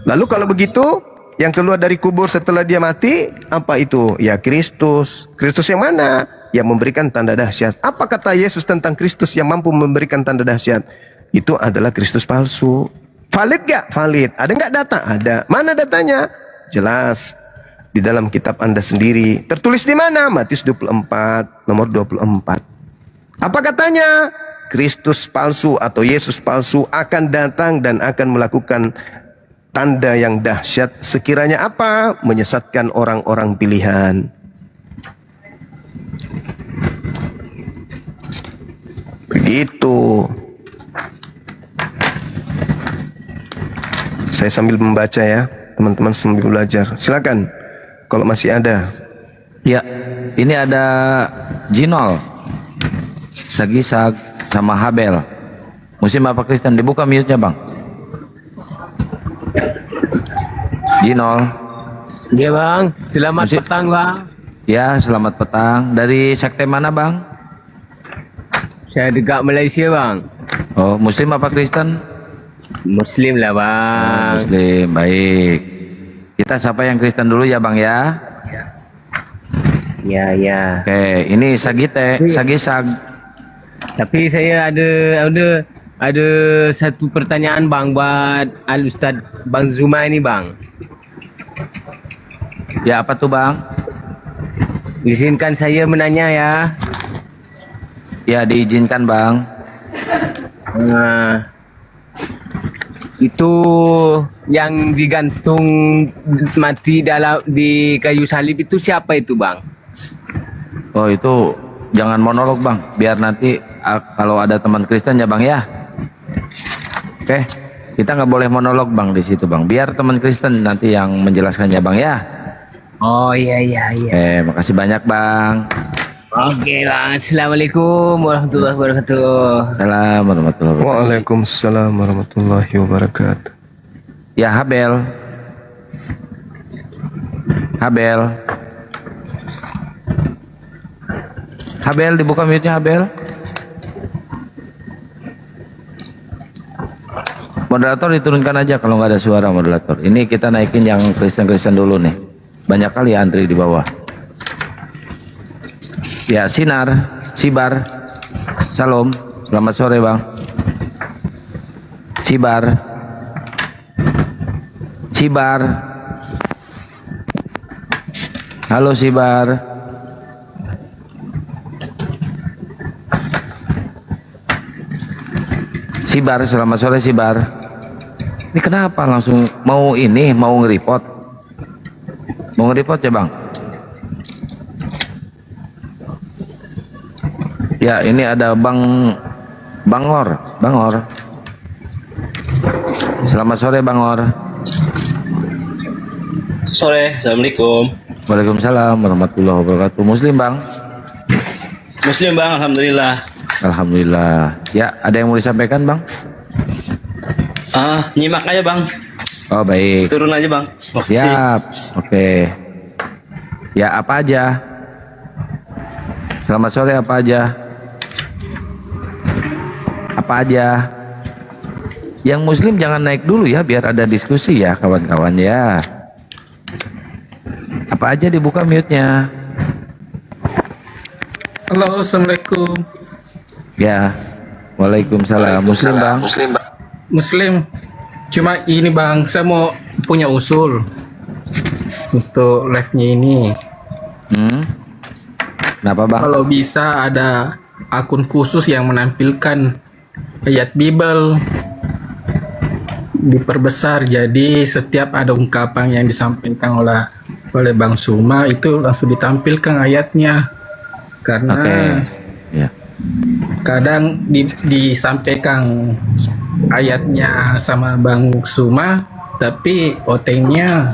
Lalu kalau begitu, yang keluar dari kubur setelah dia mati, apa itu? Ya Kristus. Kristus yang mana? Yang memberikan tanda dahsyat. Apa kata Yesus tentang Kristus yang mampu memberikan tanda dahsyat? Itu adalah Kristus palsu. Valid gak? Valid. Ada nggak data? Ada. Mana datanya? Jelas. Di dalam kitab Anda sendiri. Tertulis di mana? Matius 24, nomor 24. Apa katanya? Kristus palsu atau Yesus palsu akan datang dan akan melakukan tanda yang dahsyat. Sekiranya apa? Menyesatkan orang-orang pilihan. Begitu. Saya sambil membaca ya, teman-teman sambil belajar. Silakan kalau masih ada. Ya, ini ada Jinol, Sagisag, sama Habel. Muslim apa Kristen? Dibuka mute-nya, Bang. Jinol. Iya, Bang. Selamat petang, Bang. Ya, selamat petang. Dari sekte mana, Bang? Saya dekat Malaysia, Bang. Oh, Muslim apa Kristen? Muslim lah, Bang. Oh, Muslim, baik. Kita sapa yang Kristen dulu ya, Bang ya. Ya, ya. Oke, ini Sagisag. Tapi saya ada satu pertanyaan, Bang, buat Al-Ustaz Bang Zuma ini, Bang. Ya, apa tuh, Bang? Izinkan saya menanya ya. Ya, diizinkan, Bang. Itu yang digantung mati di kayu salib itu siapa itu, Bang? Oh, itu jangan monolog, Bang. Biar nanti kalau ada teman Kristen ya, Bang ya. Oke, kita nggak boleh monolog, Bang, di situ, Bang. Biar teman Kristen nanti yang menjelaskannya, Bang ya. Oh, iya. Makasih banyak, Bang. Oke, Bang. Assalamualaikum warahmatullahi wabarakatuh. Salam warahmatullahi wabarakatuh. Waalaikumsalam warahmatullahi wabarakatuh. Ya, Habel. Habel, dibuka mute-nya, Habel. Moderator diturunkan aja kalau nggak ada suara, moderator. Ini kita naikin yang Kristen-Kristen dulu nih. Banyak kali antri di bawah. Ya, Sibar, Salam, selamat sore, Bang. Sibar, halo Sibar. Sibar, selamat sore Sibar. Ini kenapa langsung mau nge-report? Mau nge-report ya, Bang? Ya, ini ada Bangor. Selamat sore, Bangor. Sore, assalamualaikum. Waalaikumsalam warahmatullahi wabarakatuh. Muslim, Bang? Muslim, Bang, alhamdulillah. Alhamdulillah. Ya, ada yang mau disampaikan, Bang? Nyimak aja, Bang. Oh, baik. Turun aja, Bang. Siap. Oke. Ya, apa aja? Selamat sore, apa aja? Yang Muslim jangan naik dulu ya, biar ada diskusi ya, kawan-kawan ya. Apa aja dibuka mute-nya. Halo, assalamualaikum. Ya, waalaikumsalam. Muslim, Bang. Muslim. Cuma ini, Bang, saya mau punya usul untuk live-nya ini. Kenapa, Bang? Kalau bisa ada akun khusus yang menampilkan ayat Bible diperbesar, jadi setiap ada ungkapan yang disampaikan oleh Bang Suma itu langsung ditampilkan ayatnya, karena kadang disampaikan ayatnya sama Bang Suma tapi otengnya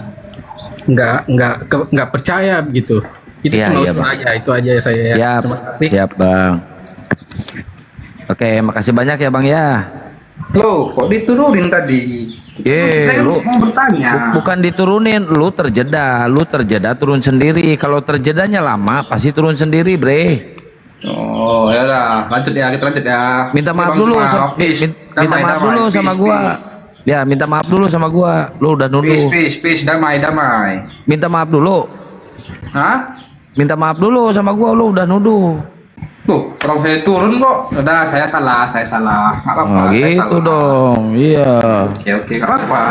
nggak percaya begitu. Itu cuma usul aja, itu aja saya. Siap, Bang. Oke, makasih banyak ya, Bang ya. Loh, kok diturunin tadi? Saya lu mau bertanya. bukan diturunin, lu terjeda turun sendiri. Kalau terjedanya lama pasti turun sendiri, bre. Oh, ya udah, lanjut ya, kita lanjut ya. Minta maaf Bang dulu, Zuma, minta maaf dulu sama gua. Ya, minta maaf dulu sama gua. Lu udah nuduh. Peace, damai. Minta maaf dulu. Hah? Minta maaf dulu sama gua, lu udah nuduh. Tuh, orang saya turun kok. Udah, saya salah. Nggak apa-apa, Oh, saya gitu salah. dong. Iya. Oke, nggak apa-apa.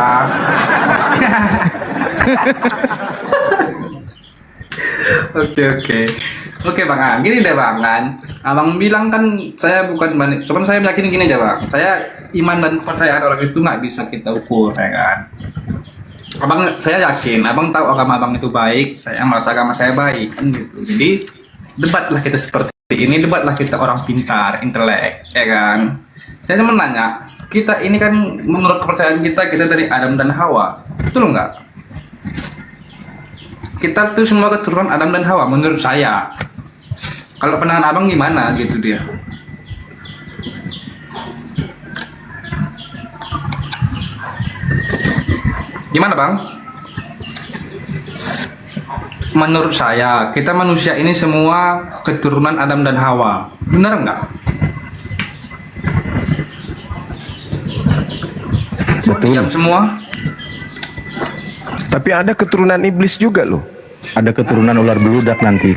Oke Bang An, gini deh Bang An. Abang bilang kan saya bukan manusia, cuman saya meyakini gini aja Bang. Saya iman dan kepercayaan orang itu nggak bisa kita ukur, ya kan. Saya yakin, abang tahu agama abang itu baik, saya merasa agama saya baik, kan gitu. Jadi debatlah kita seperti ini, debatlah kita orang pintar, intelek, ya kan. Saya cuma nanya, kita ini kan menurut kepercayaan kita dari Adam dan Hawa, betul nggak? Kita tuh semua keturunan Adam dan Hawa, menurut saya. Kalau pandangan abang gimana gitu dia? Gimana bang? Menurut saya, kita manusia ini semua keturunan Adam dan Hawa. Benar nggak? Betul. Diam semua. Tapi ada keturunan iblis juga loh. Ada keturunan ular beludak nanti.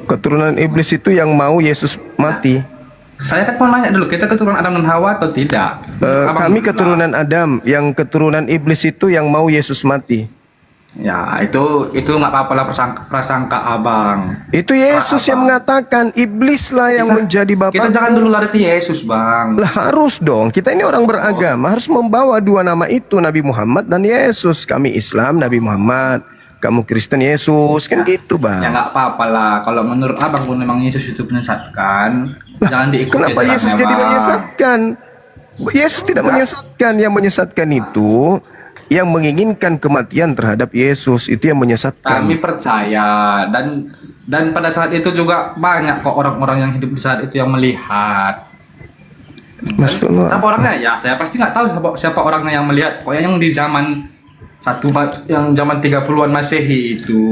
Keturunan iblis itu yang mau Yesus mati. Saya kan mau nanya dulu, kita keturunan Adam dan Hawa atau tidak? Kami keturunan Adam, yang keturunan iblis itu yang mau Yesus mati. Ya, itu nggak apa-apa lah prasangka abang. Itu Yesus yang mengatakan, iblis lah yang menjadi bapak. Kita jangan dulu lari ke Yesus, bang. Lah harus dong, kita ini orang beragama, harus membawa dua nama itu, Nabi Muhammad dan Yesus. Kami Islam, Nabi Muhammad. Kamu Kristen, Yesus, kan gitu bang. Ya nggak apa-apa lah, kalau menurut abang pun memang Yesus itu menyesatkan, jangan diikuti. Kenapa Yesus jadi menyesatkan? Yesus tidak menyesatkan, yang menyesatkan itu yang menginginkan kematian terhadap Yesus, itu yang menyesatkan. Kami percaya, dan pada saat itu juga banyak kok orang-orang yang hidup di saat itu yang melihat. Maksudnya siapa orangnya? Ya saya pasti nggak tahu siapa orangnya yang melihat. Pokoknya yang di zaman yang zaman 30-an Masehi itu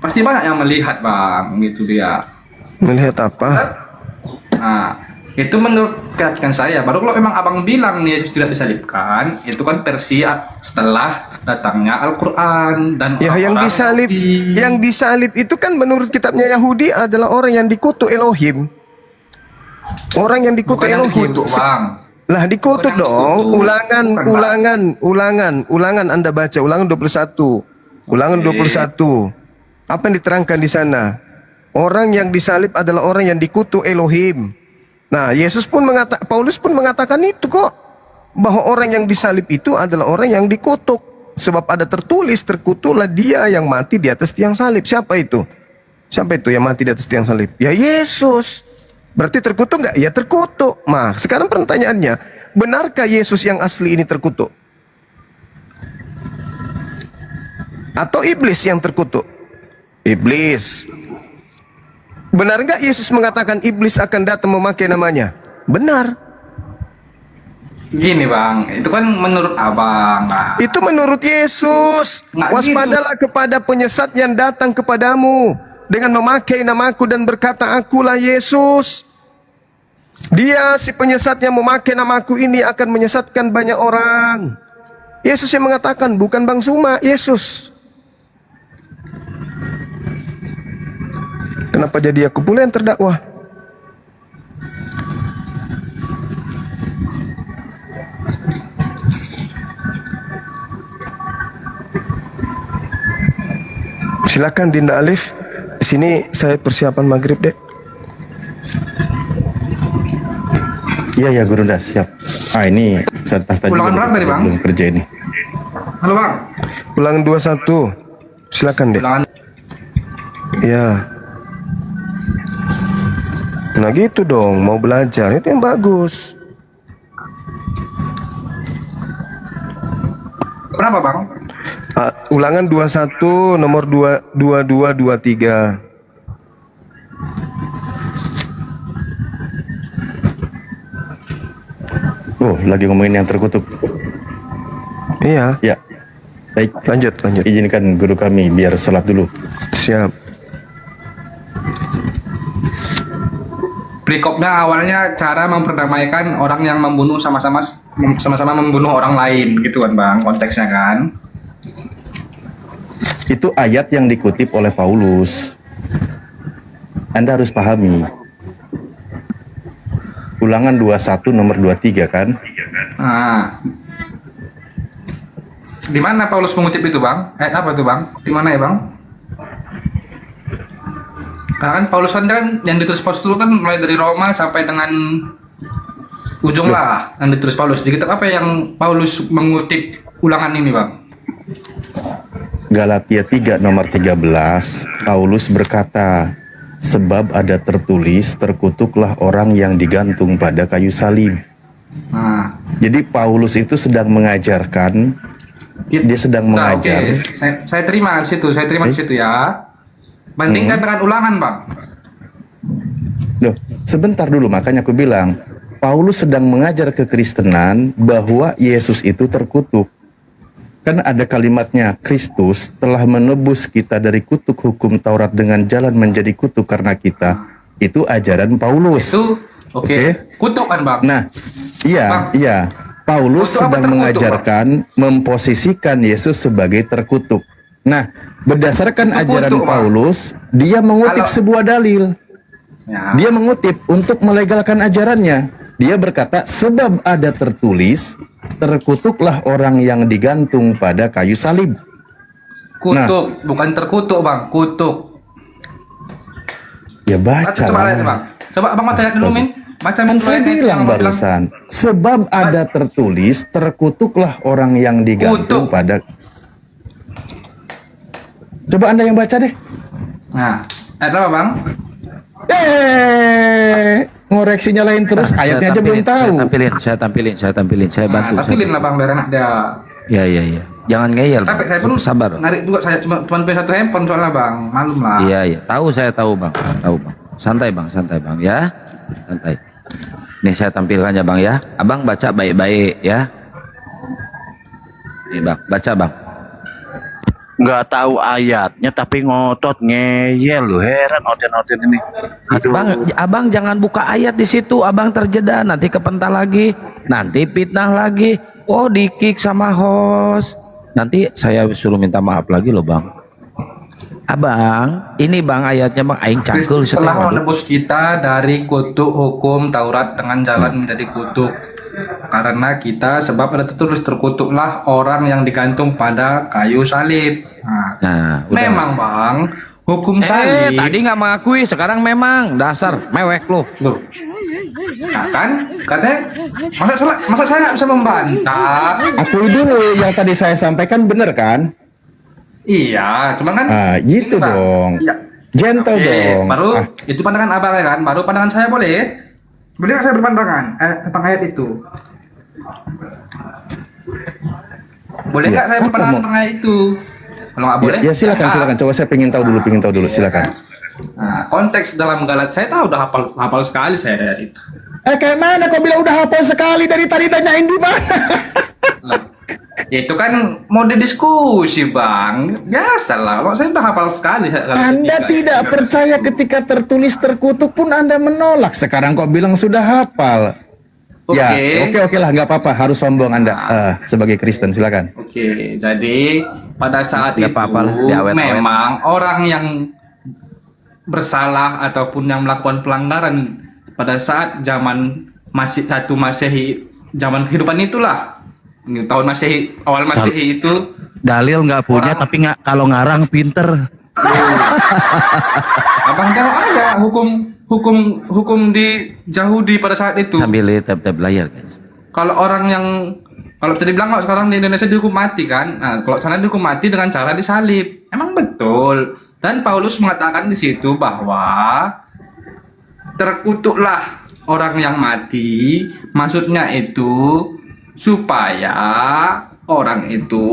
pasti banyak yang melihat bang, gitu dia. Melihat apa? Nah, itu menurut keyakinan saya. Baru kalau memang abang bilang nih Yesus tidak disalibkan, itu kan versi setelah datangnya Al-Quran dan ya, yang disalib itu kan menurut kitabnya Yahudi adalah orang yang dikutuk Elohim. Orang yang dikutuk Elohim. Bang. Lah dikutuk dong. Ulangan Anda baca, Ulangan 21. Ulangan 21. Apa yang diterangkan di sana? Orang yang disalib adalah orang yang dikutuk Elohim. Nah, Paulus pun mengatakan itu kok, bahwa orang yang disalib itu adalah orang yang dikutuk. Sebab ada tertulis, terkutuklah dia yang mati di atas tiang salib. Siapa itu? Siapa itu yang mati di atas tiang salib? Ya Yesus. Berarti terkutuk nggak? Ya terkutuk. Nah, sekarang pertanyaannya, benarkah Yesus yang asli ini terkutuk? Atau iblis yang terkutuk? Iblis. Benar nggak Yesus mengatakan iblis akan datang memakai namanya? Benar. Gini bang, itu kan menurut abang. Nah. Itu menurut Yesus. Waspadalah kepada penyesat yang datang kepadamu dengan memakai namaku dan berkata, akulah Yesus. Dia si penyesat yang memakai namaku ini akan menyesatkan banyak orang. Yesus yang mengatakan, bukan Bang Zuma, Yesus. Kenapa jadi aku pula yang terdakwah? Silakan Dinda Alif. Di sini saya persiapan maghrib, Dek. Iya Guru dah siap. Ini sertas tadi Ulangan berapa tadi bang? Belum kerja ini. Halo bang. Ulangan 21. Silakan Dek. Ya. Nah gitu dong, mau belajar itu yang bagus. Berapa bang? Ulangan 21 nomor 2223. Oh, lagi ngomongin yang terkutuk. Iya. Ya. Baik, lanjut. Izinkan guru kami biar sholat dulu. Siap. Perikopnya awalnya cara memperdamaikan orang yang membunuh sama-sama membunuh orang lain gitu kan Bang, konteksnya kan. Itu ayat yang dikutip oleh Paulus. Anda harus pahami. Ulangan 21 nomor 23 kan? Nah. Di mana Paulus mengutip itu Bang? Ayat apa tuh Bang? Di mana ya Bang? Karena kan Paulus kan yang ditulis Paulus dulu kan mulai dari Roma sampai dengan ujung lah yang ditulis Paulus. Di kitab apa yang Paulus mengutip ulangan ini Bang? Galatia 3 nomor 13, Paulus berkata, sebab ada tertulis, terkutuklah orang yang digantung pada kayu salib. Nah. Jadi Paulus itu sedang mengajarkan, dia sedang mengajar. Oke. Saya terima di situ, ya. Bandingkan dengan ulangan, Bang. Loh, sebentar dulu, makanya aku bilang, Paulus sedang mengajar kekristenan bahwa Yesus itu terkutuk. Kan ada kalimatnya, Kristus telah menebus kita dari kutuk hukum Taurat dengan jalan menjadi kutuk karena kita. Itu ajaran Paulus. Itu, oke. Kutuk kan, Bang? Nah, iya. Paulus sedang mengajarkan, memposisikan Yesus sebagai terkutuk. Nah, berdasarkan ajaran Paulus, dia mengutip sebuah dalil. Dia mengutip untuk melegalkan ajarannya. Dia berkata, sebab ada tertulis, terkutuklah orang yang digantung pada kayu salib. Kutuk, bukan terkutuk Bang, kutuk. Ya baca Coba lihat Bang. Coba Abang baca dulu Min. Baca Kan saya bilang barusan, sebab ada tertulis, terkutuklah orang yang digantung pada. Coba Anda yang baca deh. Nah, ayat berapa Bang? Ngoreksinya lain terus, ayatnya aja belum tahu. Saya tampilin, saya bantu. Tampilin lah Bang, biar enak dia. Iya. Jangan ngeyel. Tapi saya pun sabar. Narik juga, saya cuma punya satu handphone soalnya Bang, malum lah. Iya. Saya tahu Bang. Santai Bang, ya. Santai. Nih saya tampilkan ya Bang ya. Abang baca baik-baik ya. Nih Bang, baca Bang. Nggak tahu ayatnya tapi ngotot ngeyel lu, heran oten-oten ini. Aduh. Abang jangan buka ayat di situ, abang terjeda, nanti kepental lagi, nanti fitnah lagi. Oh, di-kick sama host. Nanti saya suruh minta maaf lagi loh Bang. Abang, ini Bang ayatnya Bang, aing cangkul setelah menebus kita dari kutuk hukum Taurat dengan jalan menjadi kutuk. Karena kita, sebab ada tertulis, terkutuklah orang yang digantung pada kayu salib. Nah, memang Bang, hukum salib. Tadi nggak mengakui, sekarang memang dasar mewek lo. Nah, kan katanya masa saya nggak bisa membantah. Akui dulu yang tadi saya sampaikan benar kan? Iya, cuman kan gitu dong. Ya. Gentle dong. Baru itu pandangan abang kan, baru pandangan saya boleh. Boleh nggak saya berpandangan tentang ayat itu? Boleh nggak saya berpandangan tentang ayat itu? Kalau nggak boleh? Ya silakan. Coba saya pengen tahu dulu. Silakan. Nah, konteks dalam Galat saya tahu udah hafal sekali saya dari itu. Kayak mana kau bilang udah hafal sekali dari tadi tanyain di mana? Itu kan mau didiskusi Bang, biasalah. Kalau saya udah hafal sekali. Anda tidak percaya ketika tertulis terkutuk pun Anda menolak. Sekarang kok bilang sudah hafal. Ya, oke lah, nggak apa-apa. Harus sombong Anda sebagai Kristen, silakan. Oke, jadi pada saat itu memang orang yang bersalah ataupun yang melakukan pelanggaran pada saat zaman Masehi, zaman kehidupan itulah. Tahun Masehi, awal Masehi itu dalil nggak punya tapi nggak kalau ngarang pinter. Abang tahu aja hukum di Yahudi pada saat itu. Sambil tab layar guys. Kalau bisa dibilang kalau sekarang di Indonesia dihukum mati kan, nah, kalau sana dihukum mati dengan cara disalib, emang betul. Dan Paulus mengatakan di situ bahwa terkutuklah orang yang mati, maksudnya itu supaya orang itu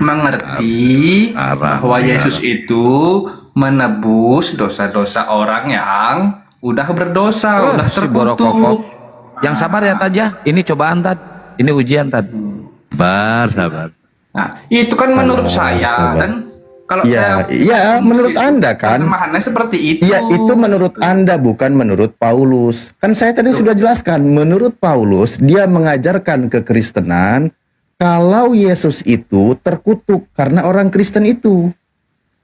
mengerti bahwa Yesus itu menebus dosa-dosa orang yang udah berdosa, udah terkutuk. Yang sabar ya Tad ya. Ini cobaan Tad. Ini ujian Tad. Sabar. Nah, itu kan menurut saya dan kalau Ya, saya iya, menurut Anda kan. terjemahannya seperti itu. Iya, itu menurut Anda, bukan menurut Paulus. Kan saya tadi sudah jelaskan, menurut Paulus, dia mengajarkan kekristenan kalau Yesus itu terkutuk karena orang Kristen itu.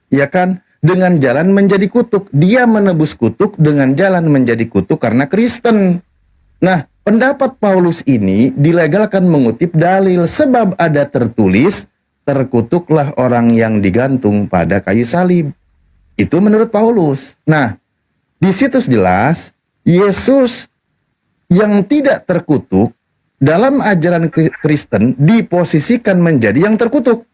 Ya kan? Dengan jalan menjadi kutuk. Dia menebus kutuk dengan jalan menjadi kutuk karena Kristen. Nah, pendapat Paulus ini dilegalkan mengutip dalil sebab ada tertulis, terkutuklah orang yang digantung pada kayu salib. Itu menurut Paulus. Nah, di situs jelas Yesus yang tidak terkutuk dalam ajaran Kristen diposisikan menjadi yang terkutuk.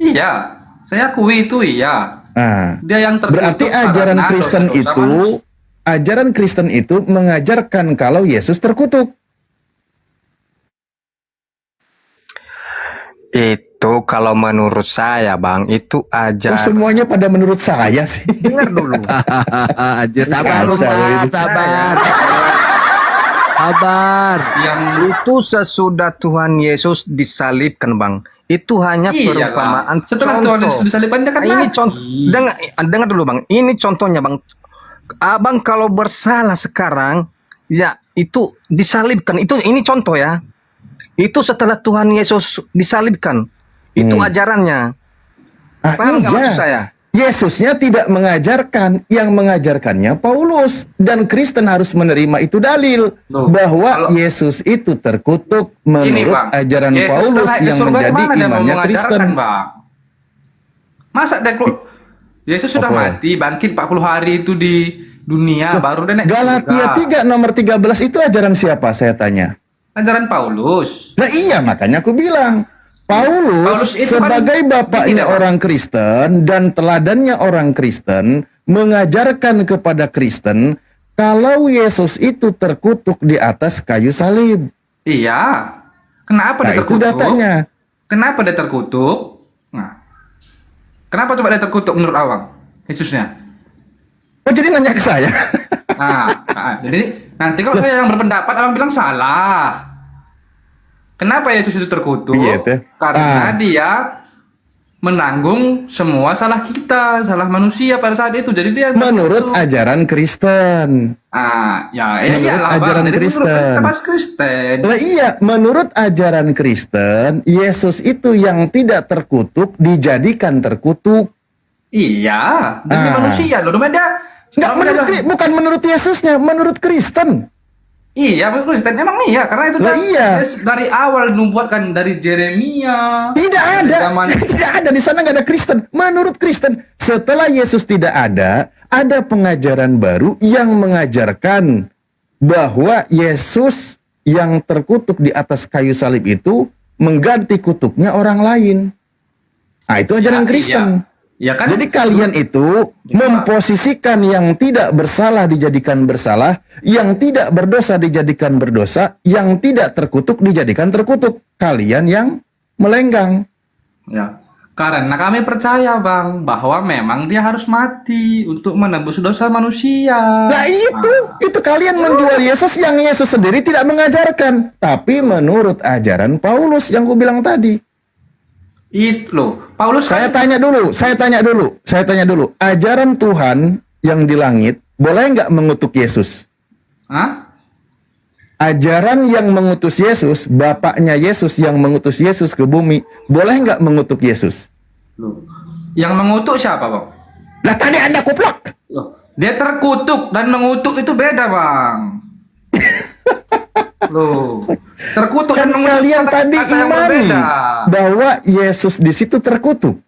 Iya, saya akui itu iya. Nah, Dia yang terkutuk berarti ajaran karena Kristen dosa-dosa manusia. ajaran Kristen itu mengajarkan kalau Yesus terkutuk. Itu kalau menurut saya Bang, itu aja. Oh, semuanya pada menurut saya sih. Dengar dulu. Aja sabar, Ustaz, sabar. Sabar. Yang itu sesudah Tuhan Yesus disalibkan Bang. Itu hanya Iya, perumpamaan Bang. Setelah Tuhan Yesus disalibkan, dia kan ini mati. contoh. Dengar dulu Bang. Ini contohnya Bang. Abang kalau bersalah sekarang, ya itu disalibkan. Ini contoh ya. Itu setelah Tuhan Yesus disalibkan. Itu ajarannya. Paham nggak maksud saya? Yesusnya tidak mengajarkan, yang mengajarkannya Paulus, dan Kristen harus menerima itu dalil bahwa Yesus itu terkutuk menurut Bang, ajaran Yesus Paulus naik ke yang surga, menjadi gimana dia mau imannya mengajarkan, Kristen. Bang? Masa Yesus sudah mati, bangkit 40 hari itu di dunia, baru dia naik ke Galatia surga. 3 nomor 13 itu ajaran siapa saya tanya? Ajaran Paulus. Nah iya, makanya aku bilang Paulus itu kan sebagai bapaknya orang Kristen dan teladannya orang Kristen mengajarkan kepada Kristen kalau Yesus itu terkutuk di atas kayu salib. Iya. Kenapa dia Itu terkutuk? datanya. Kenapa dia terkutuk? Nah, kenapa coba dia terkutuk menurut Awang? Yesusnya. Oh, jadi nanya ke saya? Jadi nanti kalau saya yang berpendapat, Abang bilang salah. Kenapa Yesus itu terkutuk? Iya, teh. Karena dia menanggung semua salah kita, salah manusia pada saat itu. Jadi dia Menurut ajaran Kristen. Menurut Menurut ajaran Kristen. Kristen. Lah iya, menurut ajaran Kristen, Yesus itu yang tidak terkutuk dijadikan terkutuk. Iya, demi manusia loh. Bukan menurut Yesusnya, menurut Kristen. Iya, menurut Kristen emang iya, karena itu dari awal dinubuatkan dari Yeremia. Tidak ada, tidak ada di sana, nggak ada Kristen. Menurut Kristen, setelah Yesus tidak ada pengajaran baru yang mengajarkan bahwa Yesus yang terkutuk di atas kayu salib itu mengganti kutuknya orang lain. Nah, itu ajaran Kristen. Ya kan? Jadi kalian itu memposisikan yang tidak bersalah dijadikan bersalah, yang tidak berdosa dijadikan berdosa, yang tidak terkutuk dijadikan terkutuk. Kalian yang melenggang. Ya, karena kami percaya Bang bahwa memang dia harus mati untuk menebus dosa manusia. Nah itu kalian menjual Yesus yang Yesus sendiri tidak mengajarkan, tapi menurut ajaran Paulus yang ku bilang tadi. Itu loh, Paulus. Saya tanya dulu. Ajaran Tuhan yang di langit boleh nggak mengutuk Yesus? Hah? Ajaran yang mengutus Yesus, bapaknya Yesus yang mengutus Yesus ke bumi, boleh nggak mengutuk Yesus? Loh. Yang mengutuk siapa, Bang? Lah tadi Anda kuplok. Dia terkutuk dan mengutuk itu beda, Bang. Loh. Terkutuk dan mengutuk kalian tadi kata yang imani berbeda. bahwa Yesus di situ terkutuk.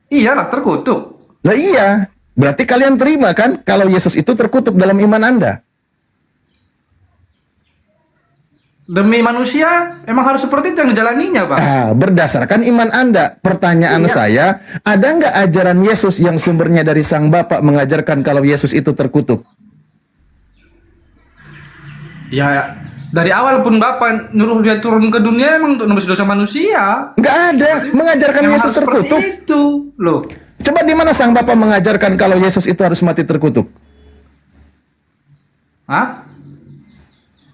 Iyalah terkutuk. Lah iya, berarti kalian terima kan kalau Yesus itu terkutuk dalam iman Anda? Demi manusia emang harus seperti itu yang dijalaninya, Bang. Berdasarkan iman Anda. Pertanyaan saya, ada nggak ajaran Yesus yang sumbernya dari Sang Bapa mengajarkan kalau Yesus itu terkutuk? Ya, dari awal pun Bapak nyuruh dia turun ke dunia emang untuk nebus dosa manusia. Nggak ada mengajarkan Memang Yesus harus seperti terkutuk. itu, loh. Coba di mana Sang Bapa mengajarkan kalau Yesus itu harus mati terkutuk? Hah?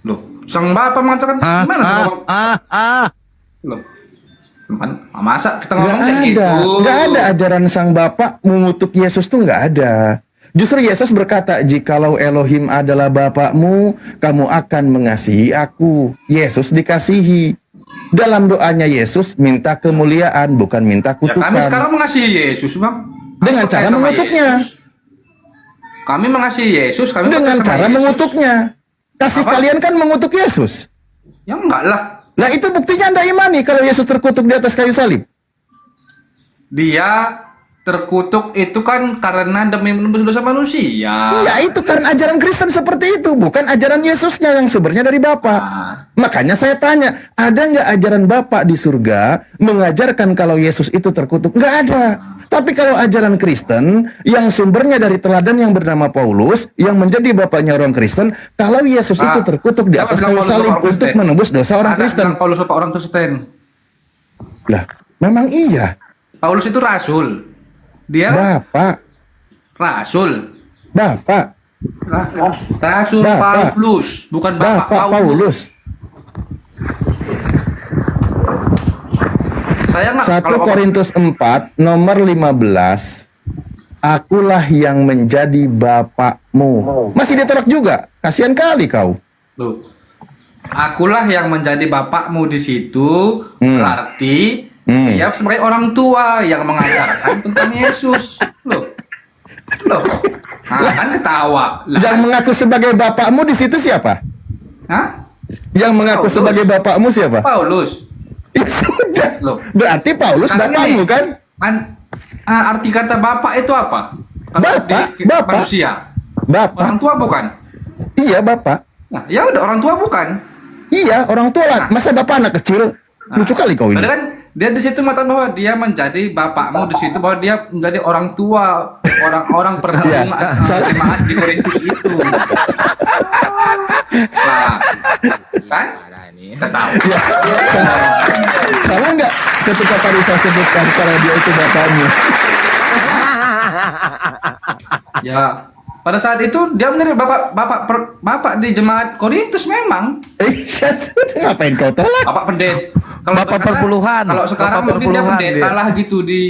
Loh, Sang Bapa mengatakan gimana sang Bapa? Loh. Masa kita ngomong kayak gitu? Nggak ada ajaran sang Bapa mengutuk Yesus tuh nggak ada. Justru Yesus berkata, jikalau Elohim adalah Bapakmu, kamu akan mengasihi aku. Yesus dikasihi. Dalam doanya Yesus minta kemuliaan, bukan minta Ya, kutukan. kami sekarang mengasihi Yesus, Bang. Dengan Kami cara percaya sama mengutuknya. Yesus. Kami mengasihi Yesus, kami Dengan percaya sama cara Yesus. mengutuknya. Kasih Apa? kalian kan mengutuk Yesus. Ya enggak lah. Nah itu buktinya Anda imani kalau Yesus terkutuk di atas kayu salib. Dia terkutuk itu kan karena demi menebus dosa manusia. Iya itu karena ajaran Kristen seperti itu, bukan ajaran Yesusnya yang sumbernya dari Bapa. Makanya saya tanya, ada nggak ajaran Bapa di surga mengajarkan kalau Yesus itu terkutuk? Nggak ada. Tapi kalau ajaran Kristen yang sumbernya dari teladan yang bernama Paulus, yang menjadi bapaknya orang Kristen, kalau Yesus itu terkutuk di atas kayu salib untuk menebus dosa orang Kristen. Paulus bapak orang Kristen. Lah, memang iya. Paulus itu rasul. Dia Bapak. rasul. Bapak. Rasul Bapak. Paulus, bukan Bapak Bapak Paulus. Saya nggak 1 kalau Korintus 4 nomor 15. Akulah yang menjadi bapakmu. Masih ditolak juga. Kasihan kali kau. Loh. Akulah yang menjadi bapakmu di situ, berarti dia sebagai orang tua yang mengajarkan tentang Yesus. Loh. Kan ketawa. Yang mengaku sebagai bapakmu di situ siapa? Hah? Yang mengaku Paulus. sebagai bapakmu siapa? Paulus. Ya sudah. Loh. Berarti Paulus Sekarang bapakmu ini, kan? Arti kata bapak itu apa? Bapak, Di bapak. manusia. Bapak. Orang tua bukan? Iya bapak. Nah, ya udah orang tua bukan? Iya orang tua lah. Masa bapak anak kecil? Lucu kali kau ini. Padahal kan dia di situ mengatakan bahwa dia menjadi bapakmu di situ, bahwa dia menjadi orang tua, orang-orang perhubungan jemaat di Korintus itu. Nah, kan? Ketawa. Ya, salah nggak ketika tadi saya sebutkan kalau dia itu bapaknya? Ya, pada saat itu dia menjadi bapak di jemaat Korintus memang. Ya sudah, ngapain kau tolak? Bapak pendeta. Kalau Bapak sekarang- perpuluhan. Kalau sekarang Bapak mungkin dia perpuluhan pendeta dia. lah gitu di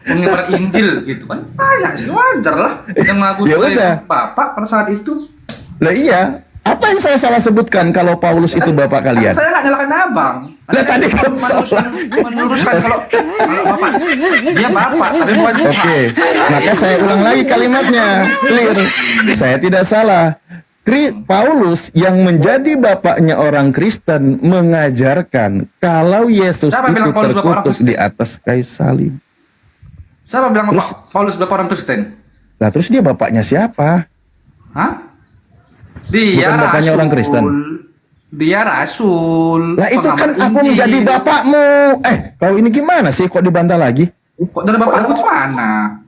penyebar Injil gitu kan. Banyak sih, wajar lah yang mengaku Ya sebagai udah. bapak pada saat itu. Lah iya, apa yang saya salah sebutkan kalau Paulus itu bapak kalian? Saya nggak nyalakan abang. Lah tadi kamu salah. Meluruskan kalau bapak dia bapak tapi bukan Oke, maka saya ulang lagi kalimatnya. Clear. Saya tidak salah. Paulus yang menjadi bapaknya orang Kristen mengajarkan kalau Yesus Siapa itu bilang Paulus bapak orang terkutuk di atas kayu salib. Siapa bilang Paulus bapak orang Kristen? Lah terus dia bapaknya siapa? Hah? Dia Bukan bapaknya orang Kristen. Dia rasul. Lah itu kan pengabar aku Injil. menjadi bapakmu. Kau ini gimana sih kok dibantah lagi? Kok dari bapak aku tuh mana?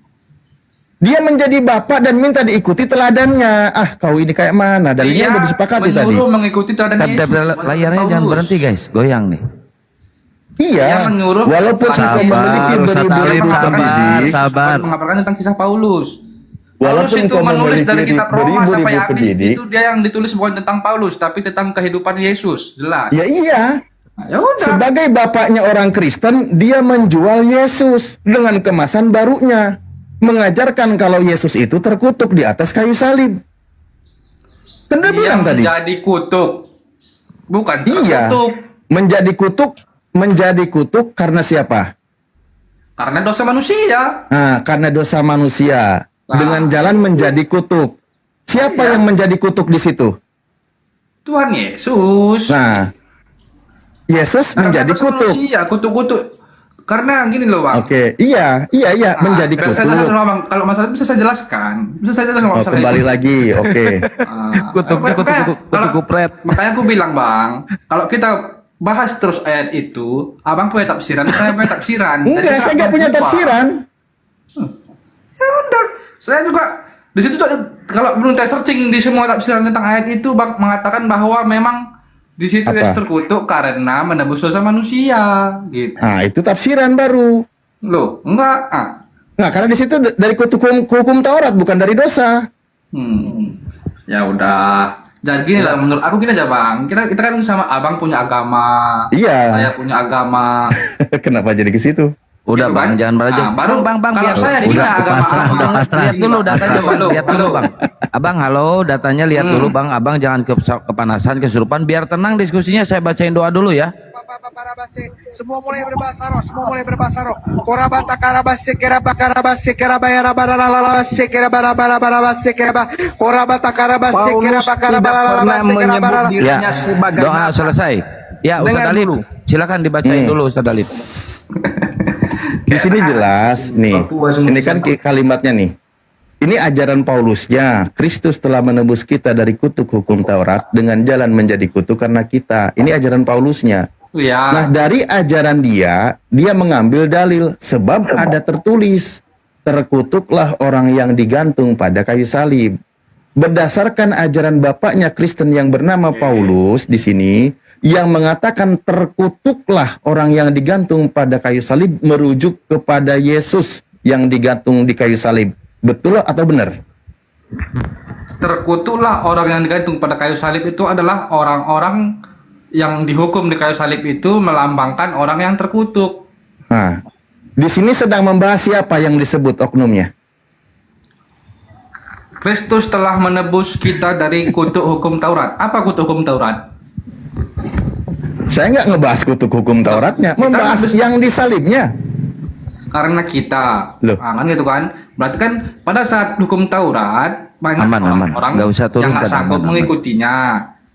Dia menjadi bapak dan minta diikuti teladannya. Kau ini kayak mana? Dalilnya udah disepakati tadi. menyuruh mengikuti teladan Yesus. Layarnya jangan Paulus. berhenti guys, goyang nih. Iya. Dia menyuruh Walaupun engkau memiliki Ustaz Talib, sabar. mengabarkan tentang kisah Paulus. Paulus Walaupun itu engkau menulis dari memiliki kitab Roma beribu-ribu sampai habis pendidik. itu dia yang ditulis bukan tentang Paulus tapi tentang kehidupan Yesus, jelas. Ya iya. Nah, ya udah. Sebagai bapaknya orang Kristen, dia menjual Yesus dengan kemasan barunya. Mengajarkan kalau Yesus itu terkutuk di atas kayu salib. Kan dia bilang tadi. Menjadi kutuk. Bukan Iya. terkutuk. Menjadi kutuk karena siapa? Karena dosa manusia. Nah, karena dosa manusia. Dengan jalan menjadi kutuk. Siapa yang menjadi kutuk di situ? Tuhan Yesus. Nah, Yesus Karena menjadi dosa kutuk. manusia, kutuk-kutuk. Karena gini loh, Bang. Oke, iya, menjadi biar kutuk. saya jelaskan, Bang. Kalau masalah itu bisa saya jelaskan. Bisa saya jelaskan masalah Kembali itu. lagi, oke. Kutuk kupret. Makanya aku bilang, Bang, kalau kita bahas terus ayat itu, Abang punya tafsiran, saya punya tafsiran. Enggak, saya nggak punya tafsiran. Ya udah, saya juga di situ tuh kalau belum saya searching di semua tafsiran tentang ayat itu, Bang, mengatakan bahwa memang di situ Apa? Yesus terkutuk karena menebus dosa manusia, gitu. Nah, itu tafsiran baru. Loh, enggak. Nah, karena di situ dari hukum Taurat bukan dari dosa. Ya udah. Jadi gini lah, menurut aku gini aja bang, kita kan sama abang punya agama, Iya. saya punya agama. Kenapa jadi ke situ? Udah Gitu bang, kan? jangan beraja. Nah, baru bang, kalau biar- saya udah dibina agama pasrah, abang. udah pasrah. Lihat dulu datanya bang, Halo, lihat dulu halo. bang. Abang halo, datanya lihat dulu bang. Abang jangan kepanasan, kesurupan. Biar tenang diskusinya, saya bacain doa dulu ya. Semua mulai berbahasa roh, semua mulai berbahasa roh. Korabata karabase kerabase kerabaya rabaralalalalase kerabarabarabase keraba. Korabata karabase Paulus tidak pernah menyebut dirinya Ya, sebagai doa Bapa. selesai. Ya, Ustaz Dengar Alif, dulu. silakan dibacain dulu Ustaz Alif. Di sini jelas nih. Ini kan kalimatnya nih. Ini ajaran Paulusnya. Kristus telah menebus kita dari kutuk hukum Taurat dengan jalan menjadi kutuk karena kita. Ini ajaran Paulusnya. Ya. Nah, dari ajaran dia mengambil dalil sebab ada tertulis, terkutuklah orang yang digantung pada kayu salib. Berdasarkan ajaran bapaknya Kristen yang bernama Paulus di sini yang mengatakan terkutuklah orang yang digantung pada kayu salib merujuk kepada Yesus yang digantung di kayu salib. Betul atau benar? Terkutuklah orang yang digantung pada kayu salib itu adalah orang-orang yang dihukum di kayu salib itu melambangkan orang yang terkutuk. Nah, di sini sedang membahas siapa yang disebut oknumnya. Kristus telah menebus kita dari kutuk hukum Taurat. Apa kutuk hukum Taurat? Saya nggak ngebahas kutuk hukum Tauratnya, membahas yang disalibnya. Karena kita, Loh. kan gitu kan. Berarti kan pada saat hukum Taurat banyak Aman. orang Nggak usah yang nggak turunkan, sanggup aman. mengikutinya.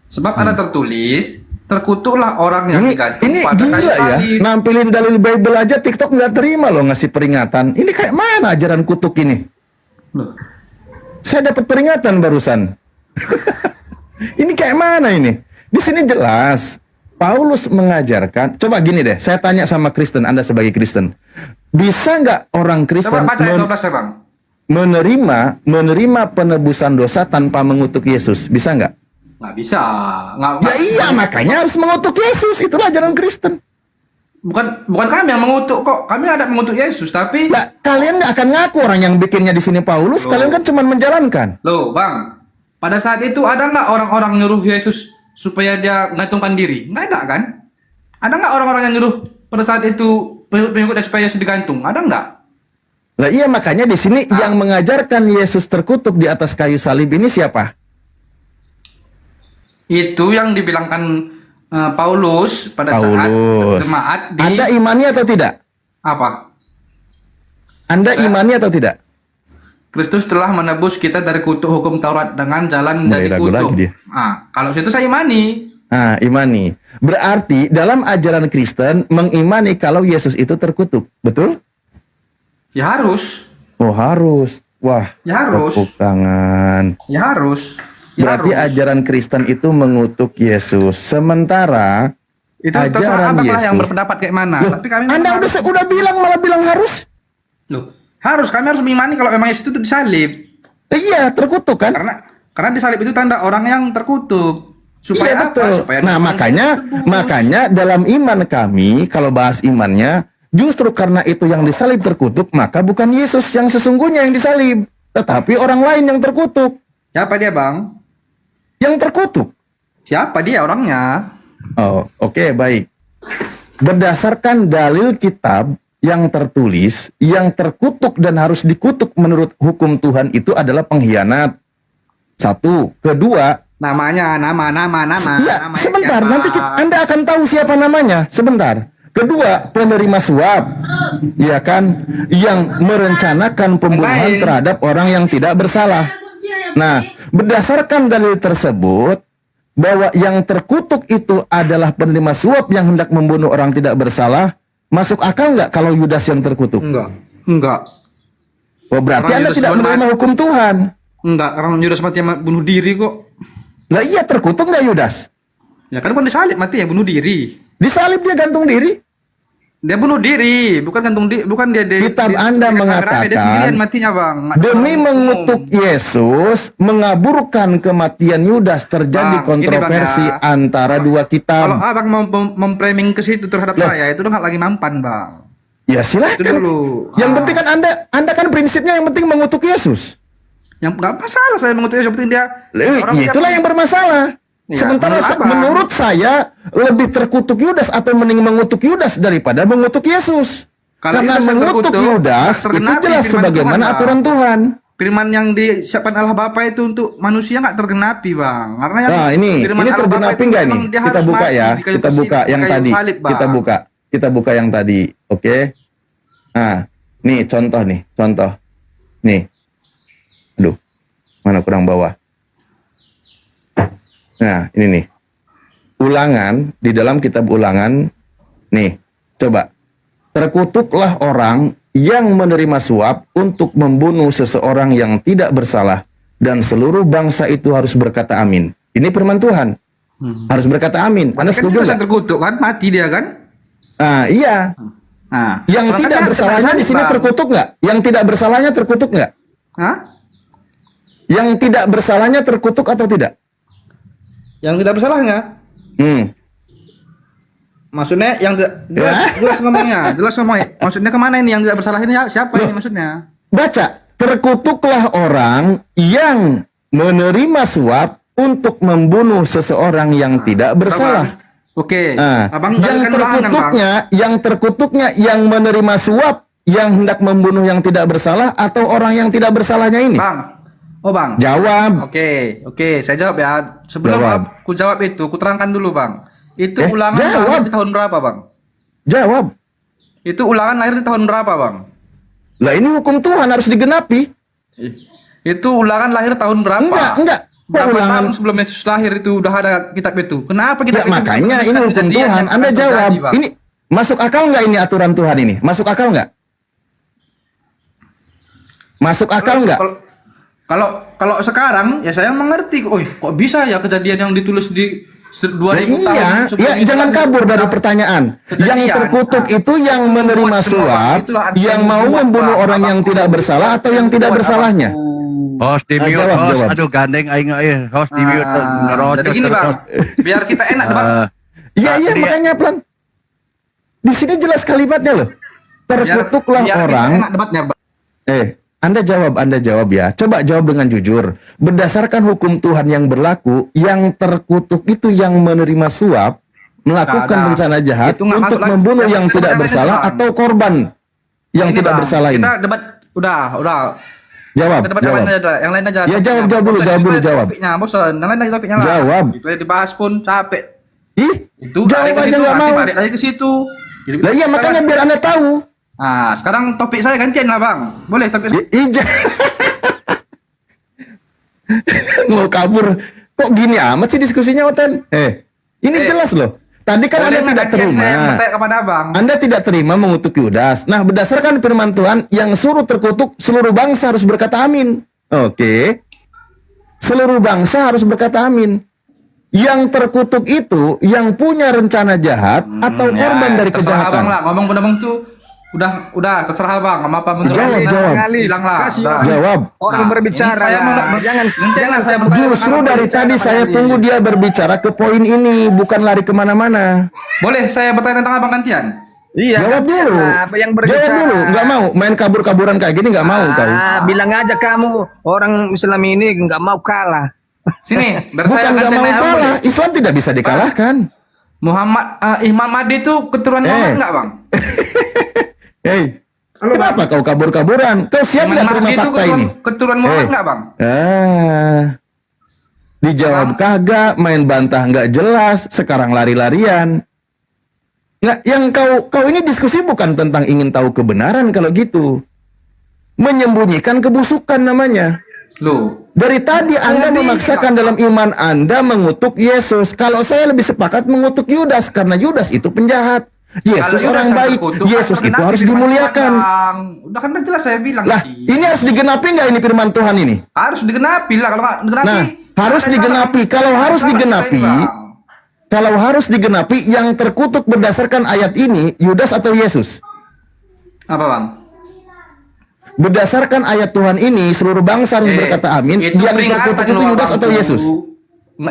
Sebab ada tertulis, terkutuklah orang yang digantung Ini pada kayu gila ya, salib. nampilin dalil Bible aja TikTok nggak terima loh ngasih peringatan. Ini kayak mana ajaran kutuk ini? Loh. Saya dapat peringatan barusan. Ini kayak mana ini? Di sini jelas Paulus mengajarkan. Coba gini deh, saya tanya sama Kristen, Anda sebagai Kristen, bisa nggak orang Kristen Coba baca ayat 12 ya bang. menerima penebusan dosa tanpa mengutuk Yesus? Bisa nggak? Nggak bisa. Nggak, Ya iya, makanya harus mengutuk Yesus. Itulah ajaran Kristen. bukan kami yang mengutuk kok. Kami ada mengutuk Yesus, tapi Nah, kalian nggak akan ngaku orang yang bikinnya di sini Paulus. Loh. Kalian kan cuma menjalankan. loh bang, pada saat itu ada nggak orang-orang nyuruh Yesus supaya dia gantungkan diri? Nggak ada kan? Ada nggak orang-orang yang nyuruh pada saat itu pengikutnya supaya Yesus digantung? Ada nggak? Lah iya, makanya di sini yang mengajarkan Yesus terkutuk di atas kayu salib ini siapa? Itu yang dibilangkan Paulus pada saat Paulus. jemaat di Anda imani atau tidak? apa? Anda imani atau tidak? Kristus telah menebus kita dari kutuk hukum Taurat dengan jalan Mulai menjadi ragu kutuk. lagi dia. Kalau situ saya imani. Imani. Berarti dalam ajaran Kristen mengimani kalau Yesus itu terkutuk. Betul? Ya harus. Oh harus. Wah. Ya harus. Tepuk tangan. Ya harus. Ya Berarti harus. ajaran Kristen itu mengutuk Yesus. Sementara Itu terserah ajaran abang lah yang Yesus. berpendapat kayak mana. Loh, Tapi kami Anda udah bilang malah bilang harus. Loh, harus kami harus mengimani kalau memang Yesus itu disalib. Iya, terkutuk kan? Karena disalib itu tanda orang yang terkutuk. Supaya Iya, apa? betul. Supaya Nah, makanya dalam iman kami kalau bahas imannya justru karena itu yang disalib terkutuk, maka bukan Yesus yang sesungguhnya yang disalib, tetapi orang lain yang terkutuk. Siapa dia, Bang? Yang terkutuk. Siapa dia orangnya? Oh, oke, baik. Berdasarkan dalil kitab yang tertulis, yang terkutuk dan harus dikutuk menurut hukum Tuhan itu adalah pengkhianat. Satu, kedua, nama. Ya, namanya sebentar, siapa? nanti Anda akan tahu siapa namanya. Sebentar. Kedua, penerima suap, ya kan, yang merencanakan pembunuhan terhadap orang yang tidak bersalah. Nah, berdasarkan dalil tersebut, bahwa yang terkutuk itu adalah penerima suap yang hendak membunuh orang tidak bersalah, masuk akal nggak kalau Yudas yang terkutuk? Enggak. Oh, berarti Orang Anda Yudas tidak bukan menerima hukum Tuhan. Enggak, karena Yudas mati bunuh diri kok. Lah iya, terkutuk nggak Yudas? Ya kan bukan disalib mati ya, bunuh diri. Disalib dia gantung diri. Dia bunuh diri, bukan gantung diri, bukan dia. Kitab Anda mengatakan dia sendirian matinya, Bang. demi mengutuk Yesus, mengaburkan kematian Yudas, terjadi Bang, ini, Bang, kontroversi ya. antara dua Kalau kitab. abang mau memframing ke situ terhadap Loh. saya, itu udah nggak lagi mampan, Bang. Ya Itu silahkan. dulu. Yang penting kan Anda kan prinsipnya yang penting mengutuk Yesus. Yang nggak masalah saya mengutuk Yesus seperti dia. Itulah yang bermasalah. Ya, Sementara menurut Abang. menurut saya lebih terkutuk Yudas atau mending mengutuk Yudas daripada mengutuk Yesus. Kalau Karena Yudas yang mengutuk terkutuk, Yudas nggak itu tergenapi jelas firman sebagaimana Tuhan, aturan Bang. Tuhan. Firman yang disiapkan Allah Bapa itu untuk manusia nggak tergenapi, Bang. Karena yang Nah, ini firman Allah Bapa tergenapi itu nggak nih? memang dia Kita harus buka mati ya. di kayu Kita besi, buka di yang kayu tadi. salib, Bang. Kita buka yang tadi. Oke. Nah, nih contoh nih, contoh. Nih. Aduh. Mana kurang bawah. Nah, ini nih. Ulangan, di dalam kitab Ulangan, nih, coba. Terkutuklah orang yang menerima suap untuk membunuh seseorang yang tidak bersalah, dan seluruh bangsa itu harus berkata amin. Ini firman Tuhan. Harus berkata amin. Anda Kan setuju Yudas nggak? yang terkutuk kan, mati dia kan? Ah, iya. Nah, Yang soalnya tidak kan bersalahnya di sini Bang. terkutuk nggak? Yang tidak bersalahnya terkutuk nggak? Hah? Yang tidak bersalahnya terkutuk atau tidak? Yang tidak bersalahnya? Maksudnya yang jelas ngomongnya, jelas ngomongnya. Maksudnya kemana ini yang tidak bersalah ini siapa ini maksudnya? Baca, terkutuklah orang yang menerima suap untuk membunuh seseorang yang tidak bersalah. Oke. Nah, Abang yang dalilkan ulangan, Bang. terkutuknya yang menerima suap yang hendak membunuh yang tidak bersalah atau orang yang tidak bersalahnya ini? Bang. Oh, Bang. Jawab. Oke, saya jawab ya. Sebelum Jawab. aku jawab itu, ku terangkan dulu, Bang. Itu ulangan jawab. lahir di tahun berapa, Bang? Jawab. Itu ulangan lahir di tahun berapa, Bang? Lah ini hukum Tuhan harus digenapi. Itu ulangan lahir tahun berapa? Enggak. Berapa Ulangan. tahun sebelum Yesus lahir itu udah ada kitab itu? Kenapa kitab Ya, itu makanya ini menuliskan hukum kejadian Tuhan. yang Anda akan jawab. terjadi, Bang? Ini masuk akal nggak ini aturan Tuhan ini? Masuk akal nggak? Masuk akal nggak? Kalau sekarang ya saya mengerti. Oh, kok bisa ya kejadian yang ditulis di 2000 Nah, tahun iya, sebelum ya itu jangan lahir? kabur dari pertanyaan. Yang terkutuk itu yang menerima suap, yang mau membunuh orang yang tidak bersalah atau yang tidak bersalahnya? Host di Ah, mute, jawab, host. jawab. Aduh gandeng aing host di mute. Jadi gini, Bang. Biar kita enak, Bang. Iya, makanya pelan. Di sini jelas kalimatnya loh. Terkutuklah biar orang. kita enak debatnya, Bang. Anda jawab ya. Coba jawab dengan jujur. Berdasarkan hukum Tuhan yang berlaku, yang terkutuk itu yang menerima suap, melakukan Nggak ada. rencana jahat Itu nggak untuk masuk lagi. membunuh yang Kita tidak debat bersalah aja, Bang. atau korban yang Ini, tidak Bang, bersalah ini. Kita debat udah. Jawab, Kita debat jawab. aja, yang lain aja. Ya, jawab Topiknya. dulu, Bosan, jawab itu dulu, aja jawab. Topiknya, bosan. Yang lain aja topiknya lah. Jawab. Itu ya dibahas pun capek. Itu jawab balik ke aja situ, nggak nanti mau. balik lagi ke situ. Jadi Lah iya, kita makanya kan- biar Anda tahu. Nah, sekarang topik saya gantian lah, Bang. Boleh topik saya? Mau kabur. Kok gini amat sih diskusinya, Oten? Ini jelas loh. Tadi kan boleh Anda nggak tidak gantian saya terima. bertanya kepada Abang? Anda tidak terima mengutuk Yudas. Nah, berdasarkan firman Tuhan, yang suruh terkutuk seluruh bangsa harus berkata amin. Oke. Seluruh bangsa harus berkata amin. Yang terkutuk itu yang punya rencana jahat atau korban dari terserah kejahatan. Abang lah, ngomong Abang tuh udah terserah Bang, apa bentuk Jawab. bilang lah. udah. Jawab. Orang berbicara. Saya mau jangan saya bertanya. Justru dari tadi saya tunggu dia berbicara ke poin ini, bukan lari kemana-mana. Boleh saya bertanya tentang Abang gantian? Jawab dulu. yang Jawab berbicara. dulu. Nggak mau main kabur-kaburan kayak gini, nggak mau kau. Bilang aja kamu orang Islam ini nggak mau kalah. Sini, biar Bukan saya nggak gantian mau aja, kalah. boleh? Islam tidak bisa dikalahkan. Imam Mahdi itu keturunan Muhammad enggak, Bang? Kenapa kau kabur-kaburan? Kau siap nggak terima Mahdi itu fakta ini? keturunan Muhammad enggak, Bang? Dijawab kagak, main bantah nggak jelas, sekarang lari-larian. Nggak, yang kau ini diskusi bukan tentang ingin tahu kebenaran kalau gitu. Menyembunyikan kebusukan namanya. Loh, dari tadi Anda memaksakan dalam iman Anda mengutuk Yesus. Kalau saya lebih sepakat mengutuk Yudas karena Yudas itu penjahat. Yesus Kalau orang Yudas yang baik. terkutuk, Yesus itu tergenapi harus firman dimuliakan. Tuhan, Bang. Udah kan jelas saya bilang. Lah, ini harus digenapi nggak ini firman Tuhan ini? Harus digenapi lah, kalau nggak digenapi. Nah, harus digenapi. Kalau harus digenapi, kalau harus digenapi, yang terkutuk berdasarkan ayat ini Yudas atau Yesus? Apa, Bang? Berdasarkan ayat Tuhan ini seluruh bangsa harus berkata amin. Itu Yang peringatan terkutuk itu loh, Yudas Abang atau tuh. Yesus?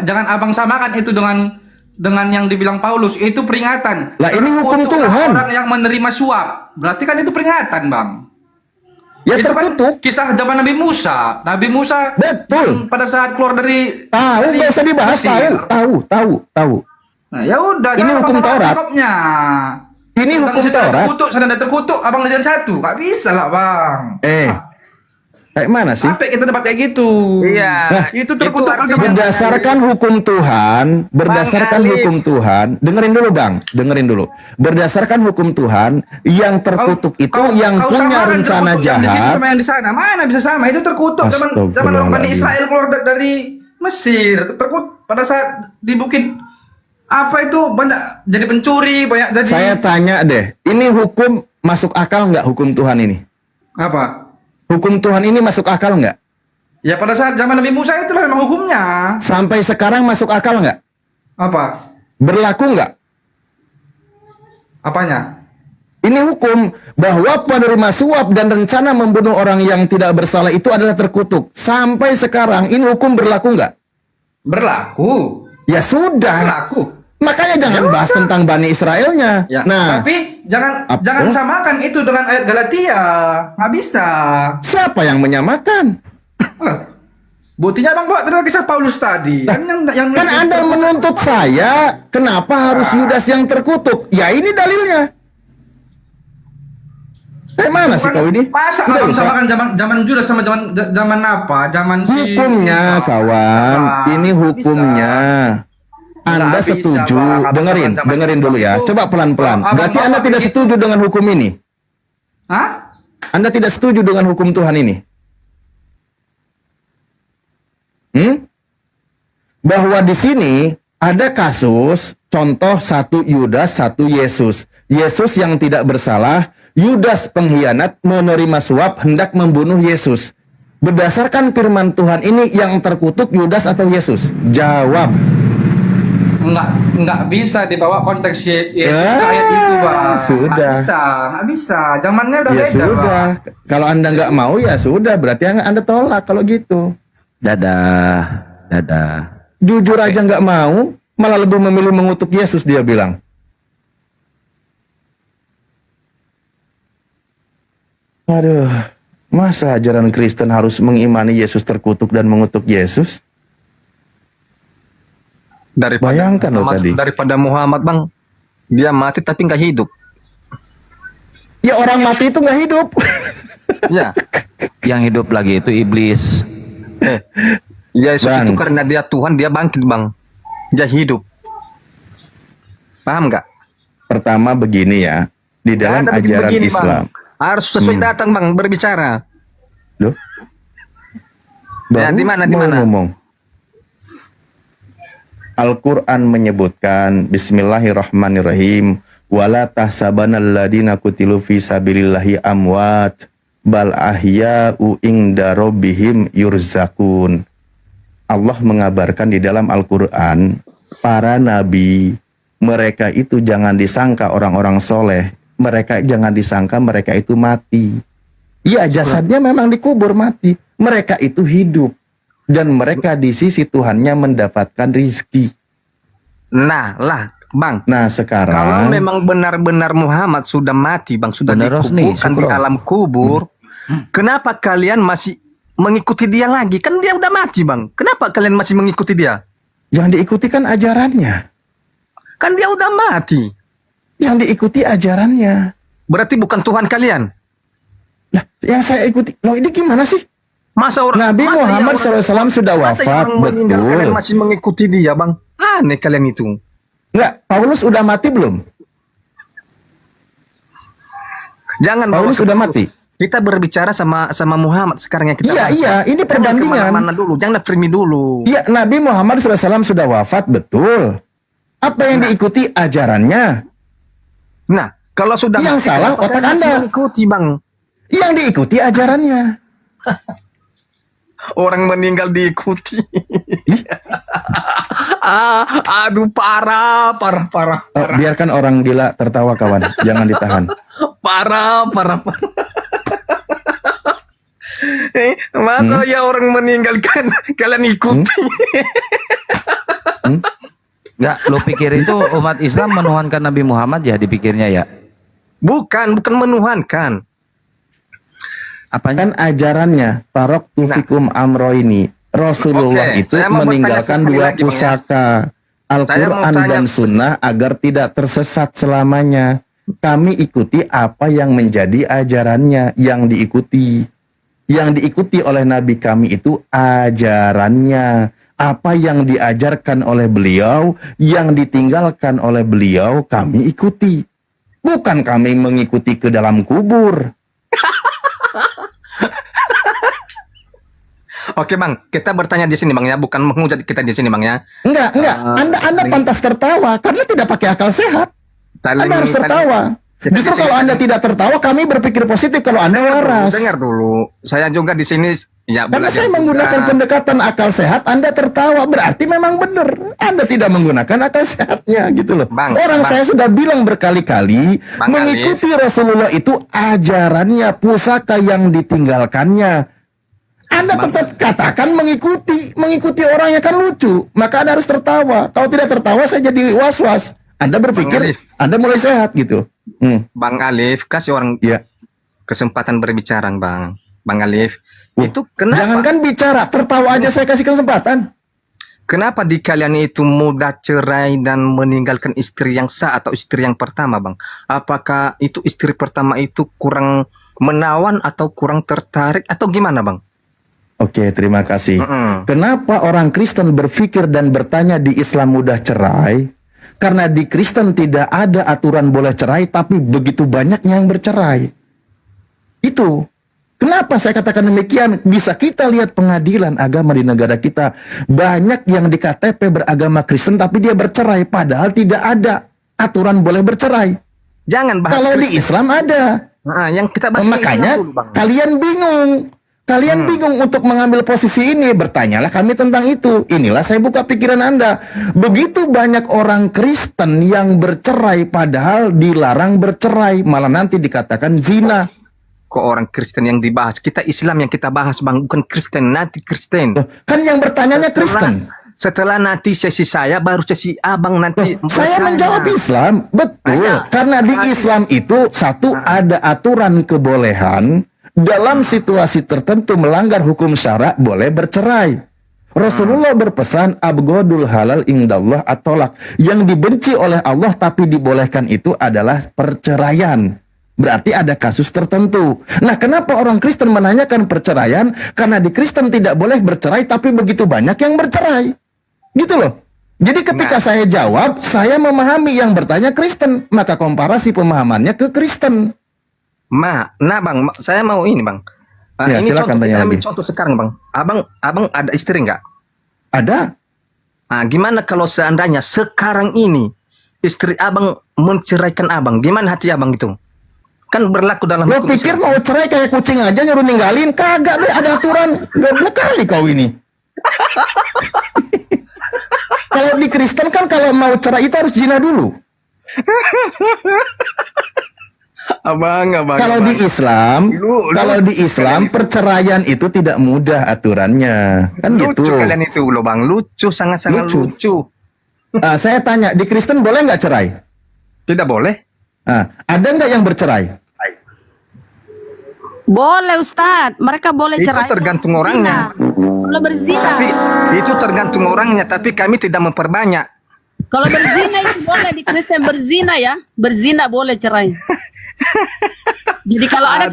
Jangan Abang samakan itu dengan yang dibilang Paulus. Itu peringatan. Lah, ini hukum Terkutuklah Tuhan. orang yang menerima suap. Berarti kan itu peringatan, Bang. Ya itu terkutuk. kan kisah zaman Nabi Musa. Nabi Musa Betul. pada saat keluar dari Nggak usah dibahas. Mesir. Tahu. Nah, ya udah, Ini jangan hukum masalah Taurat. cakepnya. Ini Tentang hukum situ ada Taurat. terkutuk, sana ada terkutuk, abang ngejar satu. Gak bisa lah, Bang. Kayak mana sih? Sampai kita debat kayak gitu. Iya. Nah, itu terkutuk kan berdasarkan hukum Tuhan, hukum Tuhan, dengerin dulu Bang, berdasarkan hukum Tuhan, yang terkutuk itu yang kau punya samakan rencana terkutuk yang di sini jahat. sama yang di sana. Mana bisa sama? Itu terkutuk zaman Bani Israel keluar dari Mesir. Terkutuk pada saat di bukit apa itu banyak jadi pencuri, banyak jadi. Saya tanya deh, ini hukum masuk akal nggak hukum Tuhan ini? Apa? Hukum Tuhan ini masuk akal nggak? Ya pada saat zaman Nabi Musa itulah memang hukumnya. Sampai sekarang masuk akal nggak? Apa? Berlaku nggak? Apanya? Ini hukum bahwa penerima suap dan rencana membunuh orang yang tidak bersalah itu adalah terkutuk. Sampai sekarang ini hukum berlaku nggak? Berlaku. Ya sudah. Berlaku. Makanya jangan bahas tentang Bani Israelnya. Ya, nah, tapi jangan samakan itu dengan ayat Galatia. Nggak bisa. Siapa yang menyamakan? Buktinya Bang buat tadi kisah Paulus tadi. Kan Anda menuntut saya, kenapa harus Yudas yang terkutuk? Ya ini dalilnya. Mana sih kau ini? Masa Udah, abang lupa. samakan zaman Judas sama zaman apa? Zaman si Hukumnya kawan, ini hukumnya. Anda Nggak bisa, setuju? Bang. Abang Dengerin dulu ya. Coba pelan-pelan. Abang Berarti Anda bawa tidak gitu. setuju dengan hukum ini? Hah? Anda tidak setuju dengan hukum Tuhan ini? Bahwa di sini ada kasus contoh satu Yudas, satu Yesus. Yesus yang tidak bersalah, Yudas pengkhianat menerima suap hendak membunuh Yesus. Berdasarkan firman Tuhan ini yang terkutuk Yudas atau Yesus? Jawab. Nggak bisa dibawa konteks Yesus ke ayat itu, Bang. Sudah. Nggak bisa. Zamannya udah Ya beda, sudah. Bang. Kalau Anda nggak mau ya sudah. Berarti Anda tolak kalau gitu. Dadah. Jujur aja nggak mau, malah lebih memilih mengutuk Yesus, dia bilang. Aduh, masa ajaran Kristen harus mengimani Yesus terkutuk dan mengutuk Yesus? Bayangkan loh tadi. Daripada Muhammad, Bang, dia mati tapi nggak hidup. Ya orang mati itu nggak hidup. Ya. Yang hidup lagi itu iblis. Yesus itu karena dia Tuhan, dia bangkit, Bang. Dia hidup. Paham nggak? Pertama begini ya, di dalam Nggak ada ajaran begini, Islam. Bang. Harus sesuai datang, Bang, berbicara. Loh? Ya, di mana? Ngomong. Al-Quran menyebutkan Bismillahirrahmanirrahim, wala tahsabanal ladina kutilu fi sabilillahi amwat bal ahya'u inda rabbihim yurzakun. Allah mengabarkan di dalam Al-Quran, para nabi, mereka itu jangan disangka orang-orang soleh, mereka jangan disangka mereka itu mati. Iya, jasadnya memang dikubur mati, mereka itu hidup. Dan mereka di sisi Tuhannya mendapatkan rizki. Nah, Bang. Nah, sekarang Kalau memang benar-benar Muhammad sudah mati, Bang, sudah Benar, Rosni, dikuburkan di syukur. alam kubur, kenapa kalian masih mengikuti dia lagi? Kan dia udah mati, Bang. Kenapa kalian masih mengikuti dia? Yang diikuti kan ajarannya. Kan dia udah mati. Yang diikuti ajarannya. Berarti bukan Tuhan kalian. Lah, yang saya ikuti, loh ini gimana sih? Masa Nabi Muhammad SAW sudah masa wafat, orang meninggal betul. kalian masih mengikuti dia, Bang? Aneh kalian itu. Enggak, Paulus udah mati belum? Jangan Paulus sudah mati. Kita berbicara sama Muhammad sekarang yang kita bahas. Iya, ini Jangan perbandingan. kemana-mana dulu, jangan frame dulu. Iya, Nabi Muhammad SAW sudah wafat, betul. Apa yang diikuti ajarannya? Nah, kalau sudah yang mati, salah kenapa otak kalian masih Anda. mengikuti, Bang? Yang diikuti ajarannya. Orang meninggal diikuti. Aduh, parah. Oh, biarkan orang gila tertawa, kawan. Jangan ditahan. Parah. Masa ya orang meninggalkan kalian ikuti? Enggak, lo pikir itu umat Islam menuhankan Nabi Muhammad ya dipikirnya ya? Bukan menuhankan. Apanya? Kan ajarannya taraktu fikum amroini. Rasulullah Oke, itu saya mau meninggalkan bertanya sekali dua lagi, Bang, ya. pusaka, Saya mau Al-Quran tanya- dan Sunnah agar tidak tersesat selamanya. Kami ikuti apa yang menjadi ajarannya yang diikuti. Yang diikuti oleh Nabi kami itu ajarannya. Apa yang diajarkan oleh beliau, yang ditinggalkan oleh beliau kami ikuti. Bukan kami mengikuti ke dalam kubur. Oke Bang, kita bertanya di sini Bang ya, bukan menghujat kita di sini Bang ya. Enggak. Anda pantas tertawa karena tidak pakai akal sehat. Anda harus tertawa. Justru kalau Anda tidak tertawa, kami berpikir positif kalau Anda waras. Dengar dulu, saya juga di sini ya Karena belajar saya menggunakan juga. pendekatan akal sehat, Anda tertawa, berarti memang benar. Anda tidak menggunakan akal sehatnya gitu loh. Orang saya sudah bilang berkali-kali, Bang mengikuti Rasulullah itu ajarannya, pusaka yang ditinggalkannya. Anda tetap katakan mengikuti orangnya kan lucu, maka Anda harus tertawa. Kalau tidak tertawa, saya jadi was-was. Anda berpikir Anda mulai sehat gitu. Bang Alif, kasih orang kesempatan berbicara Bang Alif. Itu kenapa? Jangankan bicara, tertawa aja saya kasih kesempatan. Kenapa di kalian itu mudah cerai dan meninggalkan istri yang sah atau istri yang pertama Bang? Apakah itu istri pertama itu kurang menawan atau kurang tertarik atau gimana Bang? Oke, terima kasih. Kenapa orang Kristen berpikir dan bertanya di Islam mudah cerai? Karena di Kristen tidak ada aturan boleh cerai, tapi begitu banyaknya yang bercerai. Itu. Kenapa saya katakan demikian? Bisa kita lihat pengadilan agama di negara kita. Banyak yang di KTP beragama Kristen, tapi dia bercerai. Padahal tidak ada aturan boleh bercerai. Jangan bahas Kalau di Kristen. Islam ada. Yang kita bahas Makanya dulu, Bang. kalian bingung. Kalian bingung untuk mengambil posisi ini. Bertanyalah kami tentang itu. Inilah saya buka pikiran Anda. Begitu banyak orang Kristen yang bercerai padahal dilarang bercerai. Malah nanti dikatakan zina. Kok orang Kristen yang dibahas? Kita Islam yang kita bahas Bang, bukan Kristen. Nanti Kristen. Kan yang bertanyanya Kristen. Setelah nanti sesi saya, baru sesi Abang nanti. Saya menjawab Islam. Betul. Karena di Islam itu satu ada aturan kebolehan. Dalam situasi tertentu melanggar hukum syara boleh bercerai. Rasulullah berpesan abgodul halal indallah atolak. Yang dibenci oleh Allah tapi dibolehkan itu adalah perceraian. Berarti ada kasus tertentu. Nah, kenapa orang Kristen menanyakan perceraian? Karena di Kristen tidak boleh bercerai tapi begitu banyak yang bercerai. Gitu loh. Jadi ketika saya jawab, saya memahami yang bertanya Kristen, maka komparasi pemahamannya ke Kristen. Bang, saya mau ini Bang. Ya, ini silakan contoh, tanya kita ambil lagi. contoh sekarang Bang. Abang ada istri nggak? Ada. Gimana kalau seandainya sekarang ini istri Abang menceraikan Abang? Gimana hati Abang itu? Kan berlaku dalam Lo pikir mau cerai kayak kucing aja nyuruh ninggalin? Kagak deh, ada aturan. Goblok kali kau ini. Kalau di Kristen kan kalau mau cerai itu harus zina dulu. Abang. Kalau di Islam, perceraian itu tidak mudah aturannya. Kan Lucu gitu. kalian itu loh Bang. Lucu, sangat-sangat lucu. Saya tanya, di Kristen boleh nggak cerai? Tidak boleh. Ada nggak yang bercerai? Boleh Ustadz, mereka boleh Itu cerai. tergantung orangnya. Kalau berzina. Tapi itu tergantung orangnya, tapi kami tidak memperbanyak. Kalau berzina itu boleh di Kristen berzina ya. Berzina boleh cerai. Jadi kalau ada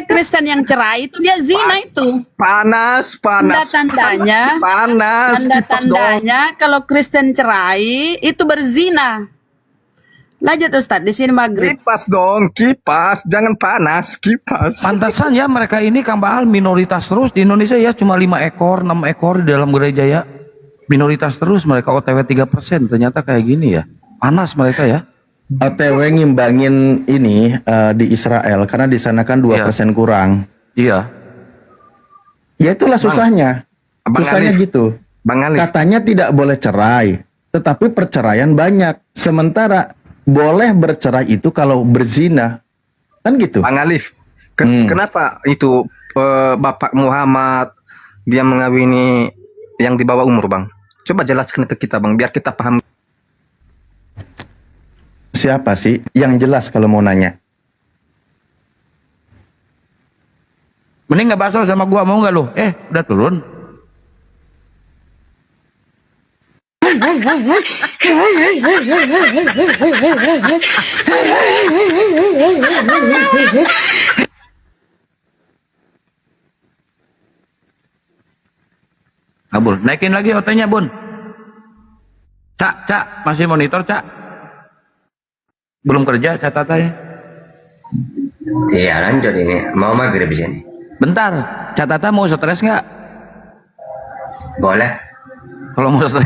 Kristen yang cerai itu dia zina itu. Panas. Tanda-tandanya. Panas. Tanda-tandanya kalau Kristen cerai itu berzina. Lanjut Ustadz, di sini maghrib. Kipas dong, kipas. Jangan panas, kipas. Pantasan ya mereka ini Kang Baal minoritas terus di Indonesia ya, cuma 5 ekor, 6 ekor di dalam gereja ya. Minoritas terus mereka, OTW 3%, ternyata kayak gini ya. Panas mereka ya. OTW ngimbangin ini di Israel karena di sana kan 2% kurang. Iya. Ya itulah susahnya. Susahnya Alif. gitu. Bang Alif. Katanya tidak boleh cerai, tetapi perceraian banyak. Sementara boleh bercerai itu kalau berzina. Kan gitu. Bang Alif, kenapa itu Bapak Muhammad dia mengawini yang di bawah umur Bang? Coba jelaskan ke kita Bang, biar kita paham. Siapa sih yang jelas kalau mau nanya? Mending nggak bakso sama gua, mau nggak lu? Udah turun. Bun, naikin lagi OT-nya, Bun. Cak, masih monitor, Cak? Belum kerja catatannya? Iya, lanjut ini. Mau maghrib di sini. Bentar, catatan mau stres nggak? Boleh. Kalau mau stres,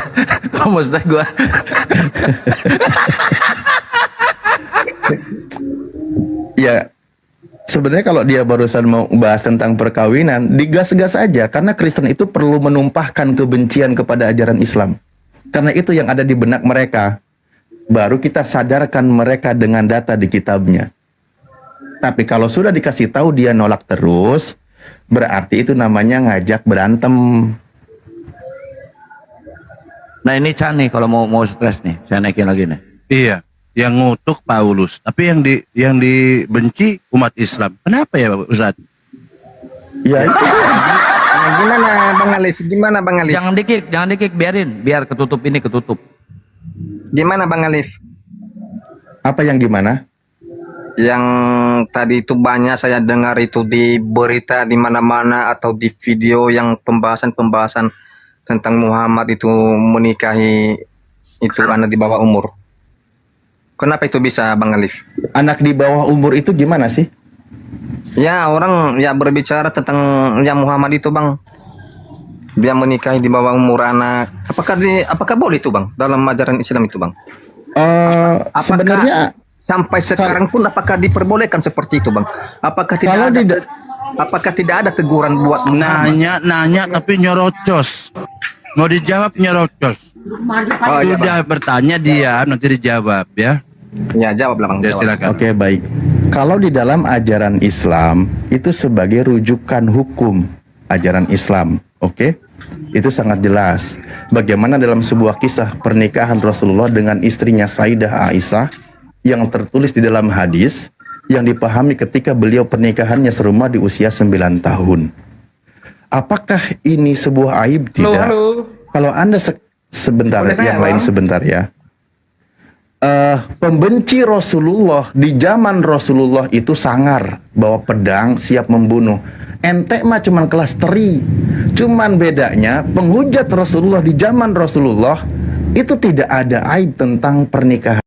kalau mau stres gua. Ya, sebenarnya kalau dia barusan mau bahas tentang perkawinan, digas-gas aja karena Kristen itu perlu menumpahkan kebencian kepada ajaran Islam. Karena itu yang ada di benak mereka. Baru kita sadarkan mereka dengan data di kitabnya. Tapi kalau sudah dikasih tahu dia nolak terus, berarti itu namanya ngajak berantem. Nah ini Cak nih kalau mau stres nih, saya naikin lagi nih. Iya, yang ngutuk Paulus, tapi yang dibenci umat Islam. Kenapa ya, Ustaz? Ya itu. Gimana Bang Alif? Gimana Bang Alif? Jangan dikik, biarin, biar ketutup ini ketutup. Gimana Bang Alif? Apa yang gimana? Yang tadi itu banyak saya dengar itu di berita di mana-mana atau di video yang pembahasan tentang Muhammad itu menikahi itu anak di bawah umur. Kenapa itu bisa Bang Alif? Anak di bawah umur itu gimana sih? Ya orang ya berbicara tentang yang Muhammad itu Bang. Dia menikahi di bawah umur anak. Apakah boleh itu Bang dalam ajaran Islam itu Bang? Sebenarnya sampai sekarang pun apakah diperbolehkan seperti itu Bang? Apakah tidak ada teguran buat Nanya tapi nyorocos. Mau dijawab nyorocos. Sudah bertanya dia nanti dijawab ya. Ya jawab lah Bang. Ya, silakan. Oke, baik. Kalau di dalam ajaran Islam itu sebagai rujukan hukum ajaran Islam, oke? Itu sangat jelas. Bagaimana dalam sebuah kisah pernikahan Rasulullah dengan istrinya Sayyidah Aisyah yang tertulis di dalam hadis yang dipahami ketika beliau pernikahannya serumah di usia 9 tahun. Apakah ini sebuah aib? Tidak. Halo. Kalau Anda sebentar, yang lain sebentar ya. Pembenci Rasulullah di zaman Rasulullah itu sangar, bawa pedang siap membunuh. Ente mah cuman kelas teri. Cuman bedanya penghujat Rasulullah di zaman Rasulullah itu tidak ada aib tentang pernikahan.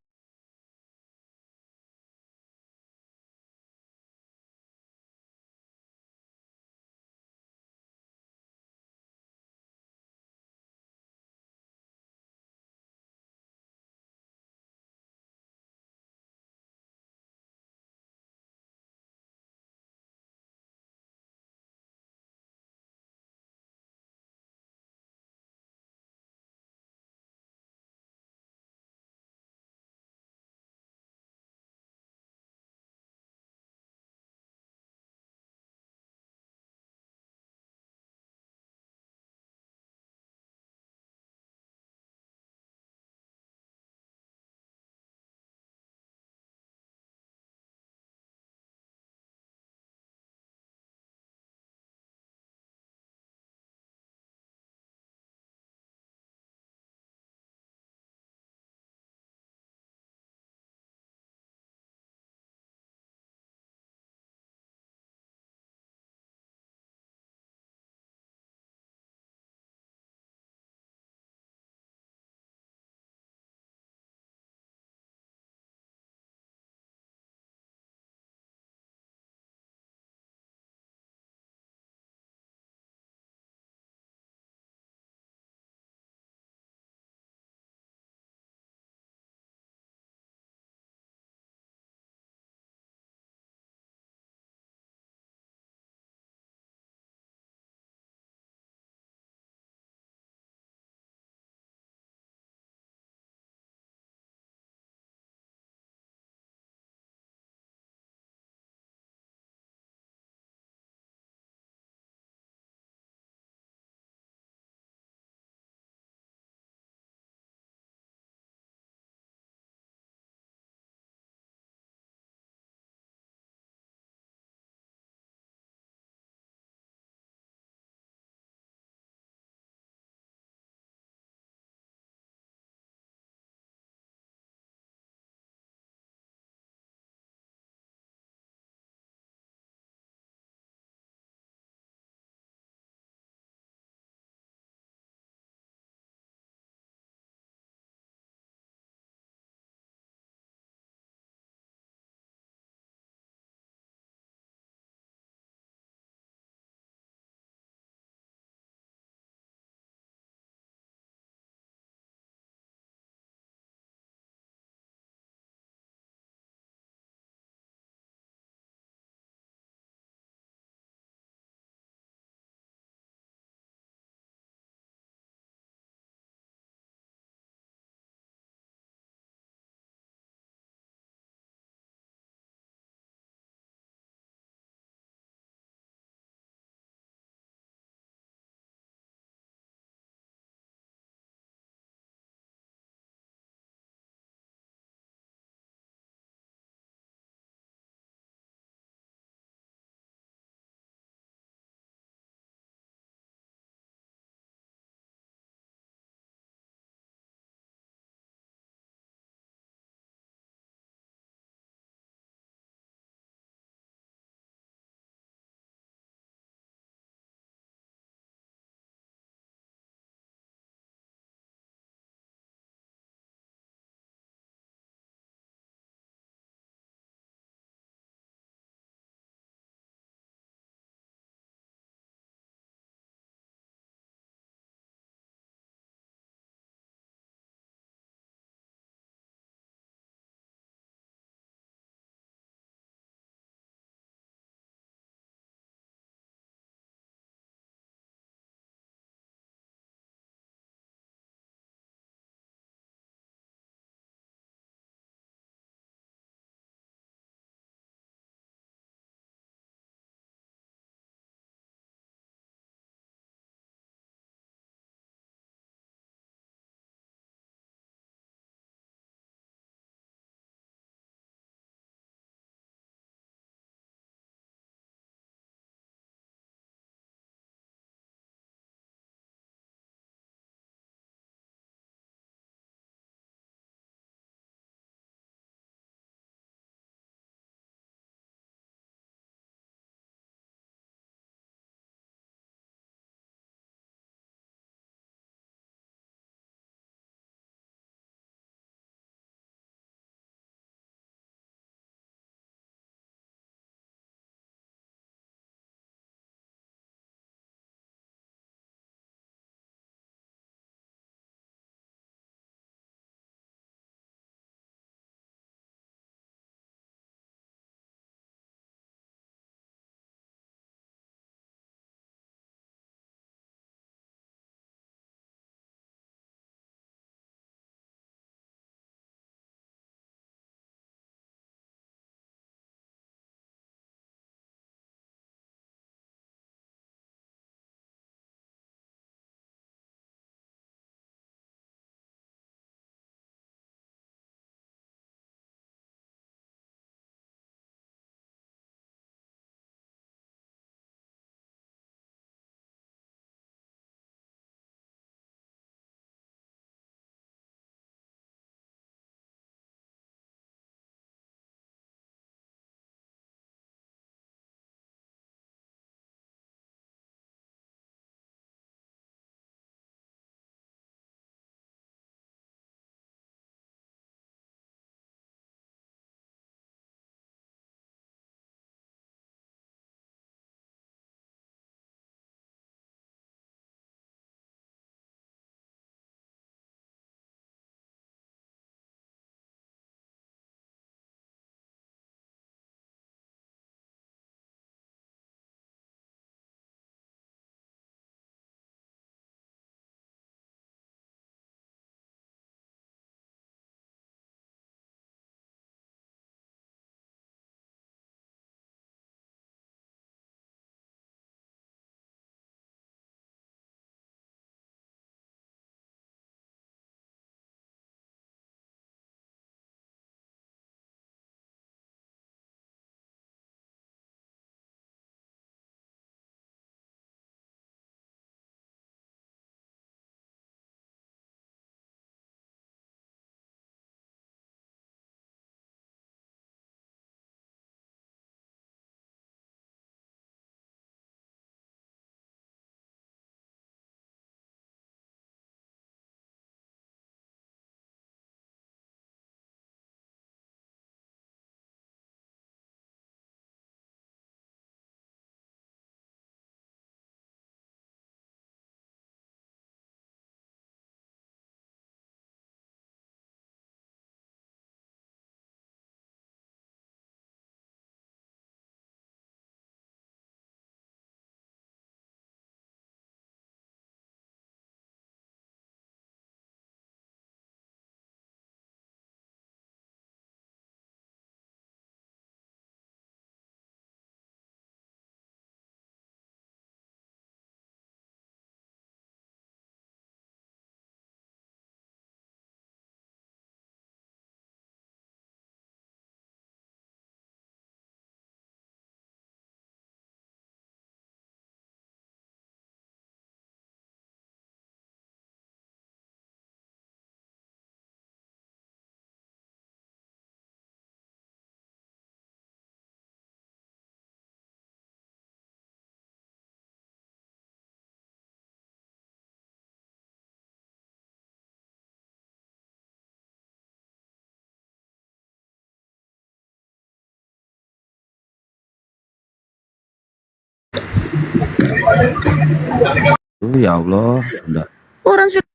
Ya Allah, udah. Orang sudah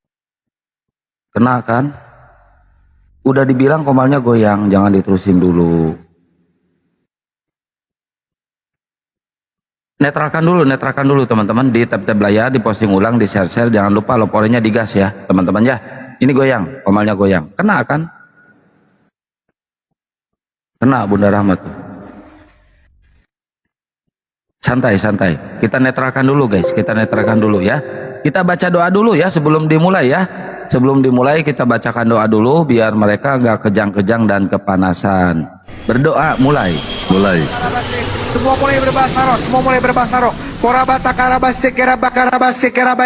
Kena kan? Udah dibilang komalnya goyang, jangan diterusin dulu. Netralkan dulu teman-teman, di tab-tab layar, di posting ulang, di share-share, jangan lupa lopornya digas ya teman-teman ya. Ini goyang, komalnya goyang. Kena kan? Kena Bunda Rahmat. Santai. Kita netralkan dulu guys, kita netralkan dulu ya. Kita baca doa dulu ya sebelum dimulai ya. Sebelum dimulai kita bacakan doa dulu biar mereka nggak kejang-kejang dan kepanasan. Berdoa mulai. Semua mulai berbahasa roh. Korabata karabas sekera